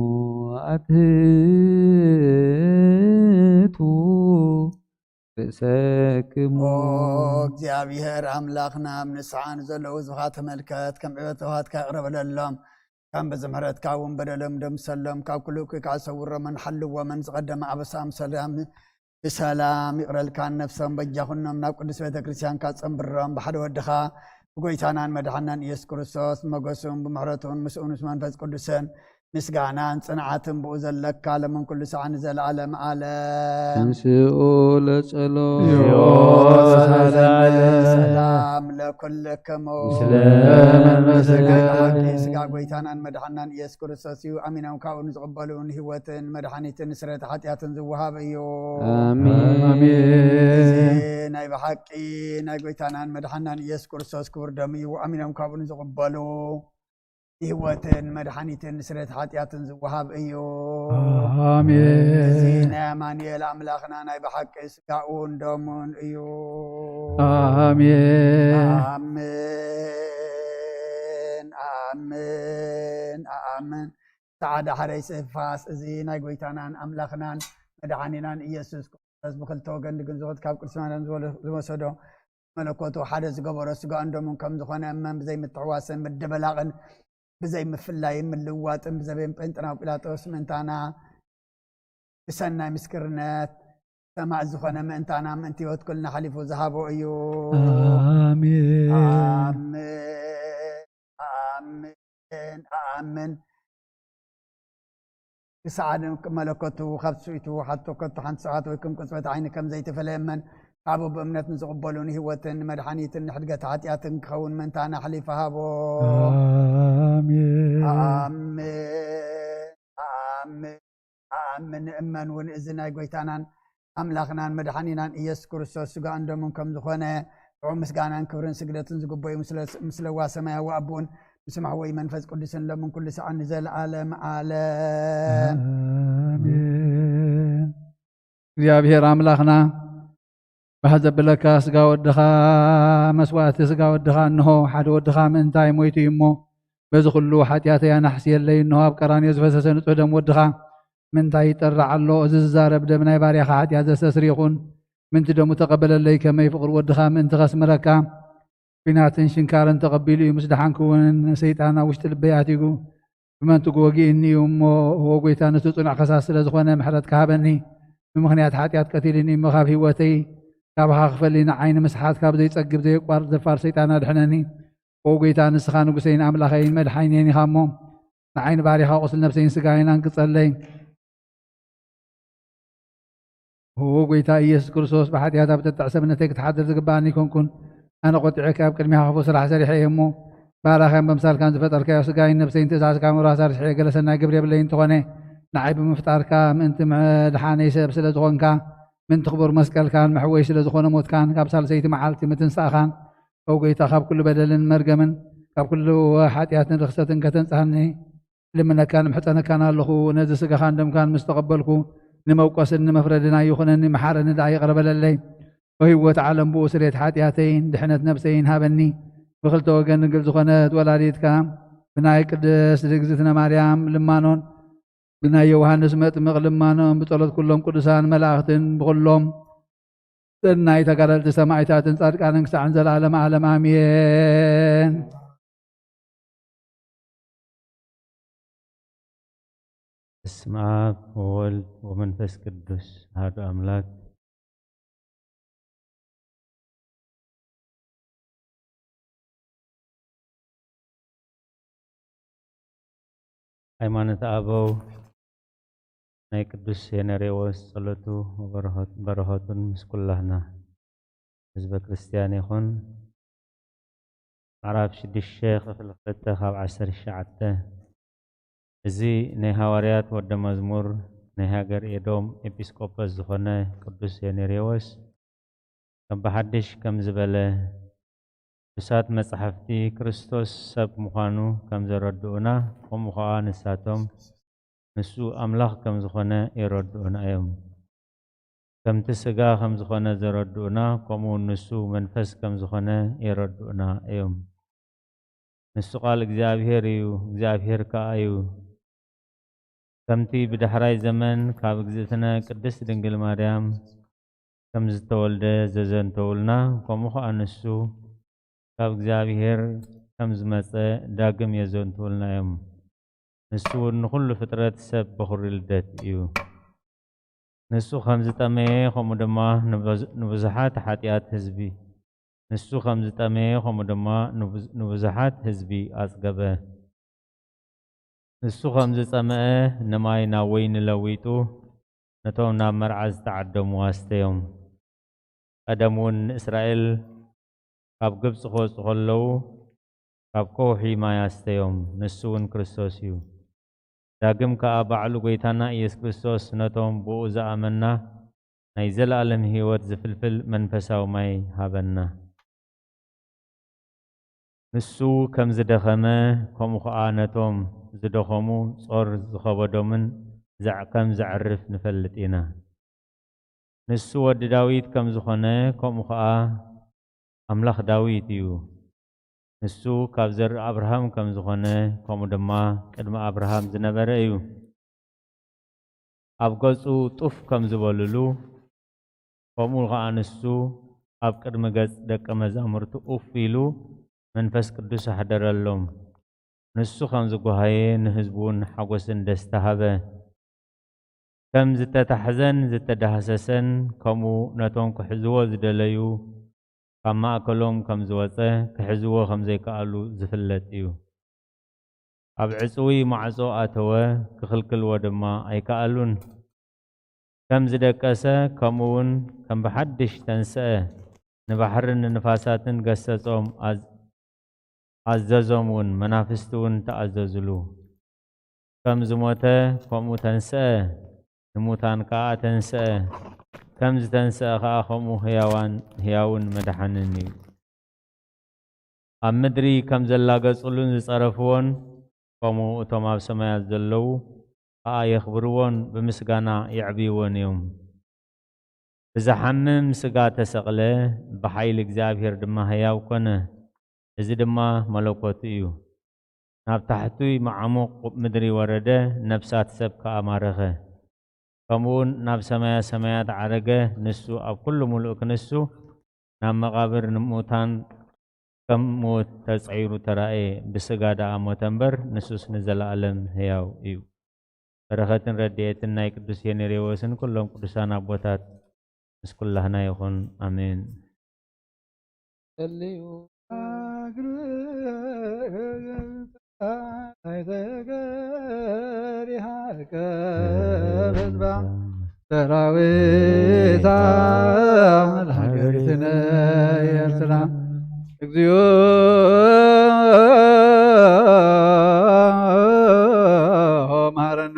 አትሕቱ ርእሰክሙ እግዚአብሔር አምላኽና ኣብ ንስሓን ዘለዉ ህዝብኻ ተመልከት ከም ዕበትኻ ቅረበለሎም ከም ብዝምሕረትካ እውን በደሎም ደምሰሎም ካብ ኩሉ እኩይካ ሰውሮምን ሓልዎምን ዝቐደመ ኣበሳም ሰላም ብሰላም ይቕረልካን ነፍሶም በጃኹኖም ናብ ቅዱስ ቤተ ክርስቲያን ካፀንብሮም ብሓደ ወድኻ ብጎይታናን መድሓናን ኢየሱስ ክርስቶስ መገሱን ብምሕረቱን ምስኡን ምስ መንፈስ ቅዱስን ምስጋናን ጽንዓትን ብኡ ዘለካ ለምን ኩሉ ሰዓን ዘለዓለም ዓለም እንስኡ ለጸሎት ሰላም ለኩልክሙ ስጋ ጎይታናን መድሓናን ኢየሱስ ክርስቶስ እዩ ኣሚኖም ካብኡን ዝቕበሉን ህይወትን መድሓኒትን ስርየት ሓጢኣትን ዝወሃብ እዩ አሜን ናይ ብሓቂ ናይ ጎይታናን መድሓናን ኢየሱስ ክርስቶስ ክቡር ደም እዩ ኣሚኖም ካብኡን ዝቕበሉ هوتن مدحانيتن نسرت حاتياتن زوهاب ايو آمين زينا مانيال أملاخنا ناي بحق اسقاون دومون ايو آمين آمين آمين آمين سعادة حريس فاس زينا قويتانان أملاخنان مدحانينان إيسوس كريستوس بخل توغن دقنزوت كاب كرسمان زوسودو ملكوتو حدث قبر سقا عندهم كم زخوانا أمام بزي متعواسن مدبلاغن بزي مفلاي من اللوات بزبين بنتنا وبلاتوس منتانا بسنا مسكرنات سماع زخوانا منتانا منتي وتكلنا حليفو ذهبوا ايو آمين آمين آمين آمين سعادة ملكوتو خبسويتو حتى كنتو حنت ساعات ويكم كسبت عينكم زي تفلمن عبو بأمنة نزقبلون هوتن مدحانيتن حدقة عاتياتن كون من تانا حليفة هابو آمين آمين آمين آمين إمن ونئذنا قويتانان أملاخنان مدحانينان إيس كرسوس سقا عندهم كم زخونة ومس قانان كورن سقلتن زقبوي مثل واسما وأبون بسمع وي منفذ قدسن لمن كل ساعة نزل عالم عالم آمين يا بهير أملاخنا بهذا بلكا سقا ودخا مسوات سقا ودخا انه حد ودخا من تاي مويتي يمو بزخلو حتياتي انا حسي اللي انه ابقران يزفس سنطدم ودخا من تاي يطرع له ازز زارب دمنا يباري حات يا سسريخون من تدم تقبل اللي كما يفقر ودخا من تغس مركا بنات شنكارن تقبلي مسدحان كون سيطانا وشت البياتيغو بمن تقوغي اني يمو هو قويتان تطلع خساس لزخوانا محرد كهابني بمخنيات حاتيات كثيرين مخاف هوتي كابها خفلينا عين مسحات كاب زي تصقب زي قبار زفار سيطانا دحناني وقويتان السخان وقسين أملاخين مدحينيني خاموم نعين باريخا قصل نفسين سقاين انقصر لين وقويتا إيس كرسوس بحاتياتا بتتعسب نتيك تحضر تقباني كون أنا قطعي كاب كلميها خفو سرح سريحي يمو باراخين بمثال كان زفتر كاو سقاين نفسين تسعس كامورا سرحي قلسنا قبري بلين تغني نعيب مفتار كام انت مع دحاني سبسلة تغنكا من تخبر مسكال كان محويش لزخونه موت كان كاب سال سيتي معالتي متن ساخان او قيتا خاب كل بدل مرقمن كاب كل حاتيات رخصة كتنصحني لمن كان محطنا كان له نز سقا خان دم كان مستقبلكو نموقس ان مفردنا يخنني محارن دا يقرب للي وهو تعلم بو سريت حاتياتين دحنت نفسين هابني بخلت وقن نقل زخونات ولاديت كام بناي قدس دقزتنا مريم لمانون بنا يوحنس مطمق لمانون بطلت كلهم قدسان ملاختن بغلهم سناي تقرلت سماعتاتن صادقانن سعن زلالم عالم آمين بسم الله وولد ومنفس قدوس هذا أملاك ሃይማኖት አበው ናይ ቅዱስ የነሬዎስ ጸሎቱ በረኸቱን ምስኩላህና ህዝበ ክርስቲያን ይኹን ምዕራፍ 6 ክፍል 2 ካብ 19 እዚ ናይ ሃዋርያት ወደ መዝሙር ናይ ሃገር ኤዶም ኤጲስቆጶስ ዝኾነ ቅዱስ የነሬዎስ ከም በሓድሽ ከም ዝበለ ብሳት መጽሐፍቲ ክርስቶስ ሰብ ምዃኑ ከም ዘረድኡና ከምኡ ኸዓ ንሳቶም ንሱ ኣምላኽ ከም ዝኾነ ይረድኡና እዮም። ከምቲ ስጋ ከም ዝኾነ ዘረድኡና ከምኡ ንሱ መንፈስ ከም ዝኾነ ይረድኡና እዮም። ንሱ ቃል እግዚአብሔር እዩ፣ እግዚአብሔር ከዓ እዩ። ከምቲ ብዳሕራይ ዘመን ካብ እግዝእትነ ቅድስት ድንግል ማርያም ከም ዝተወልደ ዘዘንተውልና ከምኡ ኸዓ ንሱ ካብ እግዚአብሔር ከም ዝመጸ ዳግም የዘንትውልና እዮም። ንሱ ንኹሉ ፍጥረት ሰብ በኹሪ ልደት እዩ። ንሱ ከም ዝጠመየ ከምኡ ድማ ንብዙሓት ሓጢኣት ህዝቢ ንሱ ከም ዝጠመየ ከምኡ ድማ ንብዙሓት ህዝቢ ኣጽገበ። ንሱ ከም ዝጸመአ ንማይ ናብ ወይኒ ለዊጡ ነቶም ናብ መርዓ ዝተዓደሙ ኣስተዮም። ቀደም እውን ንእስራኤል ካብ ግብፂ ክወፁ ከለዉ ካብ ከውሒ ማይ ኣስተዮም። ንሱ እውን ክርስቶስ እዩ። ዳግም ከዓ ባዕሉ ጎይታና ኢየሱስ ክርስቶስ ነቶም ብኡ ዝኣመና ናይ ዘለኣለም ህይወት ዝፍልፍል መንፈሳዊ ማይ ሃበና። ንሱ ከም ዝደኸመ ከምኡ ከዓ ነቶም ዝደኸሙ ጾር ዝኸበዶምን ከም ዘዕርፍ ንፈልጥ ኢና ንሱ ወዲ ዳዊት ከም ዝኾነ ከምኡ ከዓ ኣምላኽ ዳዊት እዩ ንሱ ካብ ዘር አብርሃም ከም ዝኾነ ከምኡ ድማ ቅድሚ አብርሃም ዝነበረ እዩ ኣብ ገጹ ጡፍ ከም ዝበልሉ ከምኡ ከዓ ንሱ ኣብ ቅድሚ ገጽ ደቀ መዛሙርቱ ኡፍ ኢሉ መንፈስ ቅዱስ ኣሕደረሎም ንሱ ከም ዝጓሃየ ንህዝቡን ሓጎስን ደስታ ሃበ ከም ዝተታሕዘን ዝተዳህሰሰን ከምኡ ነቶም ክሕዝዎ ዝደለዩ ካብ ማእከሎም ከም ዝወፀ ክሕዝዎ ከም ዘይከኣሉ ዝፍለጥ እዩ ኣብ ዕፅዊ ማዕጾ ኣተወ ክኽልክልዎ ድማ ኣይከኣሉን ከም ዝደቀሰ ከምኡውን ከም ብሓድሽ ተንስአ ንባሕርን ንፋሳትን ገሰጾም ኣዘዞም እውን መናፍስቲ እውን ተኣዘዝሉ ከም ዝሞተ ከምኡ ተንስአ ንሙታን ከዓ ተንስአ ከም ዝተንስአ ከዓ ከምኡ ህያውን መድሓንን እዩ ኣብ ምድሪ ከም ዘላገጹሉን ዝጸረፍዎን ከምኡ እቶም ኣብ ሰማያት ዘለዉ ከዓ የኽብርዎን ብምስጋና የዕብይዎን እዮም ብዝሓምም ስጋ ተሰቕለ ብሓይሊ እግዚኣብሔር ድማ ህያው ኮነ እዚ ድማ መለኮት እዩ ናብ ታሕቲ ማዕሙቕ ምድሪ ወረደ ነፍሳት ሰብ ከዓ ማረኸ ከምኡውን ናብ ሰማያት ዓረገ ንሱ ኣብ ኩሉ ሙሉእ ክንሱ ናብ መቓብር ንሙታን ከም ሞት ተጸይሩ ተራእየ ብስጋ ደኣ ሞተ እምበር ንሱስ ንዘለኣለም ህያው እዩ በረኸትን ረድኤትን ናይ ቅዱስ ሄኔሬዎስን ኩሎም ቅዱሳን ኣቦታት ምስ ኩላህና ይኹን ኣሜን ሰራዊት ለሀገሪትነ ኤርትራ እግዚኦ መሐረነ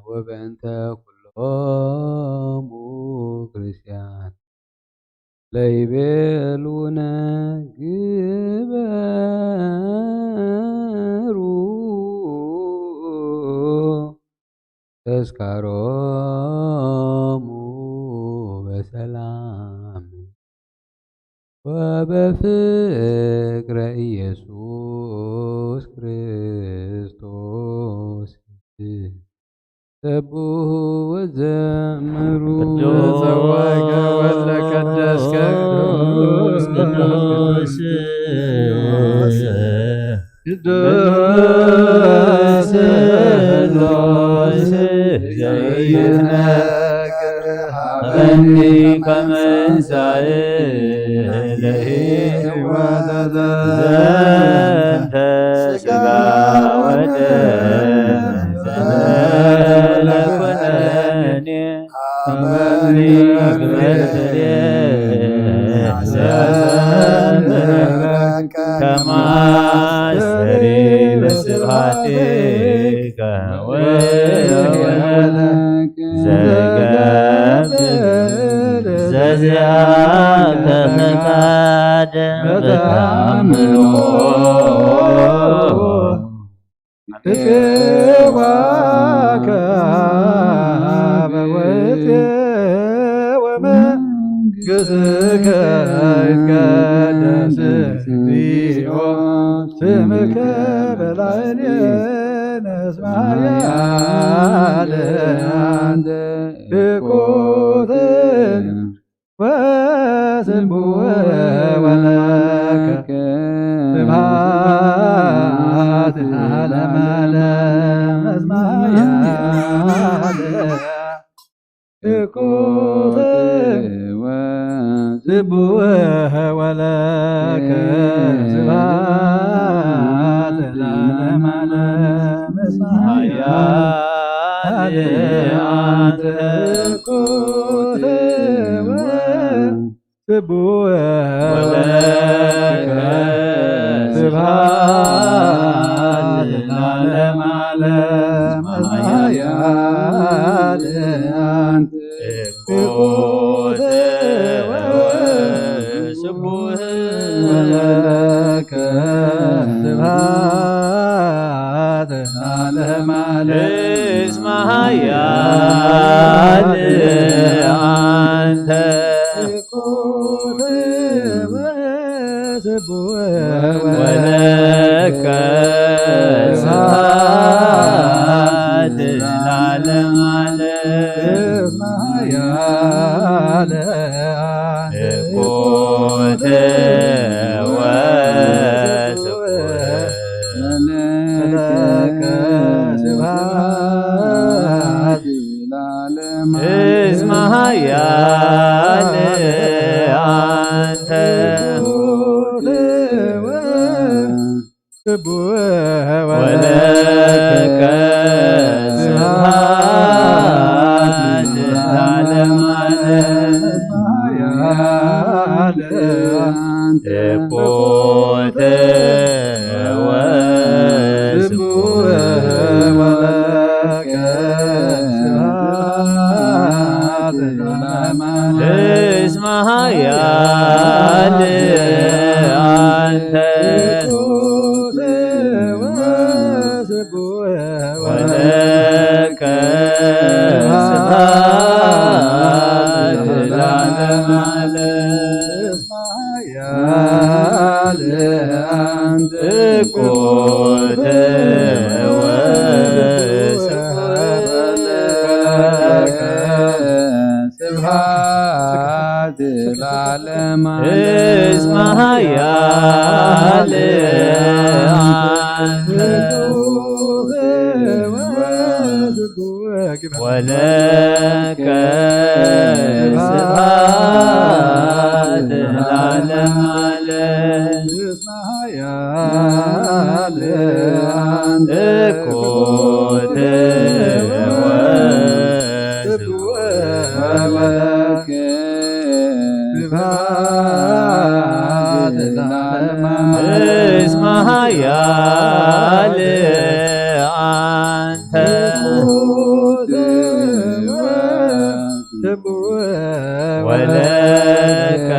وبأنت كلهم ክርስቲያን ለይቤሉነ ግበሩ ተስካሮሙ በሰላም ወበፍቅረ ኢየሱስ ክርስቶስ ሰብሑ ወዘምሩ ዘዋገ ወለቀደስከ ቅዱስ ቅዱስ ቅዱስ ዘይነግር ሀበኒ ከመንሳኤ ለሕይወተ ዘንተ ሥጋ ወደም ዘመለኮነኒ ሀበኒ ግበርትሬ ዘምረከ ከማሰሪ በስብሐቲከ ወወለከ ዘዚአከ ፈቃደ በተአምኖ እጽዋከ በወፄ ወመንግሥትከ ይትቀደስ እግዚኦ ስምከ በላዕሌነ እስመ ኃያል አንተ እኩት ወስቡሕ ወለከ ስብሐት ለዓለመ ዓለም እስመ ኃያል እኩት ወስቡሕ ወለከ ስብሐት ለዓለመ ዓለም እስመ ኃያል አንተ እኩት ወስቡሕ ወለከ ስብሐት ለዓለመ ዓለም እስመ ኃያል አንተ እኩት ወስቡሕ ወለከ ስብሐት ለዓለመ ዓለም እስመ ኃያል አንተ እኩት ወስቡሕ ወለከ ስብሐት ለዓለመ ዓለም እስመ ኃያል እኩት ወለከ ስብሐት ለዓለመ እስመ ኃያል አንተ እኩት ወስቡሕ ወለከ ስብሐት ለዓለመ ዓለም እስመ ኃያል አንተ እኩት ወስቡሕ ወለከ ስብሐት ለዓለመ ዓለም እስመ ኃያል አንተ እኩት ወስቡሕ ወለከ ስብሐት ለዓለመ ዓለም እስመ ኃያል አንተ እኩት ወለከ ስብሐት ለዓለመ እስመ ኃያል አንተ እኩት ወለከ ስብሐት ለዓለመ ዓለም እስመ ኃያል አንተ እኩት ወስቡሕ ወለከ ስብሐት ለዓለመ እስመ ኃያል አንተ እኩት ወስቡሕ ወለከ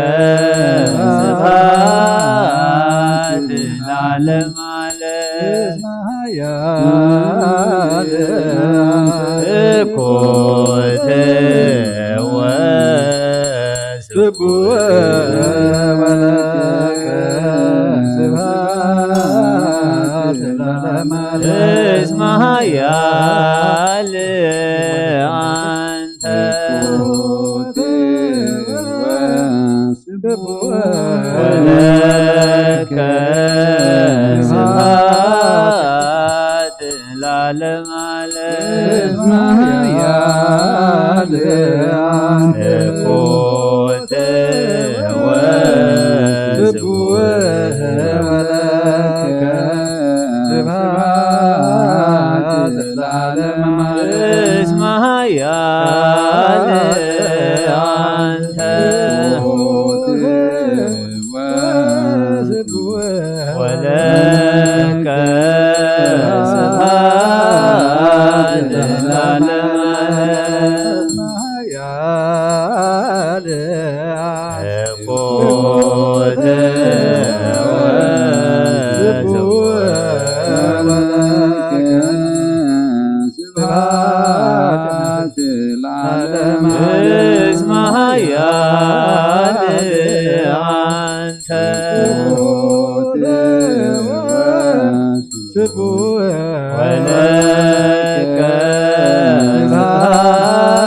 ስብሐት ለዓለመ ዓለም እስመ ኃያል እኩት ወስቡሕ ወለከ ስብሐት ለዓለመ ዓለም እስመ ኃያል አንተ እኩት ወስቡሕ ወለከ ስብሐት ለዓለመ ዓለም እስመ ኃያል አንተ እኩት ወስቡሕ ወለከ ስብሐት ለዓለመ ዓለም እስመ ኃያል አንተ እኩት ወስቡሕ ወለከ ስብሐት ለዓለመ ዓለም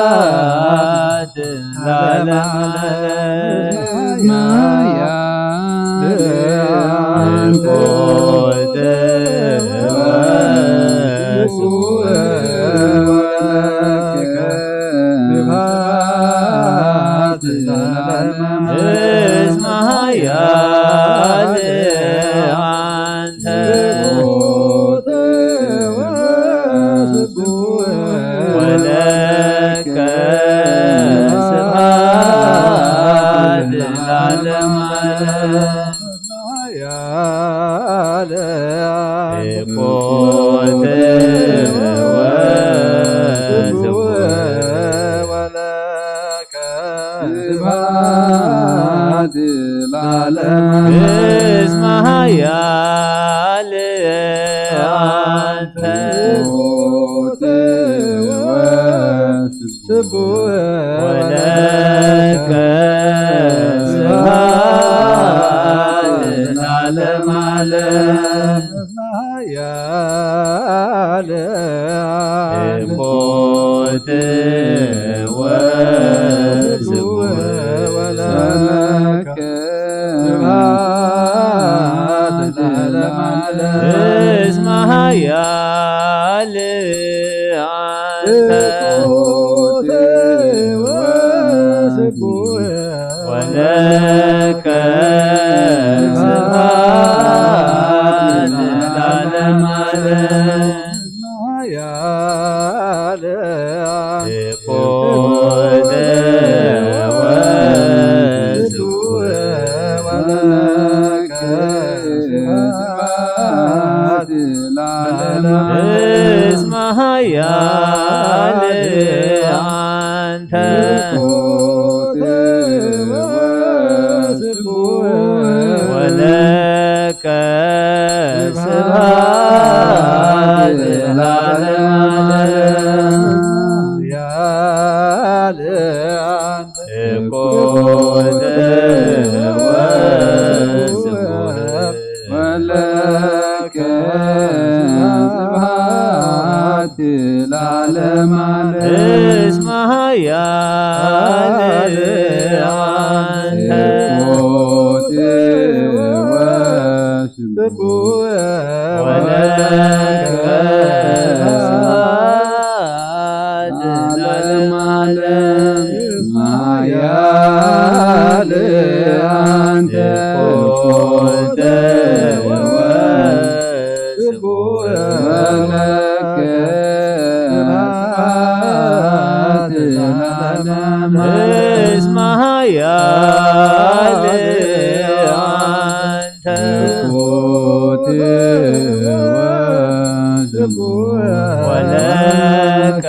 ስብሐት ለዓለመ ዓለም እልቆት እስመ ኃያል አንተ ወለከ ስብሐት ለዓለመ ዓለም እልቆት እስመ ኃያል አንተ ወለከ ስብሐት ለዓለመ ዓለም እልቆት እስመ ኃያል አንተ ወለከ ስብሐት ለዓለመ ዓለም እልቆት እስመ ኃያል አንተ ወለከ ስብሐት ለዓለመ ዓለም እልቆት ወለከ ስብሐት ለዓለመ ዓለም እስመ ኃያል አንተ ወለከ ስብሐት ለዓለመ ዓለም እስመ ኃያል አንተ እልቆት ወለከ ስብሐት ለዓለመ እስመ ኃያል አንተ ወለከ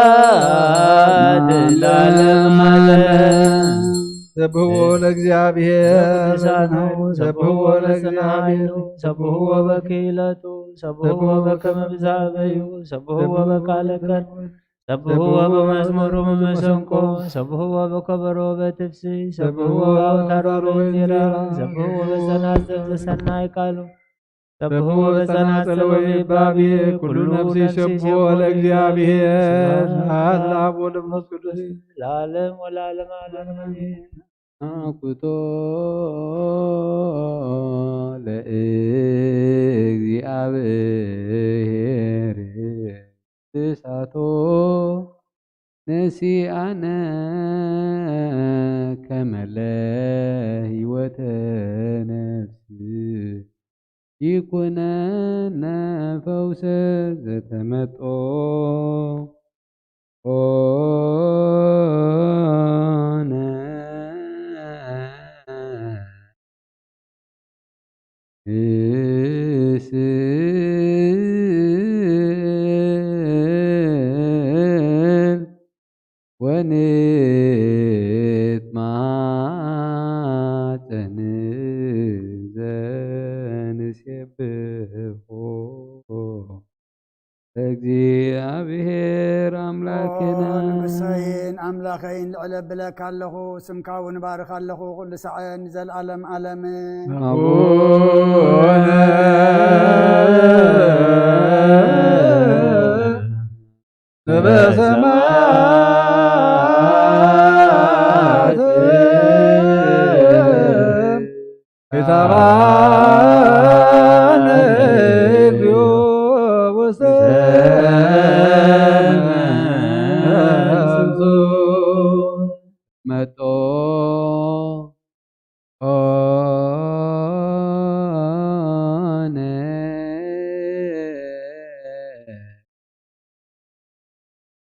ስብሐት ለዓለመ ዓለም ሰብሕዎ ለእግዚአብሔር ሰብሕዎ ለእግዚአብሔር ሰብሕዎ በክህለቱ ሰብሕዎ በከመ ብዛበዩ ሰብሕዎ በቃለ ቀርብ ሰብሕዎ በመዝሙሩ በመሰንቆ ሰብሕዎ በከበሮ በትፍስሕ ሰብሕዎ በአውታረ በእንዚራ ሰብሕዎ በጸናጽል ዘሰናይ ቃሉ ሰብሕዎ በጸናጽል ወበይባቤ ኩሉ ነፍሲ ሰብሕዎ ለእግዚአብሔር ስብሐት ለአብ ወለመንፈስ ቅዱስ ለዓለም ወለዓለመ ዓለም አሜን። አኩቶ ለእግዚአብሔር እሳቶ ነሲአነ ከመ ለሕይወተ ነፍስ ይኩነነ ፈውሰ ዘተመጦ ኦነ እስል ወንትማፀን ዘንሴብሖ እግዚአብሔር አምላክ አምላክነ ንጉሰይን አምላኸይን ልዕለ ብለካ ኣለኹ ስምካ እውን ባርኽ ኣለኹ ኩሉ ሰዓን ዘለዓለም ዓለም አቡነ በሰማያት ይትባረክ እግዚኦ ውስተ መጦ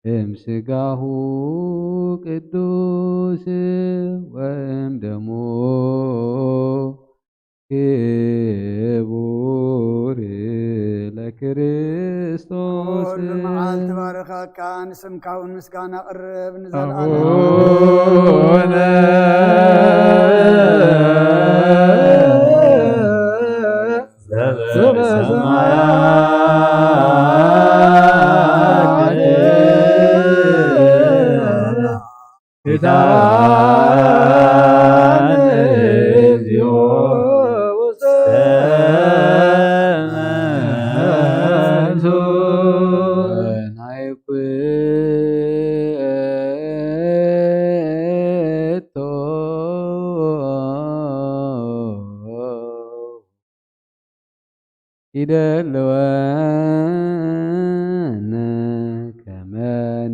እምስጋሁ ቅዱስ ወእምደሙ ክቡር ለክርስቶስ ኩሉ መዓልቲ ባረኸካ ንስምካ እውን ምስጋና ቅርብ ንዘለዓለም አቡነ ዘበሰማያት ይትባረክ እግዚኦ ውስተ ናይኩቶ ይደልወነ ከመ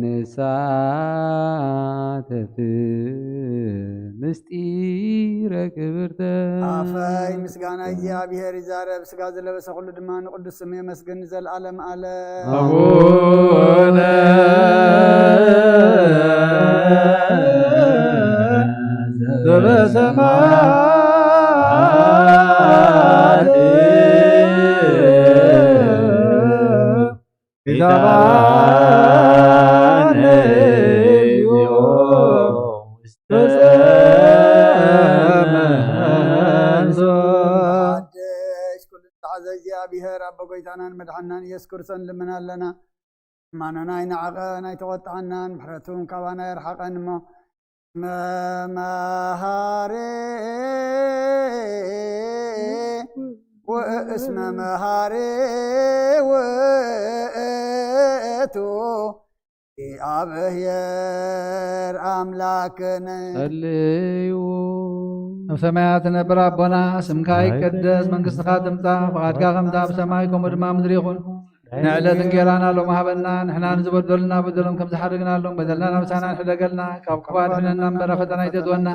ንሳተፍ ምስጢረ ክብርተ አፈይ ምስጋና እግዚአብሔር ይዛረብ ስጋ ዘለበሰ ሁሉ ድማ ንቅዱስ ስም የመስግን ዘለዓለም ዓለም አቡነ ዘበሰማያት ይትባረክ እግዚኦ ውስተ አደሽ ኩሉ ተዓዘ እግዚአብሔር አበ ጎይታናን መድሓናን ኢየሱስ ክርስቶስ ልምና ኣለና ማኖናይ ንዓቐ ናይ ተቆጣዓናን ምሕረቱን ካባና የርሓቐን እሞ መምሃሬ እስመ መሃሬ ውእቱ እግዚአብሔር አምላክነ ጸልዩ ኣብ ሰማያት ነብር ኣቦና ስምካ ይቀደስ መንግስትኻ ትምጻእ ፈቃድካ ከምታ ኣብ ሰማይ ከምኡ ድማ ምድሪ ይኹን ንዕለት እንጀራና ሎም ሃበና ንሕና ንዝበደሉና በደሎም ከም ዝሓርግናሎም በደልና ናብሳና ንሕደገልና ካብ ክፋት ሕነና እምበረ ፈተና ይተትወና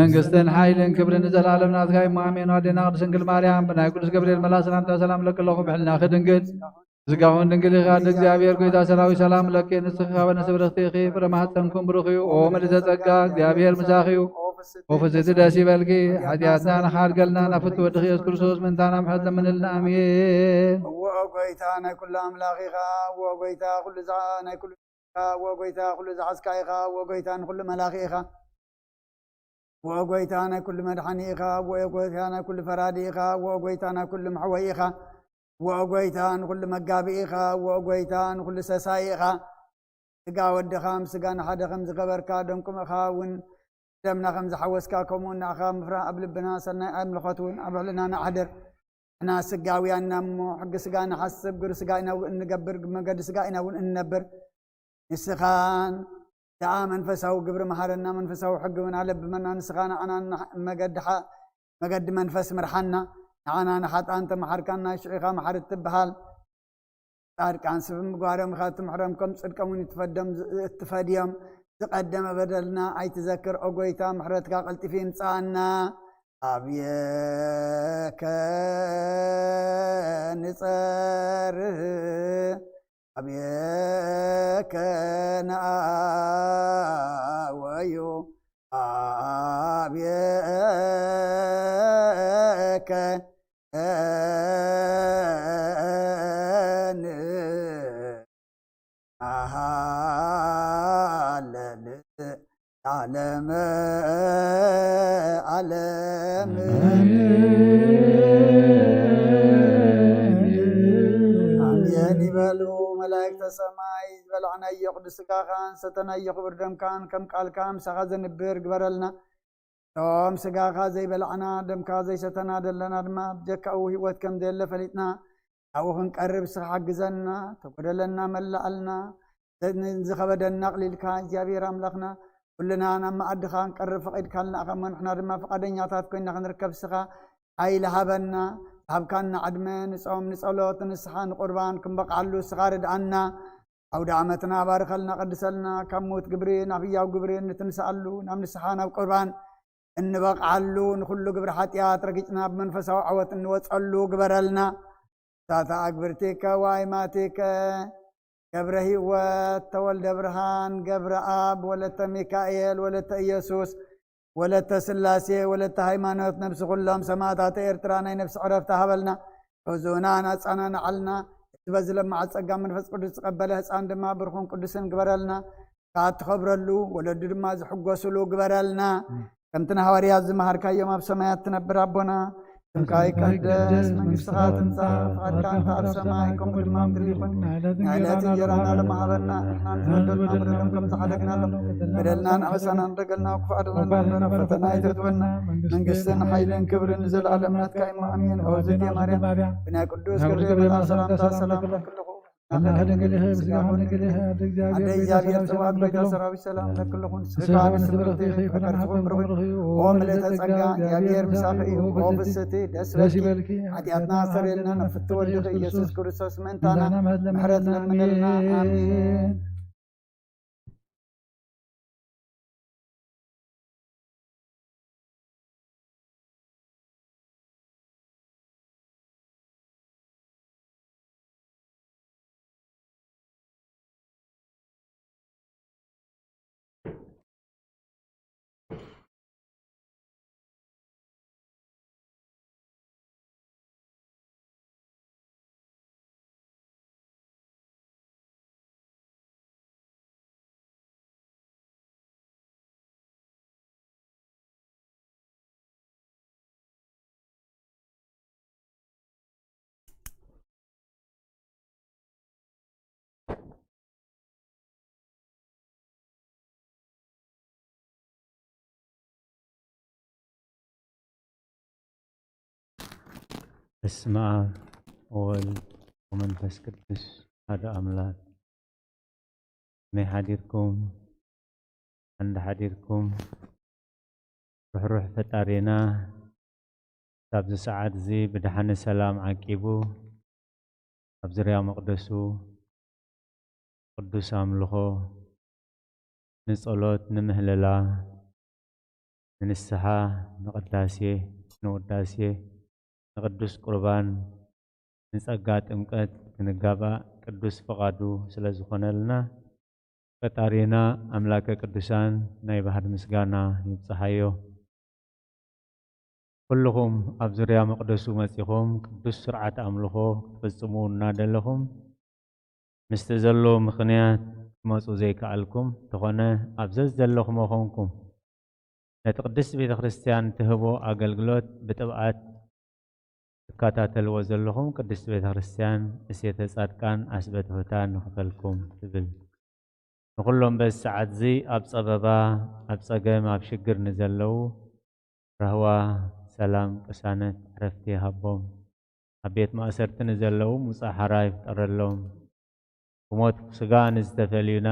መንግስትን ሓይልን ክብርን ንዘላለም ናትካ እሞ ኣሜን። ኣዴና ቅድስት ድንግል ማርያም ብናይ ቅዱስ ገብርኤል መላእ ሰላምታ ሰላም ለቅለኹ ብሕልና ክድንግል ዝጋውን ድንግል ኢኻ ደ እግዚኣብሔር ጎይታ ሰራዊት ሰላም ለኪ ንስኺ ካበነ ስብርኽቲ ኢኺ ፍረ ማኅፀንኩም ብሩኽ እዩ ኦ ምልዕተ ጸጋ እግዚኣብሔር ምሳኺ እዩ ወፍስቲ ደስ ይበልኪ ሓጢኣትና ንኻድገልና ናፍቲ ወድኺ ኢየሱስ ክርስቶስ ምንታና ምሕረት ለምንልና ኣሜን። ወጎይታ ናይ ኩሉ ኣምላኽ ኢኻ ወጎይታ ኩሉ ናይ ኩሉ ወጎይታ ኩሉ ዝሓዝካ ኢኻ ወጎይታ ንኩሉ መላኺ ኢኻ ወጎይታ ናይ ኩሉ መድሓኒ ኢኻ ወጎይታ ናይ ኩሉ ፈራዲ ኢኻ ወጎይታ ናይ ኩሉ መሕወይ ኢኻ ወጎይታ ንኩሉ መጋቢ ኢኻ ወጎይታ ንኩሉ ሰሳይ ኢኻ ስጋ ወድኻ ምስጋ ንሓደ ከም ዝገበርካ ደንቁም ኢኻ እውን ደምና ከም ዝሓወስካ ከምኡ ንኣኻ ምፍራህ ኣብ ልብና ሰናይ ኣምልኾት እውን ኣብ ልዕልና ንኣሕድር እና ስጋውያና እሞ ሕጊ ስጋ ንሓስብ ግብሪ ስጋ ኢና እውን እንገብር መገዲ ስጋ ኢና እውን እንነብር ንስኻን ደኣ መንፈሳዊ ግብሪ መሃረና መንፈሳዊ ሕጊ እውን ኣለብመና ንስኻ ንዓና መገዲ መንፈስ ምርሓና ንዓና ንሓጣን ተመሓርካና ሽዑኻ መሓር እትበሃል ጻድቃን ሰብ ምግባሮም ኢኻ ትምሕሮም ከም ጽድቆም እውን እትፈድዮም ዝቀደመ በደልና ኣይትዘክር ኦጎይታ ምሕረትካ ቀልጢፊ ይምጻእና ኣብየከ ንጸርህ ኣብየከ ንኣወዩ ኣብየከ ዓለም ዓለም አሜን ይበሉ። ملائكة السماء بلعنا يقدس كان ستنا يخبر دم كان كم قال كام سخزن بيرج برلنا توم سجاخا زي بلعنا دم كازي ستنا دلنا دما بجك أو هوت كم دل فلتنا أو هنقرب سحق زنا تقدلنا ملألنا نزخ بدنا قليل كان جابي رملخنا كلنا أنا ما أدخان قرب فقد كلنا أخمن إحنا دما فقدين يعطات كنا نركب سخا أي لهبنا هب كان عدمن نصوم نصلوت نسحان قربان كم بقى علو سغارد عنا أو دعمتنا بارك لنا قدسلنا كموت قبرين أبيا وقبرين نتنسألو نام نسحان أو قربان إن بقى علو نخلو قبر حتيات رقيتنا بمنفس وعوة نوصلو قبرلنا تاتا أكبرتك وايماتك قبره وتولد برهان قبر آب ولت ميكائيل ولت إيسوس ولت سلاسي ولت هيمانوت نفس كلهم سماتات إرترانا نفس عرفتها بلنا وزونانا صانانا علنا تبزل مع الصقام من فس قدس قبله صان دما برخون قدسن قبرلنا كات خبرلو ولد دما زحقوسلو قبرلنا كمتنا حواريات زمهر كايوم بسمايات تنبر ربنا كاي قدس من صفات انصاف قد كان تعرف سماعكم قدمام دريقون نعلات جرانا لما عبرنا احنا نفضل عبرنا كم تحدقنا لهم بدلنا نعسنا نرقلنا وكفادنا نفتنا يتدونا من قسنا حيلين كبر نزل على منات كايمو امين وزيد يا مريم بنا قدوس قريب الله سلام تسلام لكلكم أنا هدني لها بسقاه هدني لها أدي جابير سواد بيت سراب السلام لكلكم سقاه بسبرتي فكرتكم بربي وملت سقاه جابير مسافئي وبستي دسبتي عدياتنا سرنا نفت ولد يسوع كريستوس من تانا محرت لنا آمين اسمع ومنفس قدس هذا أملاك ما حديركم عند حديركم روح فتارينا تابز ساعات زي بدحن السلام عقيبو أبزريا مقدسو قدس أملخو نصلوت نمهللا ننسحا نقداسيه نقداسيه نقدس قربان نسقات امقات نغابا قدس فقادو سلازخونه لنا ፈጣሪና አምላከ ቅዱሳን ናይ ባህር ምስጋና ይብጽሐዮ ኩልኩም ኣብ ዙርያ መቅደሱ መጺኹም ቅዱስ ስርዓት አምልኾ ክትፍጽሙ እናደለኹም ምስቲ ዘሎ ምኽንያት ክመጹ ዘይከኣልኩም ተኾነ ኣብዚ ዘለኹም ኾንኩም ነቲ ቅድስት ቤተ ክርስቲያን ትህቦ ኣገልግሎት ብጥብዓት ትከታተልዎ ዘለኹም ቅድስት ቤተ ክርስቲያን እሴተ ጻድቃን ኣስበተ ፍታን ንኽፈልኩም ትብል ንኹሎም በዚ ሰዓት እዚ ኣብ ጸበባ ኣብ ጸገም ኣብ ሽግር ንዘለዉ ረህዋ ሰላም ቅሳነት ዕረፍቲ ይሃቦም ኣብ ቤት ማእሰርቲ ንዘለዉ ሙፃእ ሓራ ይፍጠረሎም ብሞት ስጋ ንዝተፈልዩና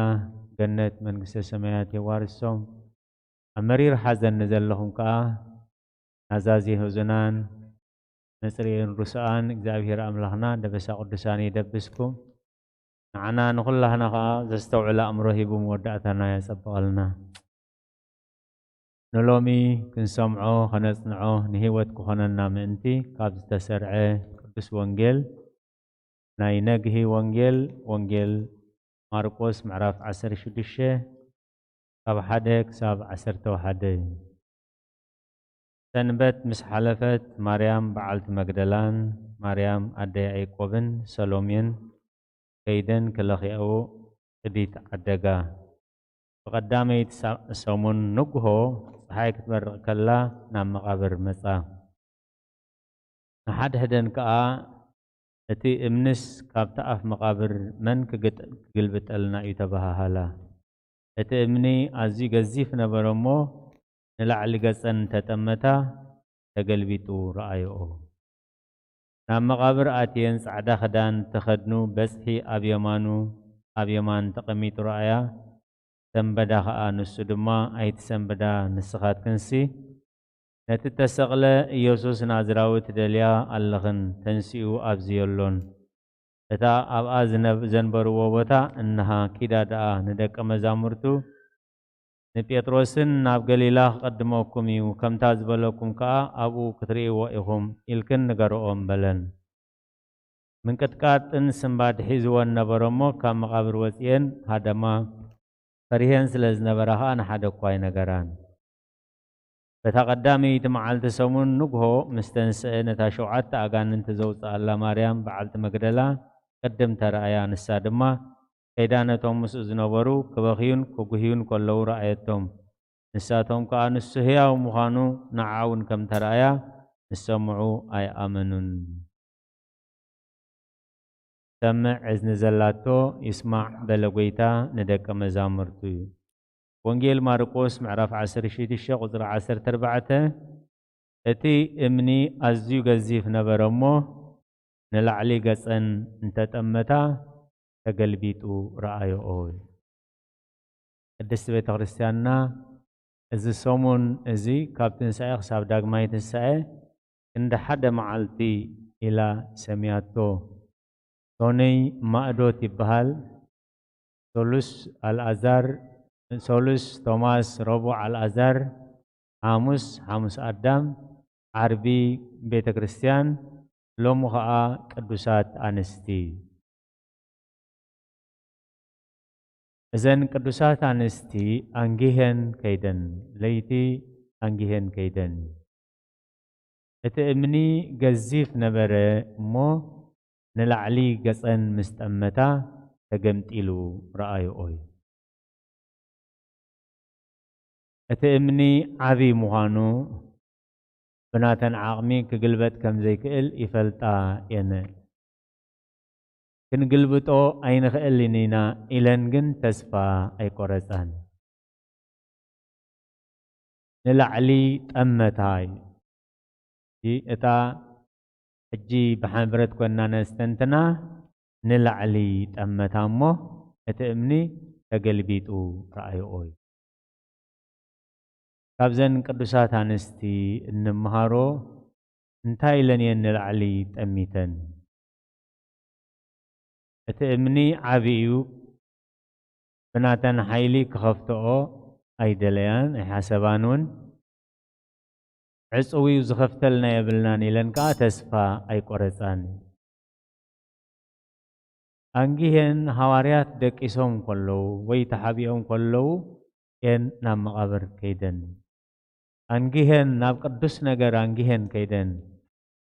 ገነት መንግስተ ሰማያት የዋርሶም ኣብ መሪር ሓዘን ንዘለኹም ከዓ ናዛዚ ህዙናን نسرين رسان እግዚአብሔር አምላክና ደበሳ ቅዱሳን ይደብስኩም ንዓና ንኹላህና ከዓ ዘስተውዕል ኣእምሮ ሂቡ መወዳእታና ያጸብቀልና ንሎሚ ክንሰምዖ ከነጽንዖ ንህይወት ክኾነና ምእንቲ ካብ ዝተሰርዐ ቅዱስ ወንጌል ናይ ነግሂ ወንጌል ወንጌል ማርቆስ ምዕራፍ 16 ካብ 1 ክሳብ 11 ሰንበት ምስ ሓለፈት ማርያም በዓልቲ መግደላን ማርያም ኣደይ ያዕቆብን ሰሎሜን ከይደን ክለኺአው እዲት ዓደጋ ብቐዳመይቲ ሰሙን ንግሆ ፀሓይ ክትበርቕ ከላ ናብ መቓብር መጻ ንሓድሕደን ከዓ أتي إمنس كابتأف مقابر من كقلبت لنا يتبهالا أتي إمني أزي قزيف نبرمو نلعلي قصن تتمتا تقلبتو رأيو نام مقابر آتين سعدا خدان تخدنو بسحي أبيمان تقميت رأيا سنبدا نسو دما أيت سنبدا نسخات كنسي نتتسقل يوسوس نازراوي تدليا اللغن تنسيو أبزيولون اتا أبا زنبرو وبتا إنها كيدا دا ندك مزامرتو نبيتروسن ناب قليلا قدموكم يو كم تازبلوكم كا أبو كتري وإهم إلكن نقرؤهم بلن من كتكات إن سنباد حزوان نبرمو كام مقابر وسيين هذا ما فريهن سلز نبرها نحدو قوي نقران بتقدامي تمعال تسومون نقهو مستنسئ نتاشوعات أغان انتزوز الله مريم بعالت مقدلا قدم ترأيان السادمة كيدانتهم مسؤزنوبرو كبخيون كوكهيون كلو رأيتهم نساتهم كأن السهيا ومخانو نعاون كم ترأيا نسمعوا أي آمنون سمع عزن زلاتو يسمع بلغيتا ندك مزامرتو وانجيل ماركوس معرف 10 شيت الشيخ وزر 10 تربعته اتي امني ازيو غزيف نبرمو نلعلي قصن انت تمتا تقلبيتو رأيو اوي قدس بيت كريستياننا ازي سومون ازي كابتن سايق ساب داغماي تنساي عند حد معلتي الى سمياتو توني مادو تبهال سولوس الازار سولوس توماس ربو الازار حاموس ادم عربي بيت كريستيان لومخا قدوسات انستي إذن قدوسات أنستي أنجيهن كيدن ليتي أنجيهن كيدن اتأمني قزيف نبرة مو نلعلي قصن مستأمتا تقمت إلو رأي أوي اتأمني عذي مهانو بناتن عاقمي كقلبت كم زي كإل إفلتا ينه كنقلبتو أين خلينينا إلنجن تسفى أي قرصان نلعلي تأمتاي دي إتا حجي بحبرت كنا نستنتنا نلعلي تأمتامو اتأمني تقلبيتو رأي أوي كابزن قدسات انستي النمهارو انتاي لني نلعلي تأميتن اتأمني عبيو بناتن حيلي كخفتو اي دليان اي حسبانون عصوي وزخفتلنا يبلناني لنكا تسفى اي قرصان انجيهن حواريات دقيسهم كلو ويتحابيهم كلو ين نام مقابر كيدن انجيهن ناب قدس نگر انجيهن كيدن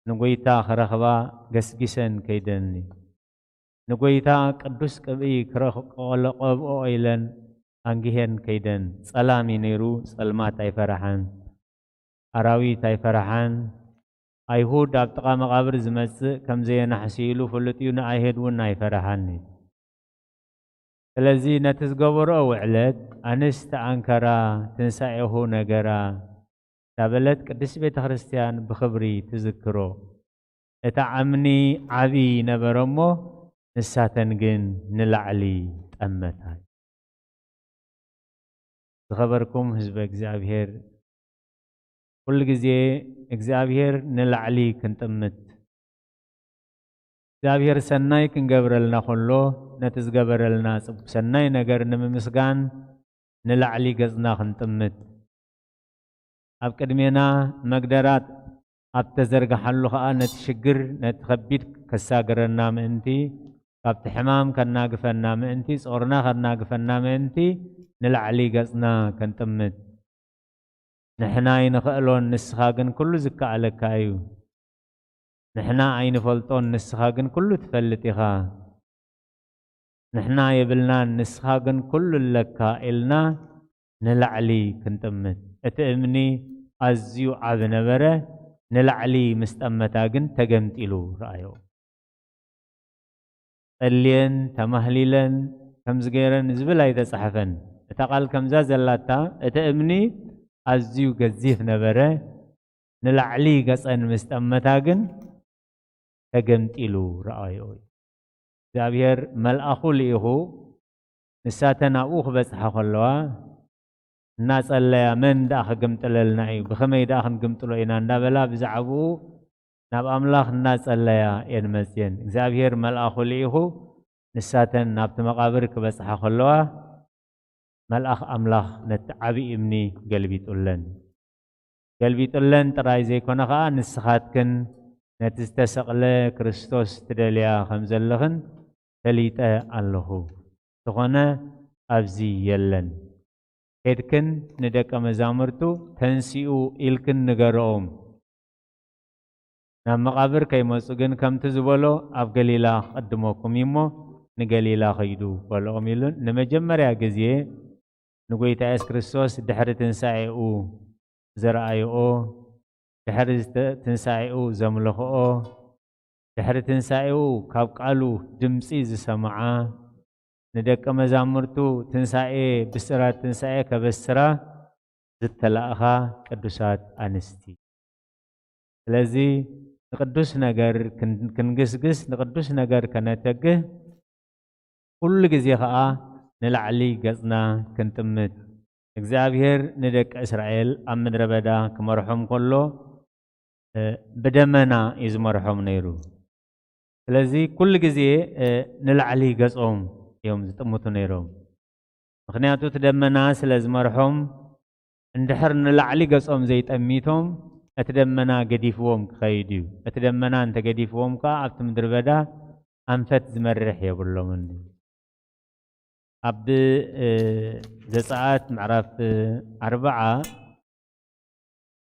نغويتا خرخبا غسغسن كيدن نغويتا قدس قبي كرخ قلقو ايلن انجيهن كيدن سلامي نيرو سلمات اي فرحان اراوي تاي فرحان ايهود ابتقا مقابر زمس كم زي نحسيلو فلتيون ايهدون اي فرحان ስለዚህ ነትዝገበሮ ውዕለት አንስተ አንከራ ትንሳኤሁ ነገራ ታበለት ቅድስት ቤተ ክርስቲያን ብኽብሪ ትዝክሮ እታ ዓምኒ ዓቢ ነበረሞ ንሳተን ግን ንላዕሊ ጠመታይ ዝኸበርኩም ህዝበ እግዚአብሔር ኩሉ ግዜ እግዚአብሔር ንላዕሊ ክንጥምት እግዚአብሔር ሰናይ ክንገብረልና ከሎ ነትዝገበረልና ሰናይ ነገር ንምስጋን ንላዕሊ ገጽና ክንጥምት ኣብ ቅድሜና መግደራት ኣብ ተዘርግሓሉ ከዓ ነቲ ሽግር ነቲ ከቢድ ከሳገረና ምእንቲ ካብቲ ሕማም ከናግፈና ምእንቲ ጾርና ከናግፈና ምእንቲ ንላዕሊ ገጽና ክንጥምት ንሕና ኣይንኽእሎን ንስኻ ግን ኩሉ ዝከኣለካ እዩ نحنا عين فلطون نسخاقن كله تفلتها نحنا يبلنا نسخاقن كل لكا إلنا نلعلي كنتمت اتأمني أزيو عذنبرة نلعلي مستأمتاقن تقمت إلو رأيو ጠልየን ተማህሊለን ከምዝ ገይረን ዝብል ኣይተጻሕፈን እታ ቃል ከምዛ ዘላታ እቲ እምኒ ኣዝዩ ገዚፍ ነበረ ንላዕሊ ገጸን ምስ ጠመታ ግን ተገምጢሉ ረኣዮ እግዚአብሔር መልአኹ ልኢኹ ንሳተን ኣብኡ ክበጽሓ ከለዋ እናጸለያ መን ዳኣ ክግምጥለልና እዩ ብኸመይ ዳኣ ክንግምጥሎ ኢና እንዳበላ ብዛዕባኡ ናብ ኣምላኽ እናጸለያ እየን መጽየን እግዚአብሔር መልአኹ ልኢኹ ንሳተን ናብቲ መቃብር ክበጽሓ ከለዋ መልአኽ ኣምላኽ ነቲ ዓብዪ እምኒ ገልቢጡለን ጥራይ ዘይኮነ ከዓ ንስኻትክን ነቲ ዝተሰቕለ ክርስቶስ ትደልያ ከም ዘለኽን ተሊጠ ኣለኹ ዝኾነ ኣብዚ የለን ሄድክን ንደቀ መዛሙርቱ ተንሲኡ ኢልክን ንገረኦም ናብ መቃብር ከይመፁ ግን ከምቲ ዝበሎ ኣብ ገሊላ ክቅድመኩም እሞ ንገሊላ ኸይዱ በልኦም ኢሉን ንመጀመርያ ግዜ ንጎይታ ኢየሱስ ክርስቶስ ድሕሪ ትንሳኤኡ ዘረኣይኦ ድሕሪ ትንሳኤኡ ዘምልኽኦ ድሕሪ ትንሳኤኡ ካብ ቃሉ ድምፂ ዝሰምዓ ንደቀ መዛሙርቱ ትንሳኤ ብስራት ትንሳኤ ከበስራ ዝተላእኻ ቅዱሳት ኣንስቲ ስለዚ ንቅዱስ ነገር ክንግስግስ ንቅዱስ ነገር ከነተግህ ኩሉ ግዜ ከዓ ንላዕሊ ገጽና ክንጥምት እግዚአብሔር ንደቀ እስራኤል ኣብ ምድረ በዳ ክመርሖም ከሎ ብደመና እዩ ዝመርሖም ነይሩ ስለዚ ኩሉ ግዜ ንላዕሊ ገጾም እዮም ዝጥምቱ ነይሮም ምክንያቱ እቲ ደመና ስለ ዝመርሖም እንድሕር ንላዕሊ ገጾም ዘይጠሚቶም እቲ ደመና ገዲፍዎም ክኸይድ እዩ እቲ ደመና እንተገዲፍዎም ከዓ ኣብቲ ምድረ በዳ ኣንፈት ዝመርሕ የብሎምን ኣብ ዘጸአት ምዕራፍ 40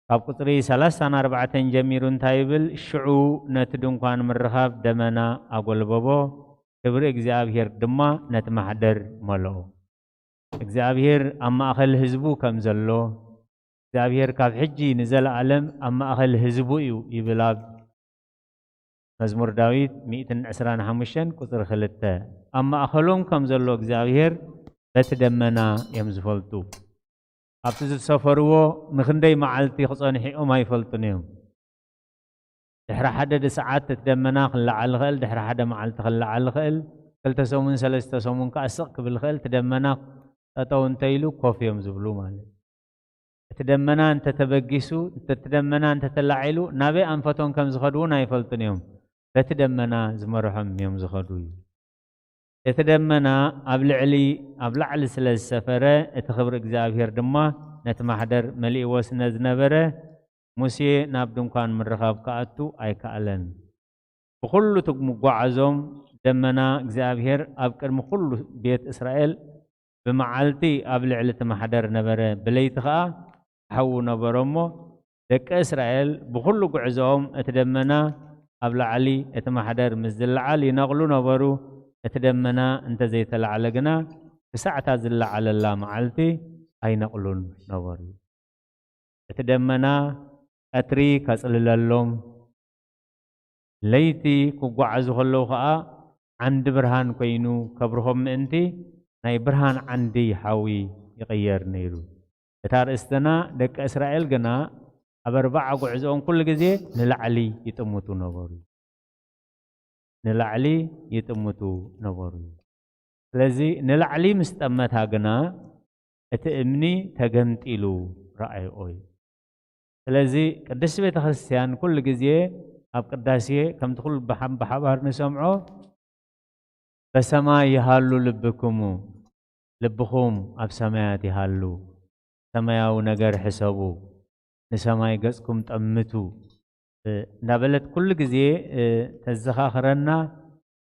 ካብ ቁጥሪ 34 ጀሚሩ እንታይ ይብል ሽዑ ነቲ ድንኳን ምርኻብ ደመና ኣጎልበቦ ክብሪ እግዚአብሔር ድማ ነቲ ማሕደር መልኦ እግዚአብሔር ኣብ ማእኸል ህዝቡ ከም ዘሎ እግዚአብሔር ካብ ሕጂ ንዘለዓለም ኣብ ማእኸል ህዝቡ እዩ ይብል ኣብ መዝሙር ዳዊት 125 ቁጥሪ 2 ኣብ ማእኸሎም ከም ዘሎ እግዚአብሔር በቲ ደመና እዮም ዝፈልጡ ኣብቲ ዝሰፈርዎ ንክንደይ መዓልቲ ክጸንሒኦም ኣይፈልጡን እዮም ድሕሪ ሓደ ሰዓት እቲ ደመና ክለዓል ክእል ድሕሪ ሓደ መዓልቲ ክለዓል ክእል 2 ሰሙን 3 ሰሙን ከዓ ስቕ ክብል ክእል እቲ ደመና ጠጠው እንተኢሉ ኮፍ እዮም ዝብሉ ማለት እቲ ደመና እንተተበጊሱ እቲ ደመና እንተተላዒሉ ናበይ ኣንፈቶም ከም ዝኸዱ እውን ኣይፈልጡን እዮም በቲ ደመና ዝመርሖም እዮም ዝኸዱ እዩ እቲ ደመና ኣብ ላዕሊ ስለ ዝሰፈረ እቲ ክብሪ እግዚአብሔር ድማ ነቲ ማሕደር መሊእዎ ስነ ዝነበረ ሙሴ ናብ ድንኳን ምርኻብ ከኣቱ ኣይከኣለን ብኩሉ ምጓዓዞም ደመና እግዚአብሔር ኣብ ቅድሚ ኩሉ ቤት እስራኤል ብመዓልቲ ኣብ ልዕሊ እቲ ማሕደር ነበረ ብለይቲ ከዓ ሓው ነበሮ እሞ ደቂ እስራኤል ብኩሉ ጉዕዞኦም እቲ ደመና ኣብ ላዕሊ እቲ ማሕደር ምስ ዝለዓል ይነቕሉ ነበሩ እቲ ደመና እንተዘይተላዕለ ግና ክሳዕታ ዝለዓለላ መዓልቲ ኣይነቕሉን ነበሩ እቲ ደመና ቀትሪ ከጽልለሎም ለይቲ ክጓዓዙ ከለዉ ከዓ ዓንዲ ብርሃን ኮይኑ ከብርሆም ምእንቲ ናይ ብርሃን ዓንዲ ሓዊ ይቕየር ነይሩ እታ ርእስትና ደቂ እስራኤል ግና ኣብ 40 ጉዕዞኦም ኩሉ ግዜ ንላዕሊ ይጥምቱ ነበሩ ስለዚ ንላዕሊ ምስ ጠመታ ግና እቲ እምኒ ተገምጢሉ ረኣይኦ እዩ ስለዚ ቅድስቲ ቤተ ክርስቲያን ኩሉ ግዜ ኣብ ቅዳሴ ከምቲ ኩሉ ብሓባር ንሰምዖ በሰማይ ይሃሉ ልብኹም ኣብ ሰማያት ይሃሉ ሰማያዊ ነገር ሕሰቡ ንሰማይ ገጽኩም ጠምቱ እንዳበለት ኩሉ ግዜ ተዘኻኽረና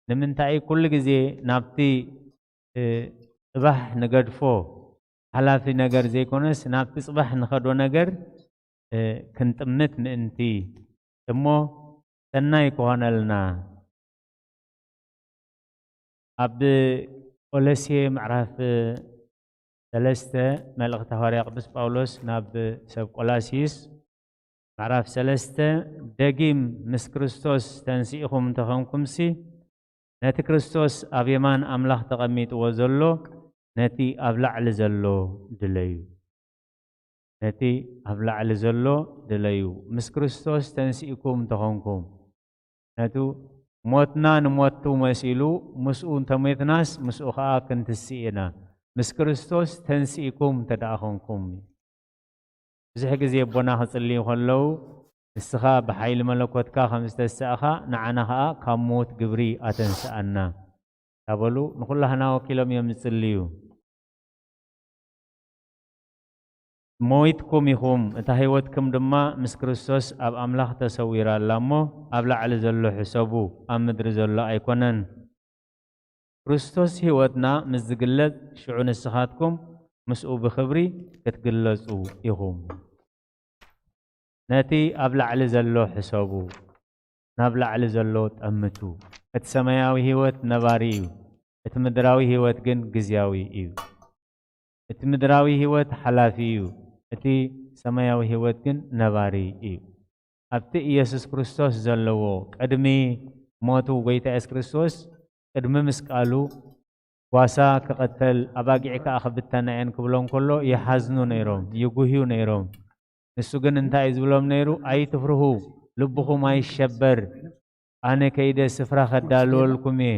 ንምንታይ ኩሉ ግዜ ናብቲ ጽባሕ ንገድፎ ሓላፊ ነገር ዘይኮነስ ናብቲ ጽባሕ ንኸዶ ነገር ክንጥምት ምእንቲ እሞ ሰናይ ክኾነልና ኣብ ቆሎሴ ምዕራፍ 3 መልእኽቲ ሐዋርያ ቅዱስ ጳውሎስ ናብ ሰብ ቆላሲስ ምዕራፍ 3 ደጊም ምስ ክርስቶስ ተንሲኢኹም እንተኾንኩምሲ ነቲ ክርስቶስ ኣብ የማን ኣምላኽ ተቐሚጥዎ ዘሎ ነቲ ኣብ ላዕሊ ዘሎ ድለዩ ነቲ ኣብ ላዕሊ ዘሎ ድለዩ ምስ ክርስቶስ ተንሲእኩም ተኾንኩም ነቱ ሞትና ንሞቱ መሲሉ ምስኡ እንተሞትናስ ምስኡ ከዓ ክንትስኢና ምስ ክርስቶስ ተንሲእኩም ተዳእኾንኩም ብዙሕ ግዜ ቦና ክጽልዩ ከለዉ ንስኻ ብሓይሊ መለኮትካ ከም ዝተስእኻ ንዓና ከዓ ካብ ሞት ግብሪ ኣተንስአና ታበሉ ንኹላህና ወኪሎም እዮም ዝጽልዩ ሞይትኩም ኢኹም እታ ህይወትኩም ድማ ምስ ክርስቶስ ኣብ ኣምላኽ ተሰዊራ ኣላ እሞ ኣብ ላዕሊ ዘሎ ሕሰቡ ኣብ ምድሪ ዘሎ ኣይኮነን ክርስቶስ ህይወትና ምስ ዝግለጽ ሽዑ ንስኻትኩም ምስኡ ብኽብሪ ክትግለጹ ኢኹም ነቲ ኣብ ላዕሊ ዘሎ ሕሰቡ ናብ ላዕሊ ዘሎ ጠምቱ እቲ ሰማያዊ ህይወት ነባሪ እዩ እቲ ምድራዊ ህይወት ግን ግዝያዊ እዩ እቲ ምድራዊ ህይወት ሓላፊ እዩ እቲ ሰማያዊ ህይወት ግን ነባሪ እዩ ኣብቲ ኢየሱስ ክርስቶስ ዘለዎ ቅድሚ ሞቱ ጎይታ ኢየሱስ ክርስቶስ ቅድሚ መስቃሉ ዋሳ ክቐተል ኣባጊዕ ከዓ ክብተና እየን ክብሎም ከሎ ይሓዝኑ ነይሮም ይጉህዩ ነይሮም ንሱ ግን እንታይ ዝብሎም ነይሩ ኣይትፍርሁ ልብኹም ኣይሸበር ኣነ ከይደ ስፍራ ከዳልወልኩም እየ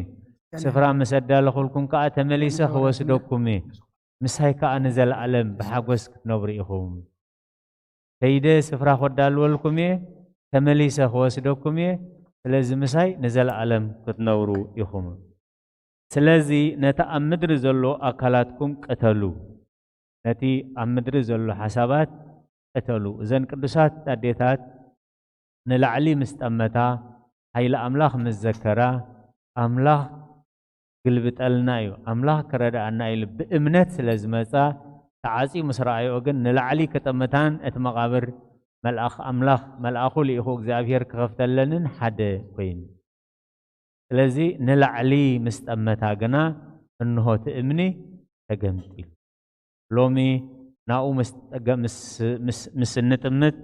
ስፍራ ምስ ኣዳለኹልኩም ከዓ ተመሊሰ ክወስደኩም እየ ምሳይ ከዓ ንዘለዓለም ብሓጎስ ክትነብሩ ኢኹም ከይደ ስፍራ ከዳልወልኩም እየ ተመሊሰ ክወስደኩም እየ ስለዚ ምሳይ ንዘለዓለም ክትነብሩ ኢኹም ስለዚ ነቲ ኣብ ምድሪ ዘሎ ኣካላትኩም ቅተሉ ነቲ ኣብ ምድሪ ዘሎ ሓሳባት ቅተሉ እዘን ቅዱሳት ኣዴታት ንላዕሊ ምስ ጠመታ ሃይለ ኣምላኽ ምስ ዘከራ ኣምላኽ ግልብጠልና እዩ ኣምላኽ ክረዳእና ኢሉ ብእምነት ስለ ዝመፃ ተዓፂ ምስ ረኣዮ ግን ንላዕሊ ከጠመታን እቲ መቓብር መልኣኽ ኣምላኽ መልኣኹ ልኢኹ እግዚኣብሔር ክኸፍተለንን ሓደ ኮይኑ ስለዚ ንላዕሊ ምስ ጠመታ ግና እንሆ እቲ እምኒ ተገምጢሉ ሎሚ ናኡ ምስ እንጥምት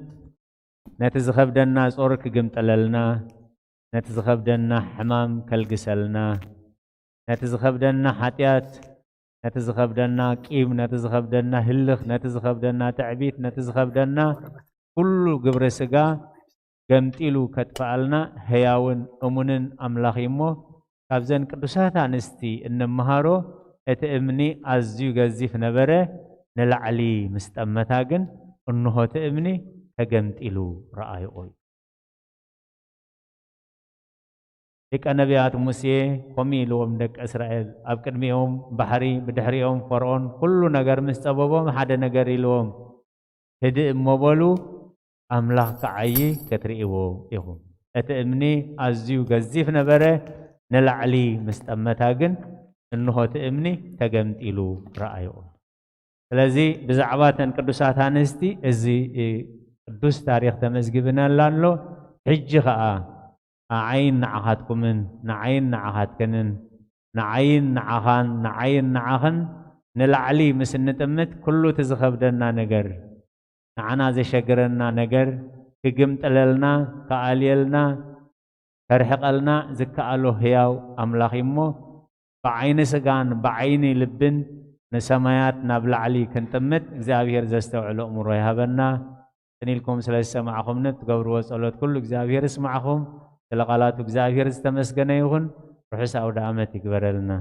ነቲ ዝኸብደና ጾር ክግምጠለልና ነቲ ዝኸብደና ሕማም ከልግሰልና ነቲ ዝኸብደና ሓጢኣት ነቲ ዝኸብደና ቂም ነቲ ዝኸብደና ህልኽ ነቲ ዝኸብደና ትዕቢት ነቲ ዝኸብደና ኩሉ ግብረ ስጋ ገምጢሉ ከጥፍኣልና ህያውን እሙንን ኣምላኽ እሞ ካብዘን ቅዱሳት ኣንስቲ እንመሃሮ እቲ እምኒ ኣዝዩ ገዚፍ ነበረ ንላዕሊ ምስ ጠመታ ግን እንሆ እቲ እምኒ ተገምጢሉ ረኣይኦ እዩ ደቀ ነቢያት ሙሴ ከምኡ ኢልዎም ደቀ እስራኤል ኣብ ቅድሚኦም ባሕሪ ብድሕሪኦም ፈርዖን ኩሉ ነገር ምስ ፀበቦም ሓደ ነገር ኢልዎም ህድእ እሞ በሉ ኣምላኽ ክዓዪ ክትርእይዎ ኢኹም እቲ እምኒ ኣዝዩ ገዚፍ ነበረ ንላዕሊ ምስ ጠመታ ግን እንሆ እቲ እምኒ ተገምጢሉ ረኣይኦ ስለዚ ብዛዕባ ተን ቅዱሳት ኣንስቲ እዚ ቅዱስ ታሪክ ተመዝጊብናላ ኣሎ ሕጂ ከዓ ንዓይን ንዓኻትኩምን ንዓይን ንዓኻትክንን ንዓይን ንዓኻን ንዓይን ንዓኽን ንላዕሊ ምስ እንጥምት ኩሉ እቲ ዝኸብደና ነገር ንዓና ዘሸግረና ነገር ክግምጥለልና ከኣልየልና ከርሕቐልና ዝከኣሎ ህያው ኣምላኽ እሞ ብዓይኒ ስጋን ብዓይኒ ልብን ንሰማያት ናብ ላዕሊ ክንጥምት እግዚኣብሔር ዘስተውዕሎ እምሮ ይሃበና ትኒልኩም ስለ ዝሰማዕኹምኒ ትገብርዎ ጸሎት ኩሉ እግዚኣብሔር ይስማዕኹም ስለ ቃላቱ እግዚአብሔር ዝተመስገነ ይሁን ርሑስ አውደ ዓመት ይግበረልና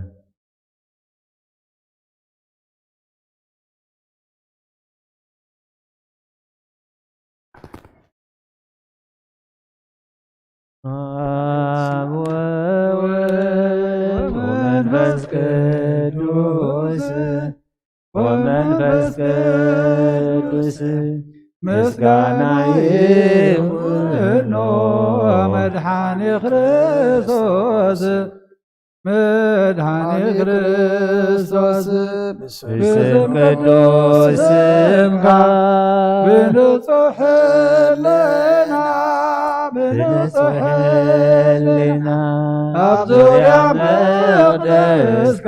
ወመንፈስ ቅዱስ ምስጋና ይሁን መድኃኔ ክርስቶስ ብስም ቅዱስ ስምካ ብንጹሕ ሕሊና ኣብ ዙርያ መቅደስካ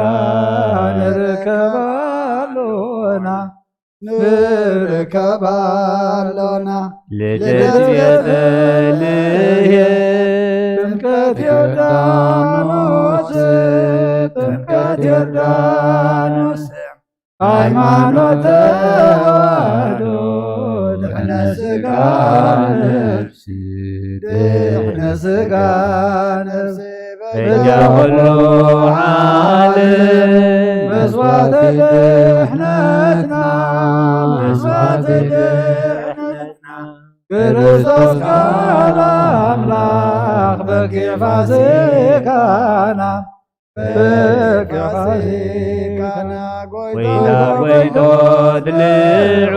ንርከባሎና ልደት ቤተልሔም ድምቀት ዮርዳኖስ ጥምቀት ዮርዳኖስ ሃይማኖት ተዋህዶ ድኅነት ሥጋ ነፍስ ድኅነት ሥጋ ነፍስ በጀሁሉ ዓለም መስዋዕተ ድኅነትና መስዋዕተ ድኅነትና ክርስቶስ ቃል አምላክ በኬፋ ሥጋና በኬፋ ሥጋና ወይዳ ወይዶ ድልዑ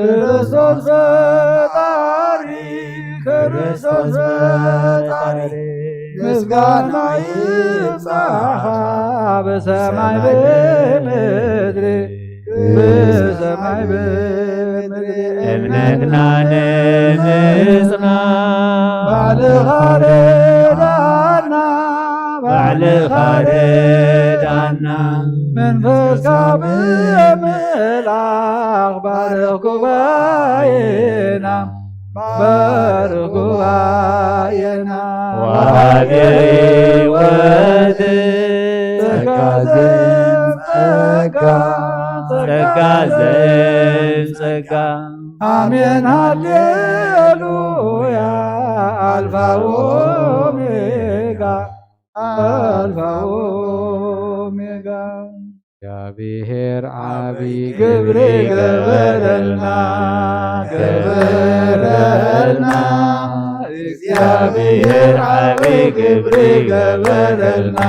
ክርስቶስ ፈጣሪ ክርስቶስ ፈጣሪ ምስጋና ይብዛሃ በሰማይ በምድር በሰማይ በምድር እምነትና ንምጽና ባዕልኻ ረዳና ባዕልኻ ረዳና መንፈስካ ብምላኽ ባርኽ ጉባኤና ባርኽ ጉባኤና ወሃቤ ሕይወት ጸጋ ዘእምጸጋ ጸጋ ዘእምጸጋ አሜን ሃሌሉያ አልፋ ኦሜጋ አልፋ ኦሜጋ እግዚአብሔር ዓቢይ ግብሪ ገበረልና ገበረልና እግዚአብሔር ዓቢይ ግብሪ ገበረልና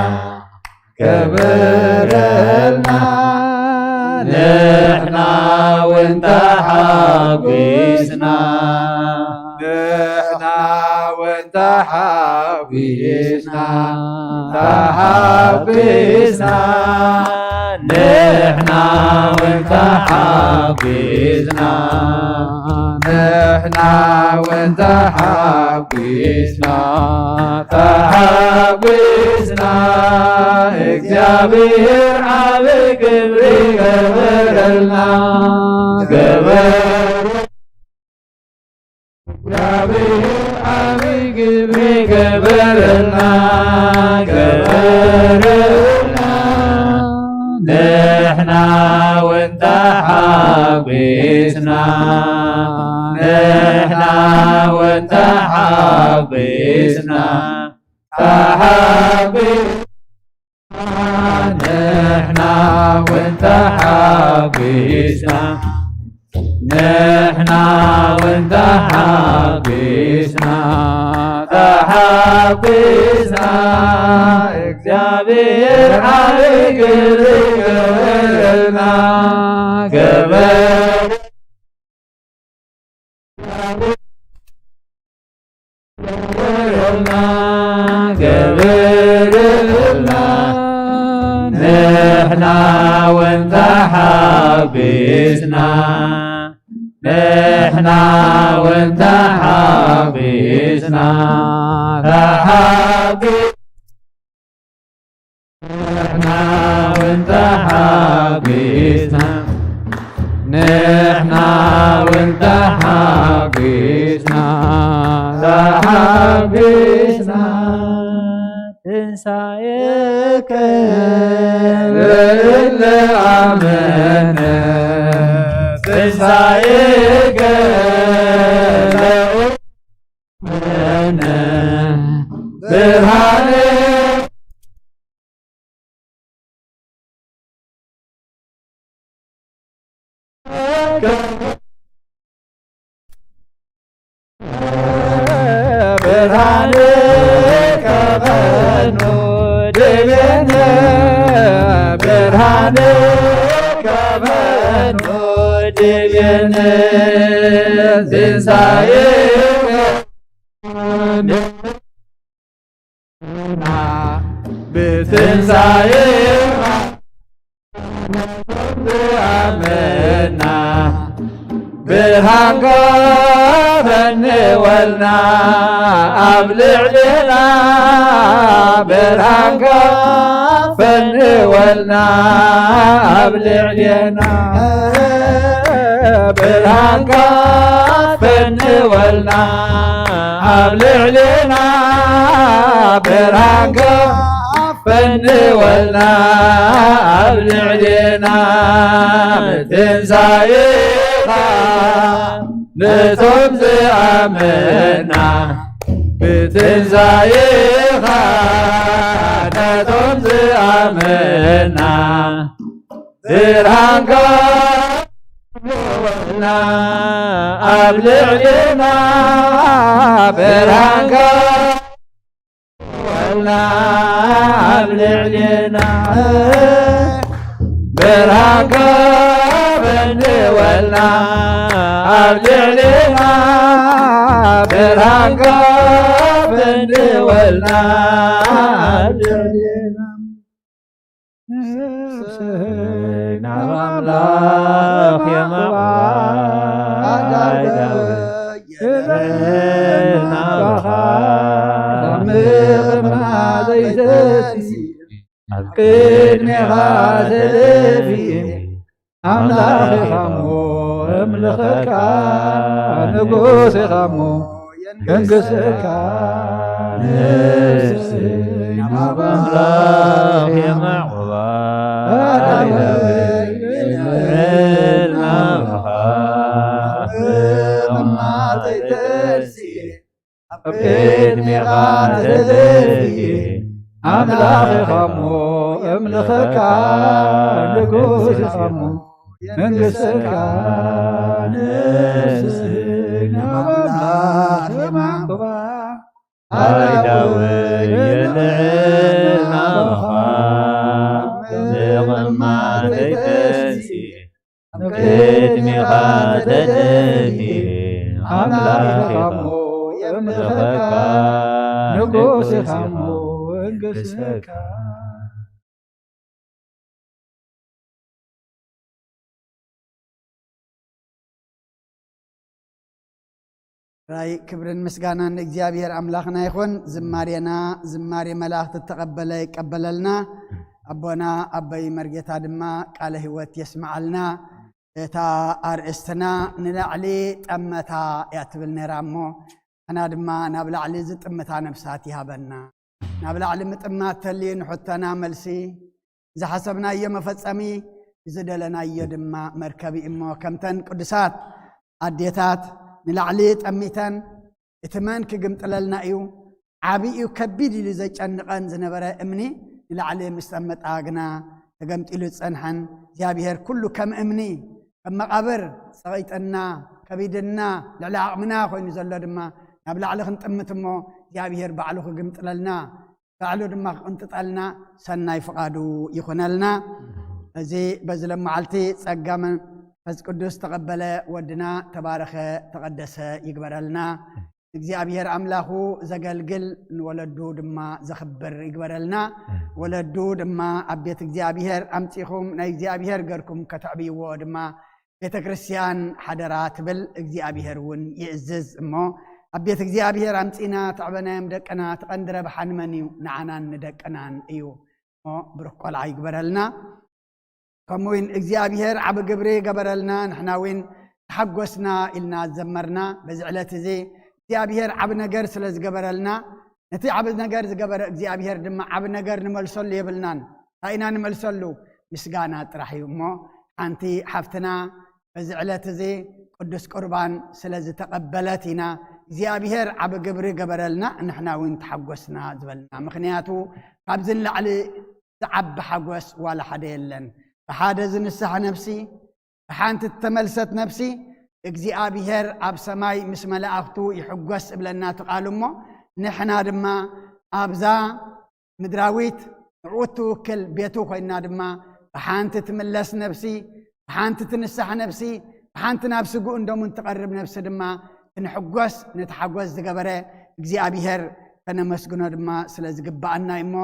ገበረልና ንሕና እውን ተሓጒስና ንሕና እውን ተሓጒስና ተሓጒስና ንሕና እውን ተሓጒስና ንሕና እውን ተሓጒስና ተሓጒስና እግዚአብሔር ዓቢይ ግብሪ ገበረልና እግዚአብሔር ዓቢይ ግብሪ ገበረልና ገበረልና ንሕና እውን ተሓጒስና ንሕና እውን ተሓጒስና ንሕና እውን ተሓጒስና ንሕና እውን ተሓጒስና ተሓጒስና እግዚአብሔር ዓቢይ ግብሪ ገበረልና ገበረልና ንሕና እውን ተሓጒስና ንሕና እውን ተሓጒስና ንሕና እውን ተሓጒስና ንሕና እውን ተሓጒስና ተሓጒስና ትንሣኤከ ለእለ አመነ ትንሣኤከ ለእለ ብርሃነ ብርሃነ ከበኑ ድቤነ ብርሃነ ከበኑ ድቤነ ትንሣኤከ ብትንሣኤከ አመና ብርሃንከ ፈንወልና ኣብ ልዕልና ብርሃንከ ፈንወልና ኣብ ልዕልና ብርሃንከ ፈንወልና ኣብ ልዕልና ብርሃንከ فنولنا أبلعلنا بتنزايخا نتم زعمنا بتنزايخا نتم زعمنا برهنكا نولنا أبلعلنا برهنكا أبلعلنا برهنكا بنولنا أبلعلنا برهنكا بنولنا أبلعلنا نفسنا الله يا قدمي غازلفي أملاخي خمو أملخك نقوسي خمو ينقسك نفسي أملاخ يا معوضة قدمي غازلفي أملاخي خمو أملخك نقوسي خمو ينقسك نفسي أملاخ يا معوضة هايداوي يدعينا لغما تيتسي قدمي غادتي أملاخي خمو يملخك نقوسي خمو انقسك راي كبرن مسغانا እግዚአብሔር አምላክና ይሁን ዝማሬና ዝማሬ መላእክት ተቀበለ ይቀበለልና አቦና አባይ መርጌታ ድማ ቃለ ህይወት ይስማዓልና እታ አርእስትና ንላዕሊ ጠመታ ያትብል ነራሞ አና ድማ ናብ ላዕሊ ዝጥመታ ነፍሳት ይሃበና ናብ ላዕሊ ምጥማት ተሊን ሑተና መልሲ ዝሐሰብና የመፈጸሚ ዝደለና የድማ መርከቢ እሞ ከምተን ቅዱሳት አዴታት ንላዕሊ ጠሚተን እትመን ክግምጥለልና እዩ ዓብዩ ከቢድ ኢሉ ዘጨንቀን ዝነበረ እምኒ ንላዕሊ ምስተመጣ ግና ተገምጢሉ ፀንሐን እግዚአብሔር ኩሉ ከም እምኒ ከም መቃብር ፀቂጥና ከቢድና ልዕሊ ዓቕምና ኮይኑ ዘሎ ድማ ናብ ላዕሊ ክንጥምት እሞ እግዚአብሔር ባዕሉ ክግምጥለልና ባዕሉ ድማ ክቅንጥጠልና ሰናይ ፍቃዱ ይኹነልና እዚ በዚ ለመዓልቲ ፀጋመ فز قدوس تقبل ودنا تبارك تقدس يقبرلنا እግዚአብሔር አምላኹ ዘገልግል ንወለዱ ድማ ዘኽብር ይግበረልና ወለዱ ድማ አቤት እግዚአብሔር አምጪኹም ናይ እግዚአብሔር ገርኩም ከተዕብይዎ ድማ ቤተ ክርስቲያን ሓደራ ትብል እግዚአብሔር ውን ይእዝዝ እሞ አቤት እግዚአብሔር አምጪና ተዕበናዮም ደቀና ተቀንድረ በሓንመን እዩ ንዓናን ንደቀናን እዩ እሞ ብሩኽ ቆልዓ ይግበረልና كموين እግዚአብሔር عب قبري قبرلنا نحنا وين تحقسنا إلنا زمرنا بزعلة زي እግዚአብሔር عب نجر سلز قبرلنا نتي عب نجر قبر እግዚአብሔር دم عب نجر نملسل يبلنان هاينا نملسلو مسقانا ترحيو مو أنتي حفتنا بزعلة زي قدس قربان سلز تقبلتنا እግዚአብሔር عب قبري قبرلنا نحنا وين تحقسنا زبلنا مخنياتو قابزن لعلي تعب حقوس ولا حدا يلن بحادة زنسح نفسي بحانت التملست نفسي እግዚአብሔር አብ ሰማይ ምስ መላእክቱ ይሕጓስ ብለና ተቃልሞ ንሕና ድማ አብዛ ምድራዊት ንዑት ውክል ቤቱ ኮይና ድማ በሓንቲ ትምለስ ነፍሲ በሓንቲ ትንሳሕ ነፍሲ በሓንቲ ናብ ስጉእ እንደሙን ትቐርብ ነፍሲ ድማ ትንሕጓስ ነተሓጓስ ዝገበረ እግዚአብሔር ከነመስግኖ ድማ ስለ ዝግባአና እሞ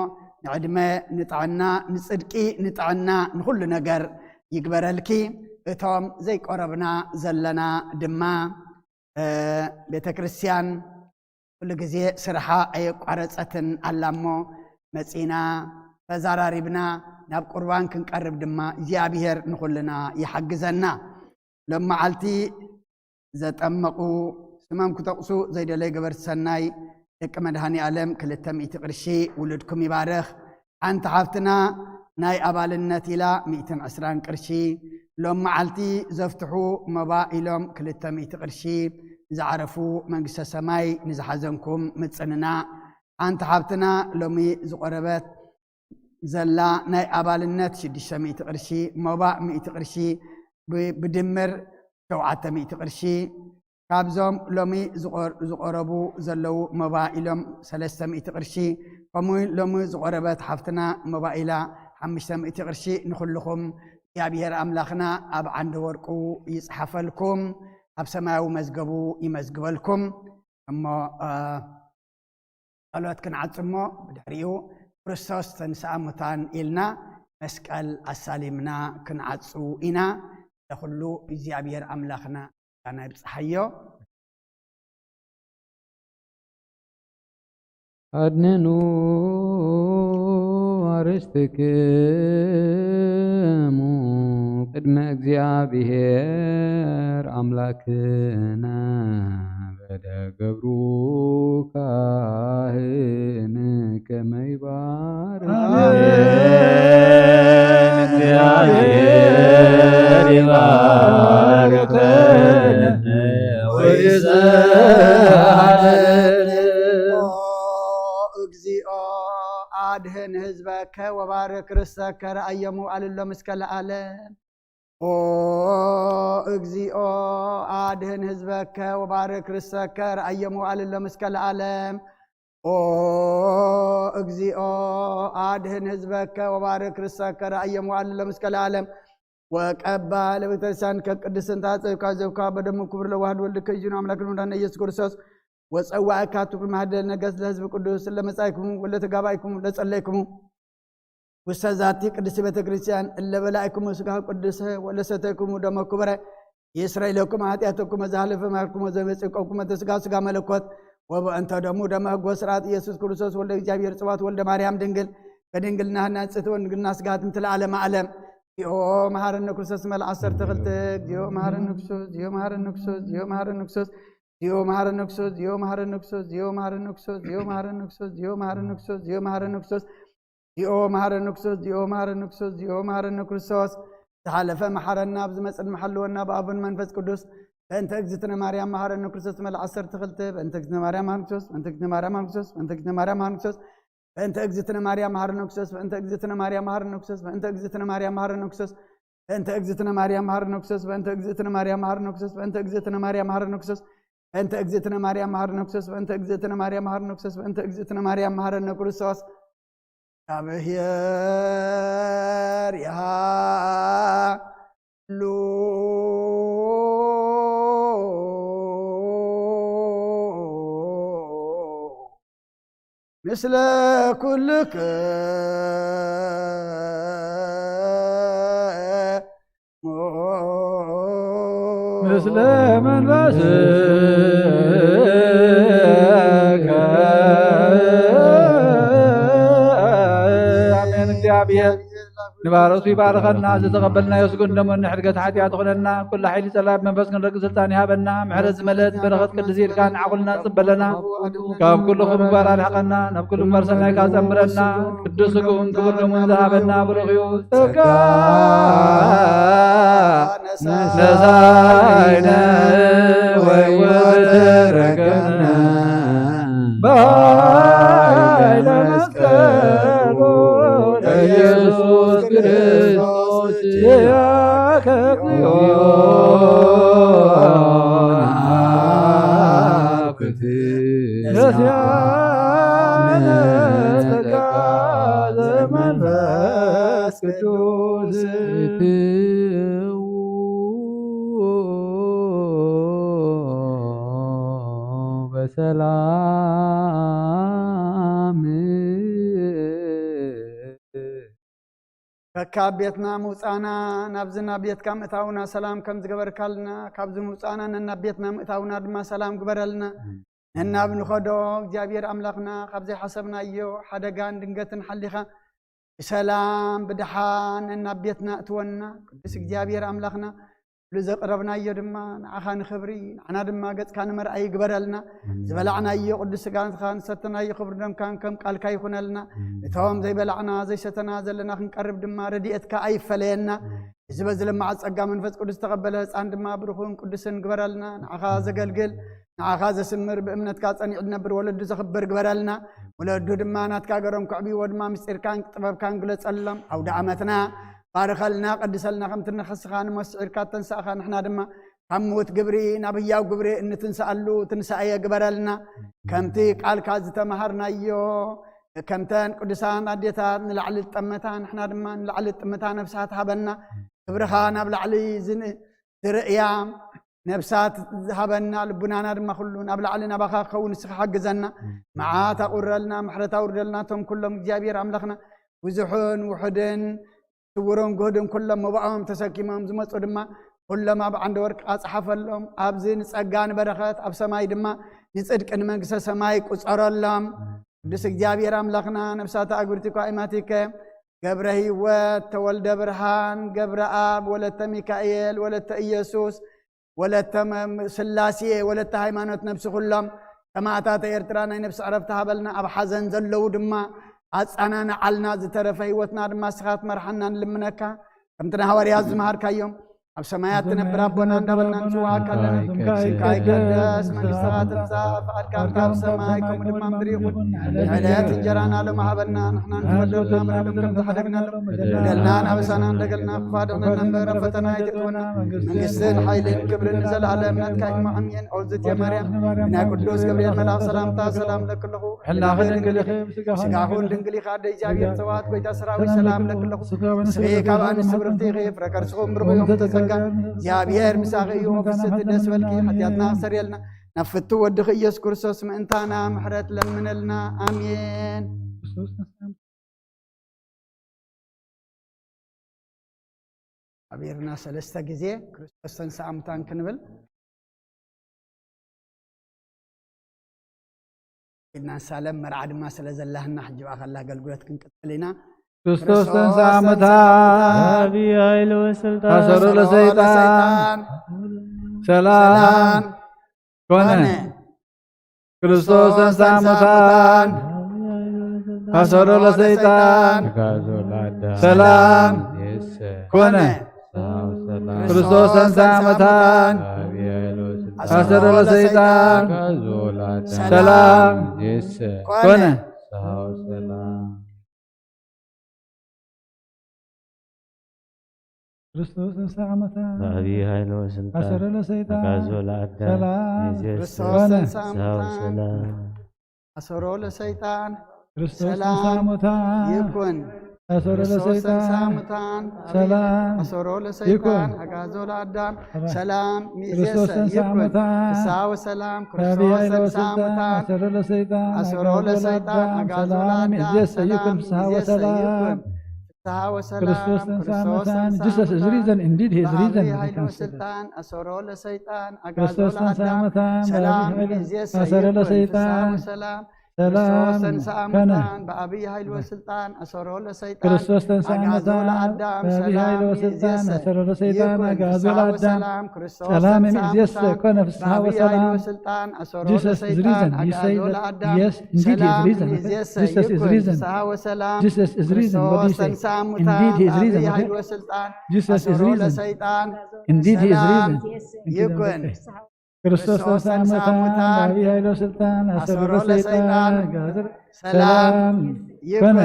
ንዕድመ ንጥዕና ንጽድቂ ንጥዕና ንኩሉ ነገር ይግበረልኪ እቶም ዘይቆረብና ዘለና ድማ ቤተ ክርስቲያን ኩሉ ግዜ ስርሓ ኣይቋረፀትን ኣላሞ መፂና ተዘራሪብና ናብ ቁርባን ክንቀርብ ድማ እግዚአብሔር ንኩልና ይሓግዘና ለመዓልቲ ዘጠመቁ ስመም ክተቕሱ ዘይደለይ ገበርቲ ሰናይ ደቂ መድሃኒ ዓለም 200 ቅርሺ ውሉድኩም ይባርኽ أنت حفتنا ناي أبالنت إلى 120 قرشي لهم معلتي زفتحوا مبائلهم كلتا 100 قرشي زعرفوا منقس سماي نزحزنكم متصننا أنت حفتنا لومي زقربت زلا ناي أبالنت 600 قرشي مباء 100 قرشي بدمر 700 قرشي كابزوم لومي زقربو زلو مبائلهم 300 قرشي قموين لومي زقربت حفتنا مبائلا 500 قرشي نخلكم يا بير أملاخنا أب عند ورقو يصحفلكم أب سماو مزقبو يمزقبلكم أما قالوا كن عصمو بدحريو ክርስቶስ ተንሥአ እሙታን ኢልና መስቀል አሳሊምና ክንዓጽው ኢና ለኩሉ እግዚአብሔር አምላኽና ዳና ይብጽሐዮ አድነኑ አርስትክሙ ቅድመ እግዚአብሔር አምላክና በደገብሩ ካህን ከመይባር እግዚአብሔር ይባርከን ወይስሐለን እግዚኦ አድህን ህዝበከ ወባርክ ርሰከ ረአየሙ አልሎ ምስከለ ዓለም ኦ እግዚኦ አድህን ህዝበከ ወባርክ ርሰከ ረአየሙ አልሎ ምስከለ ዓለም ኦ እግዚኦ አድህን ህዝበከ ወባርክ ርሰከ ረአየሙ አልሎ ምስከለ ዓለም ወቀባ ለቤተክርስቲያን ከቅድስና ጽድቅ ዘብካ በደሙ ክብር ለዋህድ ወልድ ከይኑ አምላክ ነው እንዳነ ኢየሱስ ክርስቶስ ወጸዋዕካቱ በማህደር ነገስ ለህዝብ ቅዱስ ለመጻይኩም ወለተጋባይኩም ለጸለይኩም ወሰዛቲ ቅድስት ቤተክርስቲያን ለበላይኩም ስጋ ቅዱስ ወለሰተይኩም ደሞ ክብረ የእስራኤልኩም ኃጢአትኩም ዘሐለፈ ማርኩም ዘመጽቆኩም ተስጋ መለኮት ወበእንተ ደሙ ደመ ጎስራት ኢየሱስ ክርስቶስ ወልደ እግዚአብሔር ጽባት ወልደ ማርያም ድንግል በድንግልናና ጽት ወንግልና ስጋትም ለዓለም ዓለም ኦ መሐረነ ክርስቶስ መልአሰር ተኸልተ ዲዮ መሐረነ ክርስቶስ ዲዮ መሐረነ ክርስቶስ ዲዮ መሐረነ ክርስቶስ ዲዮ መሐረነ ክርስቶስ ዲዮ መሐረነ ክርስቶስ ዲዮ መሐረነ ክርስቶስ ዲዮ መሐረነ ክርስቶስ ዲዮ መሐረነ ክርስቶስ ዲዮ መሐረነ ክርስቶስ ዲዮ መሐረነ ክርስቶስ ዲዮ መሐረነ ክርስቶስ ዲዮ መሐረነ ክርስቶስ ተሐለፈ መሐረና ብዝመጽን መሐልወና በአብን መንፈስ ቅዱስ በእንተ እግዝእትነ ማርያም መሐረነ ክርስቶስ መልአሰር ተኸልተ በእንተ እግዝእትነ ማርያም መሐረነ ክርስቶስ በእንተ እግዝእትነ ማርያም መሐረነ ክርስቶስ በእንተ እግዝእትነ ማርያም መሐረነ ክርስቶስ በእንተ እግዝእትነ ማርያም መሐረነ ክርስቶስ በእንተ እግዝእትነ ማርያም መሐረነ ክርስቶስ በእንተ እግዝእትነ ማርያም መሐረነ ክርስቶስ በእንተ እግዝእትነ ማርያም መሐረነ ክርስቶስ በእንተ እግዝእትነ ማርያም መሐረነ ክርስቶስ በእንተ እግዝእትነ ማርያም መሐረነ ክርስቶስ በእንተ እግዝእትነ ማርያም መሐረነ ክርስቶስ በእንተ እግዝእትነ ማርያም መሐረነ ክርስቶስ በእንተ እግዝእትነ ማርያም መሐረነ ክርስቶስ እግዚአብሔር ያሉ ምስለ ኩልከ ምስለ መንፈስከ አሜን። እግዚአብሔር ንባረቱ ይባርከና ዝተቀበልና የስጉን ደሞ ንሕድገት ሓጢአት ኾነና ኩሉ ሓይሊ ጸላብ መንፈስ ክንረግ ስልጣን ይሃበና ምሕረት ዝመለት በረኸት ቅዱስ ኢልካ ንዓቁልና ጽበለና ካብ ኩሉ ምግባር ኣልሕቐና ናብ ኩሉ ምግባር ሰናይ ካ ጸምረና ቅዱስ ስጉን ክቡር ደሙን ዝሃበና ብሩኽ እዩ ጸጋ ነሳይነ ወይ ወተረከብና ባይለ መስቀሉ ኢየሱስ ክርስቶስ ያከብዮ ነስያነ ጸጋ ዘመንፈስ ቅዱስ በሰላም ካብ ቤትና ምውፃና ናብዝና ቤትካ ምእታውና ሰላም ከም ዝገበርካልና ካብዚ ምውፃና ነናብ ቤትና ምእታውና ድማ ሰላም ግበረልና ነናብ ንኸዶ እግዚአብሔር ኣምላኽና ካብ ዘይሓሰብናዮ ሓደጋን ድንገትን ሓሊኻ ብሰላም ብድሓን ነናብ ቤትና እትወና ቅዱስ እግዚአብሔር ኣምላኽና لزقربنا يدما عخان خبري عنا دما قد كان مرأي قبرلنا زبلعنا يقدس كان خان ستنا يخبر دم كان كم قال كاي خنلنا توم زي بلعنا زي ستنا زلنا نقرب دما رديت كاي فلينا زبز لما عصقا منفس قدس تقبله عند ما بروخون قدسن قبرلنا عخا زقلقل عخا زسمر بأمنت كاصني عندنا بر ولد زخبر قبرلنا ولد دما ناتكا قرم كعبي ودما مستر كان طبب كان قلت سلم او دعمتنا بارخلنا قدسلنا خمتنا خسخان مسعر كاتن ساخان احنا دما حموت قبري نبياو قبري ان تنسالو تنسايا قبرلنا كمتي قال كاز تمهرنا يو كمتان قدسان اديتا نلعل الطمتان احنا دما نلعل الطمتان نفسات هبنا قبرخان ابلعلي زن دريا نفسات ذهبنا لبنانا دما كلون ابلعلنا بخا خون سخ حجزنا معا تقرلنا محرتا وردلنا تم كلهم جابير املخنا وزحون وحدن تورون قدم كلهم مبعهم تسكيمهم زمص دما كلما بعند ورق اصحف لهم ابزين صغان بركات اب سماي دما يصدق ان منግስተ ሰማይ ቁጸረለም ቅዱስ እግዚአብሔር አምላክና ነፍሳት አጉርቲኮ አይማቲከ ገብረ ሕይወት ተወልደ ብርሃን ገብረ አብ ወለተ ሚካኤል ወለተ ኢየሱስ ወለተ ስላሴ ወለተ ሃይማኖት ነፍስ ሁሉም ሰማዕታት ኤርትራና ነፍስ አረፍተ ሀበልና አብ ሐዘን ዘለው ድማ አጻናና አልና ዝተረፈ ሕይወትና ድማ ስኻት መርሐናን ልምነካ ከምትና ሐዋርያት ዝማርካዮም ኣብ ሰማያት ትነብር አቦና እንደበልና ንጽዋዕ ከለና ካይ ቀደስ መንግሥትህ ትምጻእ ፈቃድከ ኣብ ሰማይ ከምኡ ድማ ምድሪ ይኹን ዕለት እንጀራና ለማህበና ንሕና ንትበደልና ምንም ከም ዝሓደግና በደልናን ኣበሳና እንደገልና ክፋድቕና እምበር ፈተና ይትእትወና መንግሥትን ሓይልን ክብርን ዘለዓለም ናትካ ኢሞ ኣሜን ኦዝት የማርያም ናይ ቅዱስ ገብርኤል መልኣክ ሰላምታ ሰላም ለክለኹ ሕላኽን ስጋኹን ድንግል ኢኻ ደ እግዚኣብሔር ፀዋት ጎይታ ሰራዊት ሰላም ለክለኹ ስኺ ካብ ኣንስቲ ብርክቲ ኢኺ ፍረ ከርስኹም ብርኽዮም እግዚአብሔር ምሳኺዩ ፍስት ደስ በልኪ ኃጢአትና ሰሪየልና ነፍቱ ወድኽ ኢየሱስ ክርስቶስ ምእንታና ምሕረት ለምንልና አሜን። አብየርና ሰለስተ ጊዜ ክርስቶስ ተንሥአ እሙታን ክንብል ኢልና ሳለም መርዓ ድማ ስለዘላህና ሕጅባ ከላ አገልግሎት ክንቀጥልና ክርስቶስ ተንሥአ እሙታን አብይ ኃይል ወስልጣን አሰሮ ለሰይጣን ሰላም ኮነ። ክርስቶስ ተንሥአ እሙታን አሰሮ ለሰይጣን ሰላም ኮነ። ክርስቶስ ተንሥአ እሙታን አሰሮ ለሰይጣን ሰላም ኮነ። ክርስቶስ ተንሥአ እሙታን አብይ ኃይል ወስልጣን አሰሮ ለሰይጣን አጋዞ ለአዳም ሰላም ክርስቶስ ተንሥአ እሙታን አሰሮ ለሰይጣን ክርስቶስ ተንሥአ እሙታን ይኩን አሰሮ ለሰይጣን ሰላም አሰሮ ለሰይጣን አጋዞ ለአዳም ሰላም ክርስቶስ ተንሥአ እሙታን ፍስሐ ወሰላም አብይ ኃይል ክርስቶስ ተንሥአ ወስልጣን እሙታን አሰሮ ለሰይጣን አሰሮ ለሰይጣን አጋዞ ሰላም ለአዳም ይእዜሰ ይኩን ፍስሐ ወሰላም ፍስሐ ወሰላም ክርስቶስ ተንሥአ እሙታን Jesus is risen, indeed he is risen. ኃይል ወስልጣን አሰሮ ለሰይጣን አጋዞ ክርስቶስ ተንሥአ ለአዳም እሙታን ሰላም በአብይ ኃይል ይእዜሰ አሰሮ ይኩን ፍስሐ ለሰይጣን ወሰላም ሰላም ክርስቶስ ተንሥአ ኮነ። እሙታን በአብይ ኃይል ወስልጣን አሰሮ ለሰይጣን ክርስቶስ ተንሥአ አጋዞ እሙታን ለአዳም በአብይ ኃይል ሰላም ወስልጣን ይእዜሰ አሰሮ ለሰይጣን ይኩን አጋዞ ፍስሐ ለአዳም ወሰላም ክርስቶስ ሰላም ተንሥአ ይእዜሰ እሙታን ኮነ ፍስሐ በአብይ ኃይል ወሰላም ወስልጣን አሰሮ Jesus is ለሰይጣን risen. You say አጋዞ that ለአዳም yes, indeed he is ሰላም risen. ይእዜሰ Jesus is ይኩን risen. ፍስሐ ወሰላም Jesus is risen. What do you ክርስቶስ say? ተንሥአ እሙታን Indeed he is በአብይ risen. ኃይል Okay? ወስልጣን Jesus is አሰሮ risen. ለሰይጣን Indeed he is ሰላም risen. ይኩን ክርስቶስ ተንሥአ እሙታን በአብይ ኃይል ወስልጣን አሰሮ ለሰይጣን አጋዞ ሰላም ኮነ።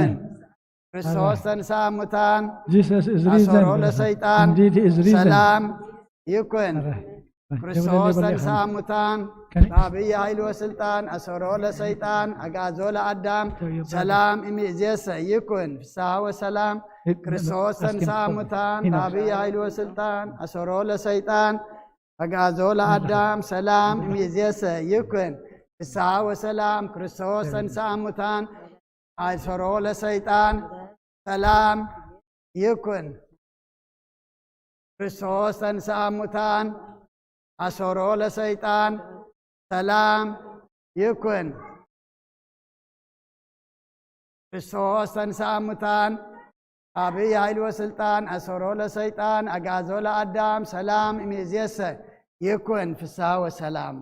ክርስቶስ ተንሥአ እሙታን Jesus is አሰሮ risen. ለሰይጣን Indeed he is risen. ሰላም ይኩን ክርስቶስ ተንሥአ እሙታን በአብይ ኃይል ወስልጣን አሰሮ ለሰይጣን አጋዞ ለአዳም ሰላም እምይእዜሰ ይኩን ፍስሐ ወሰላም ክርስቶስ ተንሥአ እሙታን በአብይ ኃይል ወስልጣን አሰሮ ለሰይጣን አጋዞ ለአዳም ሰላም እምይእዜሰ ይኩን ፍስሐ ወሰላም ክርስቶስ ተንሥአ እሙታን አሰሮ ለሰይጣን ሰላም ይኩን ክርስቶስ ተንሥአ እሙታን አሰሮ ለሰይጣን ሰላም ይኩን ክርስቶስ ተንሥአ እሙታን አብይ ኃይል ወስልጣን አሰሮ ለሰይጣን አጋዞ ለአዳም ሰላም እምይእዜሰ ይኩን ፍስሐ ወሰላም